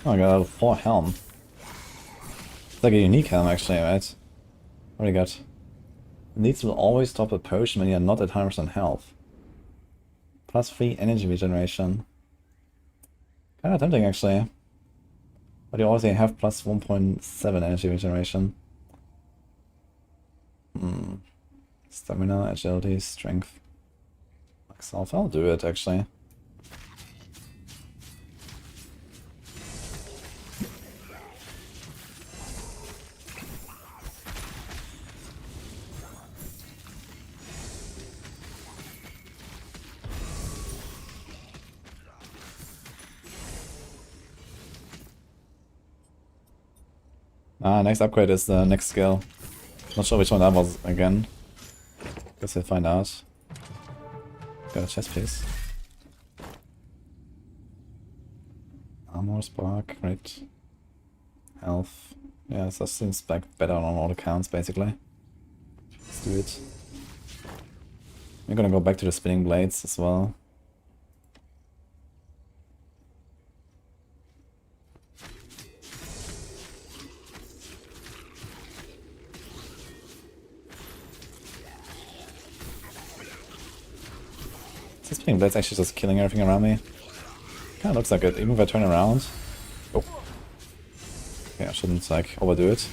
Oh, I got a 4 helm. It's like a unique helm actually, right? What do you got? Needs will always stop a potion when you're not at 100% health. Plus 3 energy regeneration. Kinda tempting actually. But you also have plus 1.7 energy regeneration. Stamina, agility, strength. Maxroll, I'll do it actually. Next upgrade is the next skill. Not sure which one that was again. Guess we'll find out. Got a chest piece. Armor, spark, great. Health. Yeah, so seems like better on all accounts basically. Let's do it. We're gonna go back to the spinning blades as well. This spinning blade's actually just killing everything around me. Kinda looks like it, even if I turn around. Oh. Okay, I shouldn't like overdo it.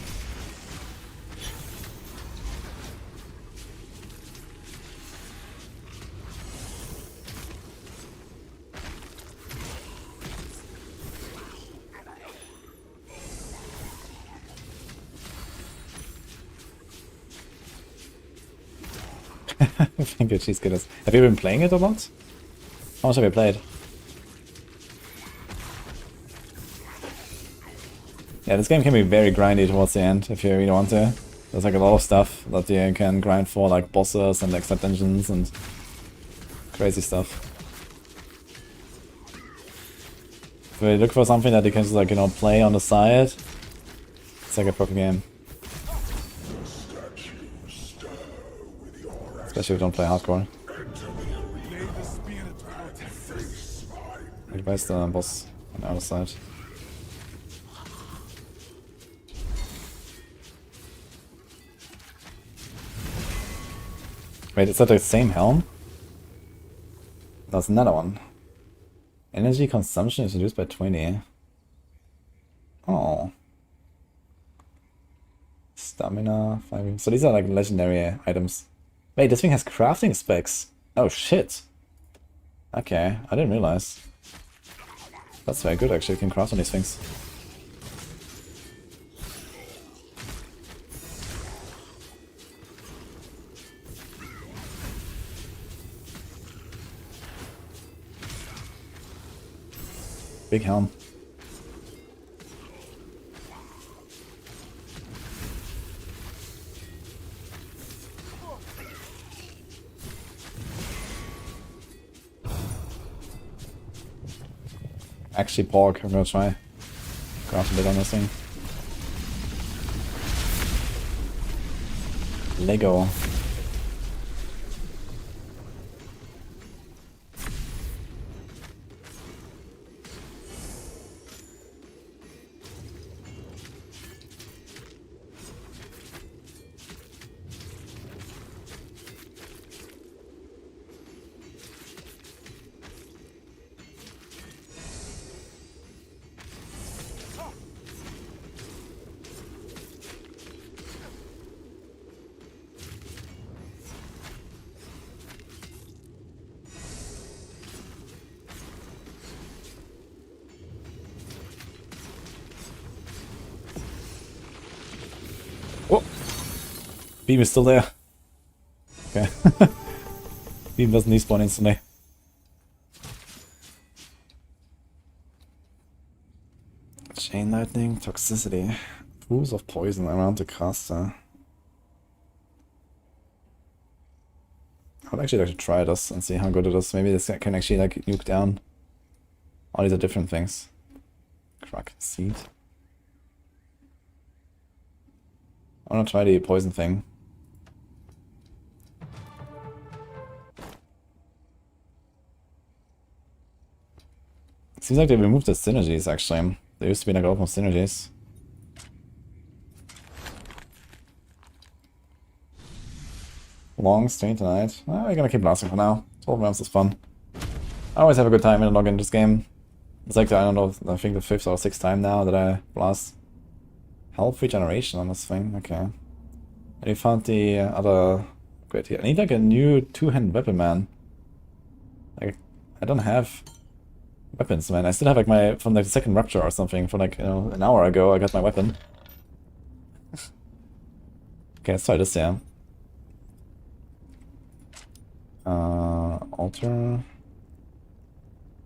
Thank you, cheese goodness. Have you been playing it or not? How much have you played? Yeah, this game can be very grindy towards the end if you really want to. There's like a lot of stuff that you can grind for, like bosses and extra dungeons and crazy stuff. If you look for something that you can just like, you know, play on the side, it's like a perfect game. Especially if you don't play hardcore. Like, where's the boss on the other side? Wait, is that the same helm? There's another one. Energy consumption is reduced by 20. Oh. Stamina, 5. So these are like legendary items. Wait, this thing has crafting specs. Oh shit. Okay, I didn't realize. That's very good actually, you can craft on these things. Big helm. Actually, pork, I'm gonna try. Craft a bit on this thing. Lego. Oh! Beam is still there. Okay. Beam doesn't despawn instantly. Chain lightning, toxicity. Pools of poison around the caster. I would actually like to try this and see how good it is. Maybe this can actually like nuke down. All these are different things. Crack seed. I wanna try the poison thing. It seems like they removed the synergies actually. There used to be like open synergies. Long stream tonight. Well, we're gonna keep lasting for now. 12 rounds is fun. I always have a good time when I log into this game. It's like, I don't know, I think the 5th or 6th time now that I blast. Health regeneration on this thing, okay. And we found the other upgrade here. I need like a new 2-hand weapon, man. Like, I don't have weapons, man. I still have like my, from like the second rupture or something, from like, you know, an hour ago I got my weapon. Okay, let's try this, yeah. Alter.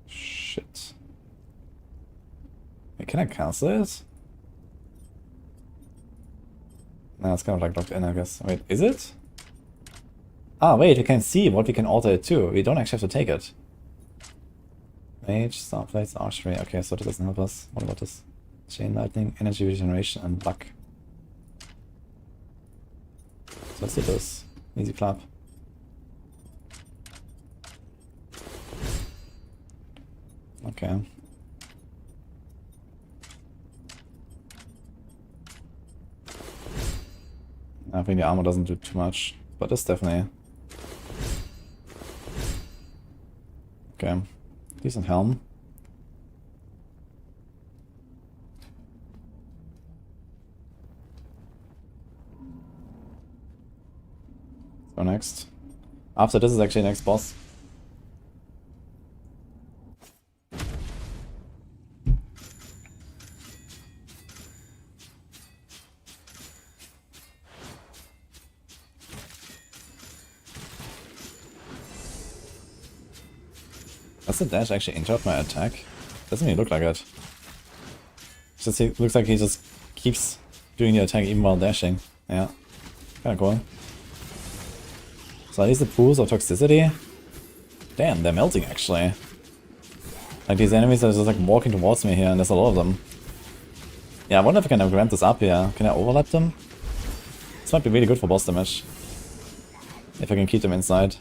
Shit. Wait, can I cancel it? No, it's kind of like locked in, I guess. Wait, is it? Ah, wait, we can see what we can alter it to. We don't actually have to take it. Mage, star plates, archery. Okay, so that doesn't help us. What about this? Chain lightning, energy regeneration, and luck. So let's do this. Easy clap. Okay. I think the armor doesn't do too much, but it's definitely... Okay. Decent helm. So next. After this is actually the next boss. Does the dash actually interrupt my attack? Doesn't really look like it. Just it looks like he just keeps doing the attack even while dashing. Yeah. Kinda cool. So are these the pools of toxicity? Damn, they're melting actually. Like these enemies are just like walking towards me here and there's a lot of them. Yeah, I wonder if I can ramp this up here. Can I overlap them? This might be really good for boss damage. If I can keep them inside.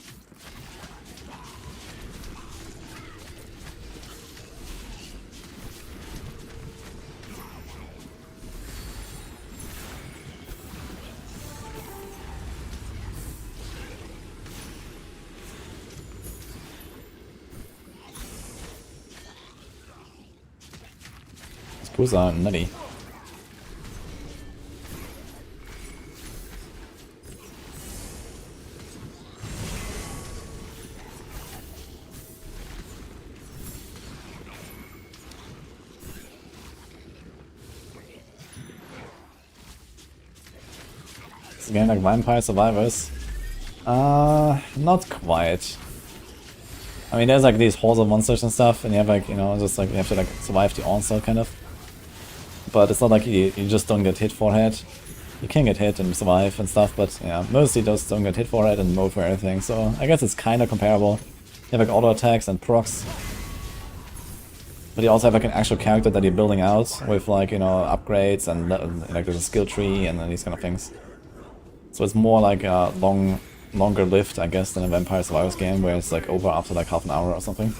Pools are nutty. It's again like Vampire Survivors. Not quite. I mean, there's like these hordes of monsters and stuff, and you have like, you know, just like you have to like survive the onslaught kind of. But it's not like you just don't get hit forehead. You can get hit and survive and stuff, but yeah, mostly just don't get hit forehead and mode for everything. So I guess it's kind of comparable. You have like auto attacks and procs. But you also have like an actual character that you're building out with like, you know, upgrades and like there's a skill tree and these kind of things. So it's more like a longer lived, I guess, than a Vampire Survivors game where it's like over after like half an hour or something.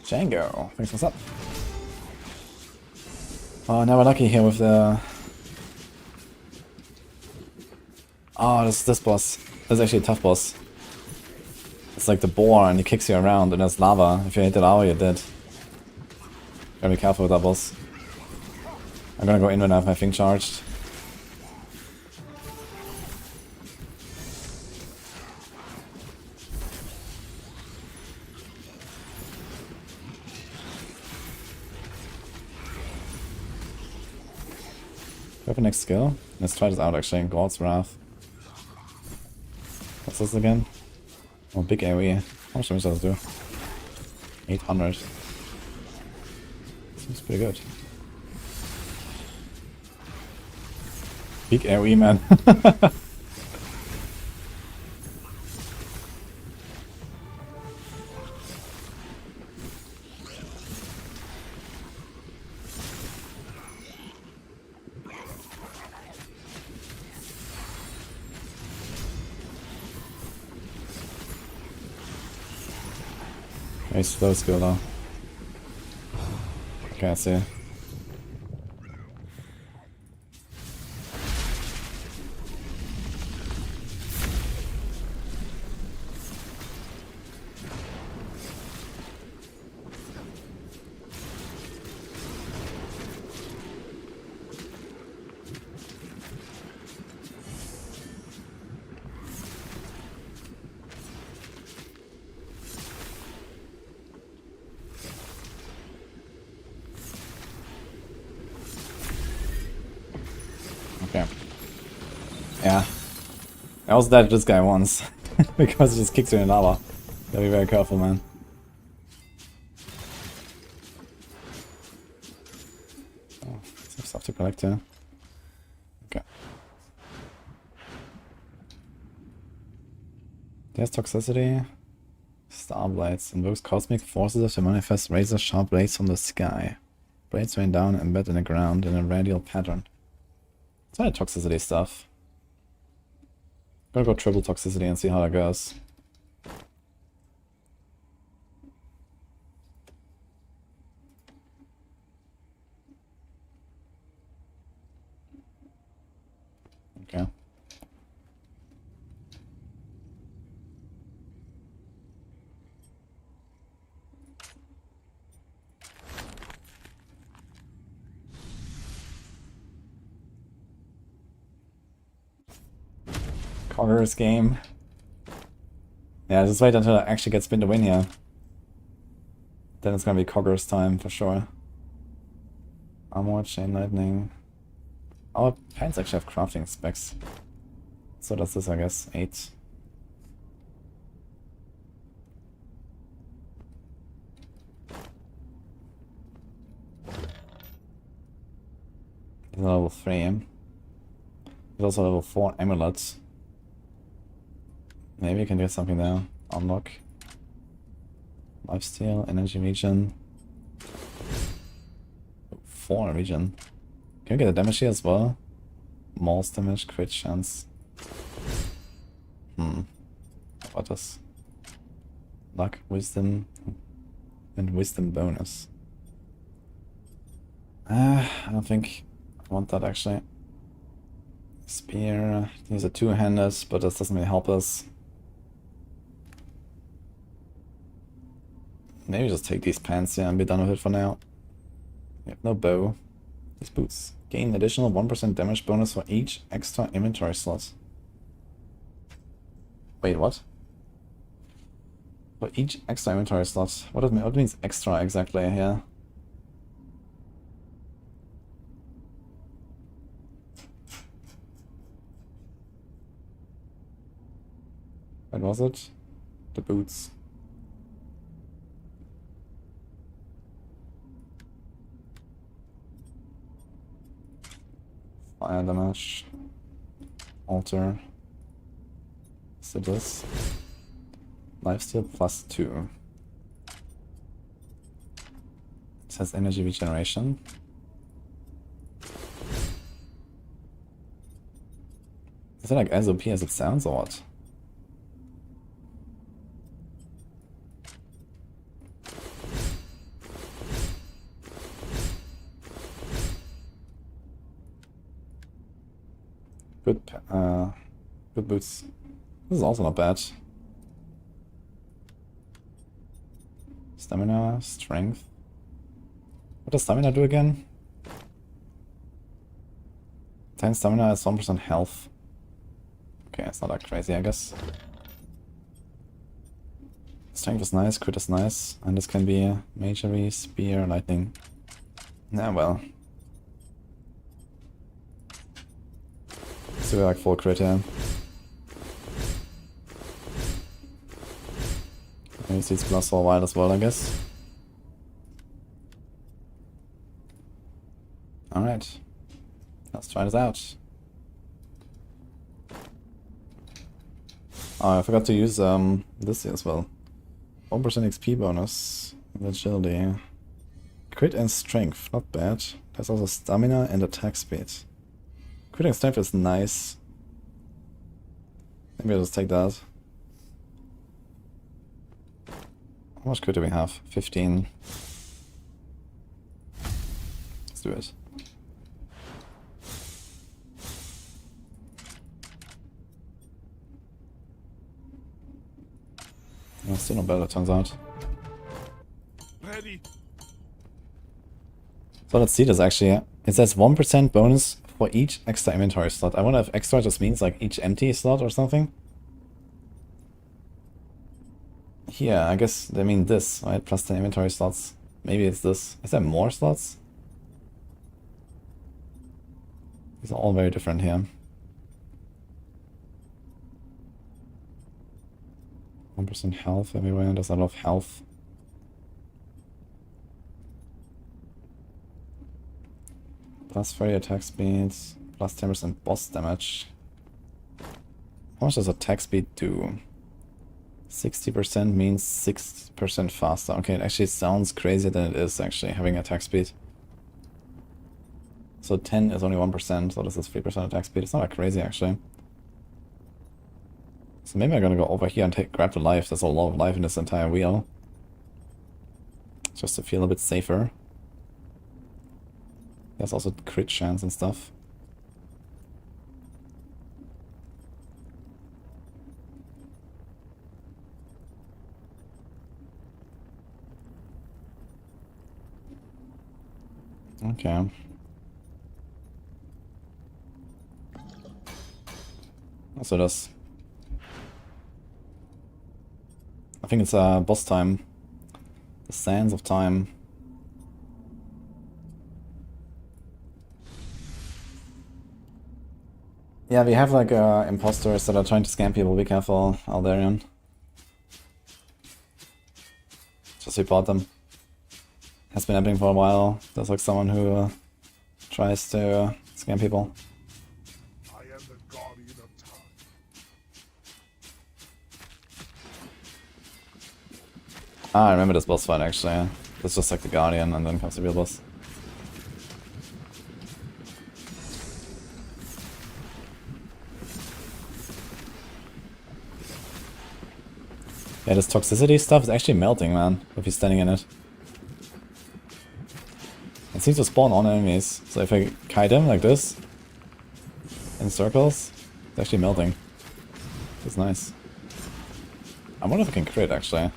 Django, thanks, what's up? Oh, now we're lucky here with the... Oh, this boss. This is actually a tough boss. It's like the boar and he kicks you around and there's lava. If you hit the lava, you're dead. Gotta be careful with that boss. I'm gonna go in when I have my thing charged. Do I have a next skill? Let's try this out actually. God's Wrath. What's this again? Oh, big AoE. How much damage does it do? 800. Seems pretty good. Big AoE, man. Very slow skill though. Okay, I see. Okay. Yeah. I also died to this guy once. Because he just kicked you in lava. Gotta be very careful, man. Oh, some stuff to collect here. Okay. There's toxicity. Star blades. Invokes cosmic forces to manifest razor sharp blades from the sky. Blades rain down and embed in the ground in a radial pattern. It's not toxicity stuff. Gotta go triple toxicity and see how that goes. Okay. Cogger's game. Yeah, just wait until I actually get spin to win here. Then it's gonna be Cogger's time for sure. Armor, chain lightning. Our pants actually have crafting specs. So does this, I guess. 8. He's level 3. He's also level 4 amulets. Maybe I can get something there. Unlock. Lifesteal, energy regen. 4 regen. Can we get a damage here as well? Morse damage, crit chance. What this? Luck, wisdom, and wisdom bonus. I don't think I want that actually. Spear. These are two-handed, but this doesn't really help us. Maybe just take these pants, yeah, and be done with it for now. We have no bow. These boots. Gain additional 1% damage bonus for each extra inventory slot. Wait, what? For each extra inventory slot. What means extra exactly here? What was it? The boots. Fire damage. Alter. So this. Lifesteal +2. It says energy regeneration. Is it like as OP as it sounds or what? Good boots. This is also not bad. Stamina, strength. What does stamina do again? 10 stamina is 1% health. Okay, it's not that crazy, I guess. Strength is nice, crit is nice, and this can be magery, spear, lightning. Yeah, well. So we're like full crit here. Maybe Seeds Plus for a while as well, I guess. Alright. Let's try this out. Oh, I forgot to use this here as well. 1% XP bonus and agility. Crit and strength, not bad. There's also stamina and attack speed. Crit and strength is nice. Maybe I'll just take that. How much crit do we have? 15. Let's do it. Oh, still not bad, it turns out. Ready. So let's see this actually. It says 1% bonus for each extra inventory slot. I wonder if extra just means like each empty slot or something. Here, I guess they mean this, right? Plus 10 inventory slots. Maybe it's this. Is there more slots? These are all very different here. 1% health everywhere. There's a lot of health. Plus 30 attack speeds. Plus 10% boss damage. How much does attack speed do? 60% means 6% faster. Okay, it actually sounds crazier than it is actually, having attack speed. So 10 is only 1%, so this is 3% attack speed. It's not that crazy actually. So maybe I'm gonna go over here and grab the life. There's a lot of life in this entire wheel. Just to feel a bit safer. There's also crit chance and stuff. Okay. So this. I think it's boss time. The Sands of Time. Yeah, we have like imposters that are trying to scam people. Be careful, Aldarion. Just report them. Has been happening for a while. There's like someone who tries to scam people. I am the guardian of time. Ah, I remember this boss fight actually. It's just like the Guardian and then comes the real boss. Yeah, this toxicity stuff is actually melting, man, if you're standing in it. It seems to spawn on enemies, so if I kite them like this, in circles, it's actually melting. It's nice. I wonder if I can crit, actually.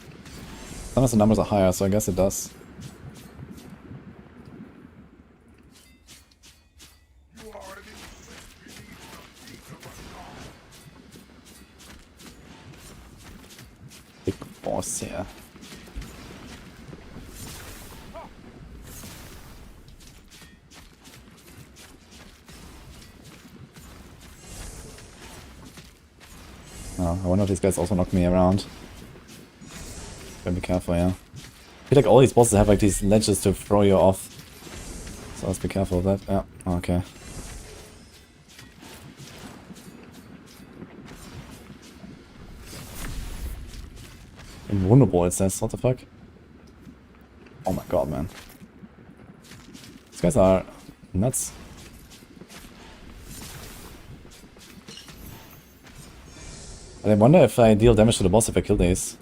Sometimes the numbers are higher, so I guess it does. You are an insect beneath the feet of a god. Big boss here. Oh, I wonder if these guys also knock me around. Gotta be careful, yeah. I feel like all these bosses have like these ledges to throw you off. So let's be careful of that. Yeah, okay. Invulnerable, it says. What the fuck? Oh my god, man. These guys are nuts. But I wonder if I deal damage to the boss if I kill these.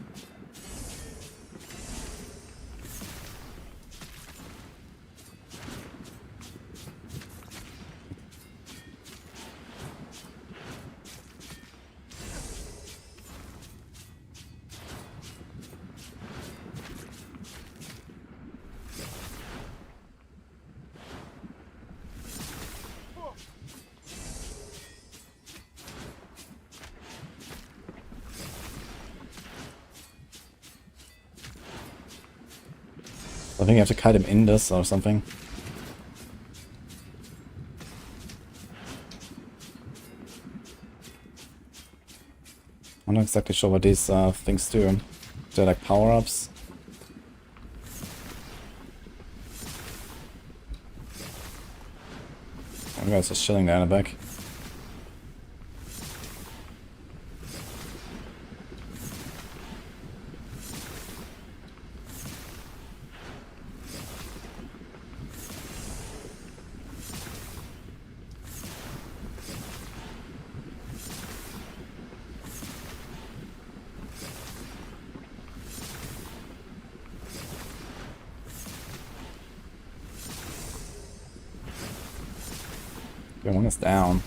I think you have to kite him in this or something. I'm not exactly sure what these things do. They're like power-ups. One guy's just chilling there in the back. Okay, one is down.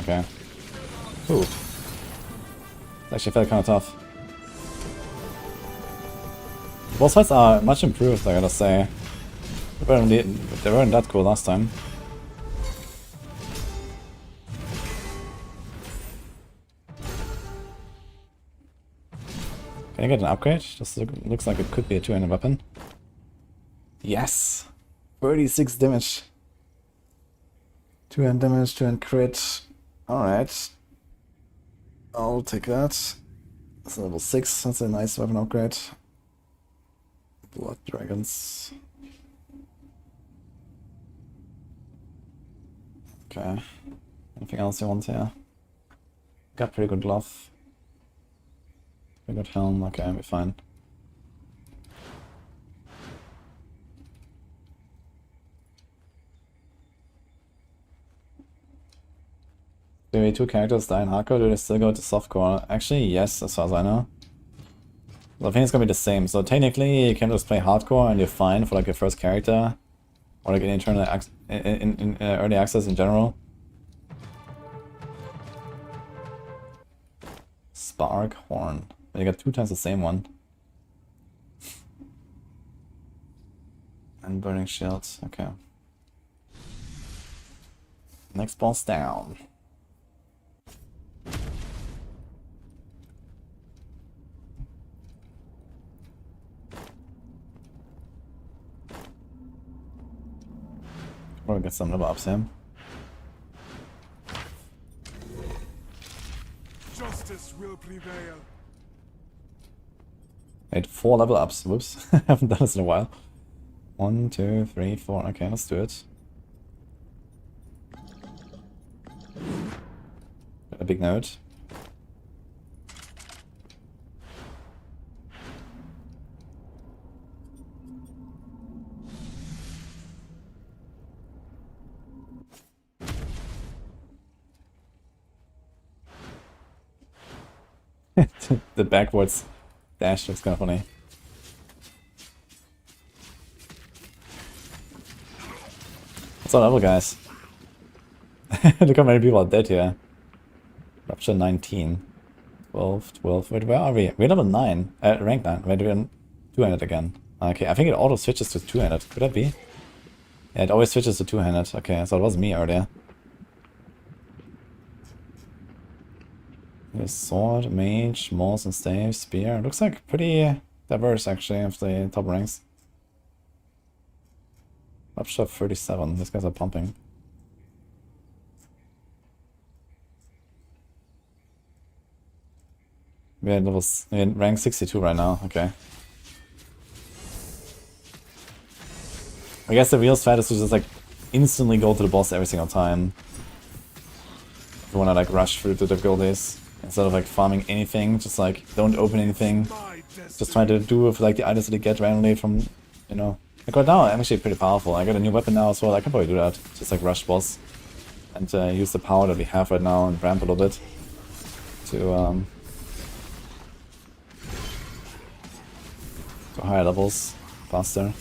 Okay. Ooh. It actually felt kind of tough. Boss fights are much improved, I gotta say. They weren't that cool last time. Can I get an upgrade? Just looks like it could be a two-handed weapon. Yes! 36 damage. Two-hand damage, two-hand crit. Alright. I'll take that. That's level 6, that's a nice weapon upgrade. Blood dragons. Okay. Anything else you want here? Got pretty good glove. Pretty good helm, okay, I'll be fine. Do two characters die in hardcore, do they still go to softcore? Actually, yes, as far as I know. Well, I think it's gonna be the same. So technically, you can just play hardcore and you're fine for like your first character, or like in early access in general. Spark horn. But you got 2 times the same one. And burning shields. Okay. Next boss down. Probably get some level ups here. Justice will prevail. Made 4 level ups. Whoops. I haven't done this in a while. 1, 2, 3, 4. Okay, let's do it. A big note. The backwards dash looks kind of funny. What's our level, guys? Look how many people are dead here. Rupture 19. 12, 12. Wait, where are we? We're level 9. Rank 9. Wait, we're 2-handed again. Okay, I think it auto switches to 2-handed. Could that be? Yeah, it always switches to 2-handed. Okay, so it was me earlier. There's sword, mage, mace and stave, spear. Looks like pretty diverse actually of the top ranks. Rupture 37. These guys are pumping. We're in rank 62 right now. Okay. I guess the real strat is to just like instantly go to the boss every single time. If you wanna like rush through the difficulties. Instead of like farming anything, just like don't open anything. Just try to do with like the items that you get randomly from, you know. Like right now I'm actually pretty powerful. I got a new weapon now as well. I can probably do that. Just like rush boss. And use the power that we have right now and ramp a little bit. To higher levels faster.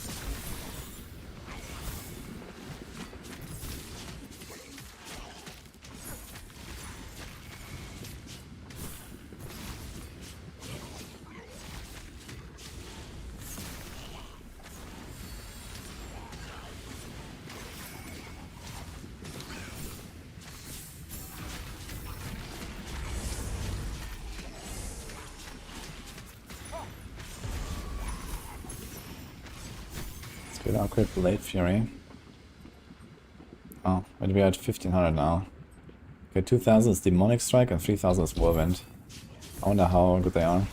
Good upgrade Blade Fury. Oh, wait, we are at 1500 now. Okay, 2000 is Demonic Strike and 3000 is Whirlwind. I wonder how good they are.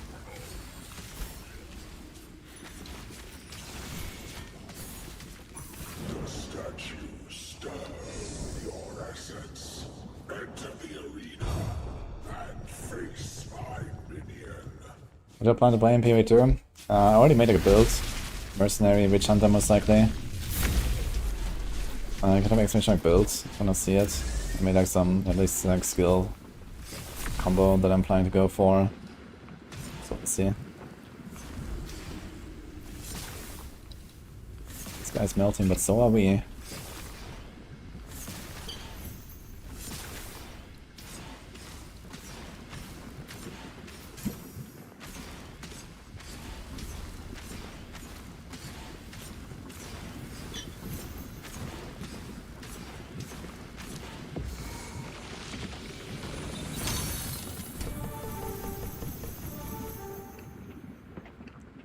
The statue stir your assets. Enter the arena and face my minion. Did I plan to play in PoE too? I already made a build. Mercenary, Witch Hunter most likely. I can have exclamation mark builds, if I don't see it. I made like some, at least like skill combo that I'm planning to go for. Let's see. This guy's melting, but so are we.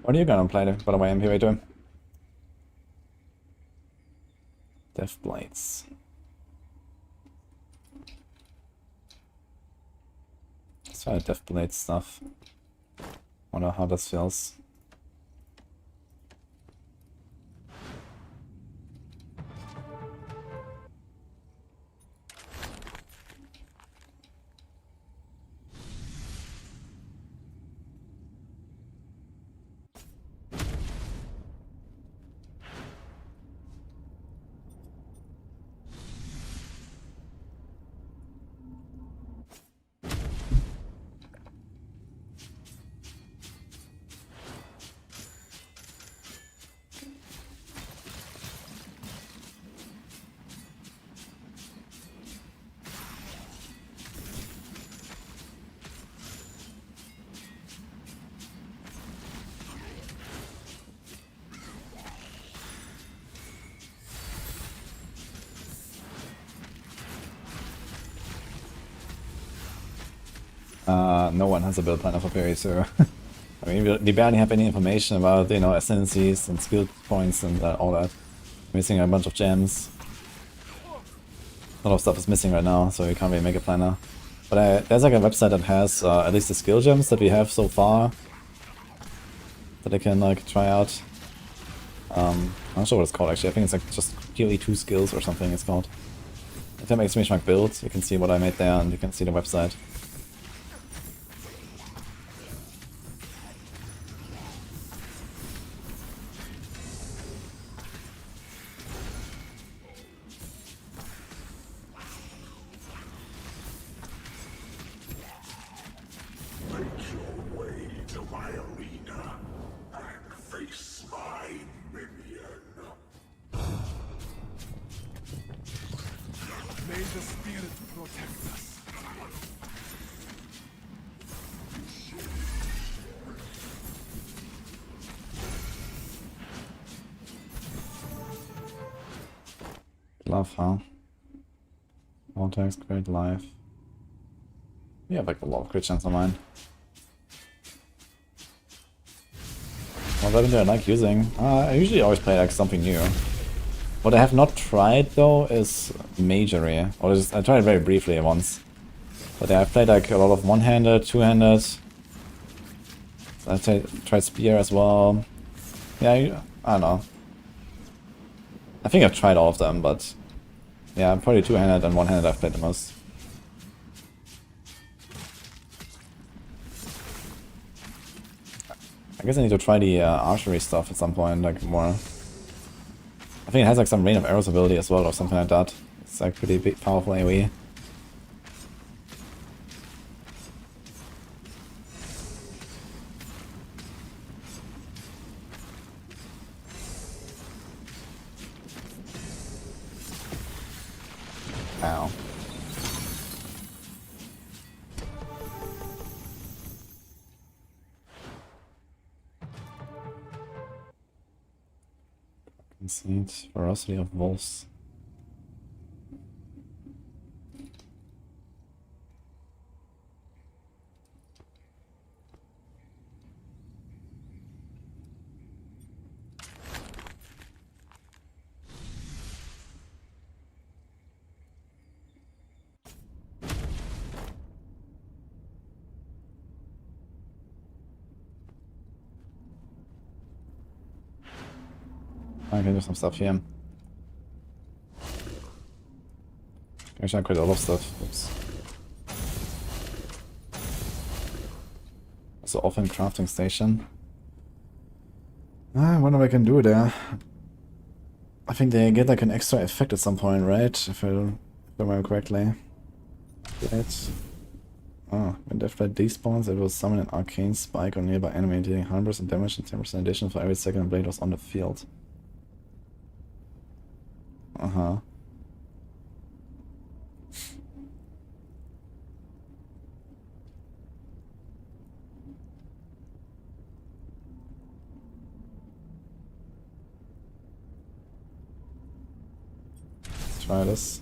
What are you gonna play, by the way, MPV doing? Death Blades. Let's try Death Blade stuff. Wonder how this feels. No one has a build planner for PoE, so I mean, we barely have any information about, you know, ascendancies and skill points and all that. Missing a bunch of gems. A lot of stuff is missing right now, so we can't really make a planner. But there's like a website that has at least the skill gems that we have so far that I can like try out. I'm not sure what it's called actually. I think it's like just purely 2 skills or something it's called. If I make exclamation mark build, you can see what I made there and you can see the website. May the spirit protect us. Love, huh? Vortex, great life. We have like a lot of crit chance on mine. What weapon do I like using? I usually always play like something new. What I have not tried though is Magery. Or just, I tried it very briefly once. But I've played like a lot of one-handed, two-handed. So I tried Spear as well. Yeah, I don't know. I think I've tried all of them, but yeah, probably two-handed and one-handed I've played the most. I guess I need to try the archery stuff at some point, like more. I think it has like some rain of arrows ability as well, or something like that. It's like pretty big, powerful AoE. Ow. Conceit, ferocity of wolves. I can do some stuff here. Actually, I quite a lot of stuff. Oops. So often crafting station. I wonder what I can do there. I think they get like an extra effect at some point, right? If I remember correctly. Right. Oh, when Death Blade despawns, it will summon an arcane spike on nearby enemy, dealing 100% damage and 10% addition for every second the blade was on the field. Uh-huh. Let's try this.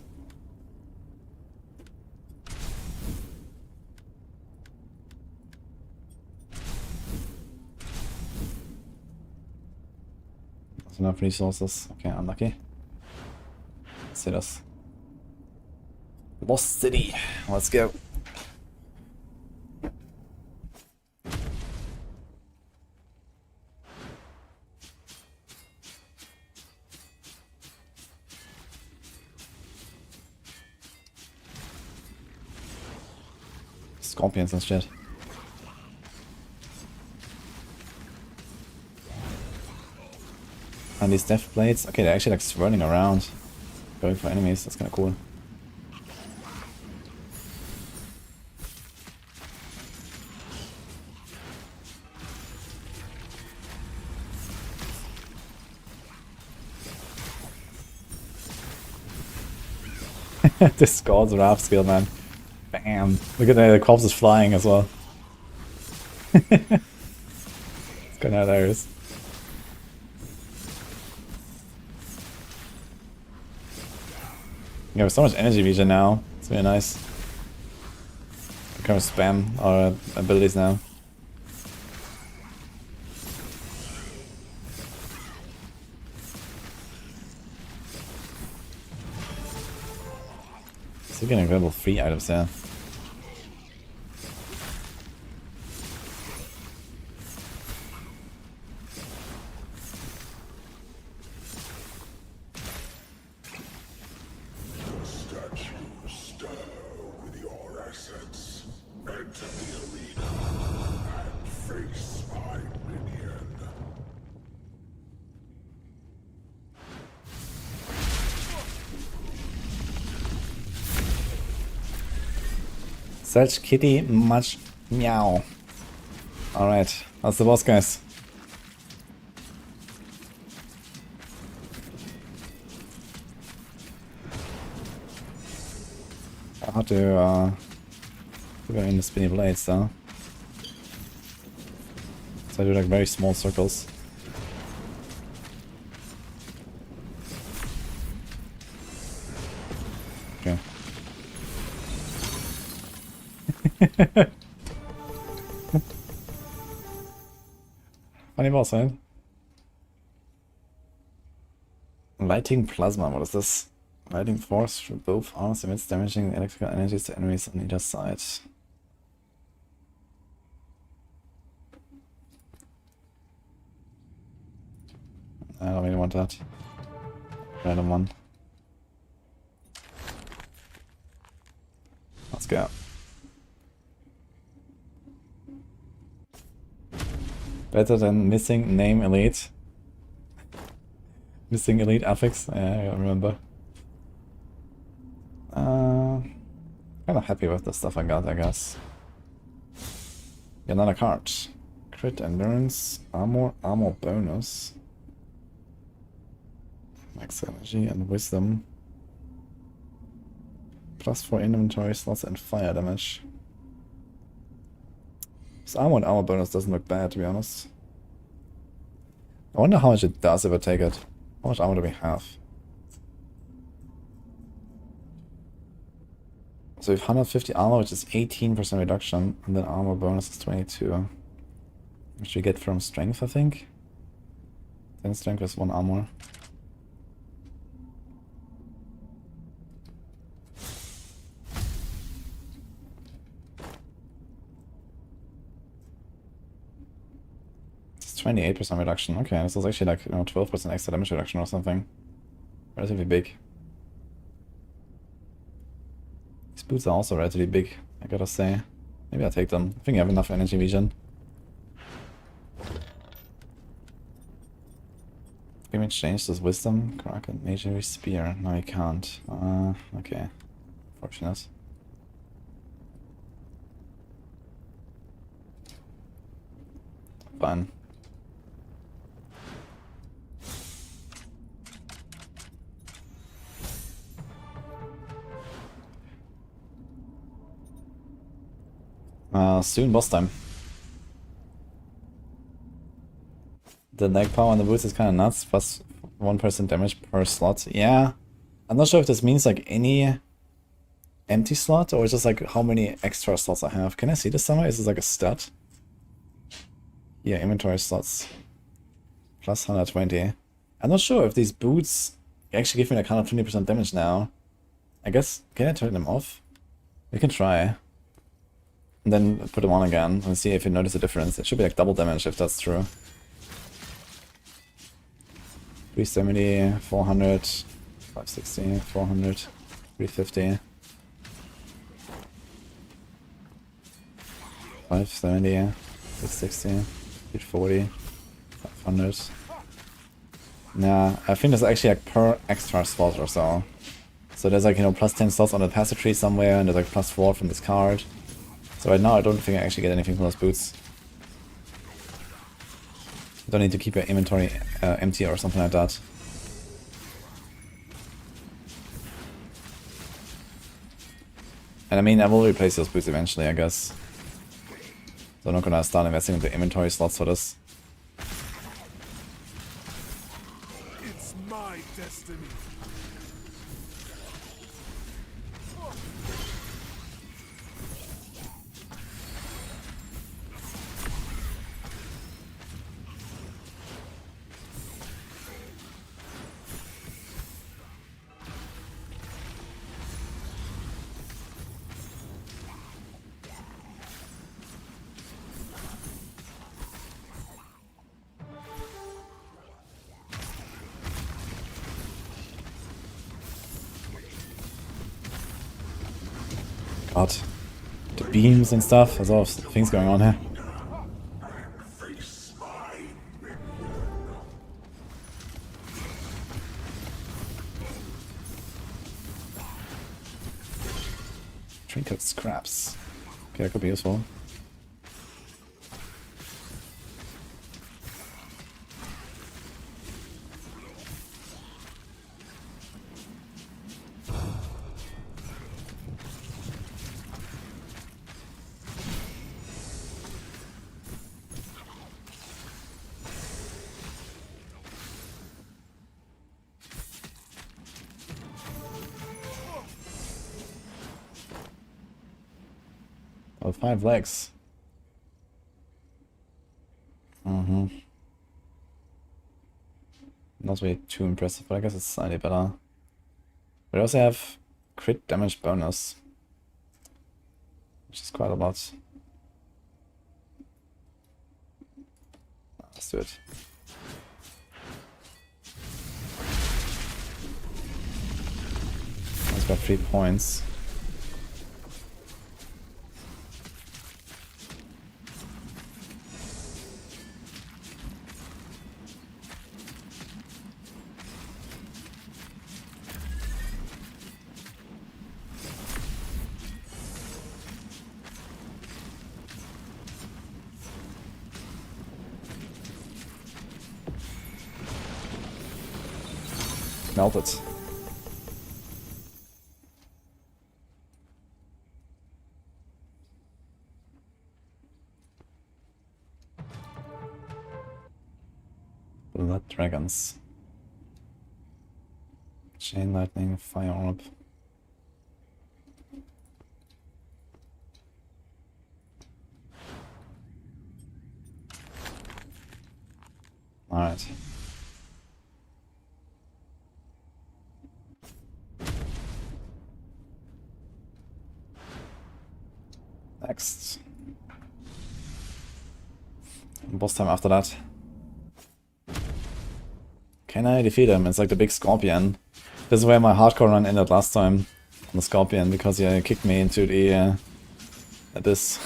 That's enough resources. Okay, unlucky. Let's see this. Lost City. Let's go. Scorpions and shit. And these death blades, okay, they're actually like swirling around, going for enemies. That's kind of cool. This God's Wrath skill, man. Bam! Look at the corpse is flying as well. It's kind of hilarious. You have so much energy vision now. It's really nice. We can kind of spam our abilities now. Still getting available free items there. Search kitty much meow. Alright, that's the boss, guys. How to go in the spinny blades though. So I do like very small circles. Okay. Funny boss, right? Lighting plasma, what is this? Lighting force through both arms emits damaging electrical energies to enemies on either side. I don't really want that. Random one. Let's go. Better than missing name elite. Missing elite affix. Yeah, I remember. Kind of happy with the stuff I got, I guess. Get another card. Crit endurance, armor bonus, max energy and wisdom. +4 inventory slots and fire damage. This armor and armor bonus doesn't look bad, to be honest. I wonder how much it does if I take it. How much armor do we have? So we have 150 armor, which is 18% reduction, and then armor bonus is 22. Which we get from strength, I think. 10 strength is 1 armor. It's 28% reduction. Okay, this is actually like 12% extra damage reduction or something. Relatively big. These boots are also relatively big, I gotta say. Maybe I'll take them. I think I have enough energy vision. Can we change this wisdom? Kraken, Magery Spear. No, we can't. Okay. Fortunate. fine. Soon boss time. The lag power on the boots is kind of nuts, plus 1% damage per slot. Yeah, I'm not sure if this means like any empty slot or just like how many extra slots I have. Can I see this somewhere? Is this like a stat? Yeah, inventory slots. Plus 120. I'm not sure if these boots actually give me like 120% damage now. I guess, can I turn them off? We can try. And then put them on again and see if you notice a difference. It should be like double damage if that's true. 370, 400, 560, 400, 350, 570, 660, 340, 500. Nah, I think there's actually like per extra slot or so. So there's like, you know, plus 10 slots on the passive tree somewhere, and there's like plus 4 from this card. So right now I don't think I actually get anything from those boots. I don't need to keep your inventory empty or something like that. And I mean, I will replace those boots eventually, I guess. So I'm not gonna start investing into inventory slots for this. It's my destiny. God. The beams and stuff. There's a lot of things going on here. Trinket scraps. Okay, that could be useful. Oh, 5 legs. Not really too impressive, but I guess it's slightly better. We also have crit damage bonus, which is quite a lot. Let's do it. It's got 3 points. Melted. Blood dragons. Chain lightning, fire orb. Alright. Next. Boss time after that. Can I defeat him? It's like the big scorpion. This is where my hardcore run ended last time. On the scorpion, because he kicked me into the abyss.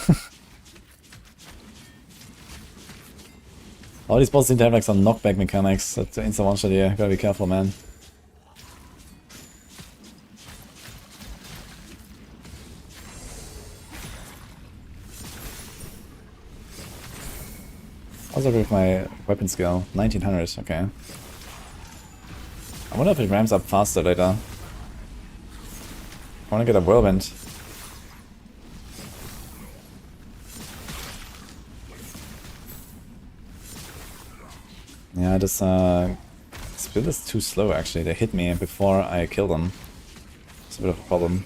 All these bosses seem to have like some knockback mechanics that insta one shot here. Gotta be careful, man. Also with my weapon skill, 1900, okay. I wonder if it ramps up faster later. I wanna get a whirlwind. Yeah, this build is too slow actually. They hit me before I kill them. It's a bit of a problem.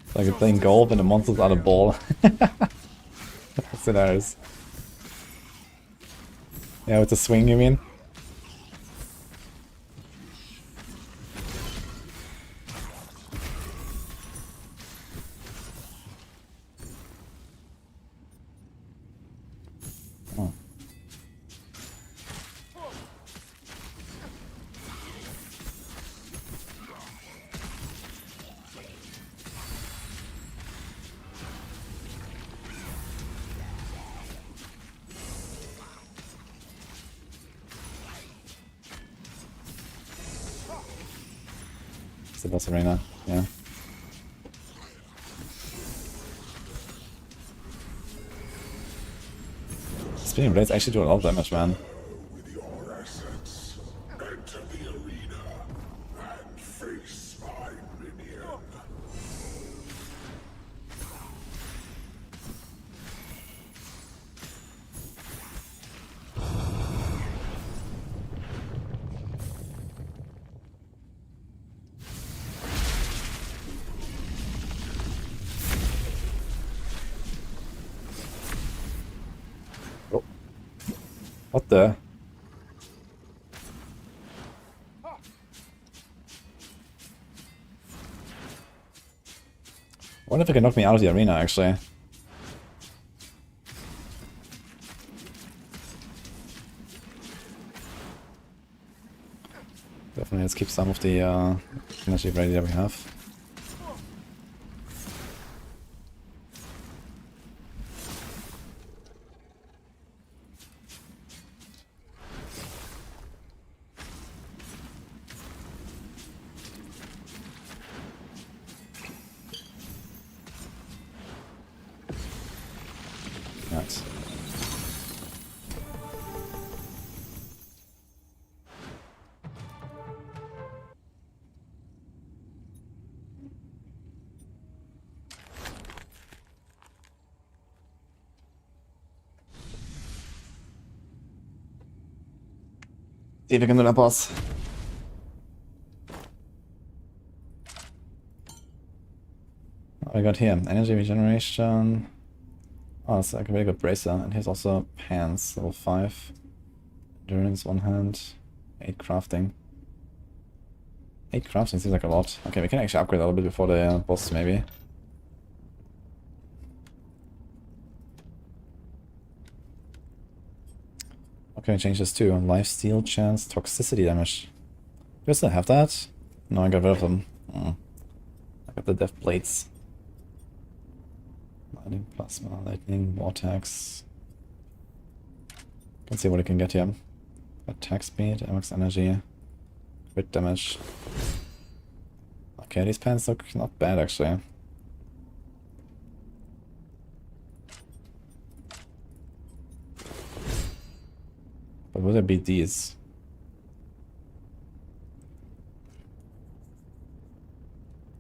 It's like you're playing golf and the monsters are the ball. That's hilarious. Yeah, with the swing you mean? Oh. It's the boss arena, yeah. Spinning blades actually do a lot of damage, man. With your assets, enter the arena and face my minion. Oh. What the? I wonder if it can knock me out of the arena, actually. Definitely, let's keep some of the energy ready that we have. Right. See if we can do that boss. What I got here? Energy regeneration. Oh, it's like a very good bracer. And here's also hands, level 5. Endurance, 1 hand. 8 crafting. 8 crafting seems like a lot. Okay, we can actually upgrade a little bit before the boss, maybe. What can I change this to? Lifesteal chance, toxicity damage. Do I still have that? No, I got rid of them. I got the death plates. Lightning, plasma, lightning, vortex. Let's see what I can get here. Attack speed, max energy, crit damage. Okay, these pants look not bad actually. But would it be these?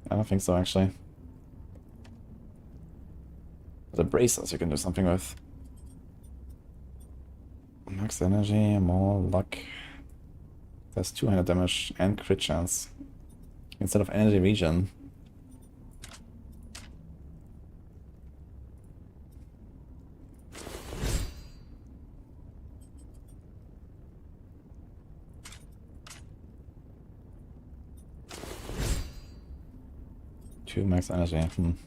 I don't think so actually. The bracers you can do something with. Max energy, more luck. There's 200 damage and crit chance. Instead of energy regen. Two max energy. I'm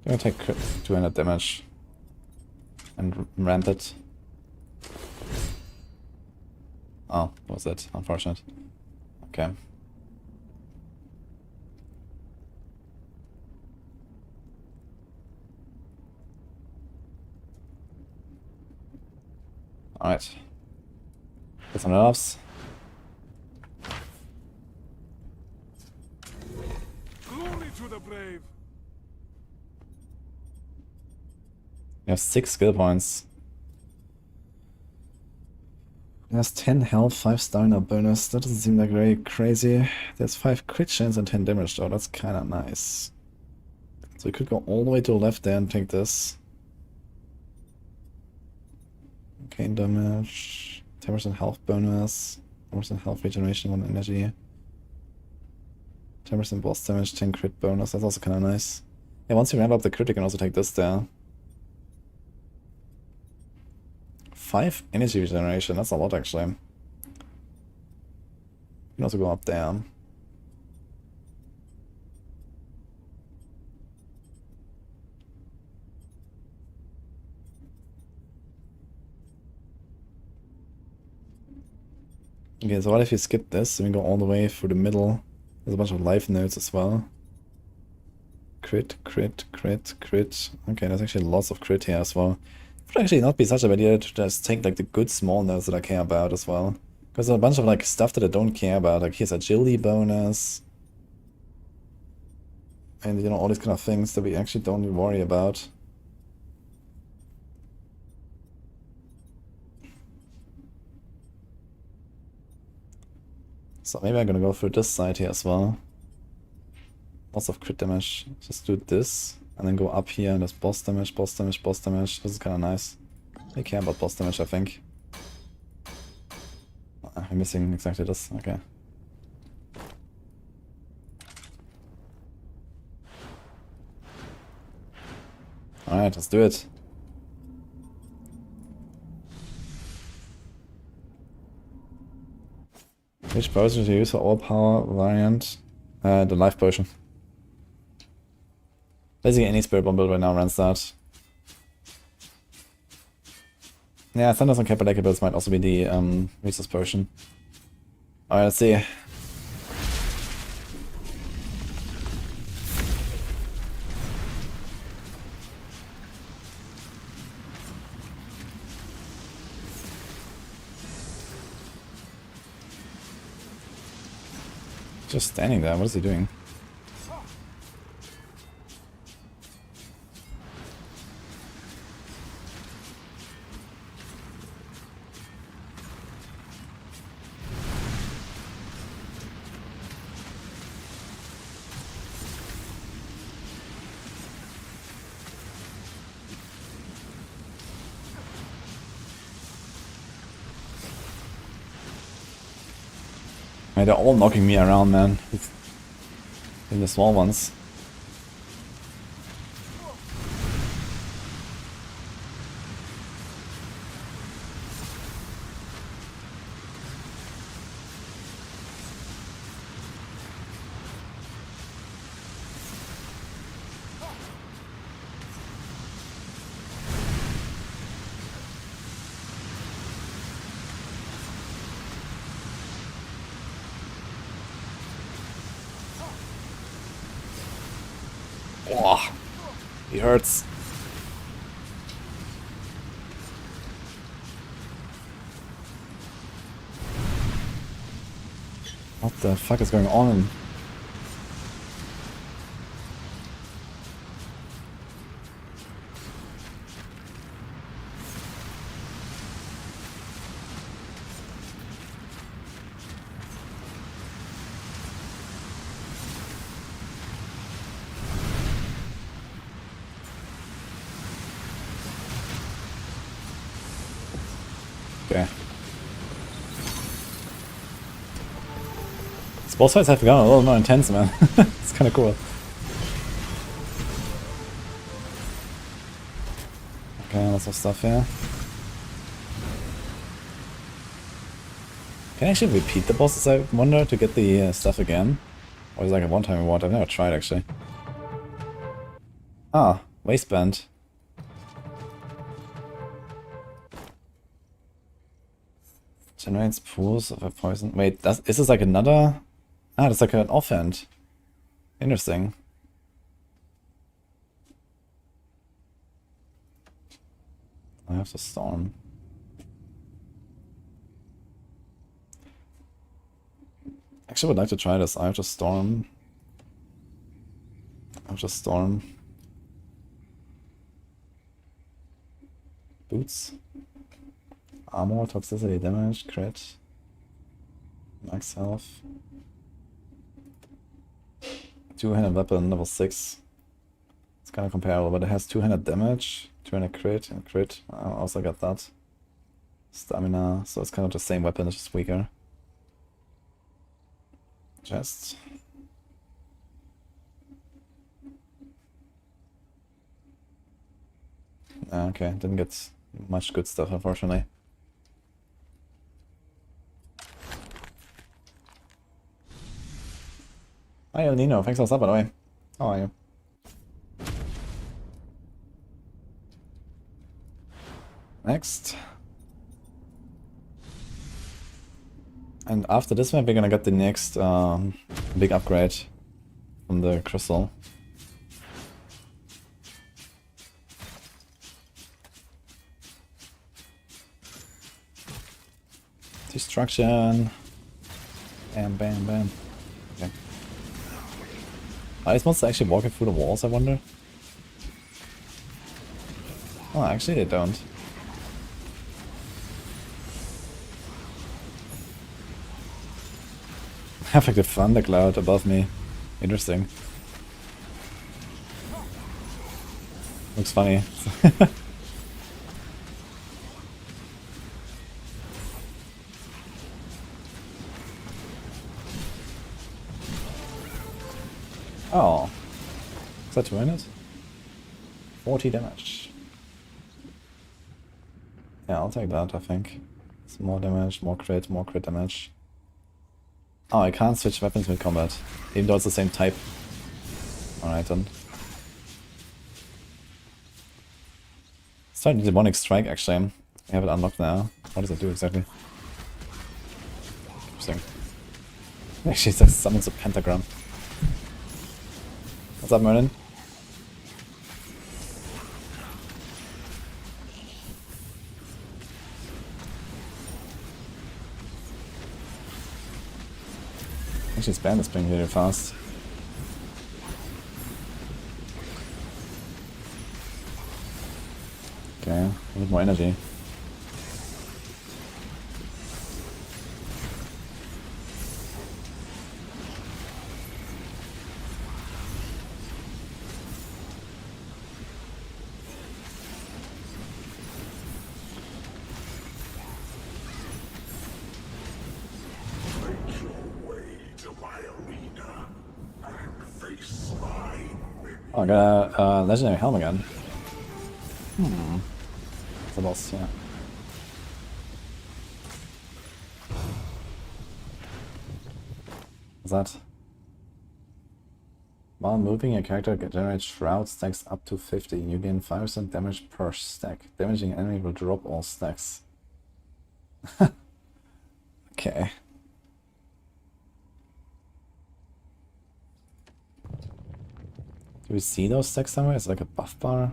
gonna take 200 damage and ramp it. Oh, what was that? Unfortunate. Okay. Alright. Get some nerfs. Glory to the brave. You have 6 skill points. There's 10 health, 5 stamina bonus. That doesn't seem like very crazy. There's 5 crit chance and 10 damage though. That's kinda nice. So we could go all the way to the left there and take this. Okay, damage. 10% health bonus. 10% health regeneration, 1 energy. 10% boss damage, 10 crit bonus. That's also kinda nice. Yeah, once you ramp up the crit, you can also take this there. 5 energy regeneration, that's a lot actually. You can also go up there. Okay, so what if you skip this and we go all the way through the middle? There's a bunch of life nodes as well. Crit, crit, crit, crit. Okay, there's actually lots of crit here as well. It would actually not be such a bad idea to just take like the good small nodes that I care about as well. Because there's a bunch of like stuff that I don't care about. Like here's agility bonus. And you know, all these kind of things that we actually don't even worry about. So maybe I'm gonna go through this side here as well. Lots of crit damage. Just do this. And then go up here and there's boss damage, boss damage, boss damage. This is kinda nice. I care about boss damage, I think. I'm missing exactly this. Okay. Alright, let's do it. Which potion to use for all power variant? The life potion. Basically any Spiritborn build right now runs that. Yeah, Thunders and Capillary builds might also be the resource potion. Alright, let's see. Just standing there, what is he doing? They're all knocking me around, man. In the small ones. Oh, he hurts. What the fuck is going on? Okay. These boss fights have become a little more intense, man. It's kind of cool. Okay, lots of stuff here. Can I actually repeat the bosses, I wonder, to get the stuff again? Or is it like a one-time reward? I've never tried, actually. Ah, waistband. Generates pools of a poison. Wait, is this like another? Ah, that's like an offhand. Interesting. I have the storm. Actually would like to try this. I have to storm. Boots. Armor, toxicity, damage, crit. Max health. Two-handed weapon, level 6. It's kind of comparable, but it has two-handed damage, 200 crit, and crit. I also got that. Stamina, so it's kind of the same weapon, it's just weaker. Chest. Okay, didn't get much good stuff, unfortunately. Hi, El Nino. Thanks for the sub, by the way. How are you? Next. And after this map, we're gonna get the next big upgrade from the crystal. Destruction. Bam, bam, bam. Okay. Are these monsters actually walking through the walls, I wonder? Oh, actually they don't. I have like the thundercloud above me. Interesting. Looks funny. Oh. Is that 2 minutes? 40 damage. Yeah, I'll take that, I think. It's more damage, more crit damage. Oh, I can't switch weapons mid-combat, even though it's the same type. Alright then. Starting the demonic strike, actually. I have it unlocked now. What does it do exactly? Interesting. Actually, it summons a pentagram. What's up, Merlin? Actually, spam is playing really fast. Okay, a bit more energy. Oh, I got a legendary helm again. It's a boss, yeah. What's that? While moving, your character generates shroud stacks up to 50. You gain 5% damage per stack. Damaging an enemy will drop all stacks. Okay. Do we see those stacks somewhere? It's like a buff bar.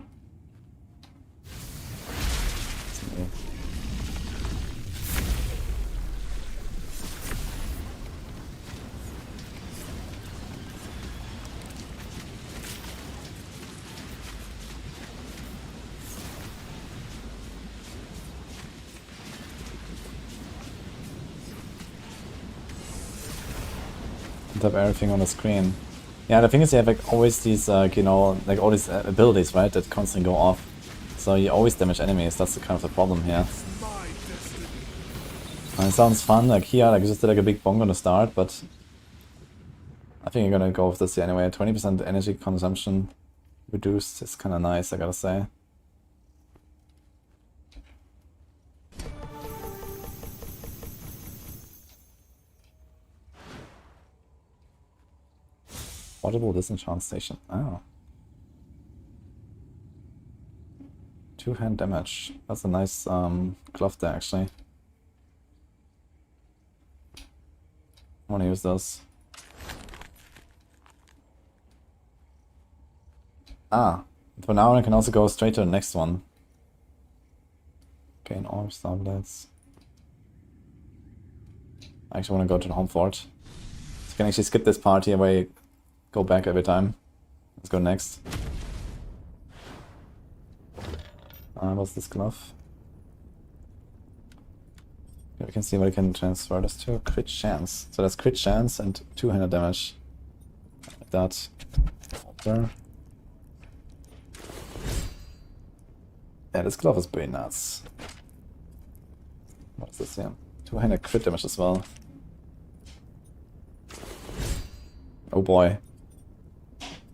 Have everything on the screen. Yeah, the thing is you have like always these you know, like all these abilities, right, that constantly go off. So you always damage enemies, that's the kind of the problem here. And it sounds fun, like here, like you just did like a big bongo to start, but I think you're gonna go with this here anyway. 20% energy consumption reduced is kinda nice, I gotta say. Portable disenchant station. Oh. 2-hand damage. That's a nice glove there, actually. I want to use those. Ah, for now I can also go straight to the next one. Gain orb, star blades. I actually want to go to the home fort. you can actually skip this part here where you go back every time. Let's go next. What's this glove? Okay, we can see what we can transfer this to. Crit chance. So that's crit chance and 200 damage. Like that. There. Yeah, this glove is pretty nuts. What is this here? 200 crit damage as well. Oh boy.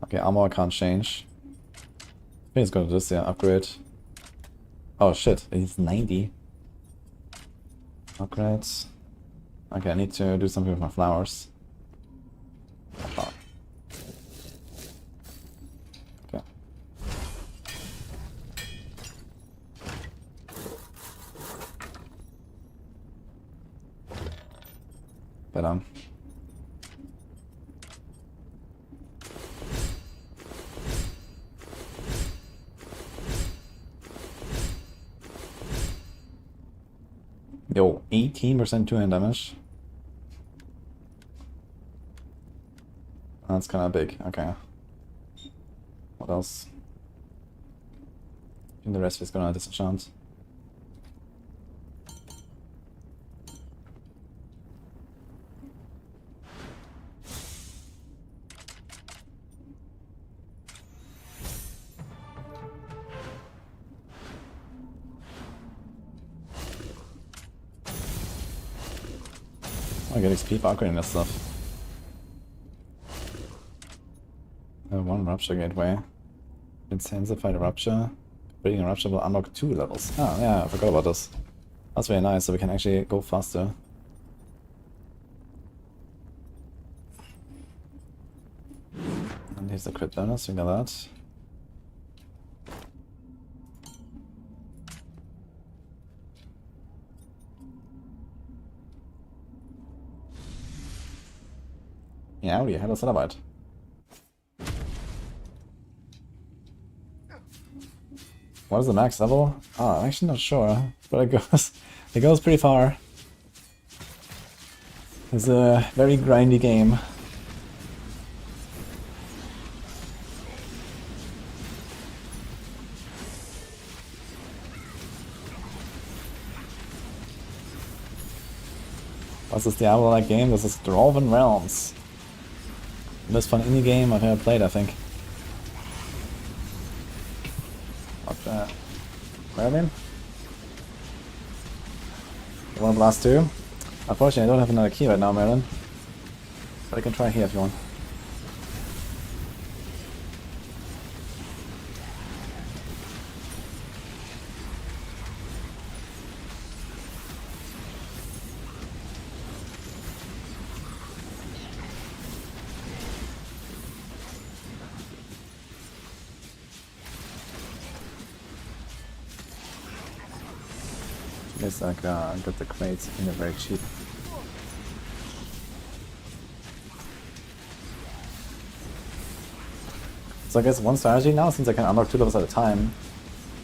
Okay, armor I can't change. I think it's gonna do this here, upgrade. Oh shit, it's 90. Upgrades. Okay, I need to do something with my flowers. Oh. Okay. Better. Yo, 18% 200 damage. That's kind of big. Okay. What else? I think the rest is gonna disenchant. I get XP for upgrading this stuff. One Rupture Gateway. Intensify the Rupture. Breaking a Rupture will unlock 2 levels. Ah, yeah, I forgot about this. That's very nice, so we can actually go faster. And here's the crit bonus, we got that. Yeah, die Helle Arbeit. What is the max level? Oh, I'm actually not sure, but it goes pretty far. It's a very grindy game. What's this Diablo-like game? This is Dwarven Realms. The most fun indie game I've ever played, I think. What the... Merlin? You wanna blast too? Unfortunately, I don't have another key right now, Merlin. But I can try here if you want. It's like, got the crates in it very cheap. So I guess one strategy now, since I can unlock 2 levels at a time,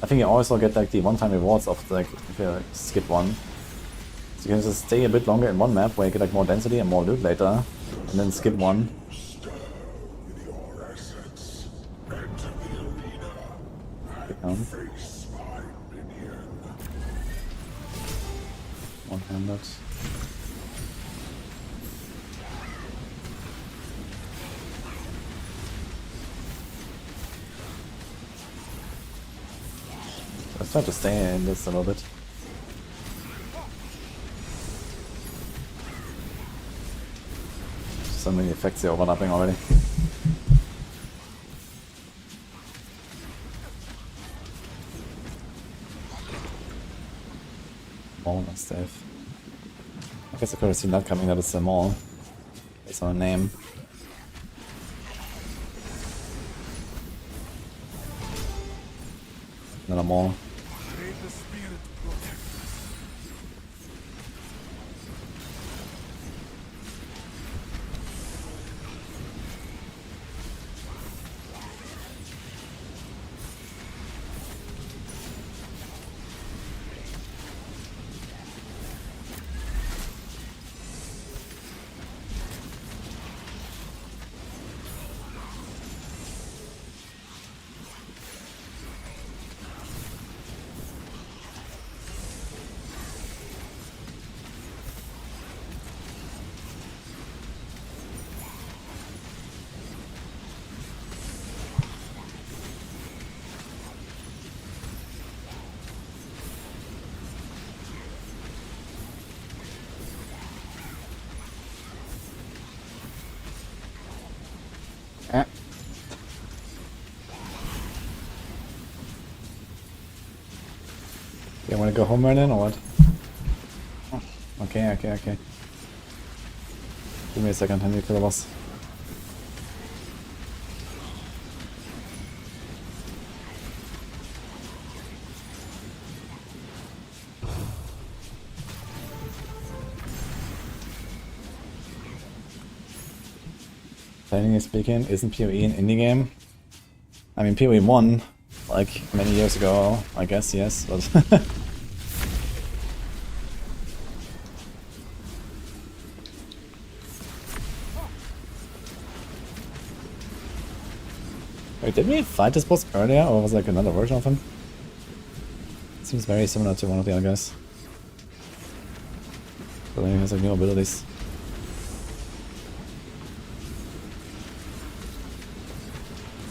I think you also get like the one-time rewards of like if you skip one. So you can just stay a bit longer in one map where you get like more density and more loot later, and then skip one. One-handed. Let's try to stay in this a little bit. So many effects here overlapping already. Maul and stuff. I guess I could have seen that coming, that it's a Maul. Based on a name. Another Maul. May the spirit protect us. go home right then, or what? Oh, okay. Give me a second, I need to kill the boss. Technically speaking, isn't PoE an indie game? I mean, PoE 1, like, many years ago, I guess, yes, but... Wait, did we fight this boss earlier, or was it like another version of him? Seems very similar to one of the other guys. But then he has like new abilities.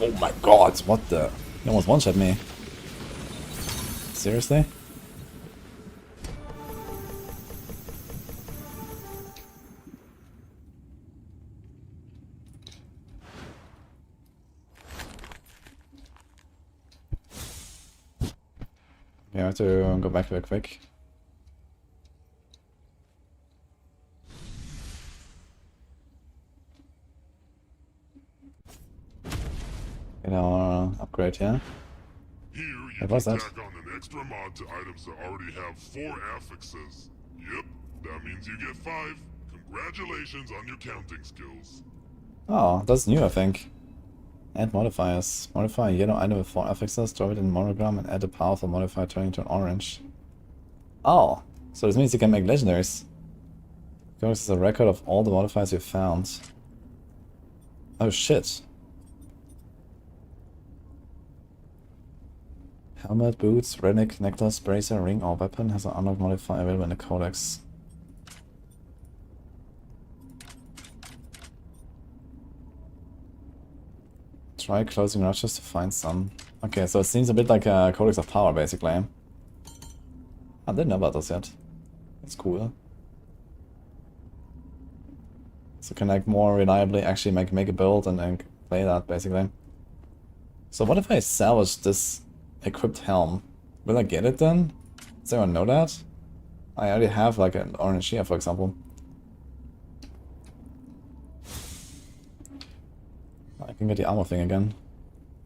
Oh my god, what the? He almost one-shot me. Seriously? Yeah, I have to go back real quick. Get our upgrade here. Here, you What can was that? tack on an extra mod to items that already have 4 affixes. Yep, that means you get 5. Congratulations on your counting skills. Oh, that's new, I think. Add modifiers. Modify a yellow item with 4 affixes, drop it in monogram, and add a powerful modifier turning to an orange. Oh, so this means you can make legendaries. This is a record of all the modifiers you've found. Oh shit. Helmet, boots, relic, necklace, bracer, ring, or weapon has an unlocked modifier available in the codex. Try closing rushes to find some. Okay, so it seems a bit like a codex of power, basically. I didn't know about this yet. That's cool. So can like more reliably actually make a build and then play that, basically. So what if I salvage this equipped helm? Will I get it then? Does anyone know that? I already have like an orange here, for example. I can get the armor thing again.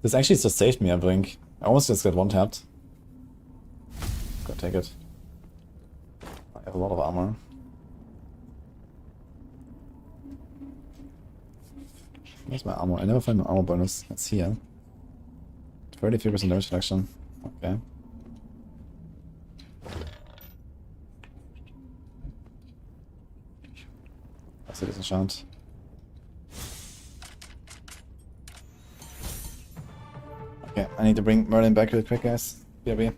This actually just saved me, I think. I almost just got one-tapped. Go take it. I have a lot of armor. Where's my armor? I never find my armor bonus. It's here. 33% damage reduction. Okay. That's a decent shot. Okay, I need to bring Merlin back real quick, guys. BRB.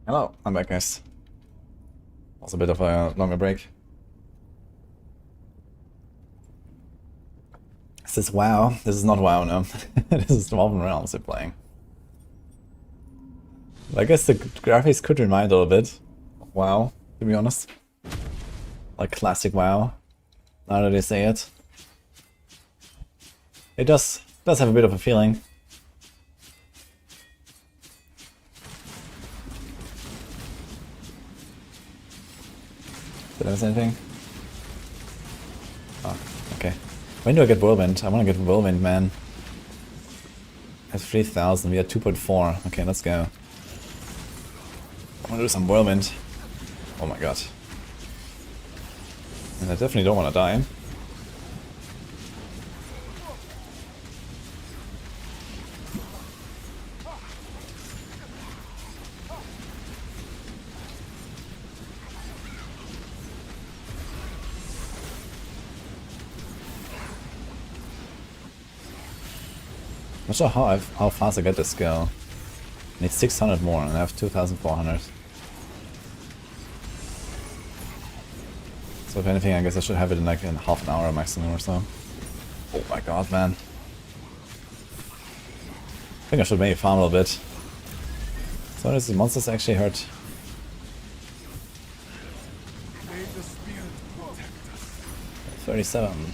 Hello, I'm back, guys. Was a bit of a longer break. Is this WoW? This is not WoW, no. This is Dwarven Realms we're playing. I guess the graphics could remind a little bit of WoW, to be honest. Like classic WoW, now that they say it. It does have a bit of a feeling. Did I miss anything? Oh, okay. When do I get Whirlwind? I want to get Whirlwind, man. I have 3,000, we are 2.4. Okay, let's go. I want to do some Whirlwind. Oh my god. And I definitely don't want to die. Not sure how fast I get this skill. I need 600 more and I have 2,400. So if anything, I guess I should have it in like in half an hour maximum or so. Oh my god, man. I think I should maybe farm a little bit. So does the monsters actually hurt? May the spirit protect us. 37.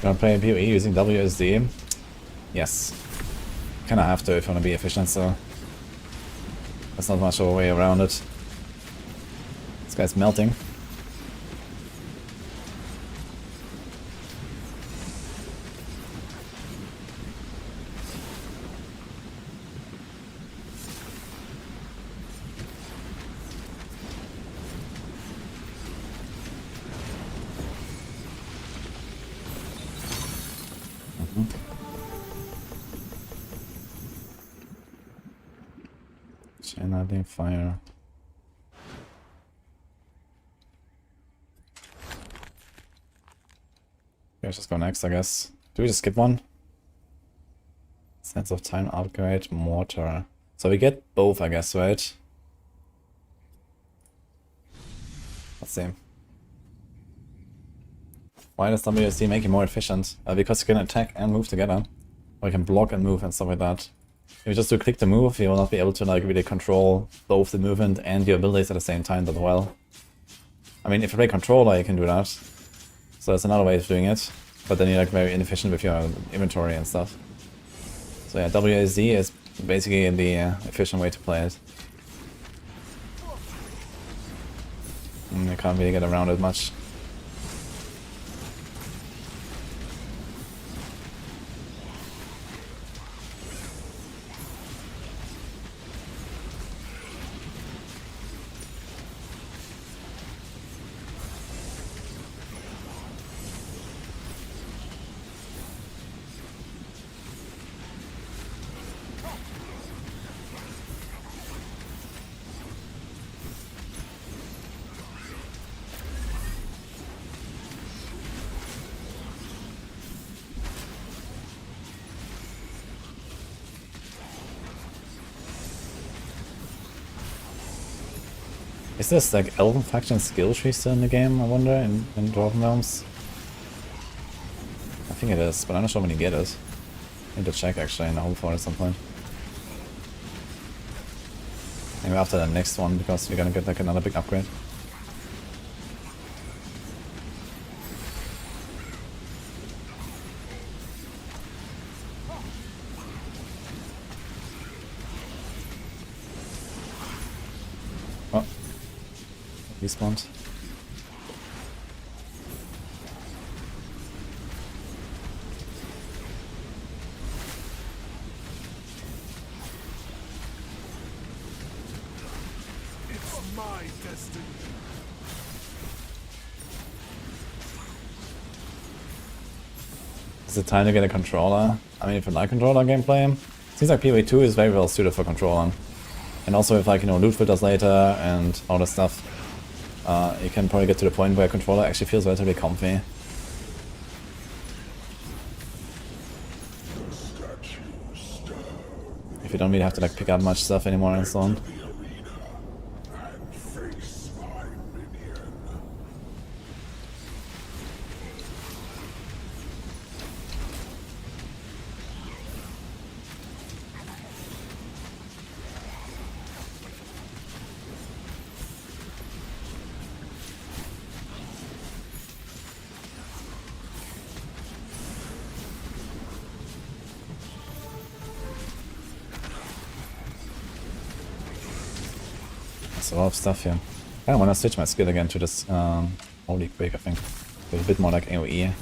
Gonna play PoE using WSD? Yes. Kinda have to if I wanna be efficient, so there's not much of a way around it. This guy's melting. Chain fire. Okay, let's just go next, I guess. Do we just skip one? Sense of time upgrade, mortar. So we get both, I guess, right? Let's see. Why does WSD make it more efficient? Because you can attack and move together. Or you can block and move and stuff like that. If you just do click to move, you will not be able to like really control both the movement and your abilities at the same time that well. I mean, if you play controller, you can do that. So that's another way of doing it. But then you're like very inefficient with your inventory and stuff. So yeah, WSD is basically the efficient way to play it. And you can't really get around it much. Is this like Elven Faction skill tree still in the game, I wonder, in Dwarven Realms? I think it is, but I'm not sure when you get it. I need to check actually in the home for it at some point. Maybe after the next one, because we're gonna get like another big upgrade. despawned. It's my destiny. Is it time to get a controller? I mean, if you like controller gameplay, seems like PoE 2 is very well suited for controller. And also with like, you know, loot filters later and all this stuff, you can probably get to the point where a controller actually feels relatively comfy. If you don't really have to like pick up much stuff anymore and so on. There's a lot of stuff here. I want to switch my skill again to this holy quick, I think. With a bit more like AoE.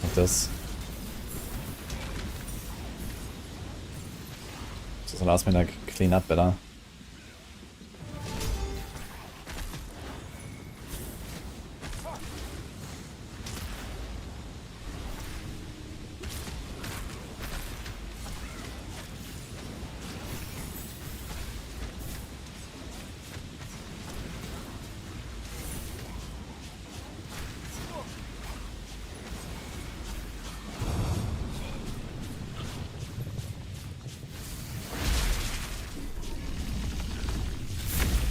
Like this. This allows me to like clean up better.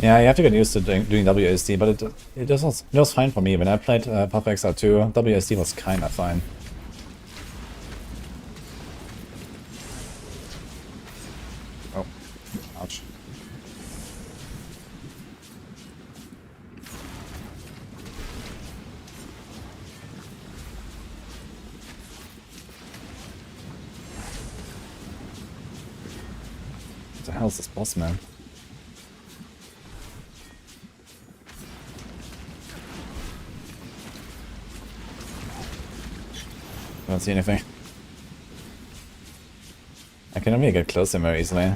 Yeah, you have to get used to doing WSD, but it was fine for me. When I played PoE Exile 2, WSD was kinda fine. Oh, ouch. What the hell is this boss, man? I don't see anything. I can only get close to him very easily.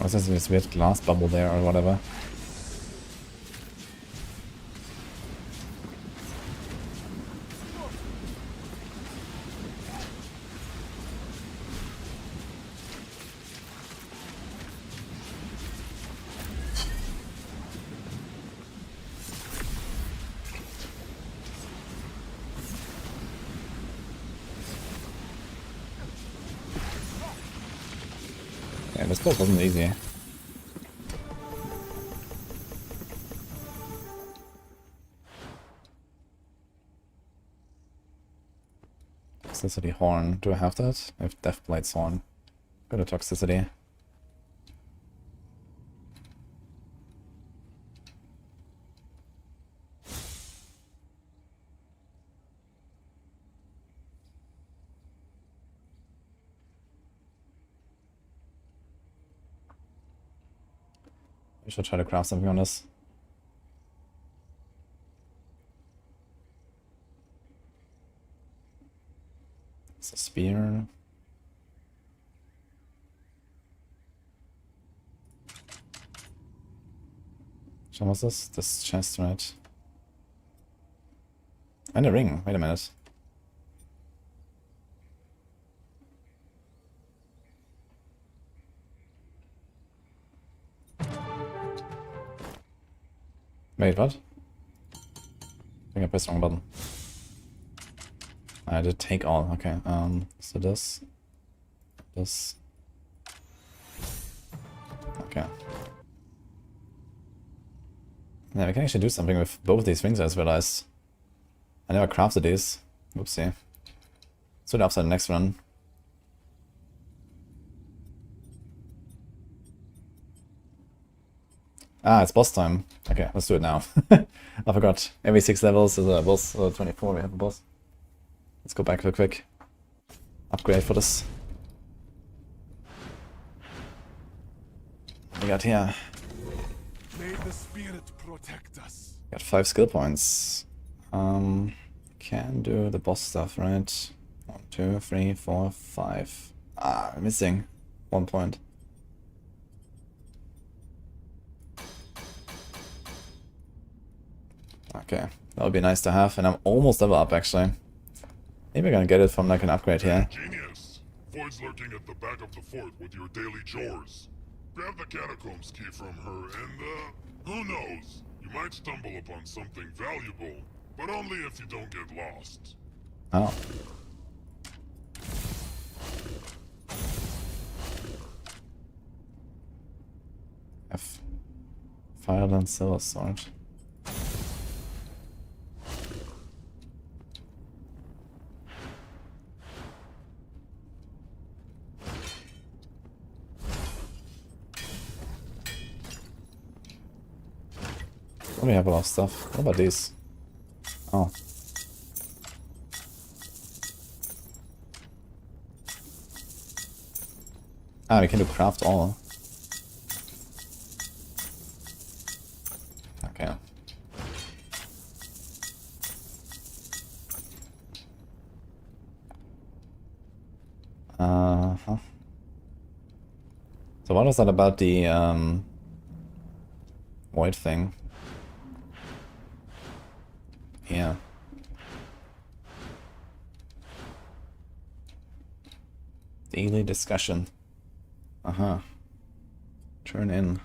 What's this weird glass bubble there or whatever? Yeah, this boss wasn't easy. Toxicity Horn. Do I have that? I have Deathblight's Horn. Go to Toxicity. I should try to craft something on this. It's a spear. So what's this? This chest, right? And a ring. Wait a minute. Wait, what? I think I pressed the wrong button. I did take all. Okay. So this. Okay. Yeah, we can actually do something with both these things, I just realized. I never crafted these. Oopsie. Let's do it after the next run. Ah, it's boss time. Okay, let's do it now. I forgot. Every 6 levels is a boss. 24 we have a boss. Let's go back real quick. Upgrade for this. What we got here? May the spirit protect us. Got 5 skill points. Can do the boss stuff, right? 1, 2, 3, 4, 5. Ah, I'm missing 1 point. Okay, that would be nice to have, and I'm almost level up actually. Maybe I'm gonna get it from like an upgrade here. Genius! Void's lurking at the back of the fort with your daily chores. Grab the catacombs key from her and, who knows? You might stumble upon something valuable, but only if you don't get lost. Oh. F. Fireland Silver Sword. We have a lot of stuff. What about these? Oh. Ah, we can do craft all. Okay. Uh-huh. So what was that about the void thing? Yeah. Daily discussion. Uh-huh. Turn in.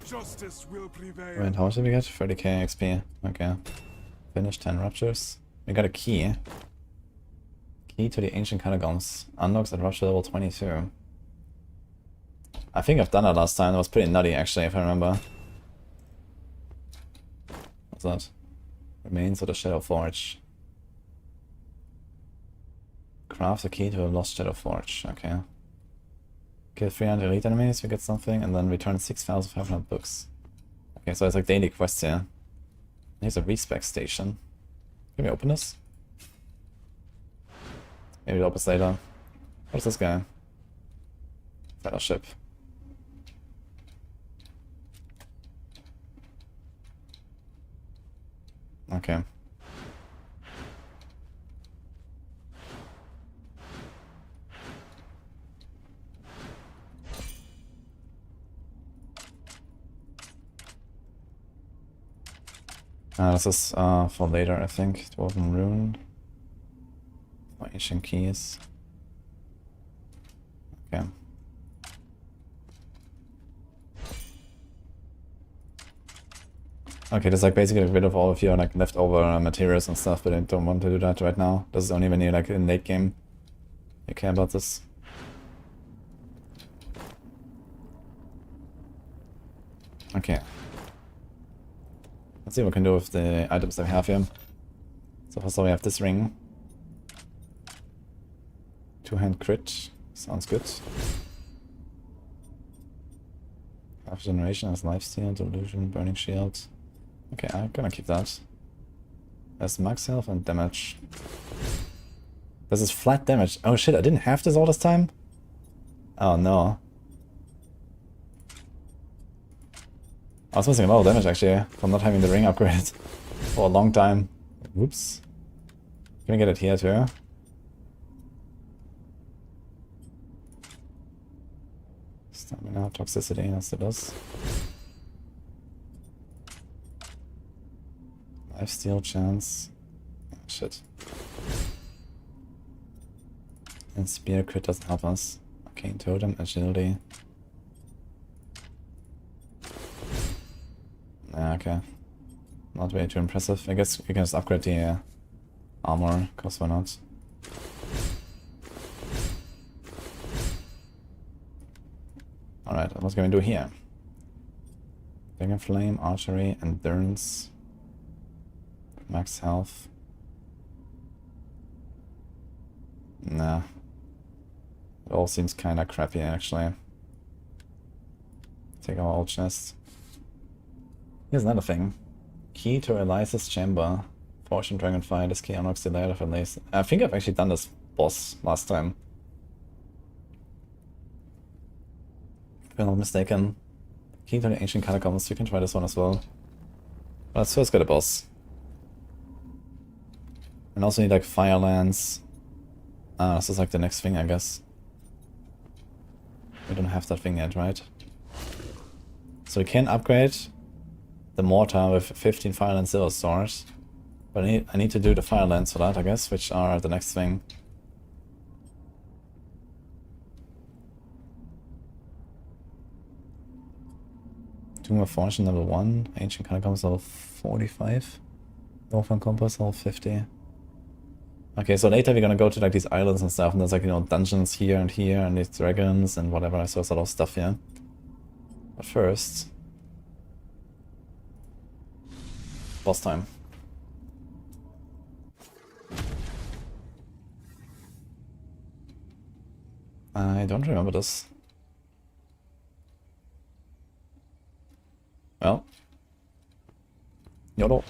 Justice will prevail. Wait, how much did we get? 30k XP. Okay. Finish 10 ruptures. We got a key. Key to the ancient catacombs. Unlocks at rupture level 22. I think I've done that last time. That was pretty nutty actually, if I remember. What's that? Remains of the Shadow Forge. Craft a key to a lost Shadow Forge. Okay. Kill 300 elite enemies, we get something, and then return 6,500 books. Okay, so it's like daily quests here. Here's a respec station. Can we open this? Maybe we'll open this later. What is this guy? Fellowship. Okay. This is for later, I think. Dwarven Rune. For ancient keys. Okay. Okay, that's like basically get rid of all of your like leftover materials and stuff, but I don't want to do that right now. This is only when you're like in late game you care about this. Okay. Let's see what we can do with the items that we have here. So first of all we have this ring. 2-hand crit. Sounds good. Half generation has lifesteal, delusion, burning shield. Okay, I'm gonna keep that. There's max health and damage. This is flat damage. Oh shit, I didn't have this all this time? Oh no. I was missing a lot of damage actually from not having the ring upgraded for a long time. Whoops. Can we get it here too? Stamina, toxicity, that's it does. Lifesteal chance. Oh, shit. And spear crit doesn't help us. Arcane totem, agility. Yeah, okay. Not way too impressive. I guess we can just upgrade the armor, cause why not? Alright, what's going to do here? Dragon Flame, Archery, Endurance, Max Health. Nah. It all seems kinda crappy actually. Take our old chest. Here's another thing. Key to Eliza's chamber. Fortune Dragonfire. This key unlocks the layer of Eliza. I think I've actually done this boss last time. If I'm not mistaken. Key to the ancient catacombs. We can try this one as well. But let's first get a boss. And also need like Firelands. This is like the next thing, I guess. We don't have that thing yet, right? So we can upgrade the mortar with 15 Fireland silver stars. But I need to do the Firelands for that, I guess, which are the next thing. Tomb of Fortune level 1, Ancient Catacombs level 45, Northern Compass level 50. Okay, so later we're gonna go to like these islands and stuff, and there's like, you know, dungeons here, and these dragons and whatever, so there's a lot of stuff here. But first... boss time. I don't remember this. Well. YOLO.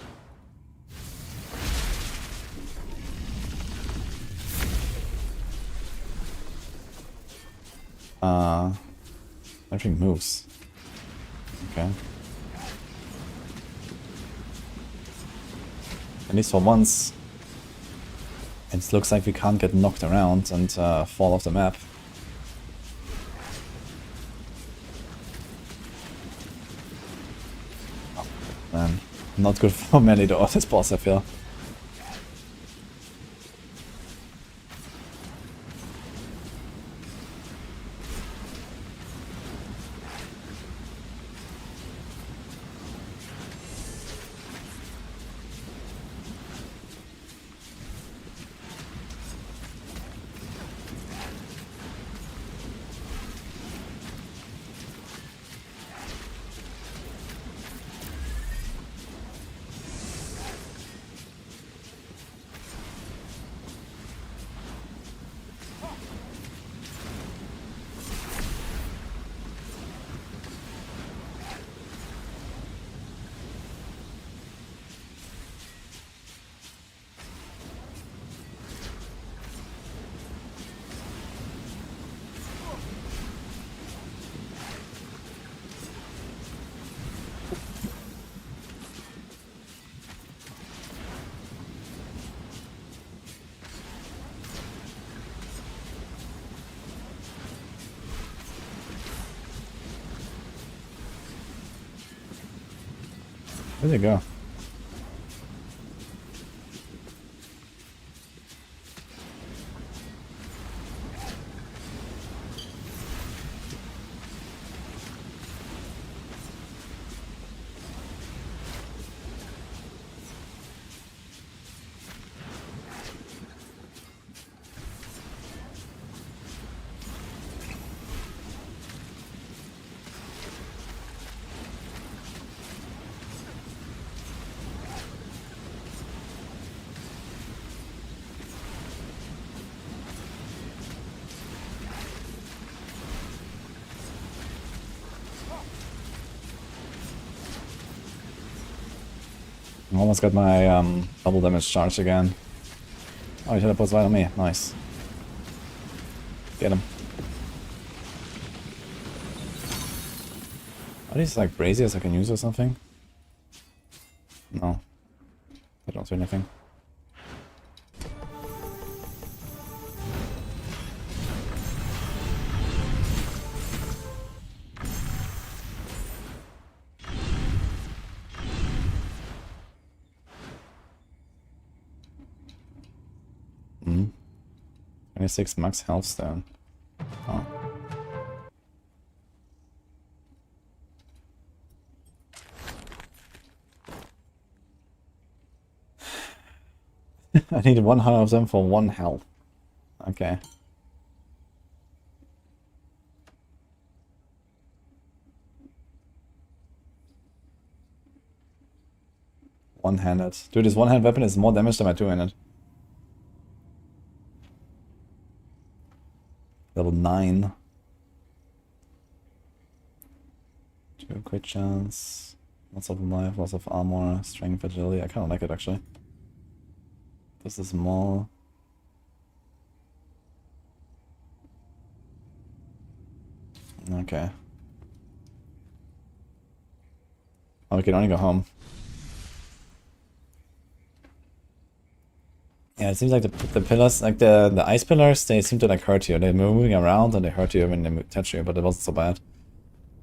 Everything moves. Okay. At least for once, it looks like we can't get knocked around and fall off the map. Oh, man, not good for melee though, this boss, I feel. Where'd it go? I almost got my double damage charge again. Oh, he teleports right on me. Nice. Get him. Are these like braziers I can use or something? No. They don't do anything. Hmm. 26 max health stone. Oh. I need 100 of them for 1 health. Okay. One-handed. Dude, this one-handed weapon is more damage than my two-handed. Level 9. 2 crit chance. Lots of life, lots of armor, strength, agility. I kinda like it actually. This is more. Okay. Oh, we can only go home. Yeah, it seems like the pillars, like the ice pillars, they seem to like hurt you. They're moving around and they hurt you when they touch you, but it wasn't so bad.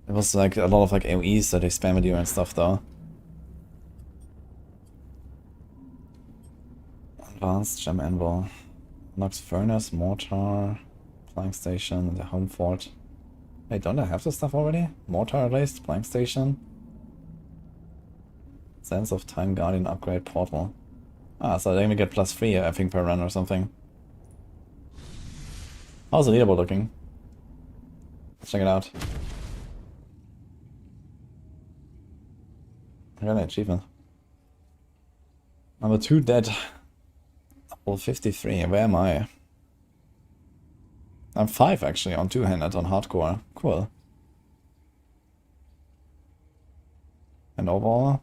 It was like a lot of like AoEs that they spam at you and stuff though. Advanced gem anvil. Unlocks furnace, mortar, plank station, and the home fort. Wait, don't I have this stuff already? Mortar at least, plank station. Sense of Time Guardian upgrade portal. Ah, so then we get +3, I think, per run or something. How's the leaderboard looking? Let's check it out. I got an achievement. Number 2 dead. Level 53, where am I? I'm 5 actually, on 2-handed, on hardcore. Cool. And overall?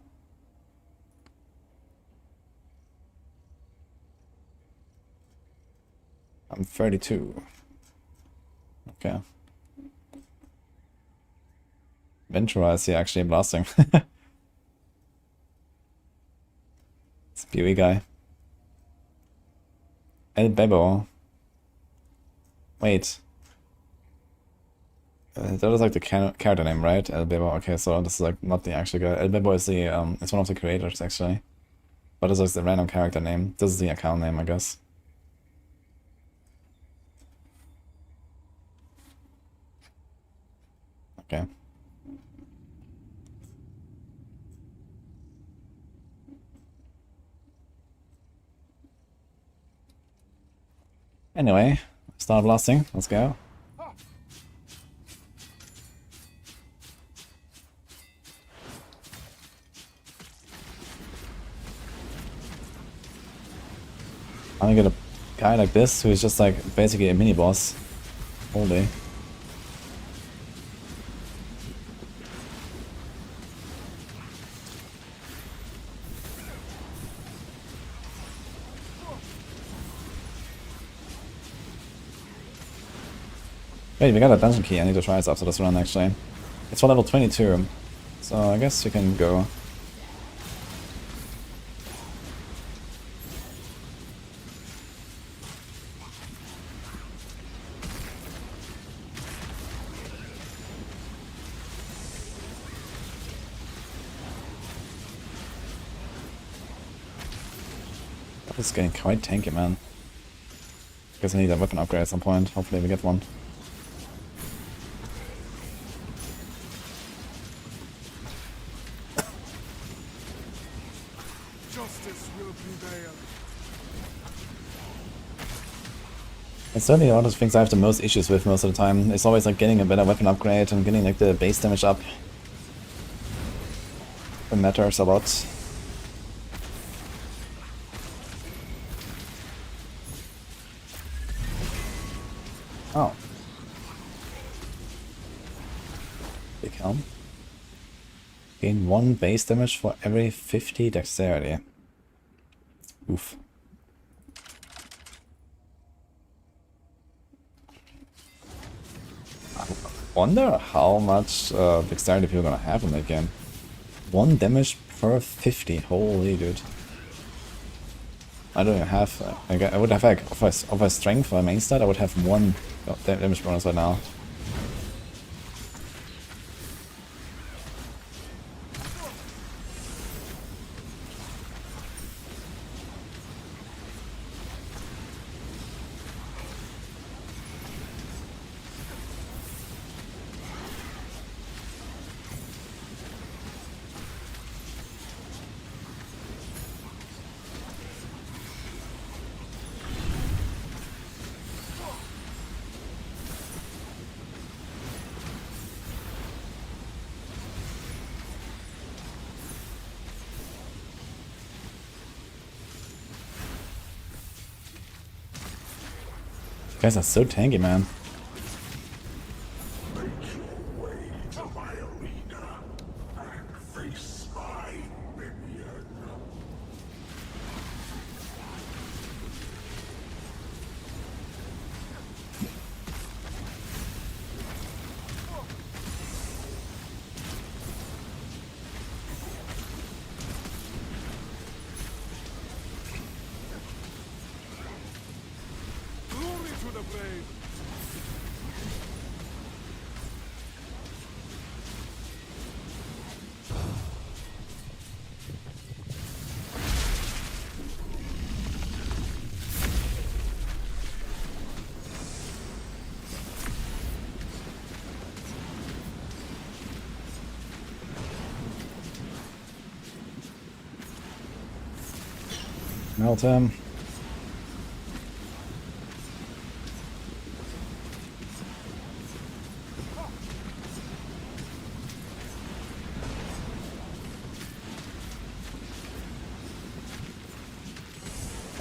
I'm 32. Okay. Ventura is here actually blasting. It's a PoE guy. El Bebo. Wait. That was like the character name, right? El Bebo. Okay, so this is like not the actual guy. El Bebo is the it's one of the creators actually. But this is the random character name. This is the account name, I guess. Okay. Anyway, start blasting. Let's go. I'm gonna get a guy like this who is just like basically a mini boss. Holy. Wait, we got a dungeon key. I need to try this after this run, actually. It's for level 22, so I guess you can go. This is getting quite tanky, man. Guess I need a weapon upgrade at some point. Hopefully we get one. It's certainly one of the things I have the most issues with most of the time. It's always like getting a better weapon upgrade and getting like the base damage up. It matters a lot. Oh. Big helm. Gain 1 base damage for every 50 dexterity. Oof. I wonder how much dexterity people are gonna have in that game. 1 damage per 50. Holy dude. I don't even have. I would have like of a strength for a main stat. I would have 1 damage bonus right now. Guys are so tanky, man. Glory to the brave. Melt him.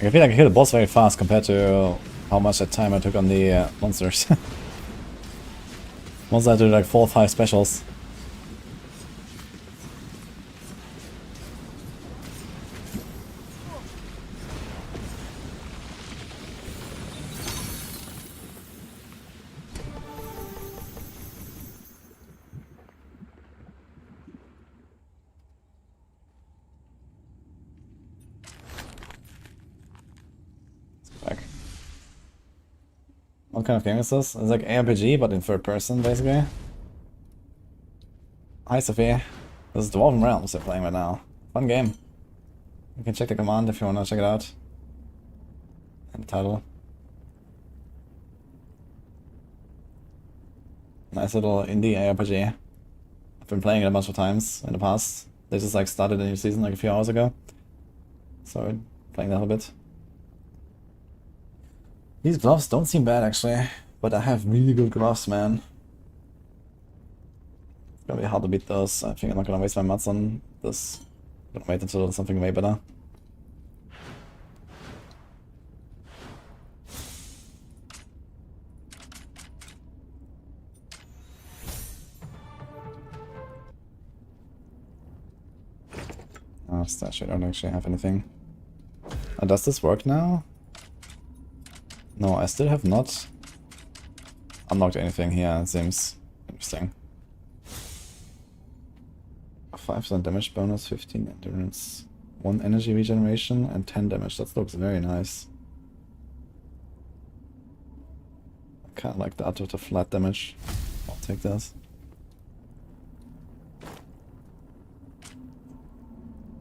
I feel like I hit the boss very fast compared to how much that time I took on the monsters. Once I do like 4 or 5 specials. What kind of game is this? It's like ARPG, but in third person, basically. Hi, Sophie. This is Dwarven Realms they're playing right now. Fun game. You can check the command if you want to check it out. And the title. Nice little indie ARPG. I've been playing it a bunch of times in the past. They just like started a new season like a few hours ago. So, playing that a bit. These gloves don't seem bad actually, but I have really good gloves, man. It's gonna be hard to beat those. I think I'm not gonna waste my mats on this. I'm gonna wait until something way better. Oh, stash, I don't actually have anything. Does this work now? No, I still have not unlocked anything here, it seems interesting. 5% damage bonus, 15 endurance, 1 energy regeneration, and 10 damage. That looks very nice. I kinda like that with the flat damage. I'll take this.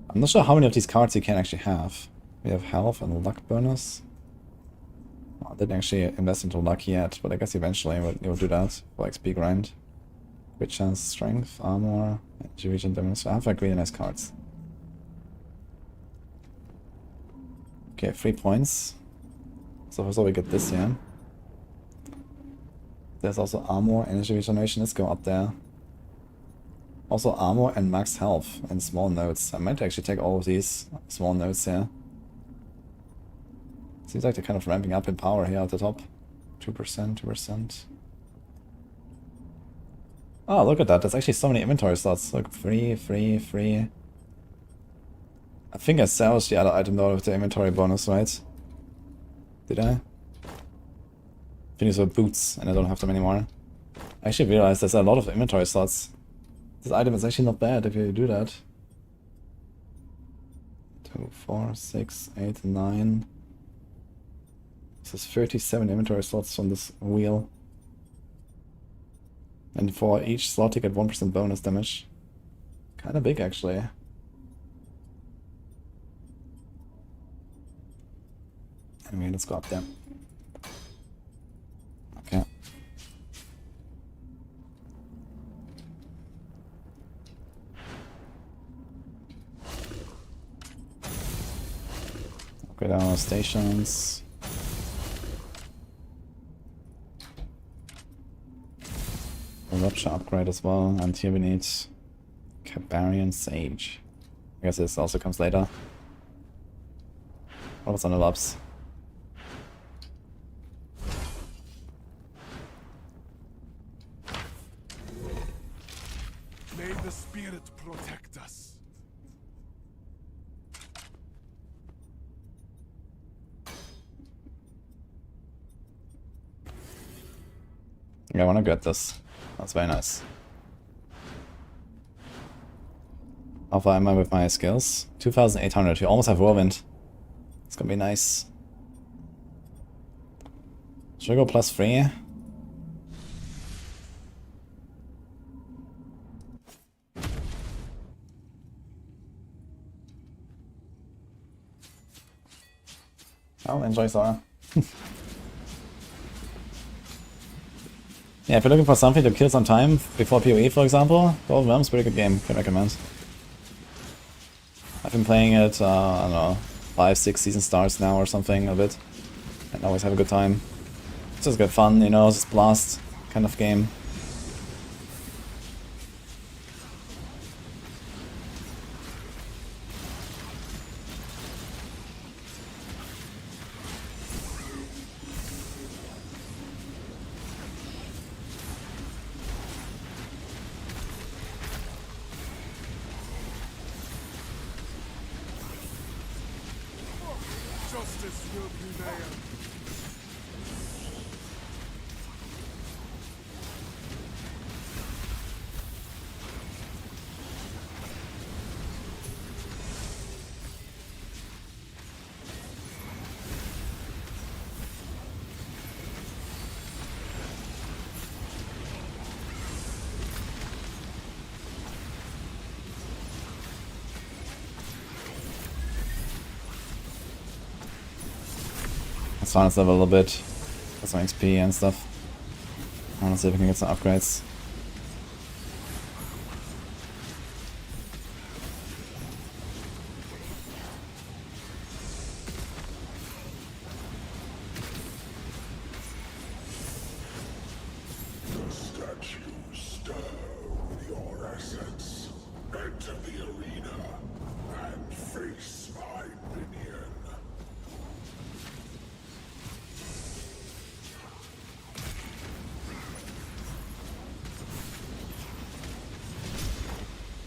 I'm not sure how many of these cards you can actually have. We have health and luck bonus. I didn't actually invest into luck yet, but I guess eventually you'll do that for XP grind. Crit chance, strength, armor, energy regen damage. I have like really nice cards. Okay, 3 points. So first of all we get this here. There's also armor, energy regeneration, let's go up there. Also armor and max health and small notes. I might actually take all of these small notes here. Seems like they're kind of ramping up in power here at the top. 2%, 2%. Oh, look at that. There's actually so many inventory slots. Look, 3, 3, 3. I think I salvaged the other item though with the inventory bonus, right? Did I? I think these were boots and I don't have them anymore. I actually realized there's a lot of inventory slots. This item is actually not bad if you do that. 2, 4, 6, 8, 9. This is 37 inventory slots from this wheel. And for each slot you get 1% bonus damage. Kinda big actually. Anyway, let's go up there. Okay. Upgrade our stations. A rupture upgrade as well, and here we need Cabarian Sage. I guess this also comes later. What was on the labs? spirit protect us. Yeah, I wanna get this. That's very nice. How far am I with my skills? 2,800. You almost have whirlwind. It's gonna be nice. Should I go +3? Oh, enjoy Sora. Yeah, if you're looking for something to kill some time before PoE, for example, Dwarven Realms, pretty good game. Can recommend. I've been playing it, I don't know, 5-6 season stars now or something, a bit. And always have a good time. It's just good fun, you know, just blast kind of game. Justice will prevail. Let's silence level a little bit. Get some XP and stuff. I wanna see if we can get some upgrades. The statues stir with your essence. Enter the arena and face my minion.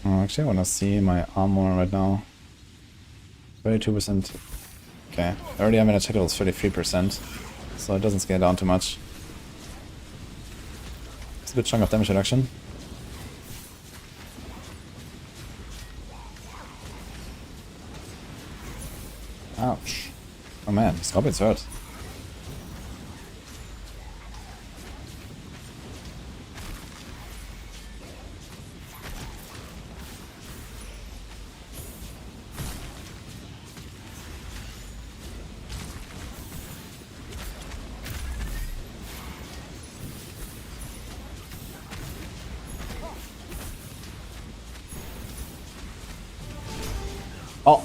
Oh, actually, I wanna see my armor right now. 32%. Okay, already I'm in a check level 33%, so it doesn't scale down too much. It's a good chunk of damage reduction. Ouch. Oh man, Scorpion's hurt. Oh!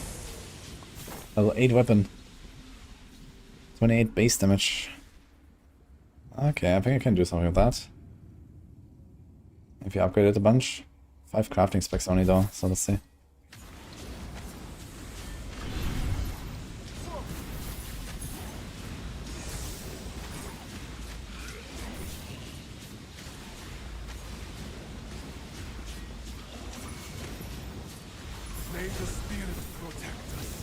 Level 8 weapon. 28 base damage. Okay, I think I can do something with that. If you upgrade it a bunch. 5 crafting specs only though, so let's see. May the spirit protect us.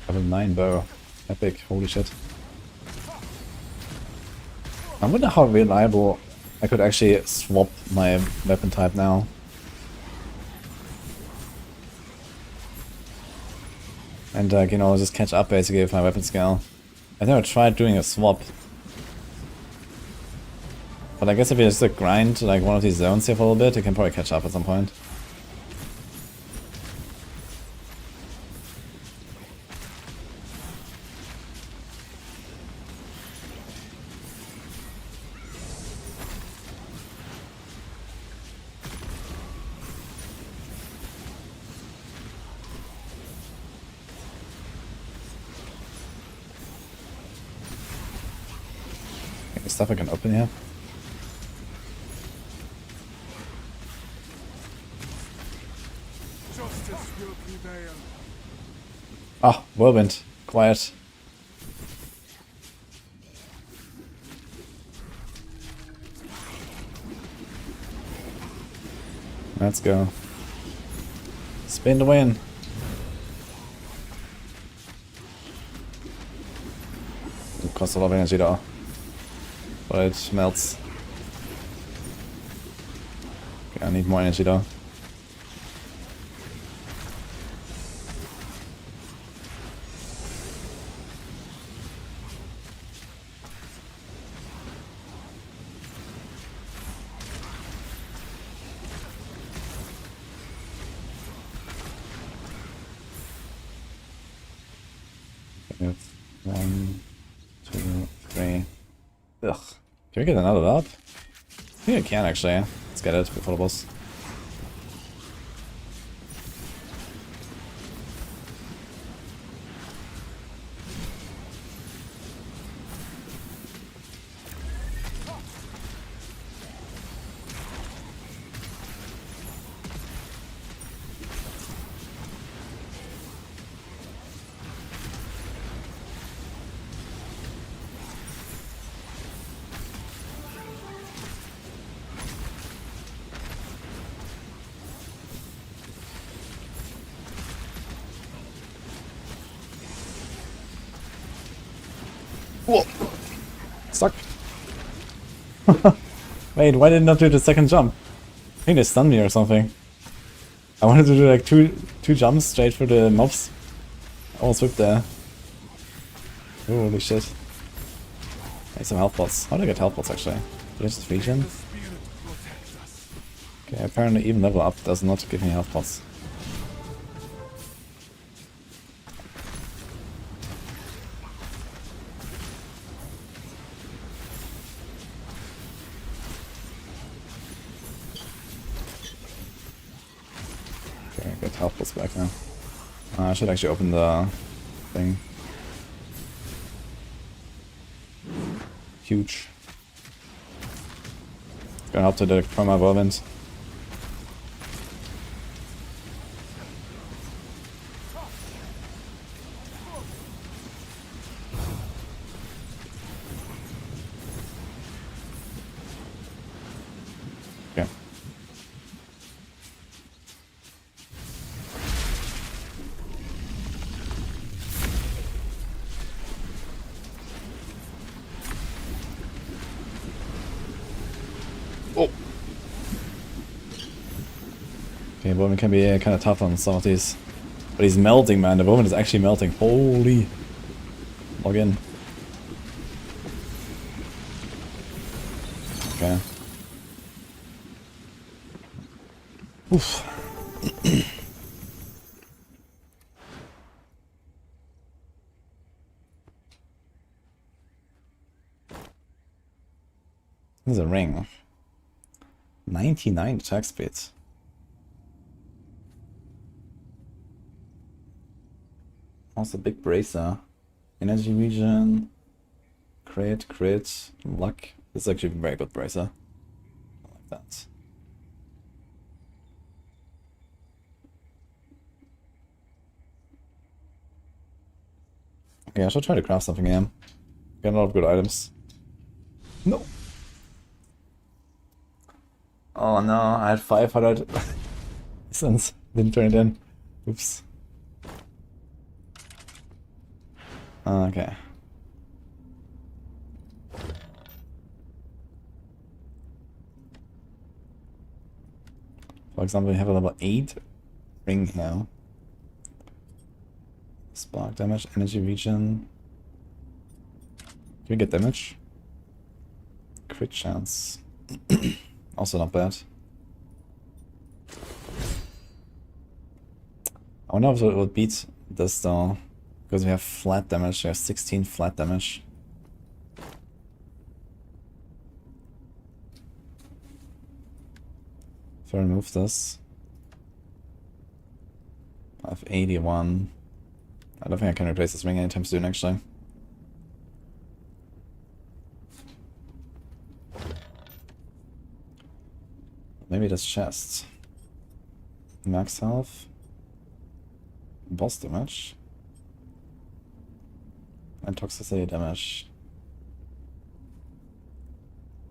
Level 9 bow. Epic, holy shit. I wonder how reliable I could actually swap my weapon type now. And you know, just catch up basically with my weapon scale. I never tried doing a swap. But I guess if you just like grind like one of these zones here for a little bit, you can probably catch up at some point. Any stuff I can open here? Justice will prevail. Ah, whirlwind. Quiet. Let's go. Spin to win. It costs a lot of energy though. But it melts. Okay, I need more energy though. It's 1, 2, 3. Ugh. Can we get another up? I think I can actually. Let's get it before the boss. Whoa. Stuck. Wait, why did I not do the second jump? I think they stunned me or something. I wanted to do like two jumps straight for the mobs. I almost whipped there. Holy shit. Make some health pots. How do I get health pots actually? Do I just regen? The spirit protect us. Okay, apparently even level up does not give me health pots. Okay, I got health pots back now. I should actually open the thing. Huge. Gonna help to detect from my whirlwind. Okay. Oh. Okay, Bowman can be kind of tough on some of these. But he's melting, man. The Bowman is actually melting. Holy. Log in. Okay. Oof. This is a ring. 99 attack speed. Also big bracer. Energy regen. Crit, luck. This is actually a very good bracer. I like that. Okay, I should try to craft something again. Got a lot of good items. No! Oh no, I had 500 cents. Didn't turn it in. Oops. Okay. For example, we have a level 8 ring now. Spark damage, energy regen. we get damage? Crit chance. Also not bad. I wonder if it would beat this though. Because we have flat damage, we have 16 flat damage. If I remove this. I have 81. I don't think I can replace this ring anytime soon actually. Maybe this chest. Max health. Boss damage. And toxicity damage.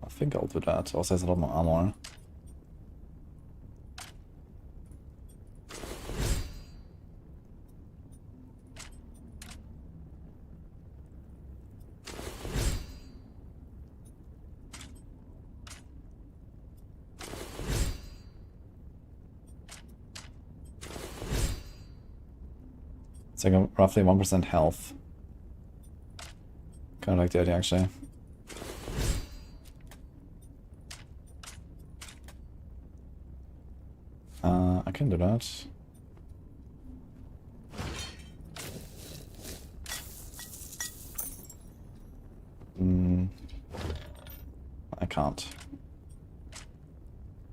I think I'll do that. Also has a lot more armor. It's like a roughly 1% health. Kind of like the idea actually. I can do that. I can't.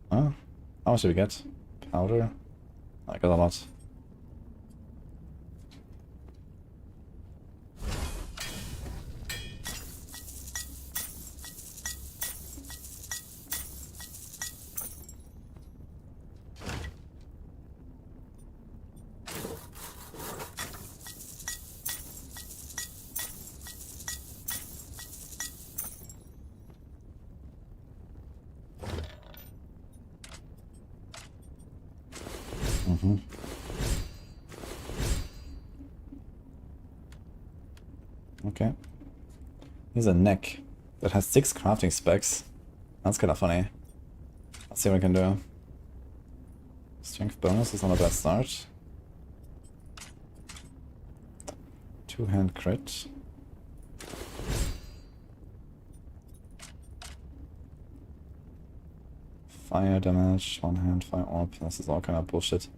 How much did we get? Powder? I got a lot. Okay. Here's a neck that has 6 crafting specs. That's kind of funny. Let's see what I can do. Strength bonus is not a bad start. 2-hand crit. Fire damage, 1-hand fire orb. This is all kind of bullshit.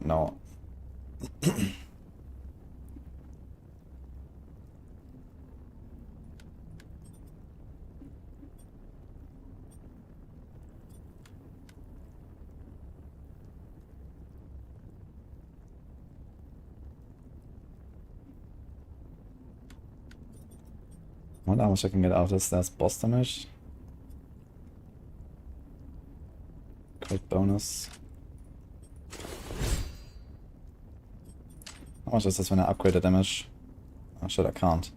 No. What damage I can get out of this? That's boss damage. Crit bonus. How much is this when I upgrade the damage? Oh shit, I can't.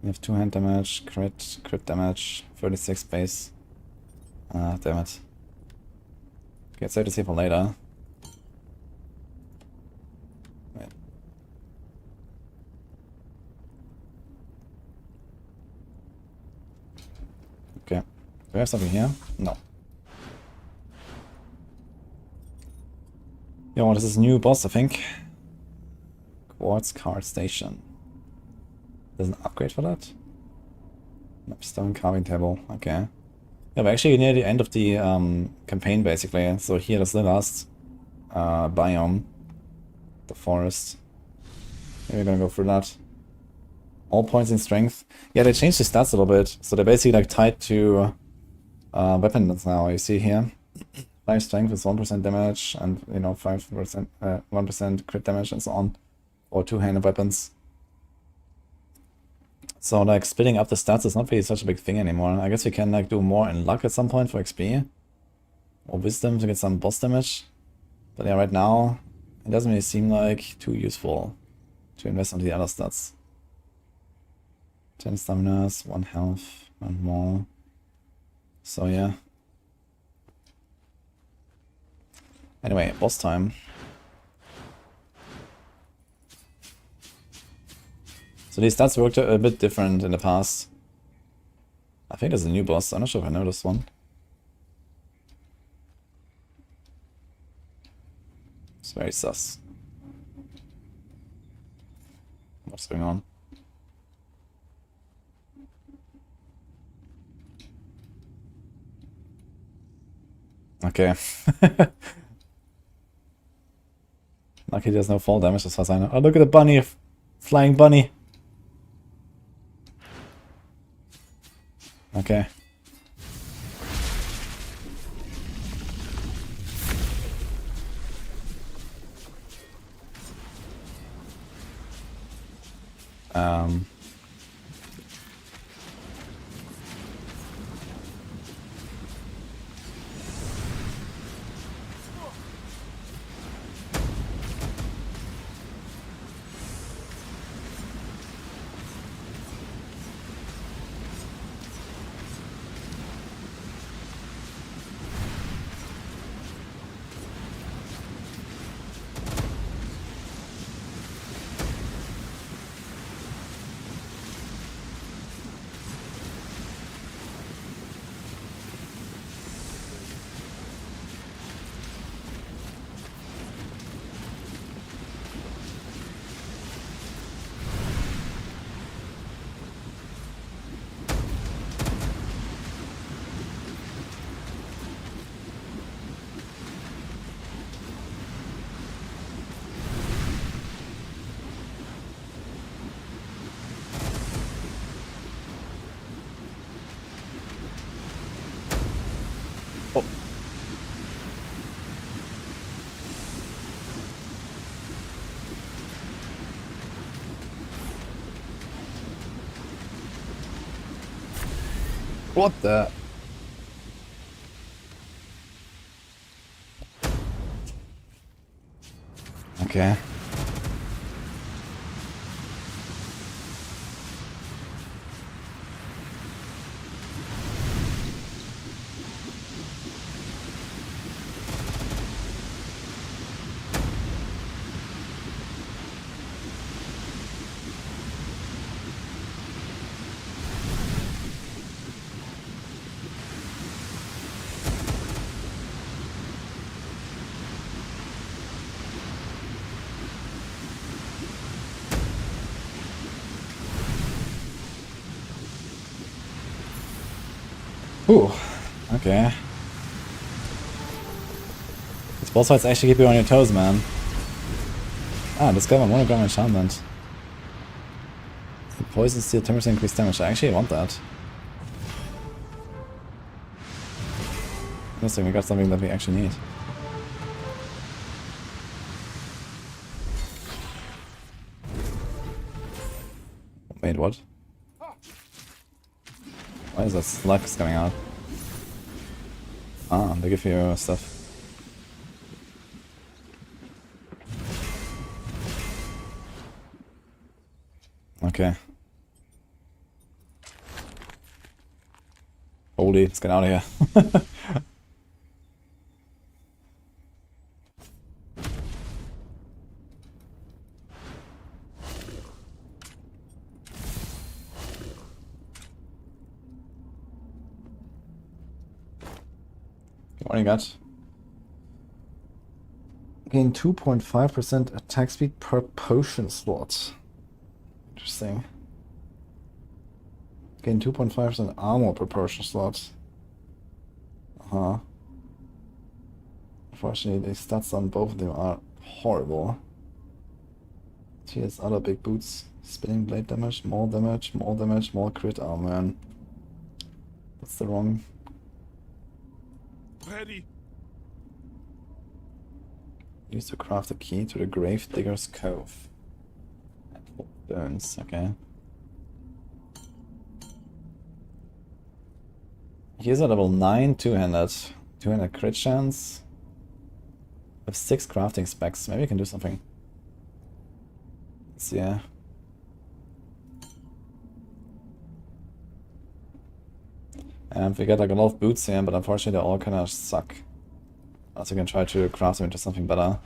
We have 2-hand damage, crit damage, 36 base. Ah, damn it. Okay, save to see for later. Wait. Okay. Do we have something here? No. Yo, this is a new boss, I think. Quartz card station. There's an upgrade for that? Stone carving table, okay. Yeah, we're actually near the end of the campaign, basically. So here is the last biome. The forest. Maybe we're gonna go through that. All points in strength. Yeah, they changed the stats a little bit. So they're basically like tied to weapons now, you see here. 5 strength with 1% damage, and you know 5% 1% crit damage and so on, or 2-handed weapons. So like splitting up the stats is not really such a big thing anymore. I guess we can like do more in luck at some point for XP, or wisdom to get some boss damage. But yeah, right now it doesn't really seem like too useful to invest into the other stats. 10 staminas, 1 health, and more. So yeah. Anyway, boss time. So these stats worked a bit different in the past. I think there's a new boss. I'm not sure if I know this one. It's very sus. What's going on? Okay. Lucky there's no fall damage as far as I know. Oh, look at the bunny! Flying bunny! Okay. Um... Oh. What the? Okay. Ooh, okay. This boss fights actually keep you on your toes, man. Ah, discover monogram enchantment. The poison steel 10% increased damage. I actually want that. Interesting, we got something that we actually need. Wait, what? Why is that slugs coming out? Ah, they give you stuff. Okay. Holy, let's get out of here. What do you got? Gain 2.5% attack speed per potion slot. Interesting. Gain 2.5% armor per potion slot. Uh-huh. Unfortunately, the stats on both of them are horrible. Here's other big boots. Spinning blade damage, more damage, more damage, more crit. Oh man. That's the wrong. Ready. Use to craft a key to the Grave Digger's Cove. Burns, okay. Here's a level 9 two-handed. Two-handed crit chance. With 6 crafting specs. Maybe I can do something. Let's see, yeah. And we got like a lot of boots here, but unfortunately they all kind of suck. Also, can try to craft them into something better.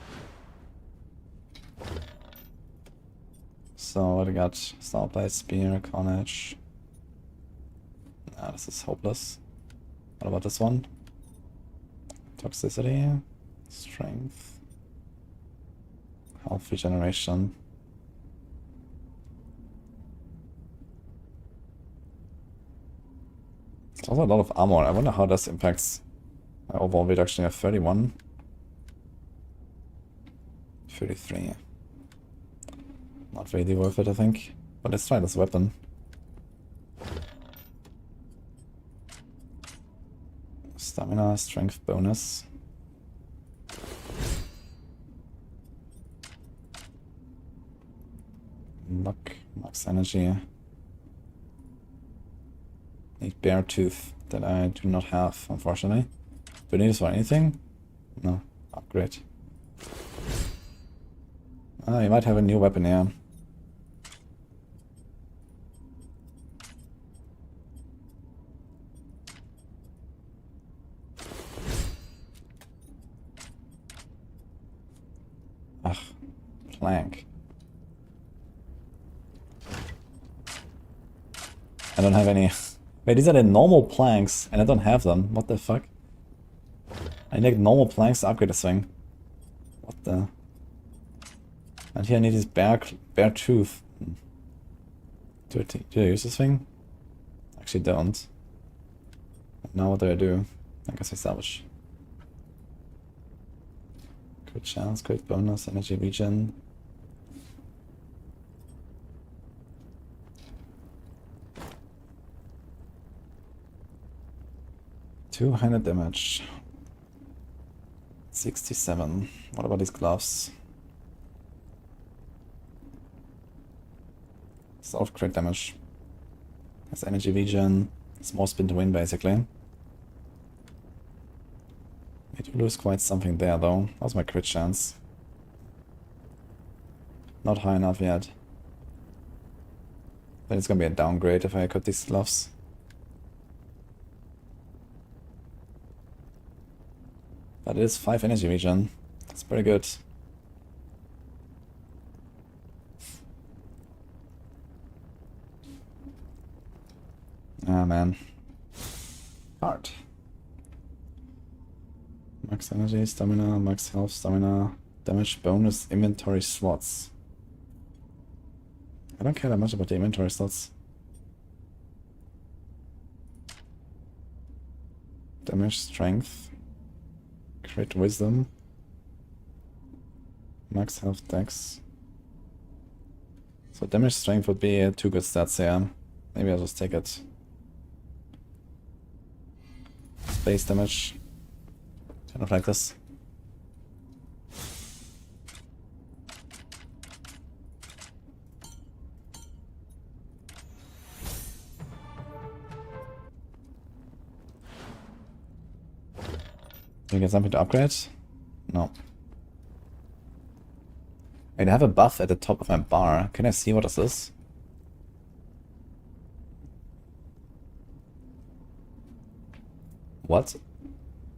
So what do we got? Starblade, Spear, Carnage. Nah, this is hopeless. What about this one? Toxicity, Strength. Health regeneration. It's also a lot of armor. I wonder how this impacts my overall reduction of 31. 33. Not really worth it, I think. But let's try this weapon. Stamina, strength bonus. Luck, max energy. Need bear tooth that I do not have, unfortunately. Do I need this for anything? No. Upgrade. Ah, you might have a new weapon here. Ugh. Plank. I don't have any. Wait, these are the normal planks, and I don't have them. What the fuck? I need normal planks to upgrade this thing. What the? And here I need this bear tooth. Do I use this thing? Actually don't. Now what do I do? I guess I salvage. Crit chance, crit bonus, energy regen. $200 damage. 67. What about these gloves? Self crit damage. Has energy regen. Small spin to win basically. I do lose quite something there though. How's my crit chance? Not high enough yet. But it's gonna be a downgrade if I cut these gloves. But it is 5 energy regen. That's pretty good. Ah man. Hard. Max energy, stamina, max health, stamina, damage bonus, inventory slots. I don't care that much about the inventory slots. Damage, strength, crit wisdom, max health dex. So damage strength would be 2 good stats here. Maybe I'll just take it. Base damage. Kind of like this. Do you get something to upgrade? No. Wait, I have a buff at the top of my bar. Can I see what this is? What?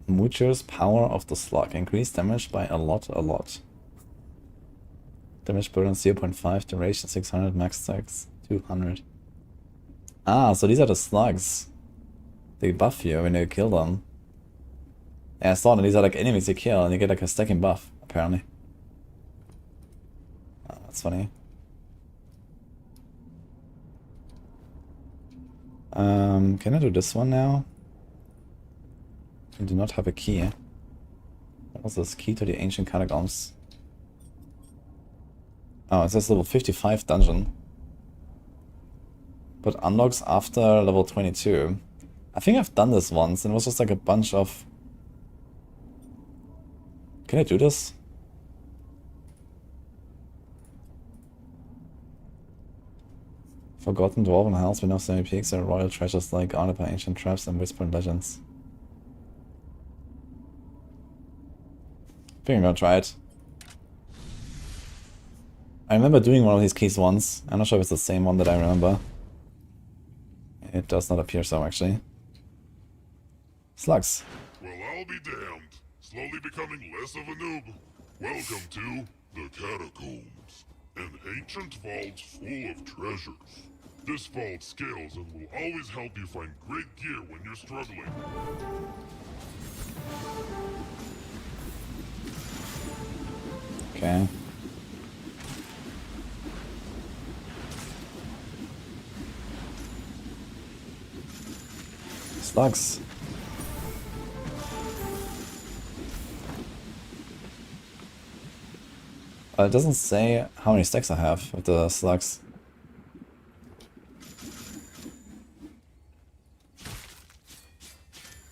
Mucho's power of the slug. Increase damage by a lot. Damage burden 0.5, duration 600, max stacks 200. Ah, so these are the slugs. They buff you when you kill them. Yeah, I saw that these are like enemies you kill and you get like a stacking buff, apparently. Oh, that's funny. Can I do this one now? I do not have a key. What was this? Key to the ancient catacombs. Oh, it says level 55 dungeon. But unlocks after level 22. I think I've done this once and it was just like a bunch of... Can I do this? Forgotten Dwarven Hells with no semi-peaks are royal treasures like guarded by ancient traps and whispered legends. I think I'm gonna try it. I remember doing one of these keys once. I'm not sure if it's the same one that I remember. It does not appear so, actually. Slugs. Well, I'll be damned. Slowly becoming less of a noob. Welcome to the Catacombs. An ancient vault full of treasures. This vault scales and will always help you find great gear when you're struggling. Okay. slugs. It doesn't say how many stacks I have with the slugs.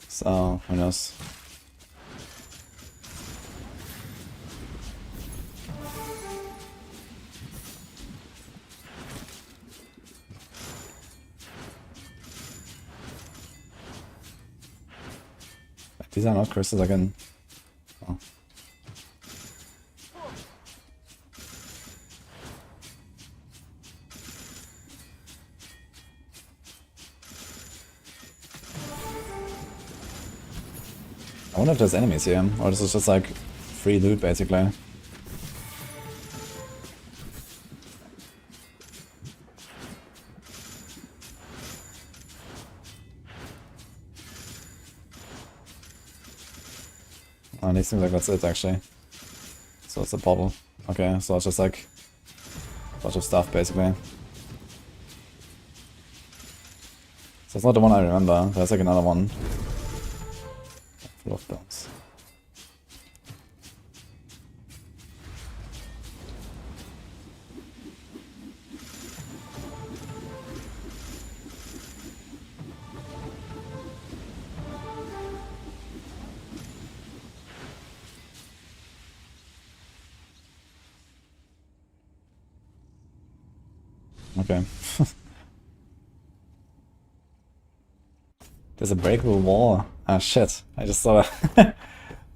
So, who knows? These are not crystals again. Oh. I wonder if there's enemies here, or this is just like free loot basically. Oh, it seems like that's it actually. So it's a bottle. Okay, so it's just like a bunch of stuff basically. So it's not the one I remember, there's like another one. Full of bones. Okay. There's a breakable wall. Ah shit, I just saw that.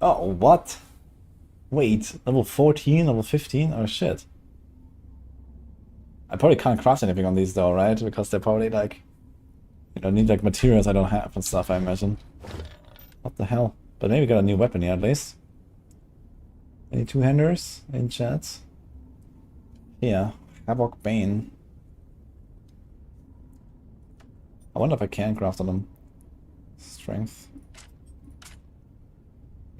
Oh, what? Wait, level 14, level 15? Oh shit. I probably can't craft anything on these though, right? Because they're probably like, you know, need like materials I don't have and stuff, I imagine. What the hell? But maybe got a new weapon here at least. Any two-handers in chat? Yeah, Havoc Bane. I wonder if I can craft on them. Strength.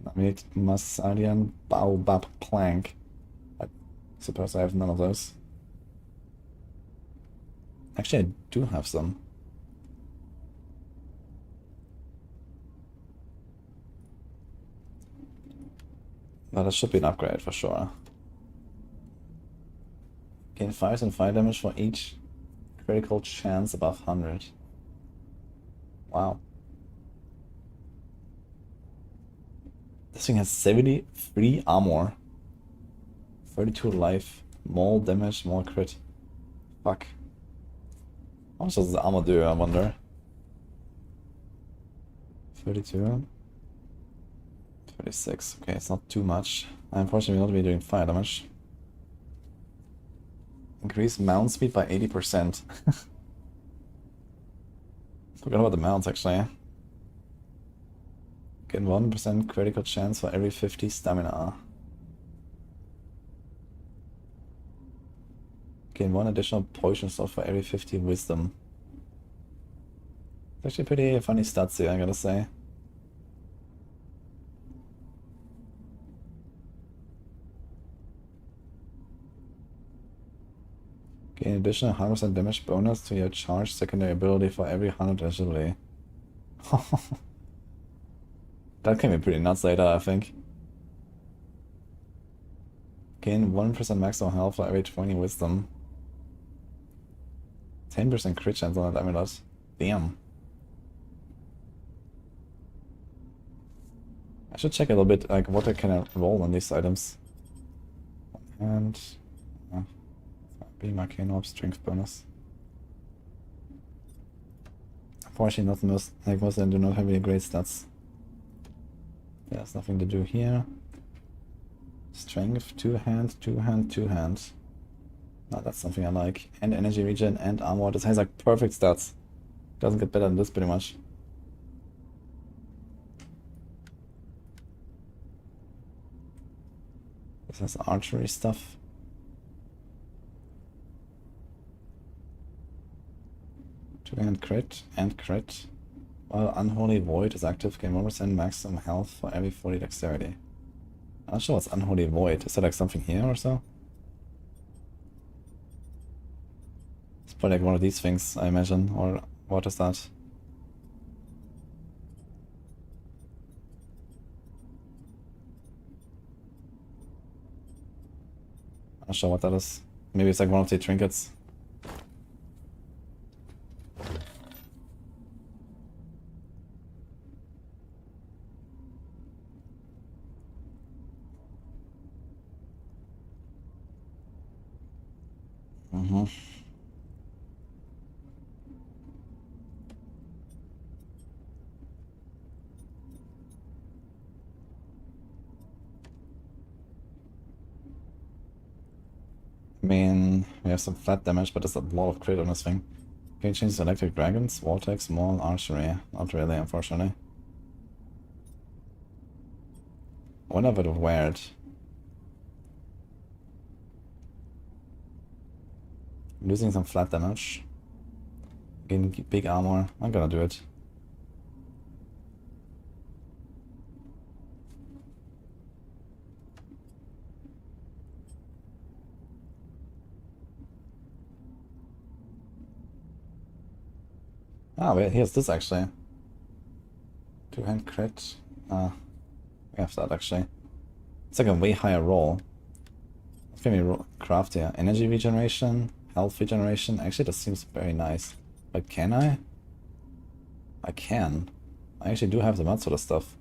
I need Masalian Baobab Plank. I suppose I have none of those. Actually, I do have some. But that should be an upgrade for sure. Gain 5 and 5 damage for each critical chance above 100. Wow. This thing has 73 armor. 32 life. More damage, more crit. Fuck. How much does the armor do, I wonder? 32. 36. Okay, it's not too much. I unfortunately will not be doing fire damage. Increase mount speed by 80%. Forgot about the mounts actually. Gain 1% critical chance for every 50 stamina. Gain 1 additional potion slot for every 50 wisdom. It's actually pretty funny stats here, I gotta say. Gain additional 100% damage bonus to your charge secondary ability for every 100 agility. That can be pretty nuts later, I think. Gain 1% maximum health for every 20 wisdom. 10% crit chance on that amulet. Damn. I should check a little bit like what I can roll on these items. And beam arcane orb strength bonus. Unfortunately not the most, like most of them do not have any great stats. There's nothing to do here. Strength, 2 hand, 2 hand, 2 hand. No, that's something I like. And energy regen and armor. This has like perfect stats. Doesn't get better than this pretty much. This has archery stuff. Two-hand crit and crit. While Unholy Void is active, gain 1% maximum health for every 40 dexterity. I'm not sure what's Unholy Void. Is that like something here or so? It's probably like one of these things, I imagine. Or what is that? Not sure what that is. Maybe it's like one of the trinkets. Mm-hmm. I mean, we have some flat damage, but there's a lot of crit on this thing. Can you change the electric dragons? Vortex, small, archery. Not really, unfortunately. I wonder if it would wear it. Losing some flat damage. Getting big armor. I'm gonna do it. Ah, wait, here's this actually. Two-hand crit. We have that actually. It's like a way higher roll. What can we craft here? Energy regeneration, health regeneration. Actually, that seems very nice. But can I? I can. I actually do have the mod sort of stuff.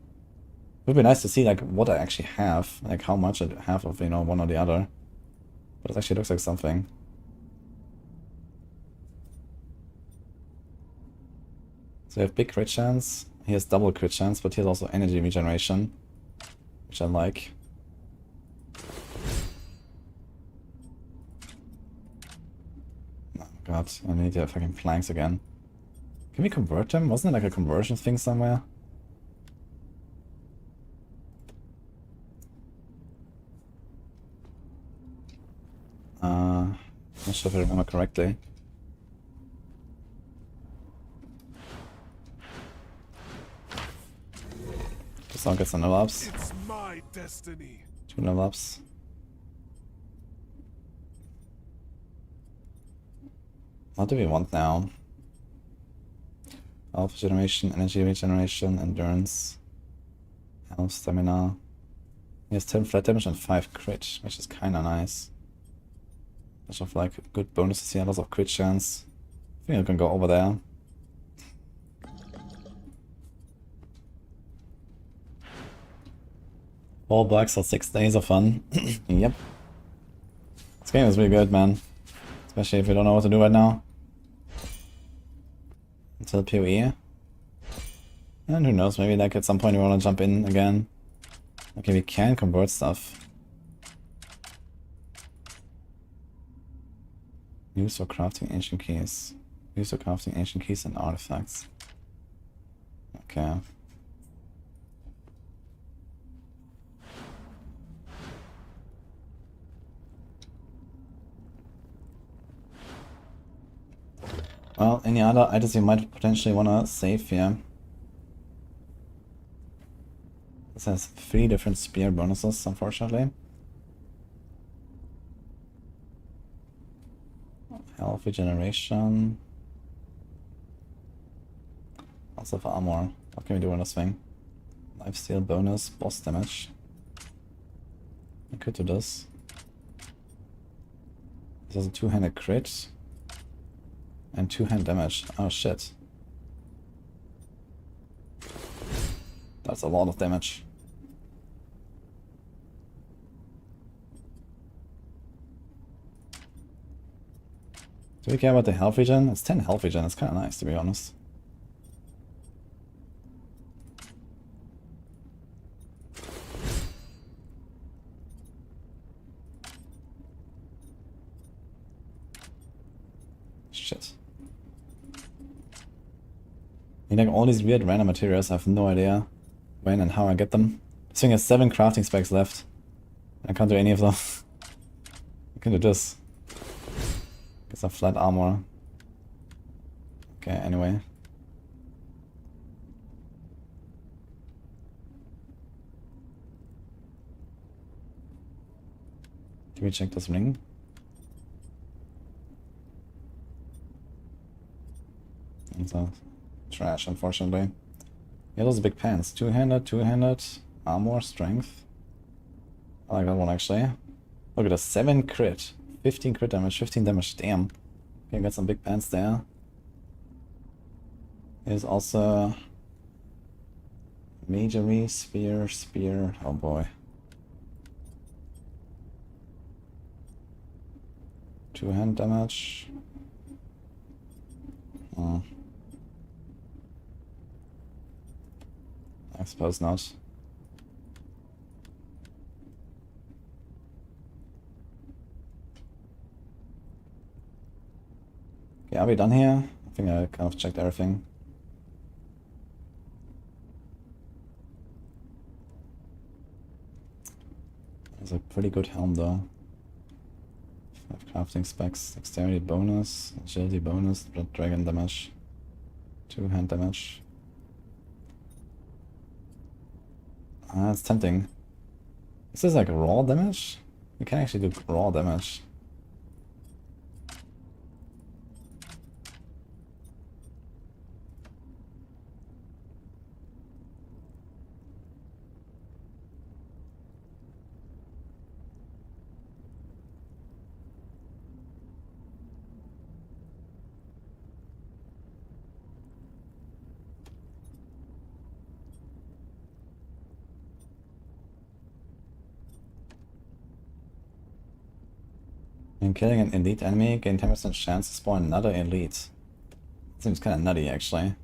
It would be nice to see like what I actually have, like how much I have of, you know, one or the other. But it actually looks like something. So we have big crit chance. He has double crit chance, but he has also energy regeneration, which I like. Oh god, I need the fucking planks again. Can we convert them? Wasn't there like a conversion thing somewhere? Not sure if I remember correctly. This one gets some level ups. It's my destiny. 2 level ups. What do we want now? Health regeneration, energy regeneration, endurance, health, stamina. He has 10 flat damage and 5 crit, which is kinda nice. Lots of like good bonuses here, lots of crit chance. I think I can go over there. $4 for 6 days of fun. Yep. This game is really good, man. Especially if you don't know what to do right now. Until PoE. And who knows, maybe like at some point you wanna jump in again. Okay, we can convert stuff. Use for crafting ancient keys. Use for crafting ancient keys and artifacts. Okay. Well, any other items you might potentially wanna save here? This has 3 different spear bonuses, unfortunately. Health regeneration. Also for armor. What can we do on this thing? Lifesteal bonus, boss damage. I could do this. This has a 2-handed crit. And 2-hand damage. Oh shit. That's a lot of damage. Do we care about the health regen? It's 10 health regen, it's kinda nice to be honest. Shit. I mean, like all these weird random materials, I have no idea when and how I get them. This thing has 7 crafting specs left. I can't do any of them. I can do this. Get some flat armor. Okay, anyway. Can we check this ring? It's a trash, unfortunately. Yeah, those big pants. 2-handed, 2-handed, armor, strength. I like that one actually. Look at the 7 crit. 15 crit damage, 15 damage, damn. Okay, got some big pants there. Here's also Majory, Spear, oh boy. 2 hand damage. Oh. I suppose not. Okay, are we done here? I think I kind of checked everything. That's a pretty good helm though. 5 crafting specs, dexterity bonus, agility bonus, blood dragon damage, 2 hand damage. Ah, that's tempting. Is this like raw damage? You can actually do raw damage. When killing an elite enemy, gain 10% chance to spawn another elite. Seems kinda nutty actually.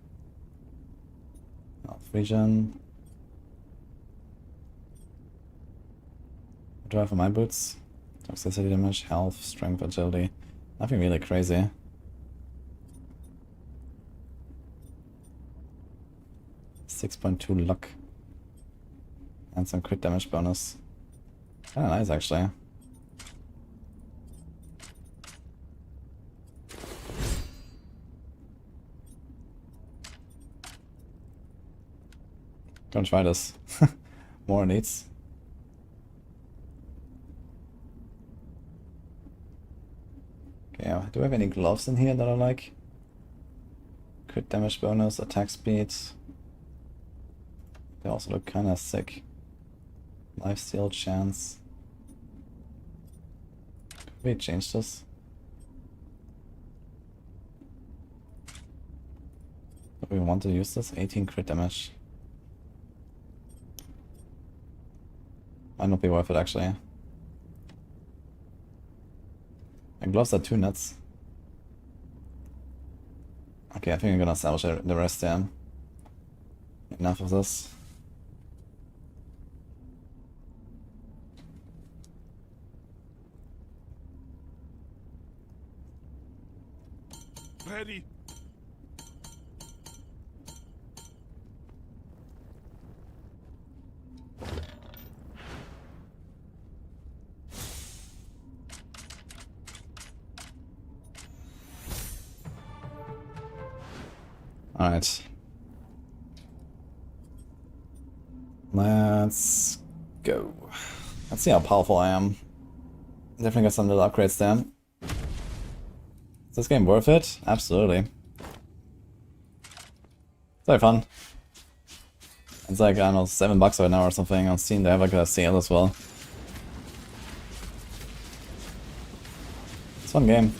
Health regen. What do I have for my boots? Toxicity damage, health, strength, agility. Nothing really crazy. .2 luck. And some crit damage bonus. Kinda nice actually. Gonna try this. More elites. Okay, do I have any gloves in here that I like? Crit damage bonus, attack speed. They also look kinda sick. Lifesteal chance. Could we change this? Do we want to use this? 18 crit damage. Might not be worth it actually. And gloves are 2 nuts. Okay, I think I'm gonna salvage the rest there. Enough of this. Ready. Alright. Let's go. Let's see how powerful I am. Definitely got some little upgrades there. Is this game worth it? Absolutely. It's very fun. It's like, I don't know, $7 right now or something on Steam. They have like a sale as well. It's a fun game.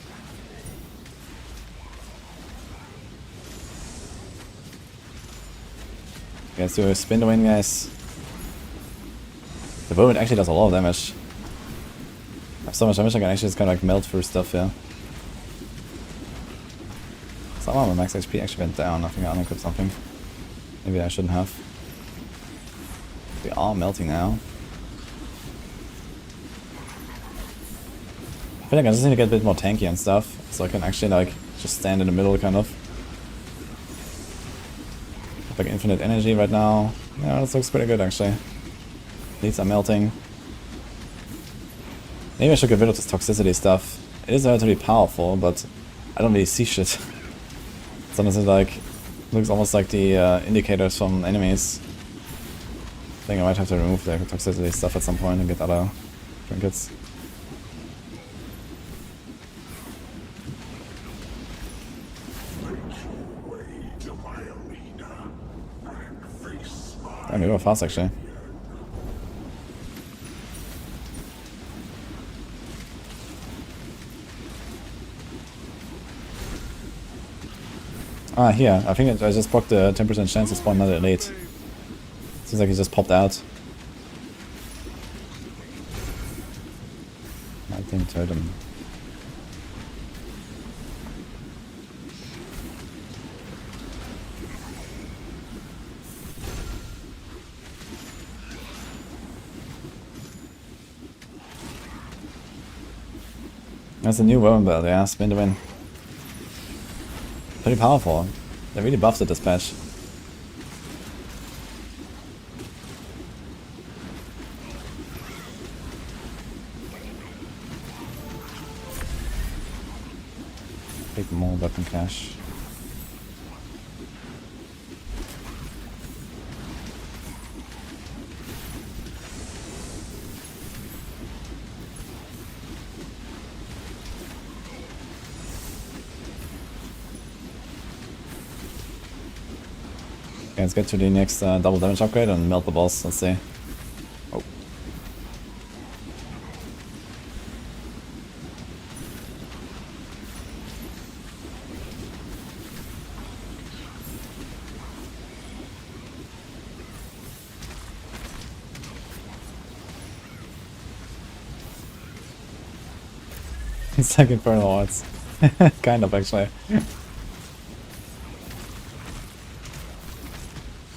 Let's do a spin to win, guys. The bow actually does a lot of damage. I have so much damage I can actually just kind of like melt through stuff, yeah. Somehow my max HP actually went down. I think I unequipped something. Maybe I shouldn't have. We are melting now. I feel like I just need to get a bit more tanky and stuff, so I can actually like just stand in the middle kind of. Like infinite energy right now. Yeah, this looks pretty good actually. These are melting. Maybe I should get rid of this toxicity stuff. It is relatively powerful, but I don't really see shit. Sometimes it like looks almost like the indicators from enemies. I think I might have to remove the toxicity stuff at some point and get other trinkets. Damn, we were fast actually. Ah, here. I think I just broke the 10% chance to spawn another elite. Seems like he just popped out. I think totem. That's a new weapon build, yeah, spin to win. Pretty powerful. They really buffed the dispatch. Take more weapon cache. Okay, let's get to the next double damage upgrade and melt the boss, let's see. Oh. It's like Infernal Hordes. Kind of, actually.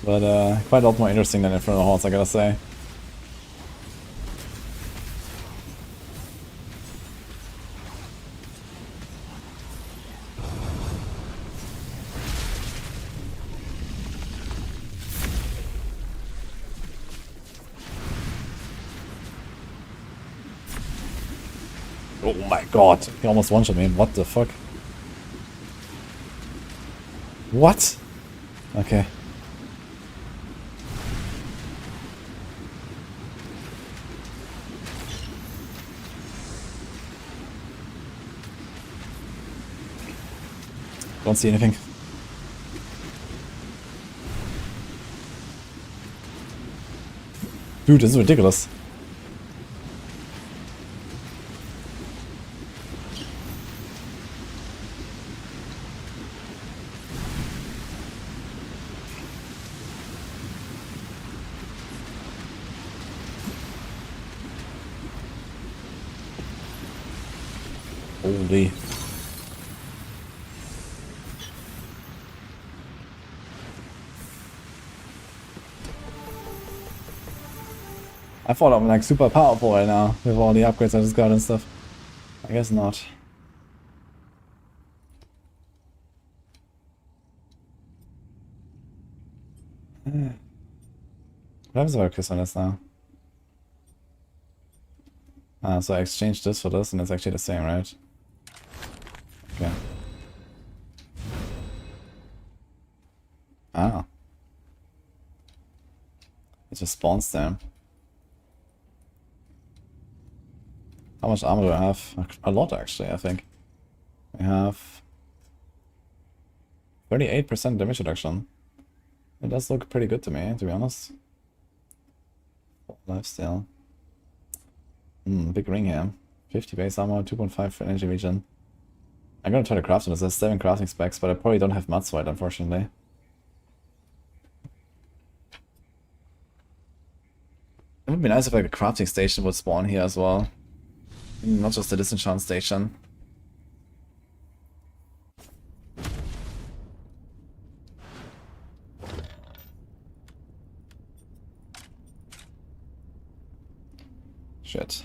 But quite a lot more interesting than Infernal Hordes, I gotta say. Oh my god, he almost one-shot me, what the fuck? What? Okay. Don't see anything. Dude, this is ridiculous. Holy. I thought I'm like super powerful right now with all the upgrades I just got and stuff. I guess not. What happens if I kiss on this now? Ah, so I exchanged this for this and it's actually the same, right? Okay. Ah. It just spawns there. How much armor do I have? A lot, actually, I think. I have 38% damage reduction. It does look pretty good to me, to be honest. Lifesteal. Big ring here. 50 base armor, 2.5 for energy regen. I'm gonna try to craft this. There's 7 crafting specs, but I probably don't have Maxroll, unfortunately. It would be nice if like a crafting station would spawn here as well. Not just a disenchant station. Shit.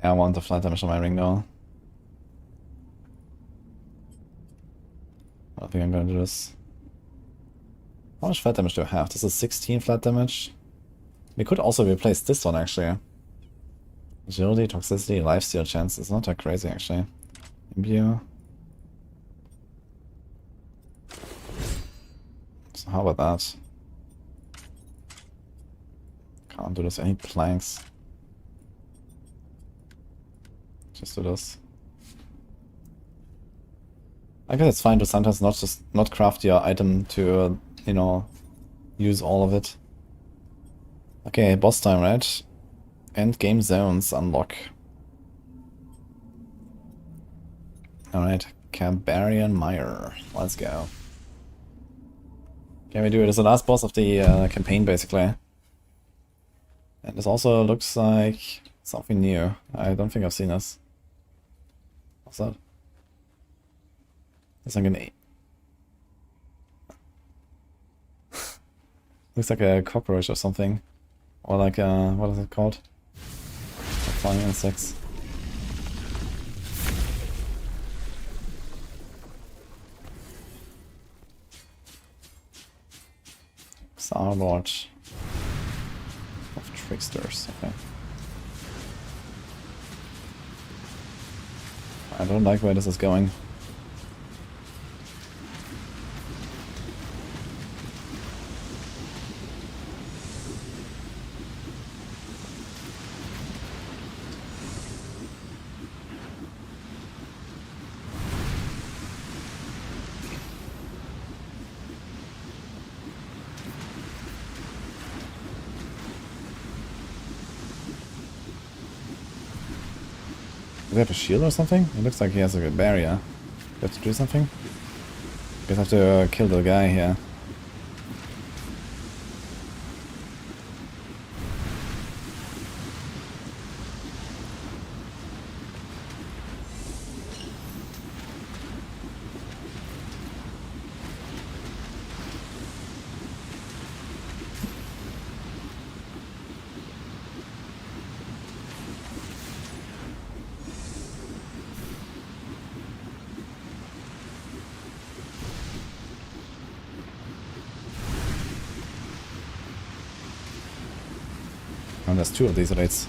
Yeah, I want the flat damage on my ring though. I don't think I'm gonna do this. How much flat damage do I have? This is 16 flat damage. We could also replace this one actually. Agility, toxicity, lifesteal chance. It's not that crazy actually. Imbue. So how about that? Can't do this. Any planks? Just do this. I guess it's fine to sometimes not craft your item to, you know, use all of it. Okay, boss time, right? Endgame zones unlock. Alright, Cambarian Mire. Let's go. Can we do it as the last boss of the campaign, basically? And this also looks like something new. I don't think I've seen this. What's that? It's like an... looks like a cockroach or something. Or like a... what is it called? Like flying insects. Lord of Tricksters, okay. I don't like where this is going. Does he have a shield or something? It looks like he has like a barrier. Do you have to do something? You guys have to kill the guy here. And there's two of these rates.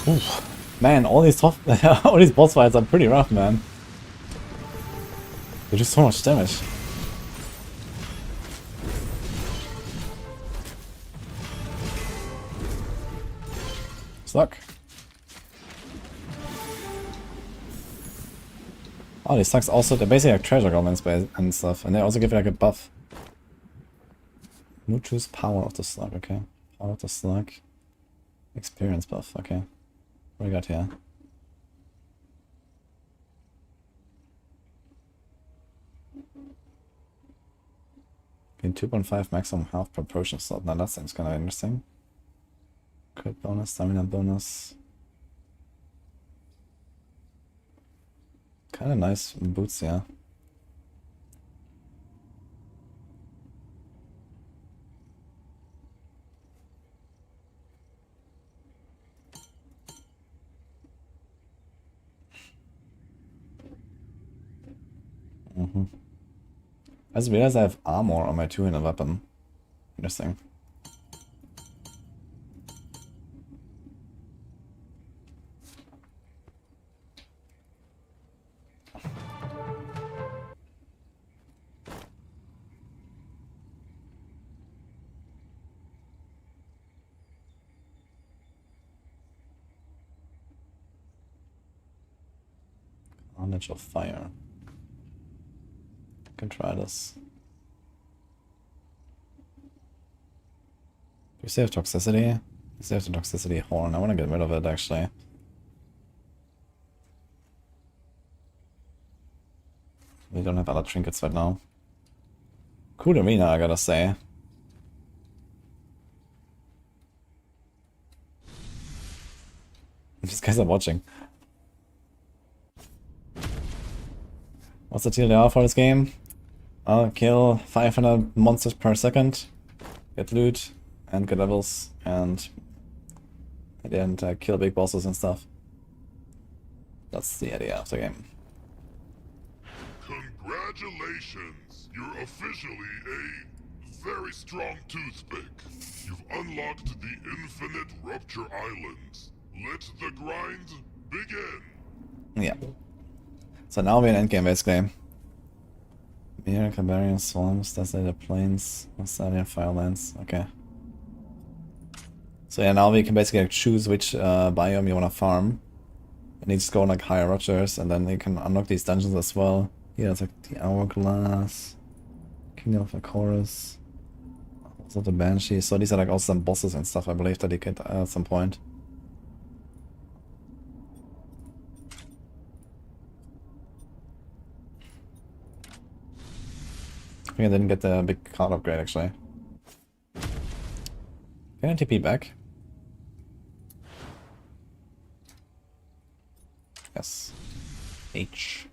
Oof. Man, all these all these boss fights are pretty rough, man. They do so much damage. Stuck. Oh, these sucks also, they're basically like treasure goblins and stuff, and they also give you like a buff. You choose power of the slug, okay. Power of the slug. Experience buff, okay. What do we got here? Gain 2.5 maximum health per potion slot. Now that seems kind of interesting. Crit bonus, stamina bonus. Kind of nice boots, yeah. I just realized I have armor on my two-handed weapon. Interesting. Carnage of fire. Can try this. Do you save toxicity? You save the toxicity horn. I want to get rid of it actually. We don't have other trinkets right now. Cool arena, I gotta say. These guys are watching. What's the TLDR for this game? I'll kill 500 monsters per second, get loot, and get levels, and at the end kill big bosses and stuff. That's the idea of the game. Congratulations! You're officially a very strong toothpick. You've unlocked the infinite Rupture Islands. Let the grind begin! Yeah. So now we're in Endgame basically. Here, Barbarian Swamps, Desolated Plains, Australian Firelands, okay. So yeah, now we can basically choose which biome you want to farm. And you just go on like higher ruptures, and then you can unlock these dungeons as well. Yeah, it's like the Hourglass, Kingdom of Chorus, also the Banshee. So these are like also some bosses and stuff I believe that you get at some point. I think I didn't get the big card upgrade actually. Can I TP back? Yes. H.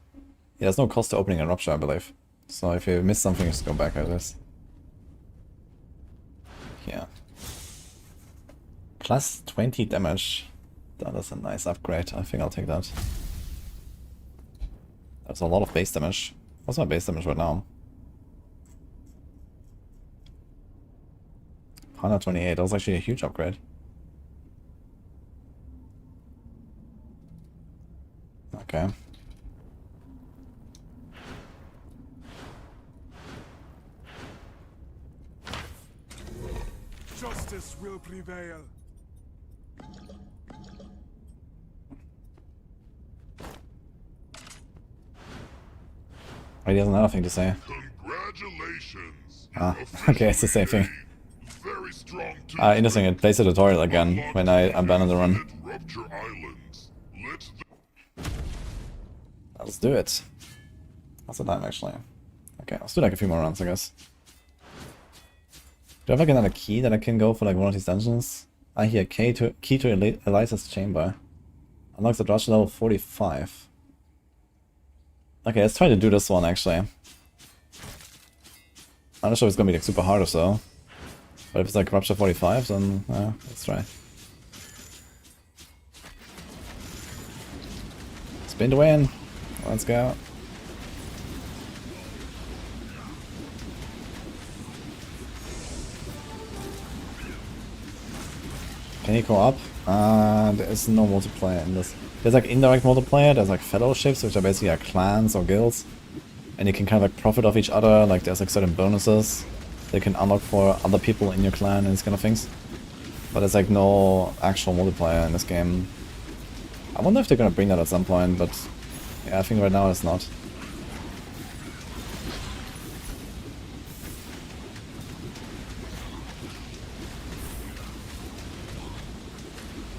Yeah, there's no cost to opening a rupture, I believe. So if you miss something, just go back, I guess. Yeah. Plus 20 damage. That is a nice upgrade. I think I'll take that. That's a lot of base damage. What's my base damage right now? 128. That was actually a huge upgrade. Okay. Justice will prevail. Oh, he has another thing to say. Congratulations! Ah, okay, it's the same thing. Very strong Interesting, it plays a tutorial again when I abandon the run. Rupture Islands. Let Let's do it. That's the time actually. Okay, let's do like a few more runs, I guess. Do I have like another key that I can go for like one of these dungeons? I hear key to Eliza's chamber. Unlocks the rush level 45. Okay, let's try to do this one actually. I'm not sure if it's gonna be like super hard or so. But if it's like Rupture 45, then let's try. Spin to win. Let's go. Can you go up? There is no multiplayer in this. There's like indirect multiplayer, there's like fellowships, which are basically like clans or guilds. And you can kind of like profit off each other, like there's like certain bonuses they can unlock for other people in your clan and these kind of things. But there's like no actual multiplayer in this game. I wonder if they're gonna bring that at some point, but yeah, I think right now it's not.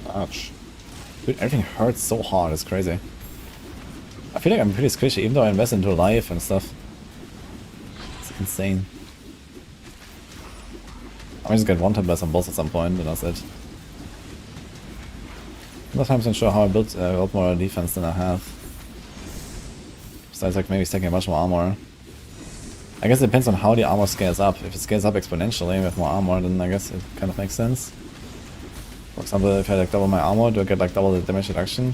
Ouch. Dude, everything hurts so hard, it's crazy. I feel like I'm pretty squishy, even though I invest into life and stuff. It's insane. I might just get one-tapped by some boss at some point, and that's it. Sometimes I'm not sure how I built a lot more defense than I have. Besides like maybe stacking a bunch more armor. I guess it depends on how the armor scales up. If it scales up exponentially with more armor, then I guess it kind of makes sense. For example, if I like double my armor, do I get like double the damage reduction?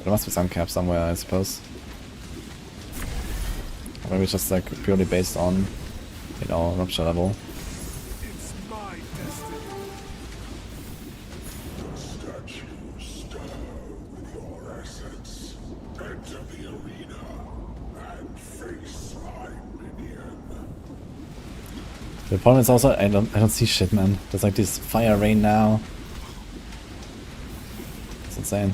There must be some cap somewhere, I suppose. Or maybe it's just like purely based on, you know, rupture level. It's my destiny. statues stir with your essence. Enter the arena and face my minion. The problem is also I don't see shit, man. There's like this fire rain now. It's insane.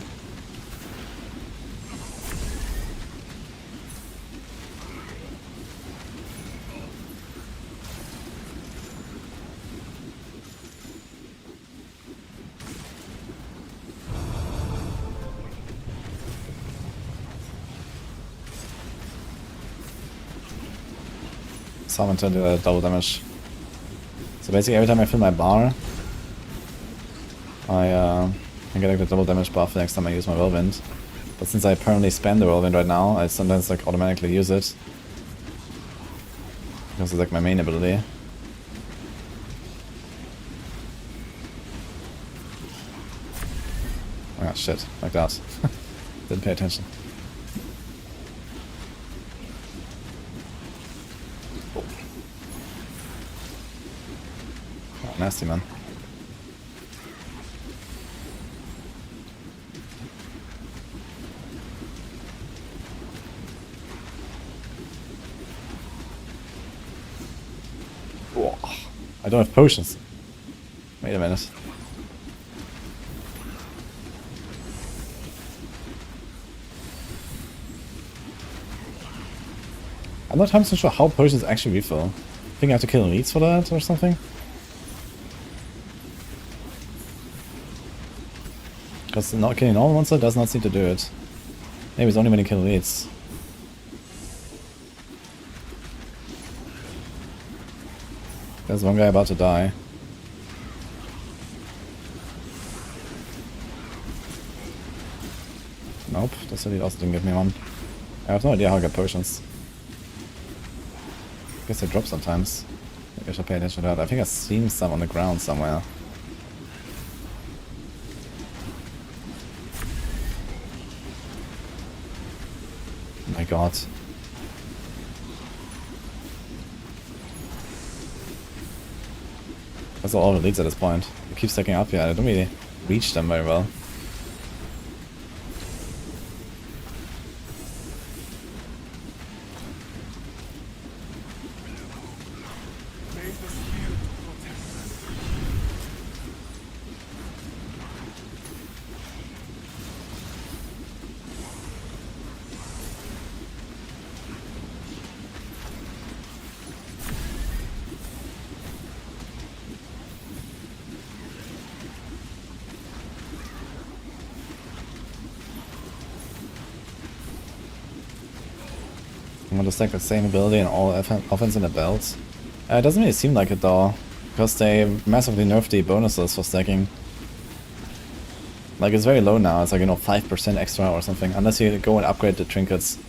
Summon to do double damage. So basically every time I fill my bar, I get like the double damage buff next time I use my whirlwind. But since I permanently spam the whirlwind right now, I sometimes like automatically use it. Because it's like my main ability. Oh shit, like that. Didn't pay attention. Oh, nasty, man. Oh, I don't have potions. Wait a minute. I'm not 100% sure how potions actually refill. I think I have to kill elites for that or something. Because not killing normal monster does not seem to do it. Maybe it's only when you kill elites. There's one guy about to die. Nope, this elite also didn't give me one. I have no idea how I get potions. I guess they drop sometimes. Maybe I should pay attention to that. I think I've seen some on the ground somewhere. Oh my god. That's all the leads at this point. It keeps stacking up, yeah, I don't really reach them very well. I'm gonna stack the same ability in all offense and the belts. It doesn't really seem like it though, because they massively nerfed the bonuses for stacking. Like it's very low now, it's like, you know, 5% extra or something, unless you go and upgrade the trinkets.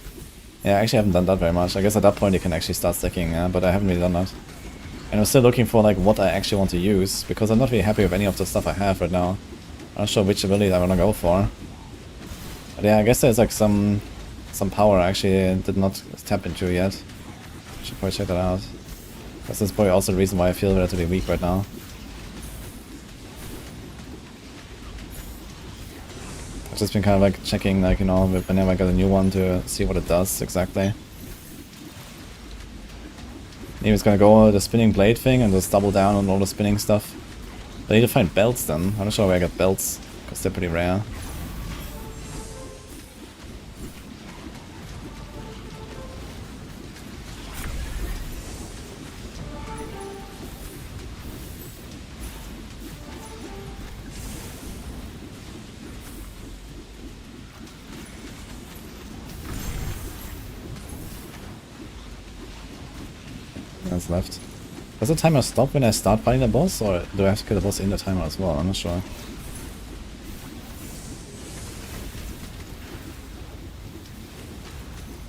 Yeah, I actually haven't done that very much. I guess at that point you can actually start stacking, but I haven't really done that. And I'm still looking for like what I actually want to use, because I'm not really happy with any of the stuff I have right now. I'm not sure which ability I want to go for. But yeah, I guess there's like some power I actually did not tap into yet. Should probably check that out. This is probably also the reason why I feel relatively weak right now. I've just been kind of like checking, like, you know, whenever I get a new one to see what it does exactly. Maybe it's gonna go the spinning blade thing and just double down on all the spinning stuff. But I need to find belts then. I'm not sure where I get belts, because they're pretty rare. That's left. Does the timer stop when I start fighting the boss, or do I have to kill the boss in the timer as well? I'm not sure.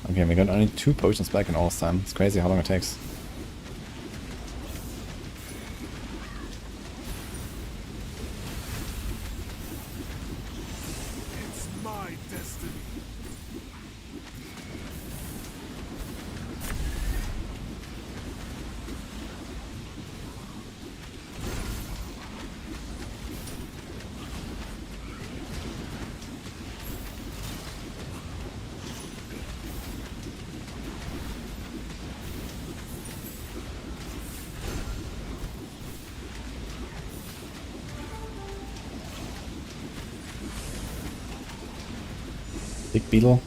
Okay, we got only 2 potions back in all this time. It's crazy how long it takes. It's my destiny. Big Beetle.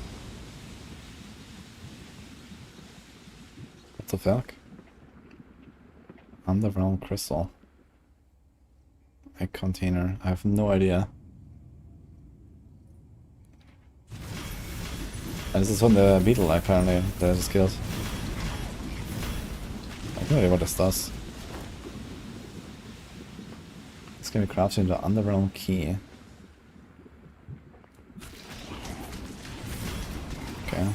What the fuck? Underground crystal. Egg container. I have no idea. And this is from the beetle apparently that I just killed. I have no idea what this does. It's It's gonna be crafting the Underrealm key. Okay.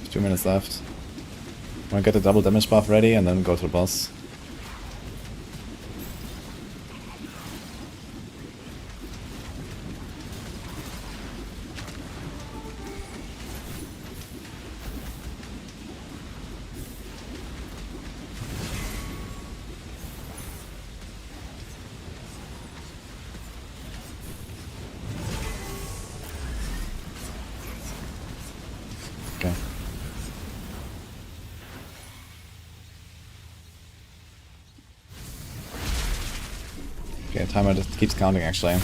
There's 2 minutes left. I'm gonna get the double damage buff ready and then go to the boss. Okay. Okay, timer just keeps counting actually.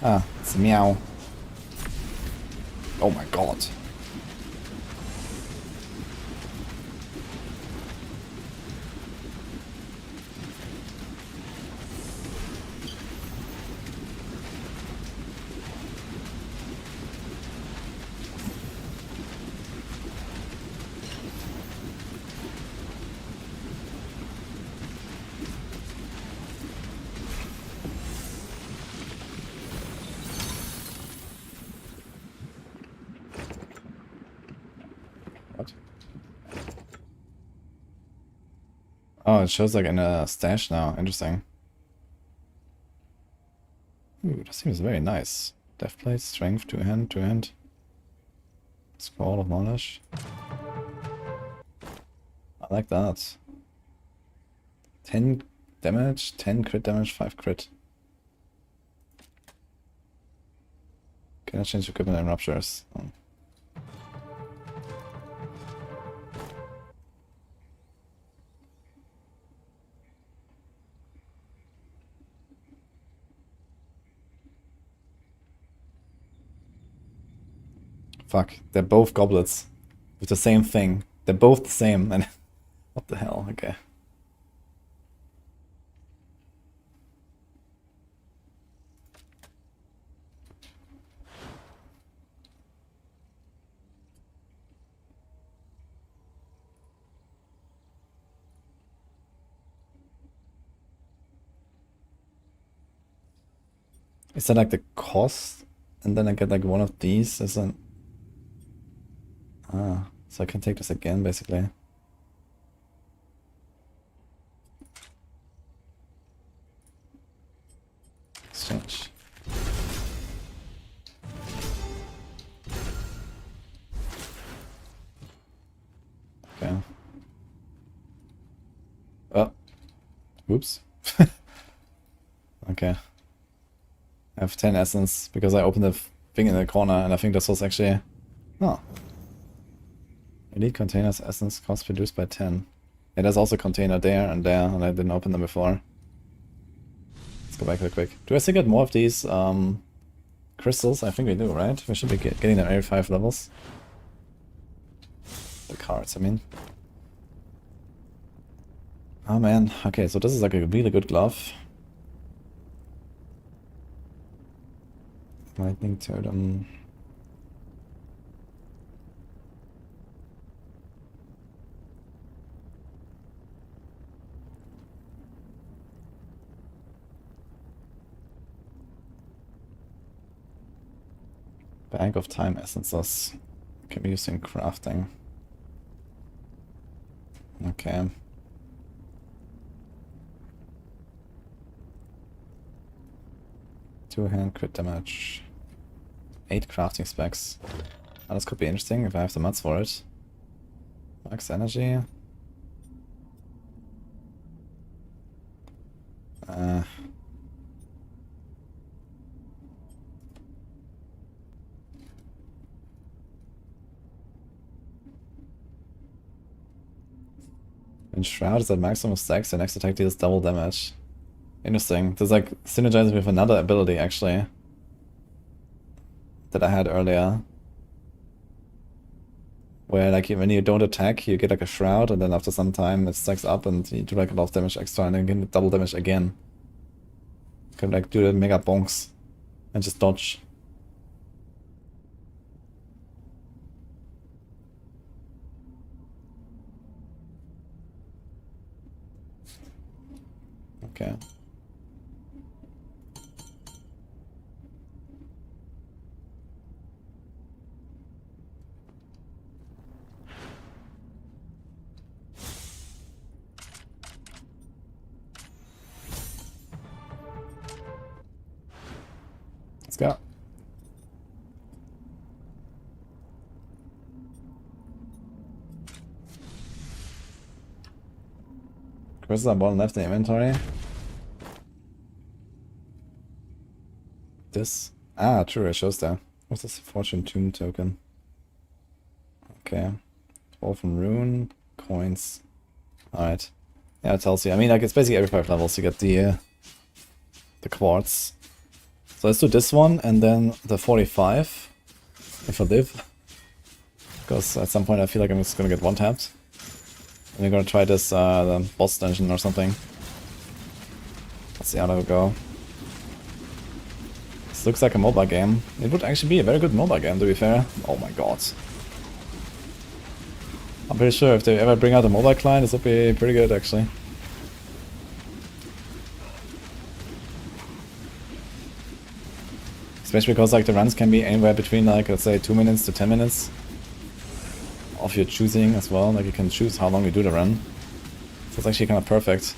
Ah, it's a meow. Oh my god. What? Oh, it shows like in a stash now. Interesting. Ooh, that seems very nice. Death plate, strength, 2 hand, 2 hand. Scroll of knowledge. I like that. 10 damage, 10 crit damage, 5 crit. Can I change equipment and ruptures? Oh. Fuck, they're both goblets with the same thing. They're both the same, and what the hell? Okay. Is that like the cost? And then I get like one of these as an... Ah, so I can take this again basically. Exchange. Okay. Oh. Oops. Okay. I have 10 essence because I opened the thing in the corner and I think this was actually... Oh. Elite containers essence cost reduced by 10. Yeah, there's also a container there and I didn't open them before. Let's go back real quick. Do I still get more of these crystals? I think we do, right? We should be getting them every 5 levels. The cards, I mean. Oh man, okay, so this is like a really good glove. Lightning totem. Bag of time essences can be used in crafting. Okay. Two-hand crit damage. 8 crafting specs. Oh, this could be interesting if I have the mats for it. Max energy. When Shroud is at maximum stacks, the next attack deals double damage. Interesting. This like synergizes with another ability actually that I had earlier. Where like when you don't attack, you get like a shroud, and then after some time it stacks up and you do like a lot of damage extra and then you get double damage again. Can like do the mega bonks and just dodge. Okay. Let's go. Crystals are bottom left in the inventory. This. Ah, true, it shows there. What's this Fortune Tomb token? Okay. 12 from Rune. Coins. Alright. Yeah, it tells you. I mean, like, it's basically every 5 levels you get the quartz. So let's do this one and then the 45. If I live. Because at some point I feel like I'm just gonna get one-tapped. And we're gonna try this the boss dungeon or something. Let's see how that will go. This looks like a mobile game. It would actually be a very good mobile game, to be fair. Oh my god. I'm pretty sure if they ever bring out a mobile client, this would be pretty good, actually. Especially because like the runs can be anywhere between like, let's say 2 minutes to 10 minutes. Of your choosing as well, like you can choose how long you do the run. So it's actually kind of perfect.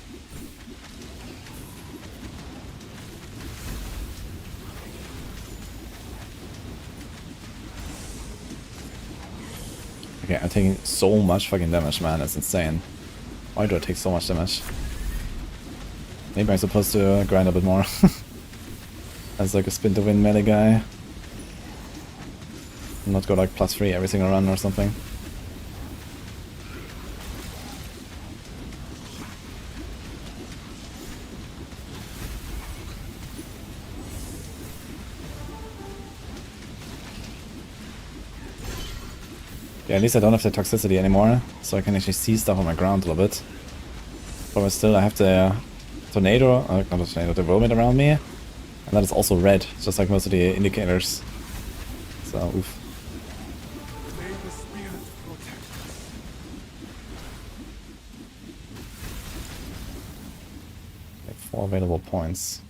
Okay, I'm taking so much fucking damage, man, that's insane. Why do I take so much damage? Maybe I'm supposed to grind a bit more. As like a spin to win melee guy. And not go like +3 every single run or something. Yeah, at least I don't have the toxicity anymore, so I can actually see stuff on my ground a little bit. But still, I have the tornado, not the tornado, the whirlwind around me, and that is also red, just like most of the indicators. So, oof. May the spirit protect us. Like 4 available points.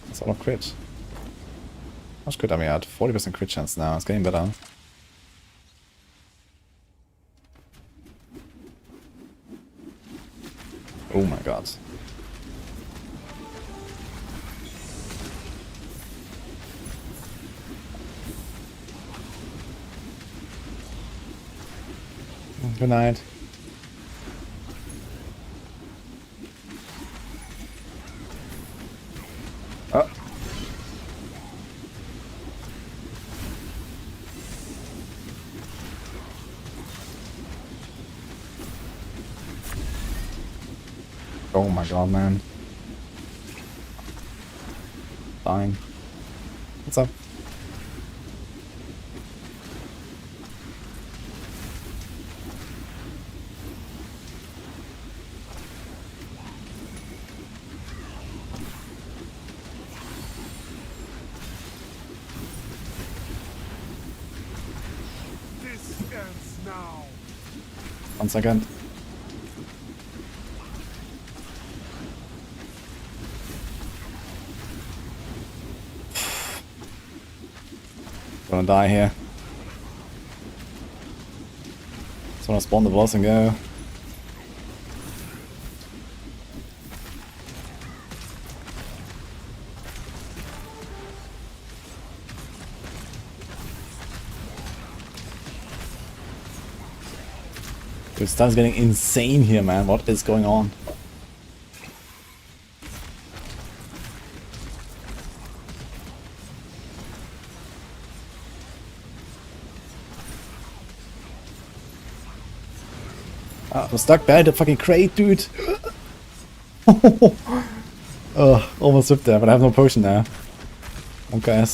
That's all of crit. How much crit am I at? 40% crit chance now, it's getting better. Oh my god. Good night. Oh. Oh my god, man. Dying. What's up? This ends now. 1 second. Gonna die here. Just wanna spawn the boss and go. Dude, stuff's getting insane here, man. What is going on? I'm stuck behind the fucking crate, dude. Oh, almost whipped there, but I have no potion now. Okay.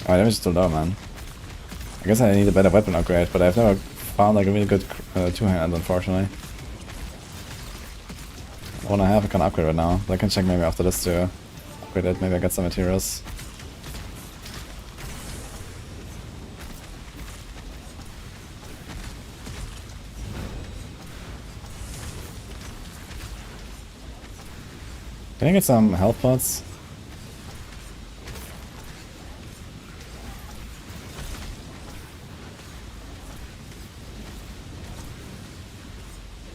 Oh, damage is too low, man. I guess I need a better weapon upgrade, but I've never found like a really good two-hand, unfortunately. The one I have I can upgrade right now, but I can check maybe after this to upgrade it. Maybe I get some materials. Can I get some health pots?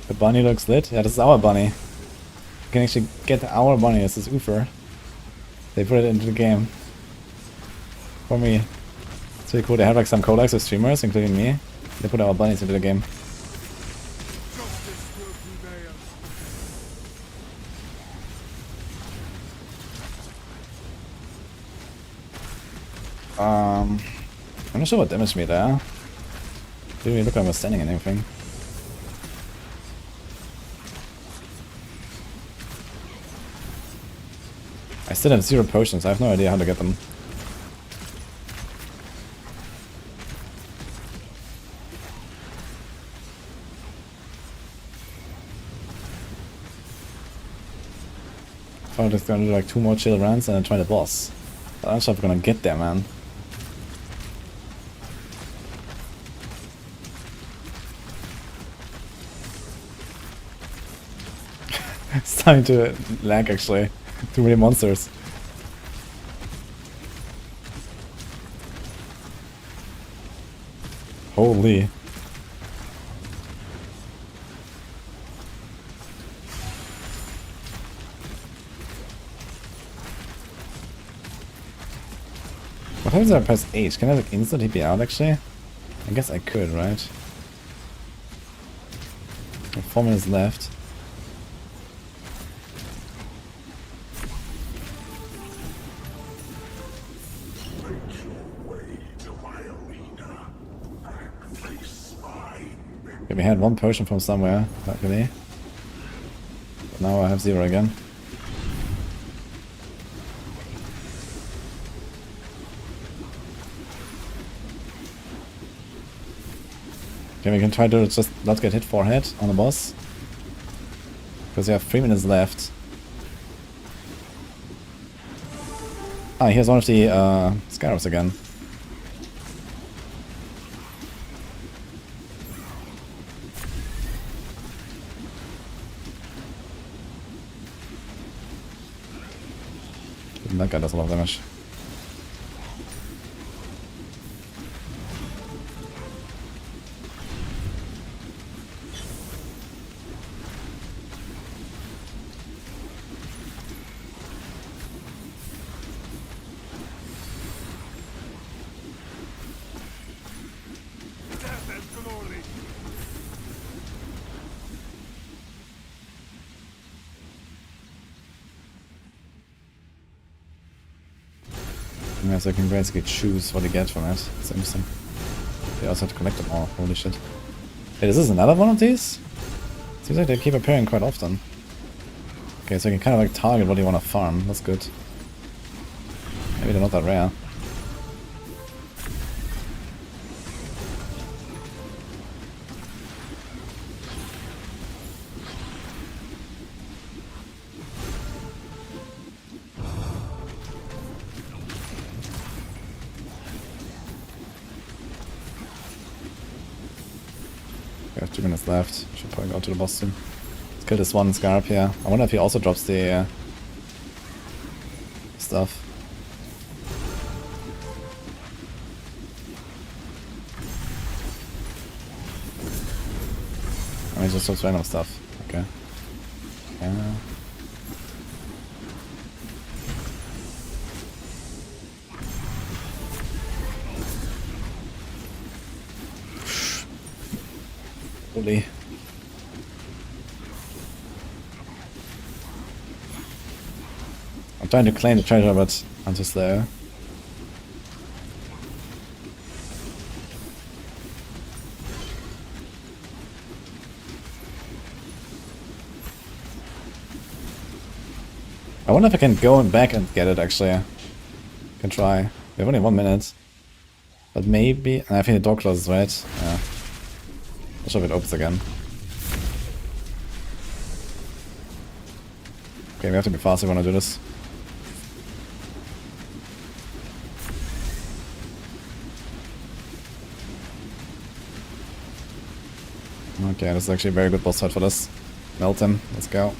The bunny looks lit. Yeah, this is our bunny. You can actually get our bunny. This is Ufer. They put it into the game. For me. It's really cool. They have like some codecs of streamers, including me. They put our bunnies into the game. Justice will prevail. I'm not sure what damaged me there. Didn't really look like I was standing in anything. I still have 0 potions. I have no idea how to get them. I'm just gonna do like 2 more chill runs and then try the boss. I'm not sure if we're gonna get there, man. It's starting to lag actually. Too many monsters. Holy. What happens if I press H? Can I like instant TP out actually? I guess I could, right? 4 minutes left. Okay, we had 1 potion from somewhere, luckily. But now I have 0 again. Okay, we can try to just not get hit forehead on the boss. Because we have 3 minutes left. Ah, here's one of the scarabs again. That guy does a lot of damage. Death and glory. Yeah, so I can basically choose what you get from it. It's interesting. They also have to collect them all. Holy shit. Hey, is this another one of these? Seems like they keep appearing quite often. Okay, so you can kind of like target what you want to farm. That's good. Maybe they're not that rare. We have 2 minutes left. Should probably go to the boss soon. Let's kill this one scarab here. I wonder if he also drops the stuff. I mean, just drops random stuff. Okay. Yeah. Holy. I'm trying to claim the treasure, but I'm just there. I wonder if I can go back and get it actually. Can try. We have only 1 minute. But maybe... I think the door closes, right? Yeah. Not sure if it opens again. Okay, we have to be fast if we want to do this. Okay, this is actually a very good boss fight for this. Melt him. Let's go.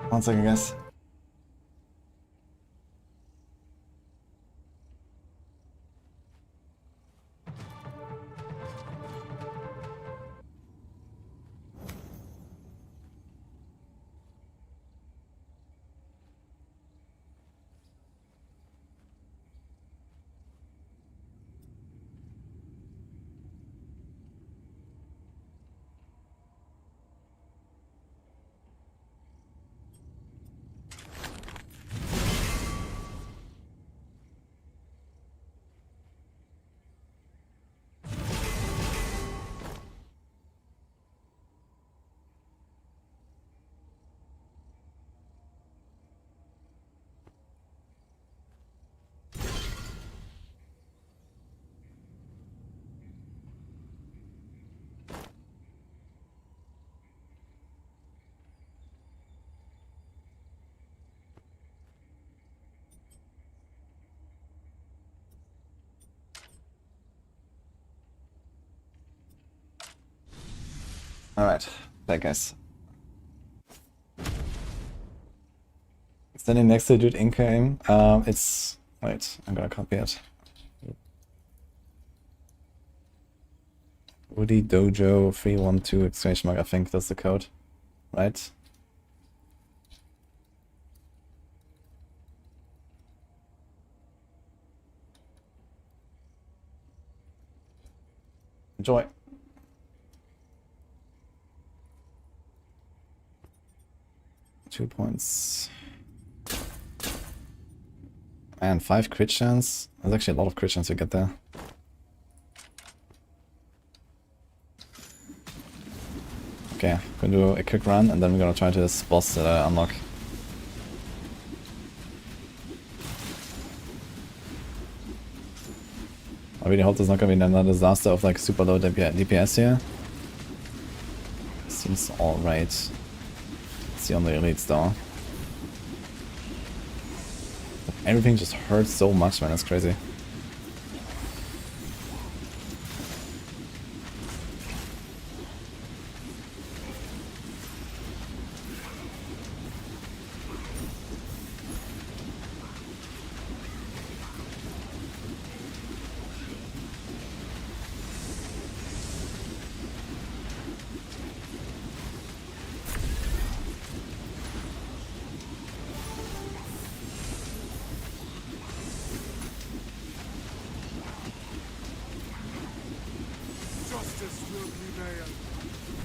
One second, guys. Alright, back guys. Standing next to dude Endgame. It's... Wait, I'm gonna copy it. wudijo 312 exclamation mark, I think that's the code. Right? Enjoy. Two points. And 5 crit chance. There's actually a lot of crit chance you get there. Okay, gonna do a quick run and then we're gonna try this boss that I unlock. I really hope there's not gonna be another disaster of like super low DPS here. Seems alright. See on the elites though. Everything just hurts so much, man, that's crazy.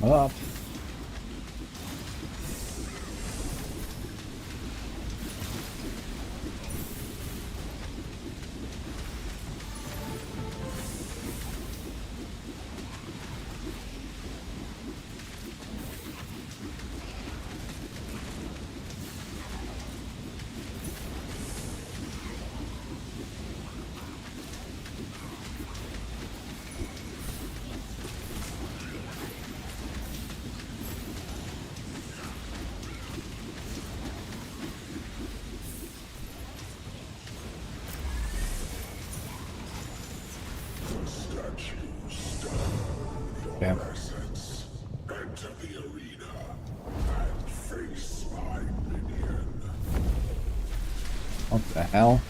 Up. Okay. Enter the arena and face my minion. What the hell?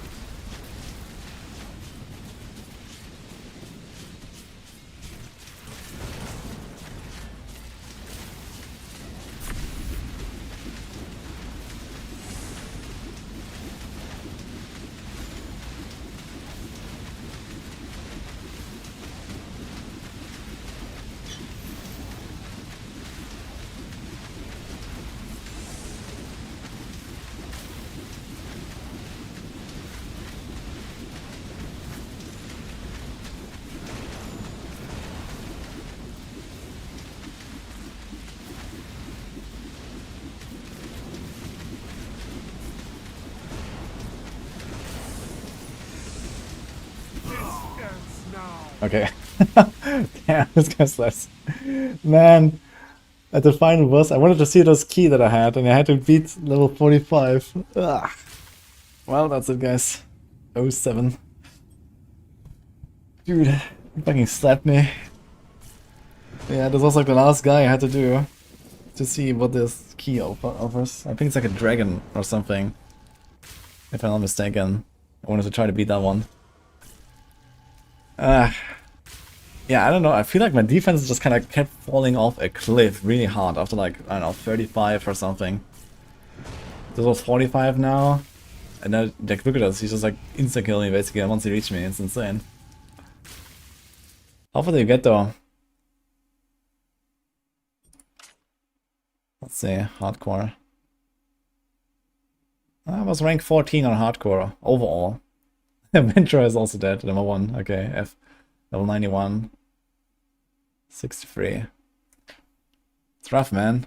Okay. Damn, this guy's less. Man, at the final boss, I wanted to see those key that I had, and I had to beat level 45. Ugh. Well, that's it, guys. 07. Dude, he fucking slapped me. Yeah, this was like the last guy I had to do to see what this key offers. I think it's like a dragon or something, if I'm not mistaken. I wanted to try to beat that one. Yeah, I don't know. I feel like my defense just kind of kept falling off a cliff really hard after like, I don't know, 35 or something. This was 45 now. And now, like, look at us. He's just like insta-killing me basically once he reached me. It's insane. How far do you get though? Let's see, hardcore. I was rank 14 on hardcore overall. Adventurer is also dead, number 1. Okay, F. Level 91. 63. It's rough, man.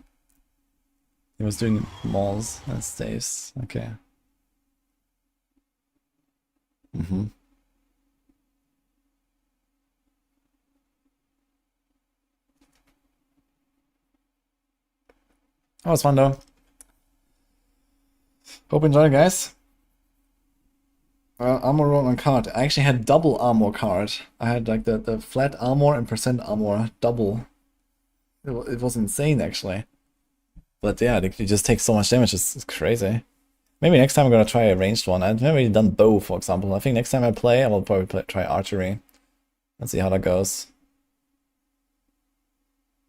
He was doing malls and staves. Okay. That was fun though. Hope you enjoyed, guys. Armor roll on card. I actually had double armor card. I had like the flat armor and percent armor double. It was insane actually. But yeah, they just take so much damage. It's crazy. Maybe next time I'm gonna try a ranged one. I've never really done bow, for example. I think next time I play, I will probably try archery. Let's see how that goes.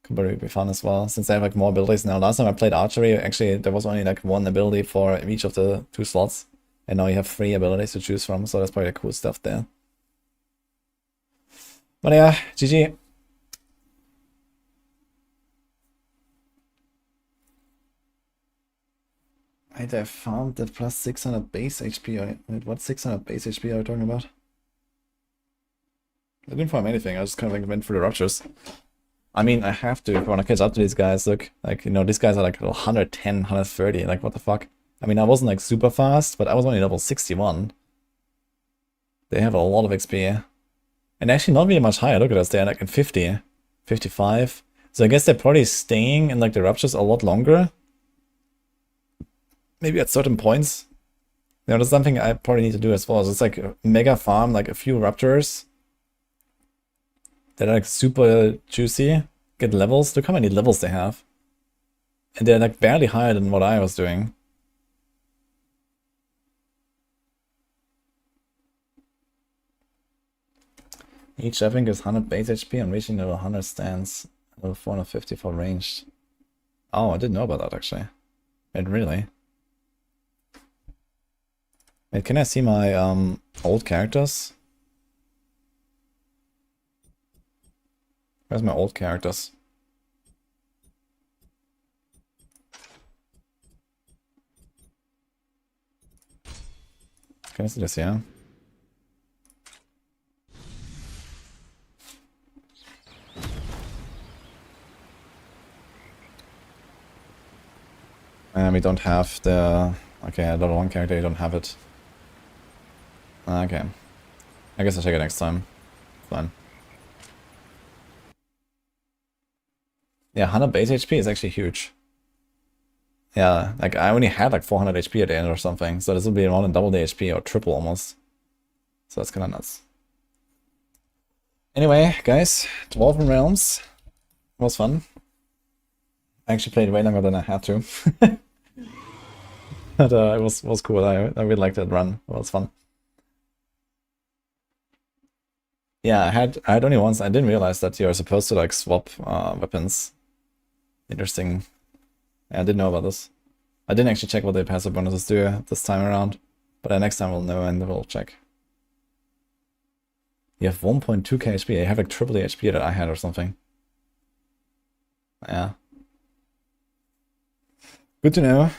Could probably be fun as well, since I have like more abilities now. Last time I played archery, actually there was only like 1 ability for each of the 2 slots. And now you have 3 abilities to choose from, so that's probably cool stuff there. But yeah, GG. I found that plus 600 base HP. Wait, what 600 base HP are you talking about? I didn't find anything, I just kind of like went through the ruptures. I mean, I have to if I want to catch up to these guys. Look, like, you know, these guys are like 110, 130, like what the fuck? I mean, I wasn't like super fast, but I was only level 61. They have a lot of XP. And actually not really much higher, look at us, they're like at 50, 55. So I guess they're probably staying in like the ruptures a lot longer. Maybe at certain points. You know, that's something I probably need to do as well. So it's like a mega farm, like a few raptors. They're like super juicy. Get levels. Look how many levels they have. And they're like barely higher than what I was doing. Each weapon gives 100 base HP and reaching level 100 stands. Level 450 for ranged. Oh, I didn't know about that actually. Wait, really? Wait, can I see my old characters? Where's my old characters? Can I see this here? And we don't have the... Okay, level 1 character, you don't have it. Okay. I guess I'll check it next time. Fine. Yeah, 100 base HP is actually huge. Yeah, like I only had like 400 HP at the end or something, so this will be more than double the HP or triple almost. So that's kind of nuts. Anyway, guys, Dwarven Realms was fun. I actually played way longer than I had to. But it was cool. I really liked that run. It was fun. Yeah, I had only once. I didn't realize that you're supposed to like swap weapons. Interesting. Yeah, I didn't know about this. I didn't actually check what the passive bonuses do this time around, but next time we'll know and we'll check. You have 1.2k HP. You have like triple the HP that I had or something. Yeah. Good to know.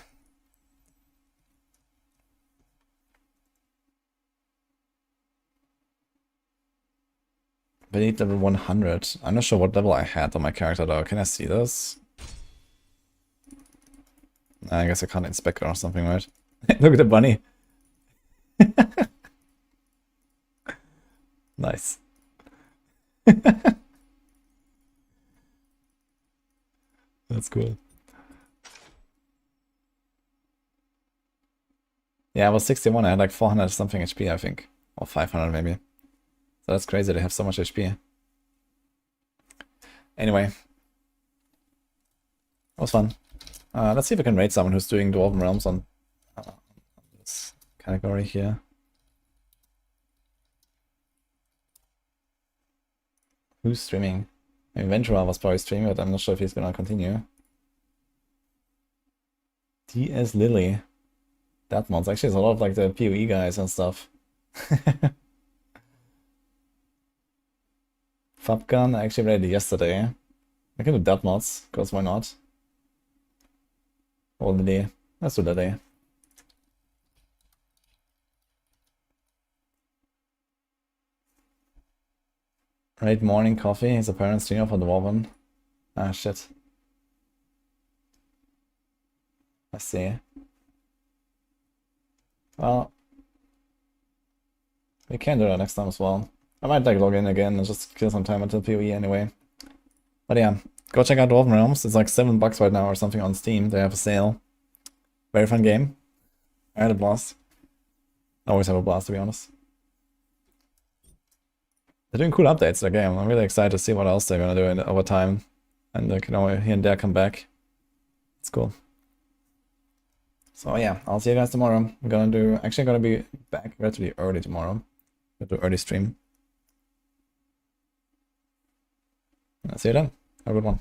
Beneath level 100. I'm not sure what level I had on my character though. Can I see this? I guess I can't inspect it or something, right? Look at the bunny. Nice. cool. Yeah, I was 61. I had like 400 something HP, I think. Or 500 maybe. So that's crazy. They have so much HP. Anyway. That was fun. Let's see if we can raid someone who's doing Dwarven Realms on this category here. Who's streaming? I mean, Ventura was probably streaming, but I'm not sure if he's gonna continue. DS Lily. That mod's actually there's a lot of like the PoE guys and stuff. Fabgun, I actually read it yesterday. I can do that mods, because why not? Or Lily. Let's do Lily. Right, morning coffee. He's a parent streamer for the Dwarven. Ah, shit. I see. Well, we can do that next time as well. I might like log in again and just kill some time until PoE anyway. But yeah, go check out Dwarven Realms. It's like $7 right now or something on Steam. They have a sale. Very fun game. I had a blast. I always have a blast, to be honest. They're doing cool updates to the game. I'm really excited to see what else they're gonna do over time. And like, you know, here and there come back. It's cool. So yeah, I'll see you guys tomorrow. I'm gonna do, actually gonna be back relatively early tomorrow. Gonna do early stream. I'll see you then. Have a good one.